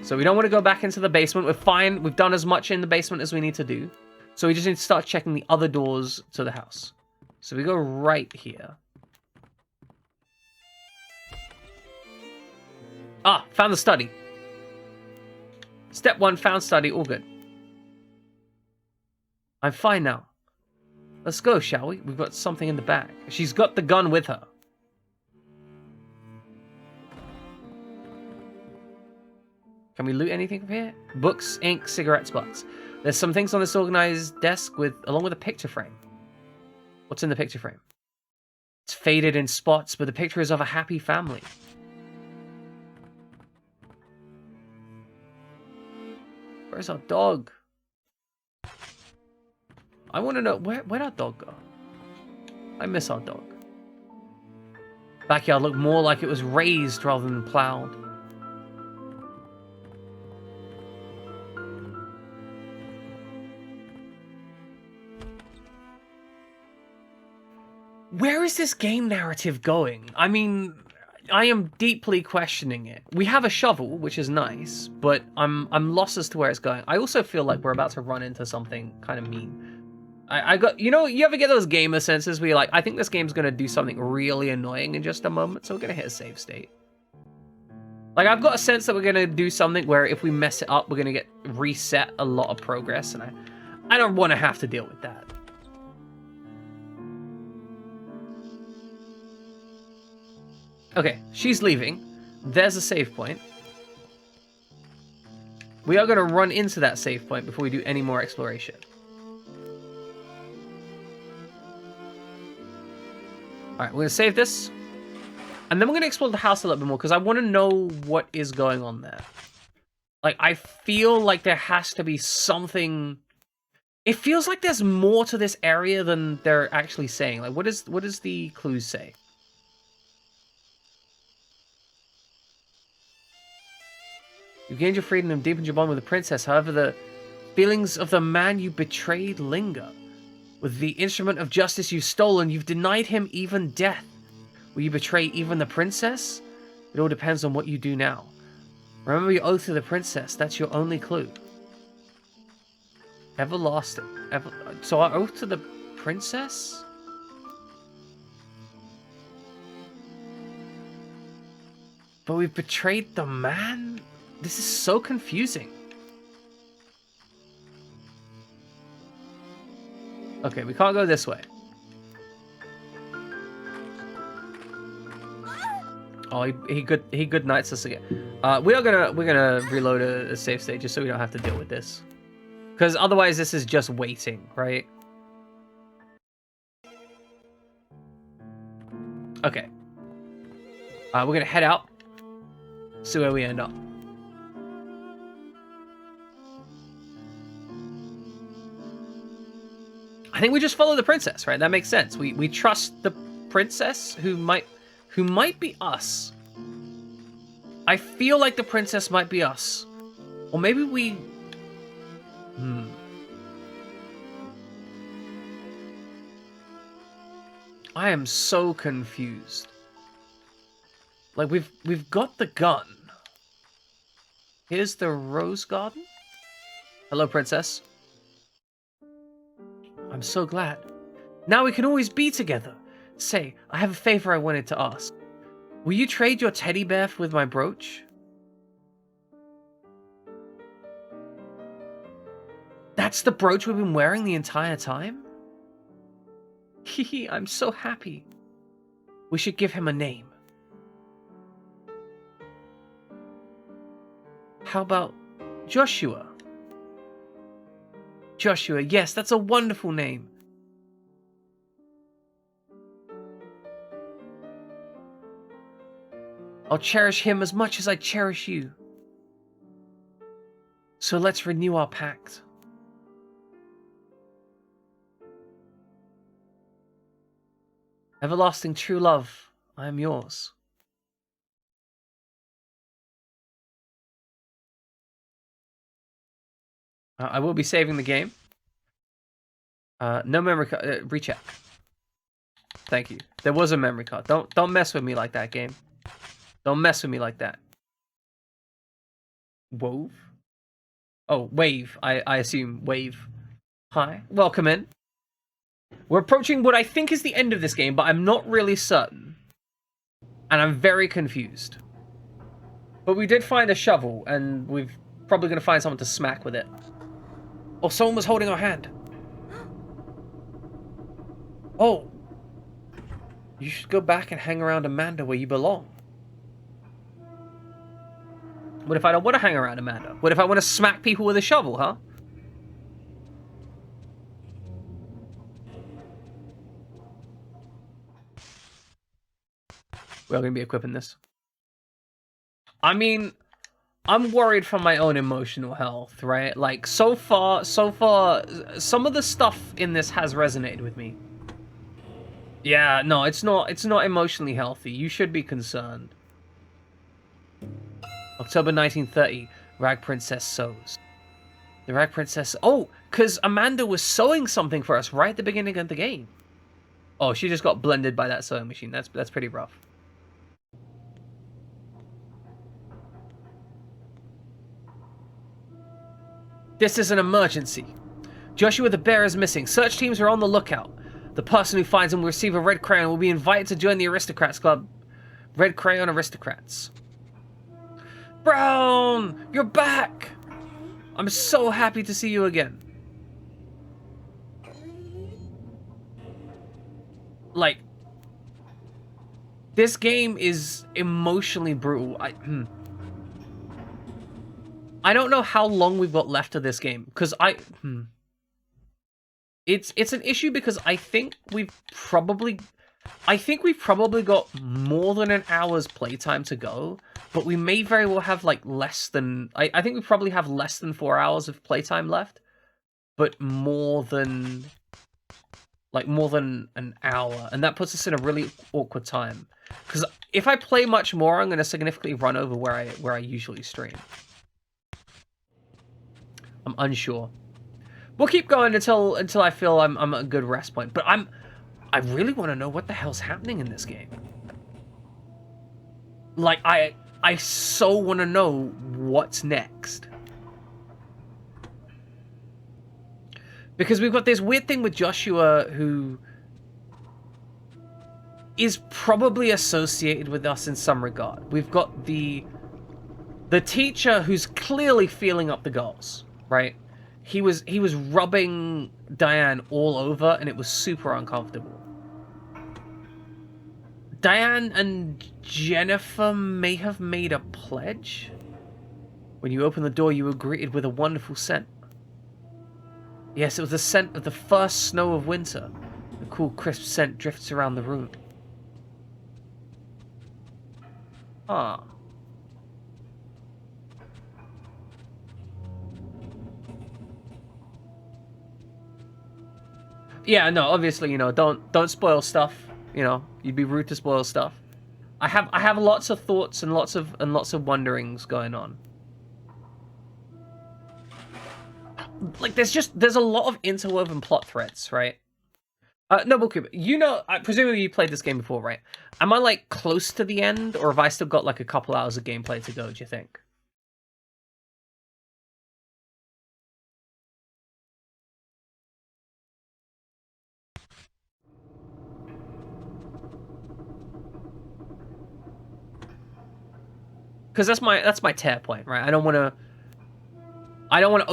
So we don't want to go back into the basement. We're fine. We've done as much in the basement as we need to do. So we just need to start checking the other doors to the house. So we go right here. Ah, found the study. Step 1, found study. All good. I'm fine now. Let's go, shall we? We've got something in the bag. She's got the gun with her. Can we loot anything from here? Books, ink, cigarettes, butts. There's some things on this organized desk along with a picture frame. What's in the picture frame? It's faded in spots, but the picture is of a happy family. Where's our dog? I want to know, where'd our dog go? I miss our dog. Backyard looked more like it was raised rather than plowed. Where is this game narrative going? I mean, I am deeply questioning it. We have a shovel, which is nice, but I'm lost as to where it's going. I also feel like we're about to run into something kind of mean. I got, you know, you ever get those gamer senses where you're like, I think this game's going to do something really annoying in just a moment, so we're going to hit a save state. Like, I've got a sense that we're going to do something where if we mess it up, we're going to get reset a lot of progress, and I don't want to have to deal with that. Okay, she's leaving. There's a save point. We are going to run into that save point before we do any more exploration. Alright, we're going to save this. And then we're going to explore the house a little bit more because I want to know what is going on there. Like, I feel like there has to be something... It feels like there's more to this area than they're actually saying. Like, what does the clues say? You gained your freedom and deepened your bond with the princess. However, the feelings of the man you betrayed linger. With the instrument of justice you've stolen, you've denied him even death. Will you betray even the princess? It all depends on what you do now. Remember your oath to the princess. That's your only clue. Everlasting. So our oath to the princess? But we've betrayed the man? This is so confusing. Okay, we can't go this way. Oh, he good nights us again. We're gonna reload a save state just so we don't have to deal with this, because otherwise this is just waiting, right? Okay. We're gonna head out. See where we end up. I think we just follow the princess, right? That makes sense. We trust the princess who might be us. I feel like the princess might be us. Or maybe we... I am so confused. Like, we've got the gun. Here's the rose garden. Hello, princess. I'm so glad. Now we can always be together. Say, I have a favor I wanted to ask. Will you trade your teddy bear with my brooch? That's the brooch we've been wearing the entire time? Hehe, I'm so happy. We should give him a name. How about Joshua? Joshua, yes, that's a wonderful name. I'll cherish him as much as I cherish you. So let's renew our pact. Everlasting true love, I am yours. I will be saving the game. No memory card. Recheck. Thank you. There was a memory card. Don't mess with me like that, game. Don't mess with me like that. Wove? Oh, wave. I assume wave. Hi. Welcome in. We're approaching what I think is the end of this game, but I'm not really certain. And I'm very confused. But we did find a shovel, and we're probably going to find someone to smack with it. Oh, someone was holding our hand. Oh. You should go back and hang around Amanda where you belong. What if I don't want to hang around Amanda? What if I want to smack people with a shovel, huh? We're going to be equipping this. I mean, I'm worried for my own emotional health, right? Like, so far, some of the stuff in this has resonated with me. Yeah, no, it's not emotionally healthy. You should be concerned. October 1930, Rag Princess sews. The Rag Princess... Oh, because Amanda was sewing something for us right at the beginning of the game. Oh, she just got blended by that sewing machine. That's pretty rough. This is an emergency. Joshua the bear is missing. Search teams are on the lookout. The person who finds him will receive a red crayon and will be invited to join the Aristocrats Club. Red Crayon Aristocrats. Brown! You're back! I'm so happy to see you again. Like, this game is emotionally brutal. I don't know how long we've got left of this game, because It's an issue because I think we've probably got more than an hour's playtime to go, but we may very well have like less than... I think we probably have less than 4 hours of playtime left, but more than an hour, and that puts us in a really awkward time. Because if I play much more, I'm going to significantly run over where I usually stream. I'm unsure. We'll keep going until I feel I'm at a good rest point. But I really want to know what the hell's happening in this game. Like, I so want to know what's next. Because we've got this weird thing with Joshua who is probably associated with us in some regard. We've got the teacher who's clearly feeling up the girls, right? He was rubbing Diane all over, and it was super uncomfortable. Diane and Jennifer may have made a pledge. When you opened the door, you were greeted with a wonderful scent. Yes, it was the scent of the first snow of winter. The cool, crisp scent drifts around the room. Ah. Yeah, no, obviously, you know, don't spoil stuff. You know, you'd be rude to spoil stuff. I have lots of thoughts and lots of wonderings going on. Like there's a lot of interwoven plot threads, right? Noble Cube, you know, presumably you played this game before, right? Am I like close to the end, or have I still got like a couple hours of gameplay to go? Do you think? Because that's my tear point, right? I don't want to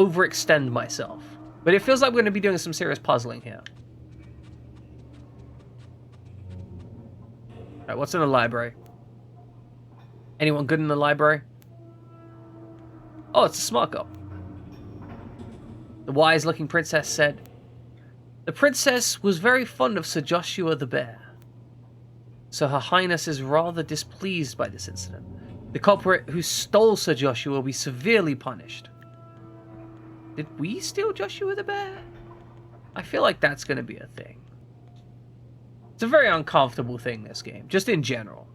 overextend myself, but it feels like we're going to be doing some serious puzzling here. All right, what's in the library? Anyone good in the library? Oh, it's a smart girl. The wise-looking princess said, "The princess was very fond of Sir Joshua the bear, so Her Highness is rather displeased by this incident. The culprit who stole Sir Joshua will be severely punished." Did we steal Joshua the bear? I feel like that's going to be a thing. It's a very uncomfortable thing, this game, just in general.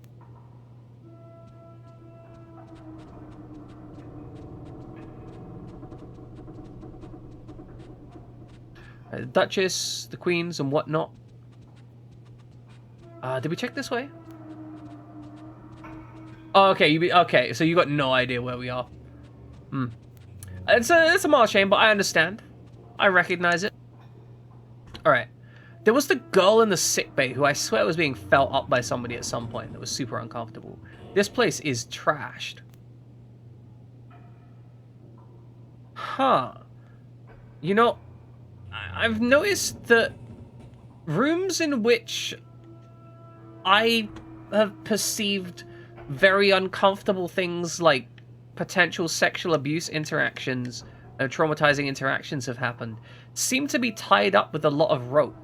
The Duchess, the Queens, and whatnot. Did we check this way? Oh, okay. Okay, so you got no idea where we are. It's a mild shame, but I understand. I recognize it. All right. There was the girl in the sickbay who I swear was being felt up by somebody at some point that was super uncomfortable. This place is trashed. Huh. You know, I've noticed that rooms in which I have perceived very uncomfortable things like potential sexual abuse interactions and traumatizing interactions have happened seem to be tied up with a lot of rope.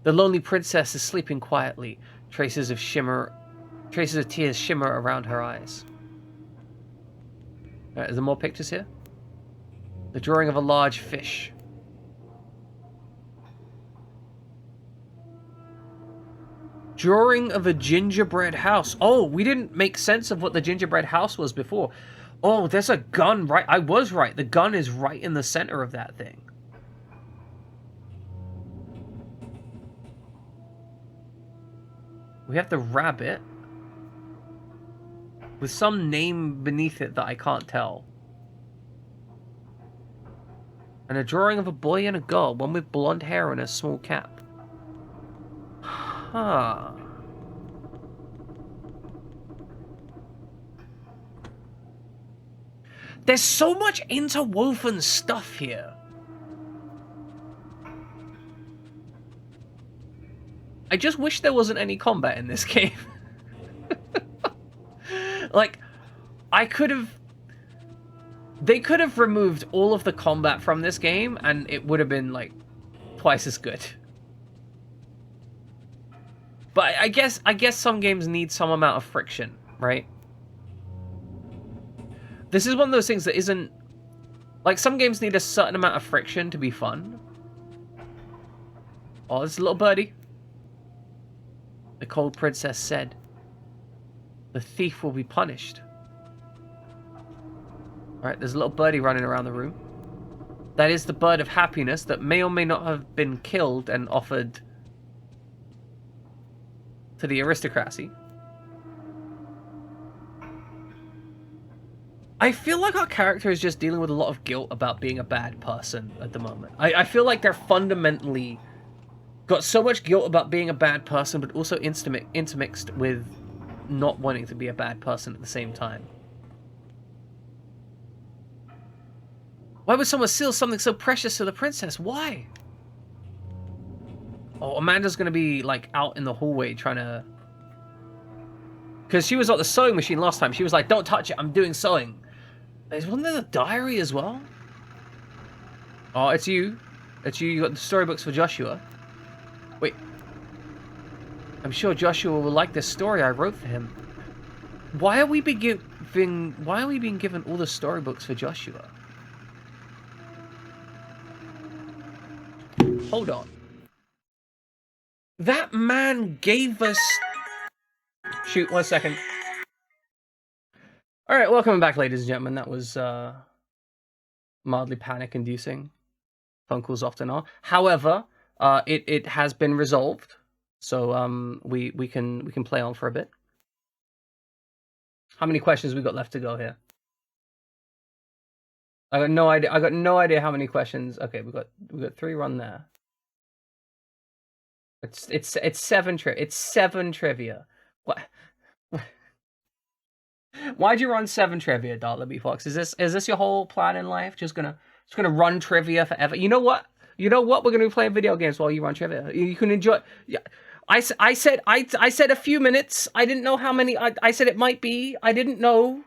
The lonely princess is sleeping quietly. Traces of tears shimmer around her eyes. Alright, are there more pictures here? The drawing of a large fish. Drawing of a gingerbread house. Oh, we didn't make sense of what the gingerbread house was before. Oh, there's a gun right. I was right. The gun is right in the center of that thing. We have the rabbit with some name beneath it that I can't tell. And a drawing of a boy and a girl, one with blonde hair and a small cap. Huh. There's so much interwoven stuff here. I just wish there wasn't any combat in this game. Like, they could have removed all of the combat from this game and it would have been, like, twice as good. But I guess some games need some amount of friction, right? This is one of those things that isn't... Like, some games need a certain amount of friction to be fun. Oh, there's a little birdie. The cold princess said, "The thief will be punished." Alright, there's a little birdie running around the room. That is the bird of happiness that may or may not have been killed and offered to the aristocracy. I feel like our character is just dealing with a lot of guilt about being a bad person at the moment. I feel like they're fundamentally got so much guilt about being a bad person, but also intermixed with not wanting to be a bad person at the same time. Why would someone steal something so precious to the princess? Why? Oh, Amanda's gonna be, like, out in the hallway trying to... Because she was at the sewing machine last time. She was like, don't touch it, I'm doing sewing. Wasn't there the diary as well? Oh, it's you. It's you. You got the storybooks for Joshua. Wait. I'm sure Joshua will like this story I wrote for him. Why are we being given all the storybooks for Joshua? Hold on. That man gave us... Shoot, 1 second. Alright, welcome back, ladies and gentlemen. That was mildly panic-inducing. Phone calls often are. However, it has been resolved. So we can play on for a bit. How many questions we got left to go here? I got no idea. I got no idea how many questions. Okay, we got 3 run there. It's 7 trivia. What? Why'd you run 7 trivia, Darla Fox? Is this your whole plan in life? Just gonna run trivia forever? You know what? We're gonna be playing video games while you run trivia. You can enjoy. Yeah, I said a few minutes. I didn't know how many. I said it might be. I didn't know.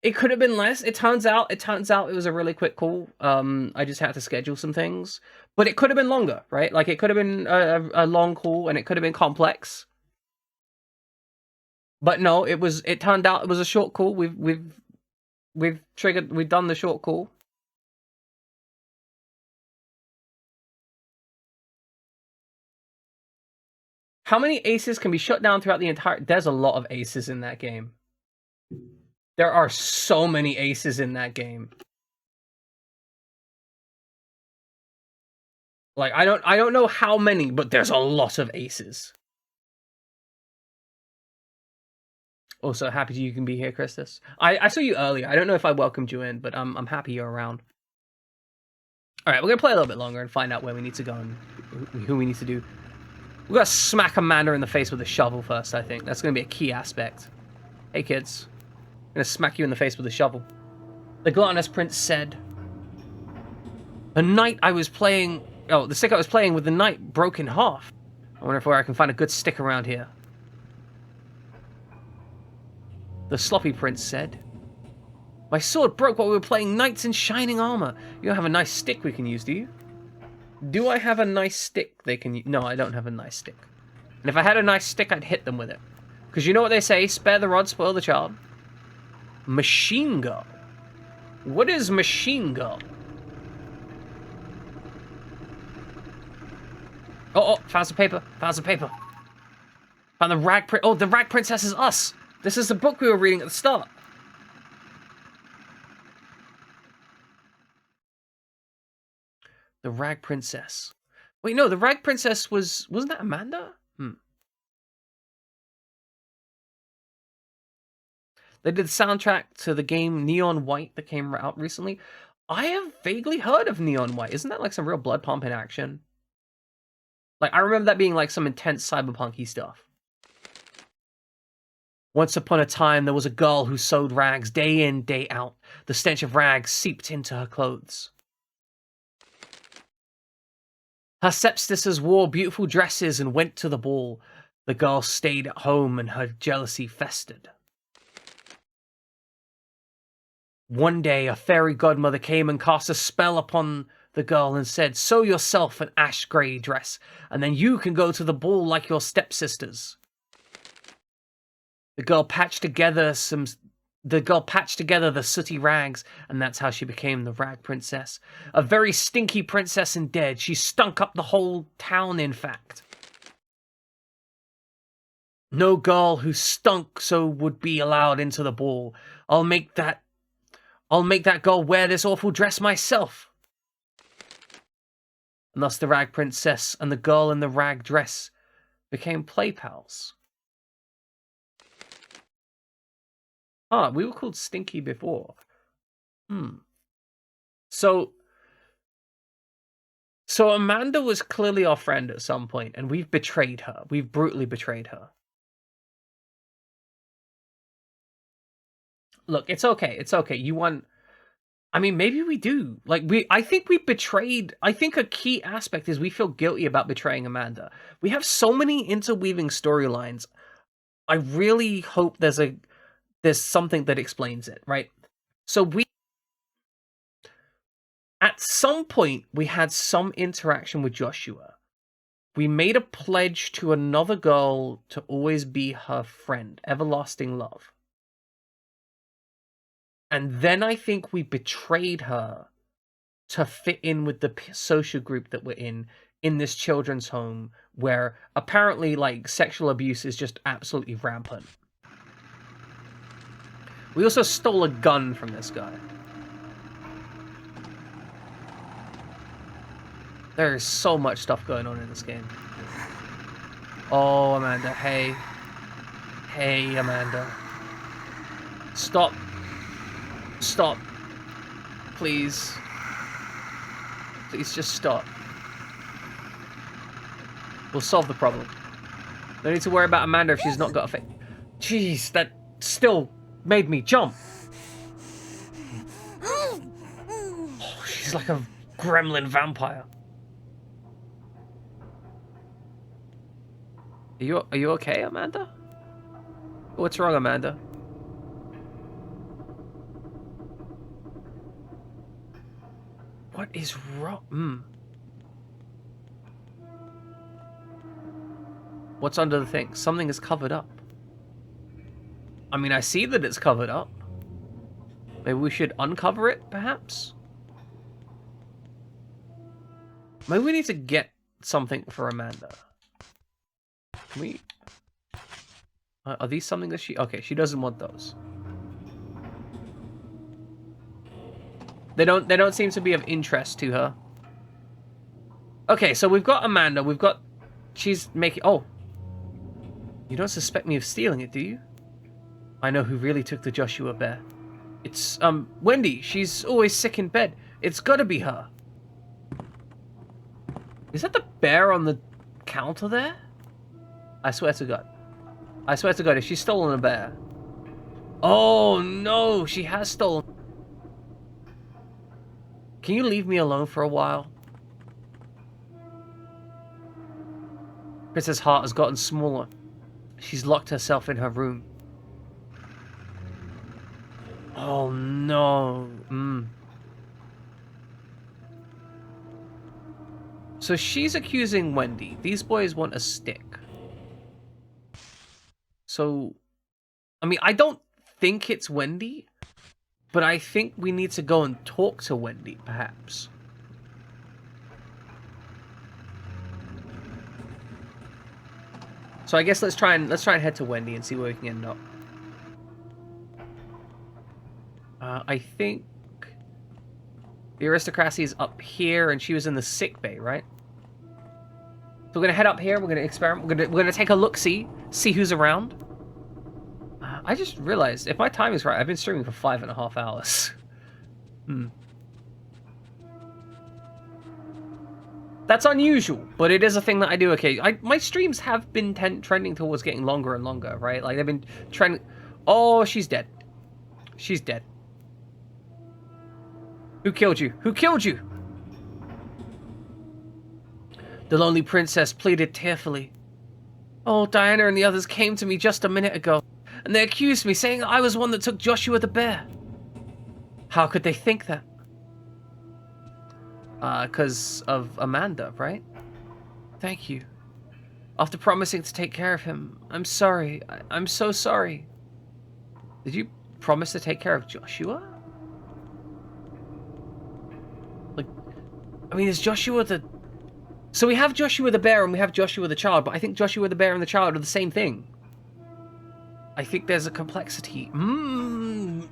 It could have been less. It turns out it was a really quick call. I just had to schedule some things, but it could have been longer, right? Like it could have been a long call, and it could have been complex. But no, it turned out it was a short call. We've done the short call. How many aces can be shut down throughout the entire... There's a lot of aces in that game. There are so many aces in that game. Like, I don't know how many, but there's a lot of aces. Also, happy you can be here, Christus. I saw you earlier. I don't know if I welcomed you in, but I'm happy you're around. Alright, we're gonna play a little bit longer and find out where we need to go and who we need to do. We're gonna smack Amanda in the face with a shovel first, I think. That's gonna be a key aspect. Hey, kids. I'm gonna smack you in the face with a shovel. The gluttonous prince said, the stick I was playing with the knight broke in half. I wonder if I can find a good stick around here. The sloppy prince said, my sword broke while we were playing knights in shining armor. You don't have a nice stick we can use, do you? Do I have a nice stick they can use? No, I don't have a nice stick. And if I had a nice stick, I'd hit them with it. Because you know what they say, spare the rod, spoil the child. Machine gun. What is machine gun? Oh, found some paper. Found the rag prince. Oh, the rag princess is us. This is the book we were reading at the start. The rag princess. Wait, no, the rag princess wasn't that Amanda? They did the soundtrack to the game Neon White that came out recently. I have vaguely heard of Neon White. Isn't that like some real blood pumping action? Like, I remember that being like some intense cyberpunk-y stuff. Once upon a time, there was a girl who sewed rags day in, day out. The stench of rags seeped into her clothes. Her stepsisters wore beautiful dresses and went to the ball. The girl stayed at home and her jealousy festered. One day, a fairy godmother came and cast a spell upon the girl and said, sew yourself an ash grey dress, and then you can go to the ball like your stepsisters. The girl patched together the sooty rags, and that's how she became the rag princess. A very stinky princess indeed. She stunk up the whole town, in fact. No girl who stunk so would be allowed into the ball. I'll make that girl wear this awful dress myself. And thus the rag princess and the girl in the rag dress became play pals. Ah, we were called Stinky before. So Amanda was clearly our friend at some point, and we've betrayed her. We've brutally betrayed her. Look, it's okay. It's okay. You won. I mean, maybe we do. Like, I think we betrayed. I think a key aspect is we feel guilty about betraying Amanda. We have so many interweaving storylines. I really hope there's something that explains it, right? So at some point, we had some interaction with Joshua. We made a pledge to another girl to always be her friend, everlasting love. And then I think we betrayed her to fit in with the social group that we're in this children's home, where apparently, like, sexual abuse is just absolutely rampant. We also stole a gun from this guy. There's so much stuff going on in this game. Oh, Amanda, hey. Hey, Amanda. Stop. Stop. Please. Please just stop. We'll solve the problem. No need to worry about Amanda if she's not got a face. Jeez, that still made me jump. Oh, she's like a gremlin vampire. Are you okay, Amanda? What's wrong, Amanda? What is wrong? What's under the thing? Something is covered up. I mean, I see that it's covered up. Maybe we should uncover it, perhaps? Maybe we need to get something for Amanda. Can we... are these something that she... Okay, she doesn't want those. They don't seem to be of interest to her. Okay, so we've got Amanda. We've got... She's making... Oh. You don't suspect me of stealing it, do you? I know who really took the Joshua bear. It's, Wendy. She's always sick in bed. It's gotta be her. Is that the bear on the counter there? I swear to God. I swear to God, if she's stolen a bear... Oh, no. She has stolen... Can you leave me alone for a while? Princess' heart has gotten smaller. She's locked herself in her room. Oh no. So she's accusing Wendy. These boys want a stick. So, I mean, I don't think it's Wendy, but I think we need to go and talk to Wendy, perhaps. So I guess let's try and head to Wendy and see where we can end up. I think the aristocracy is up here, and she was in the sick bay, right? So we're gonna head up here. We're gonna experiment. We're gonna take a look, see who's around. I just realized, if my time is right, I've been streaming for 5.5 hours. That's unusual, but it is a thing that I do occasionally. My streams have been trending towards getting longer and longer, right? Like, they've been trending... Oh, she's dead. She's dead. Who killed you? Who killed you? The lonely princess pleaded tearfully. Oh, Diana and the others came to me just a minute ago, and they accused me, saying I was one that took Joshua the bear. How could they think that? 'Cause of Amanda, right? Thank you. After promising to take care of him, I'm sorry. I'm so sorry. Did you promise to take care of Joshua? Like, I mean, is Joshua the... So we have Joshua the bear and we have Joshua the child, but I think Joshua the bear and the child are the same thing. I think there's a complexity.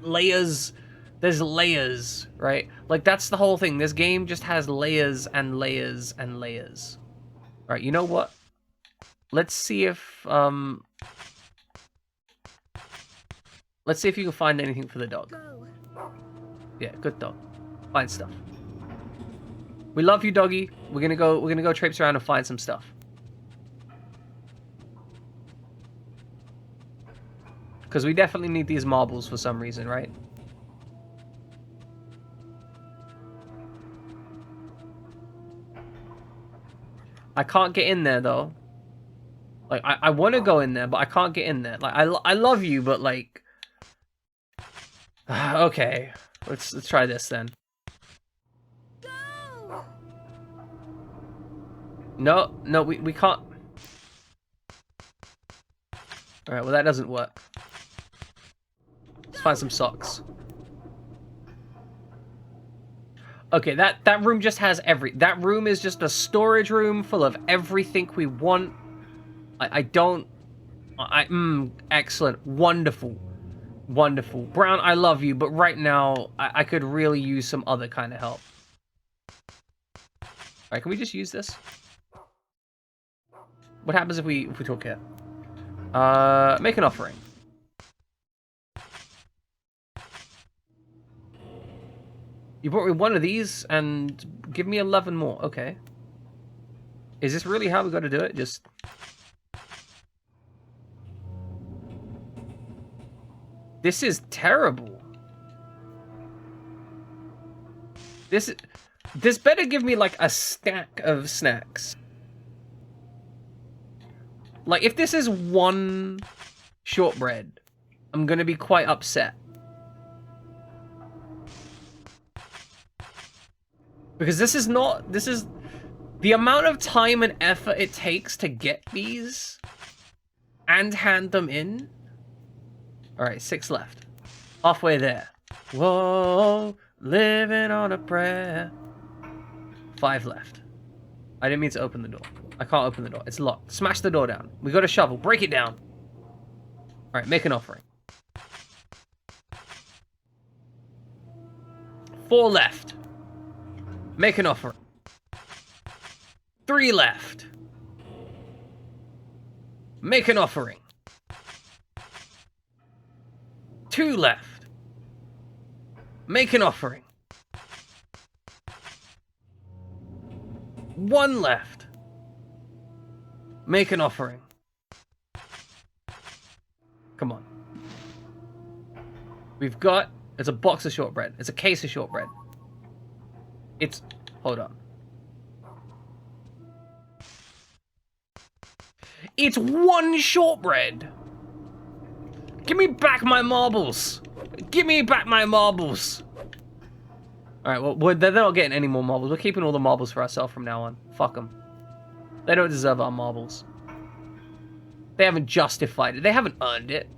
Layers... There's layers, right? Like, that's the whole thing. This game just has layers and layers and layers. Right, you know what? Let's see if, let's see if you can find anything for the dog. Yeah, good dog. Find stuff. We love you, doggy. We're gonna go traipse around and find some stuff. Because we definitely need these marbles for some reason, right? I can't get in there though. Like I want to go in there, but I can't get in there. Like I love you, but like. Okay, let's try this then. Go! No, we can't. All right, well that doesn't work. Let's find some socks. Okay, that room just has that room is just a storage room full of everything we want. Excellent, wonderful. Wonderful. Brown, I love you, but right now, I could really use some other kind of help. Alright, can we just use this? What happens if we talk here? Make an offering. You brought me one of these, and give me 11 more. Okay. Is this really how we gotta do it? Just... This is terrible. This better give me like a stack of snacks. Like if this is one shortbread, I'm gonna be quite upset. Because this is the amount of time and effort it takes to get these and hand them in. Alright, 6 left. Halfway there. Whoa, living on a prayer. 5 left. I didn't mean to open the door. I can't open the door. It's locked. Smash the door down. We got a shovel. Break it down. Alright, make an offering. 4 left. Make an offering. 3 left. Make an offering. 2 left. Make an offering. 1 left. Make an offering. Come on. We've got... It's a box of shortbread. It's a case of shortbread. It's... Hold on. It's 1 shortbread! Give me back my marbles! Give me back my marbles! Alright, well, they're not getting any more marbles. We're keeping all the marbles for ourselves from now on. Fuck them. They don't deserve our marbles. They haven't justified it. They haven't earned it.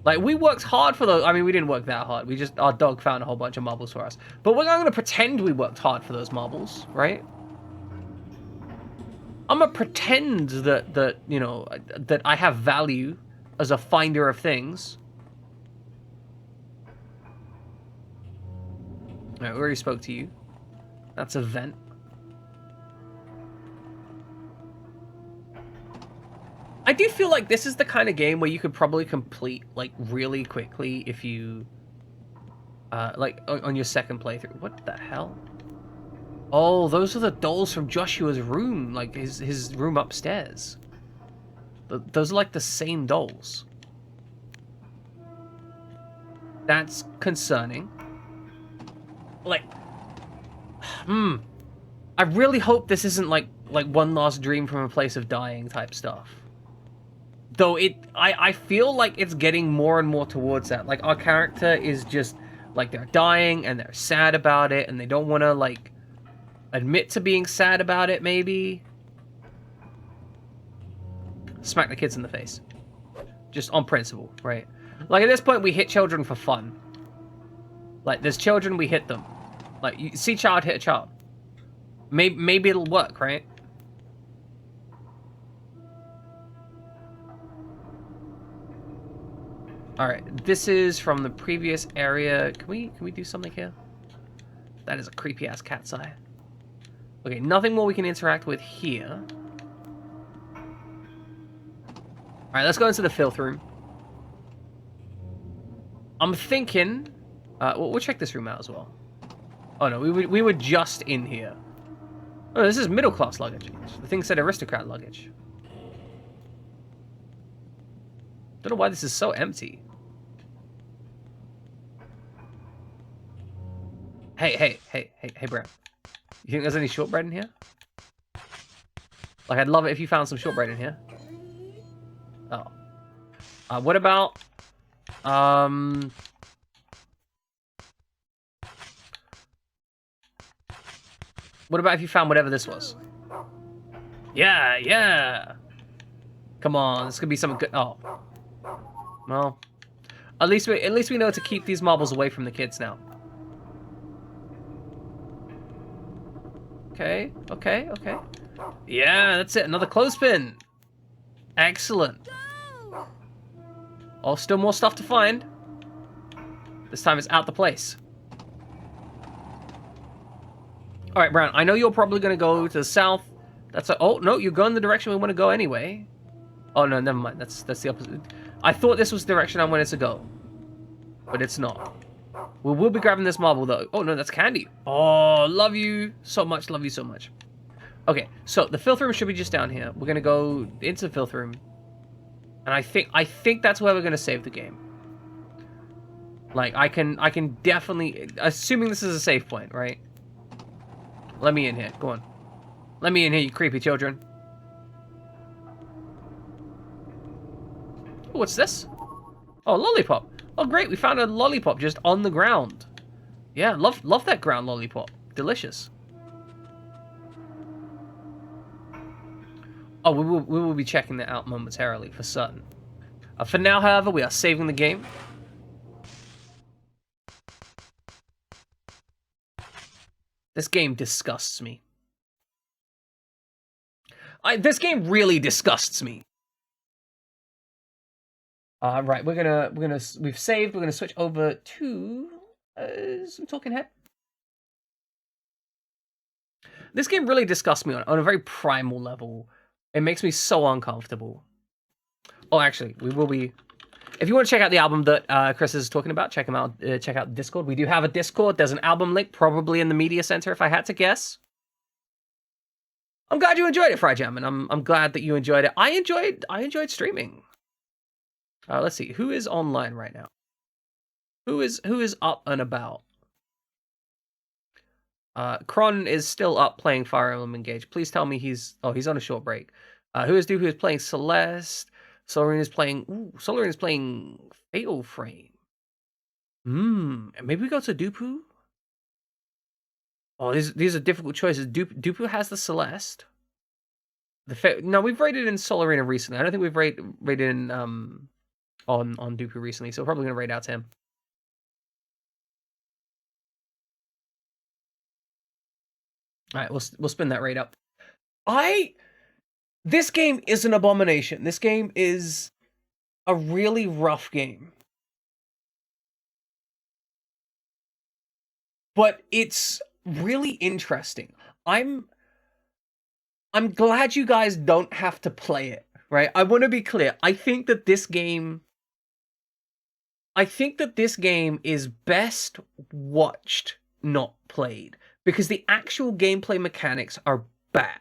Like, we worked hard for those. I mean, we didn't work that hard. Our dog found a whole bunch of marbles for us. But we're not going to pretend we worked hard for those marbles, right? I'm going to pretend that, you know, that I have value as a finder of things. Alright, we already spoke to you. That's a vent. I do feel like this is the kind of game where you could probably complete, like, really quickly if you... like, on your second playthrough. What the hell? Oh, those are the dolls from Joshua's room. Like, his room upstairs. Those are, like, the same dolls. That's concerning. Like... I really hope this isn't, like one last dream from a place of dying type stuff. Though I feel like it's getting more and more towards that. Like, our character is just, like, they're dying, and they're sad about it, and they don't want to, like, admit to being sad about it, maybe. Smack the kids in the face. Just on principle, right? Like, at this point, we hit children for fun. Like, there's children, we hit them. Like, you see child, hit a child. Maybe it'll work, right? Alright, this is from the previous area. Can we do something here? That is a creepy-ass cat's eye. Okay, nothing more we can interact with here. Alright, let's go into the filth room. I'm thinking... we'll check this room out as well. Oh no, we were just in here. Oh, this is middle-class luggage. The thing said aristocrat luggage. Don't know why this is so empty. Hey, Brad. You think there's any shortbread in here? Like, I'd love it if you found some shortbread in here. Oh. What about... What about if you found whatever this was? Yeah, yeah! Come on, this could be something good. Oh. Well. At least we know to keep these marbles away from the kids now. Okay, okay, okay. Yeah, that's it. Another clothespin. Excellent. Oh, still more stuff to find. This time it's out the place. All right, Brown. I know you're probably gonna go to the south. That's a, oh no, you're going the direction we want to go anyway. Oh no, never mind. That's the opposite. I thought this was the direction I wanted to go, but it's not. We will be grabbing this marble though. Oh no, that's candy. Oh, love you so much. Love you so much. Okay, so the filth room should be just down here. We're gonna go into the filth room, and I think that's where we're gonna save the game. Like I can definitely, assuming this is a save point, right? Let me in here. Go on. Let me in here, you creepy children. Ooh, what's this? Oh, lollipop. Oh, great. We found a lollipop just on the ground. Yeah, love that ground lollipop. Delicious. Oh, we will be checking that out momentarily for certain. For now, however, we are saving the game. This game disgusts me. This game really disgusts me. Right, we've saved. We're gonna switch over to some talking head. This game really disgusts me on a very primal level. It makes me so uncomfortable. Oh, actually, we will be. If you want to check out the album that Chris is talking about, check him out. Check out Discord. We do have a Discord. There's an album link, probably in the media center, if I had to guess. I'm glad you enjoyed it, Fry Jam, and I'm glad that you enjoyed it. I enjoyed streaming. Let's see, who is online right now? Who is up and about? Kron is still up playing Fire Emblem Engage. Please tell me he's on a short break. Who is playing Celeste? Solarine is playing Fatal Frame. And maybe we go to Dupu? Oh, these are difficult choices. Dupu has the Celeste. No, we've raided in Solarina recently. I don't think we've raided in on Dupu recently, so we're probably gonna raid out to him. All right, we'll spin that raid up. This game is an abomination. This game is a really rough game. But it's really interesting. I'm glad you guys don't have to play it, right? I want to be clear. I think that this game is best watched, not played, because the actual gameplay mechanics are bad.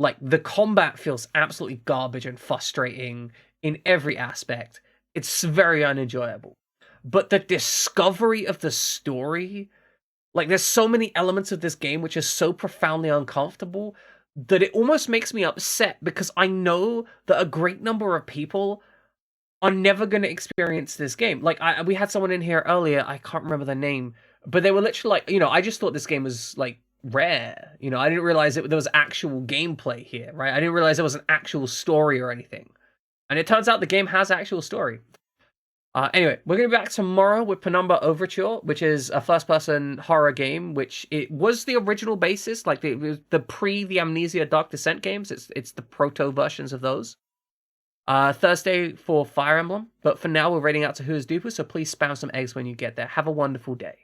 Like, the combat feels absolutely garbage and frustrating in every aspect. It's very unenjoyable. But the discovery of the story, like, there's so many elements of this game which are so profoundly uncomfortable that it almost makes me upset, because I know that a great number of people are never going to experience this game. Like, we had someone in here earlier, I can't remember their name, but they were literally like, I just thought this game was, like, rare. I didn't realize there was actual gameplay here, right? I didn't realize there was an actual story or anything. And it turns out the game has actual story. Anyway, we're going to be back tomorrow with Penumbra Overture, which is a first-person horror game, which it was the original basis, like the Amnesia Dark Descent games. It's the proto versions of those. Thursday for Fire Emblem, but for now we're raiding out to Who is Duper, so please spam some eggs when you get there. Have a wonderful day.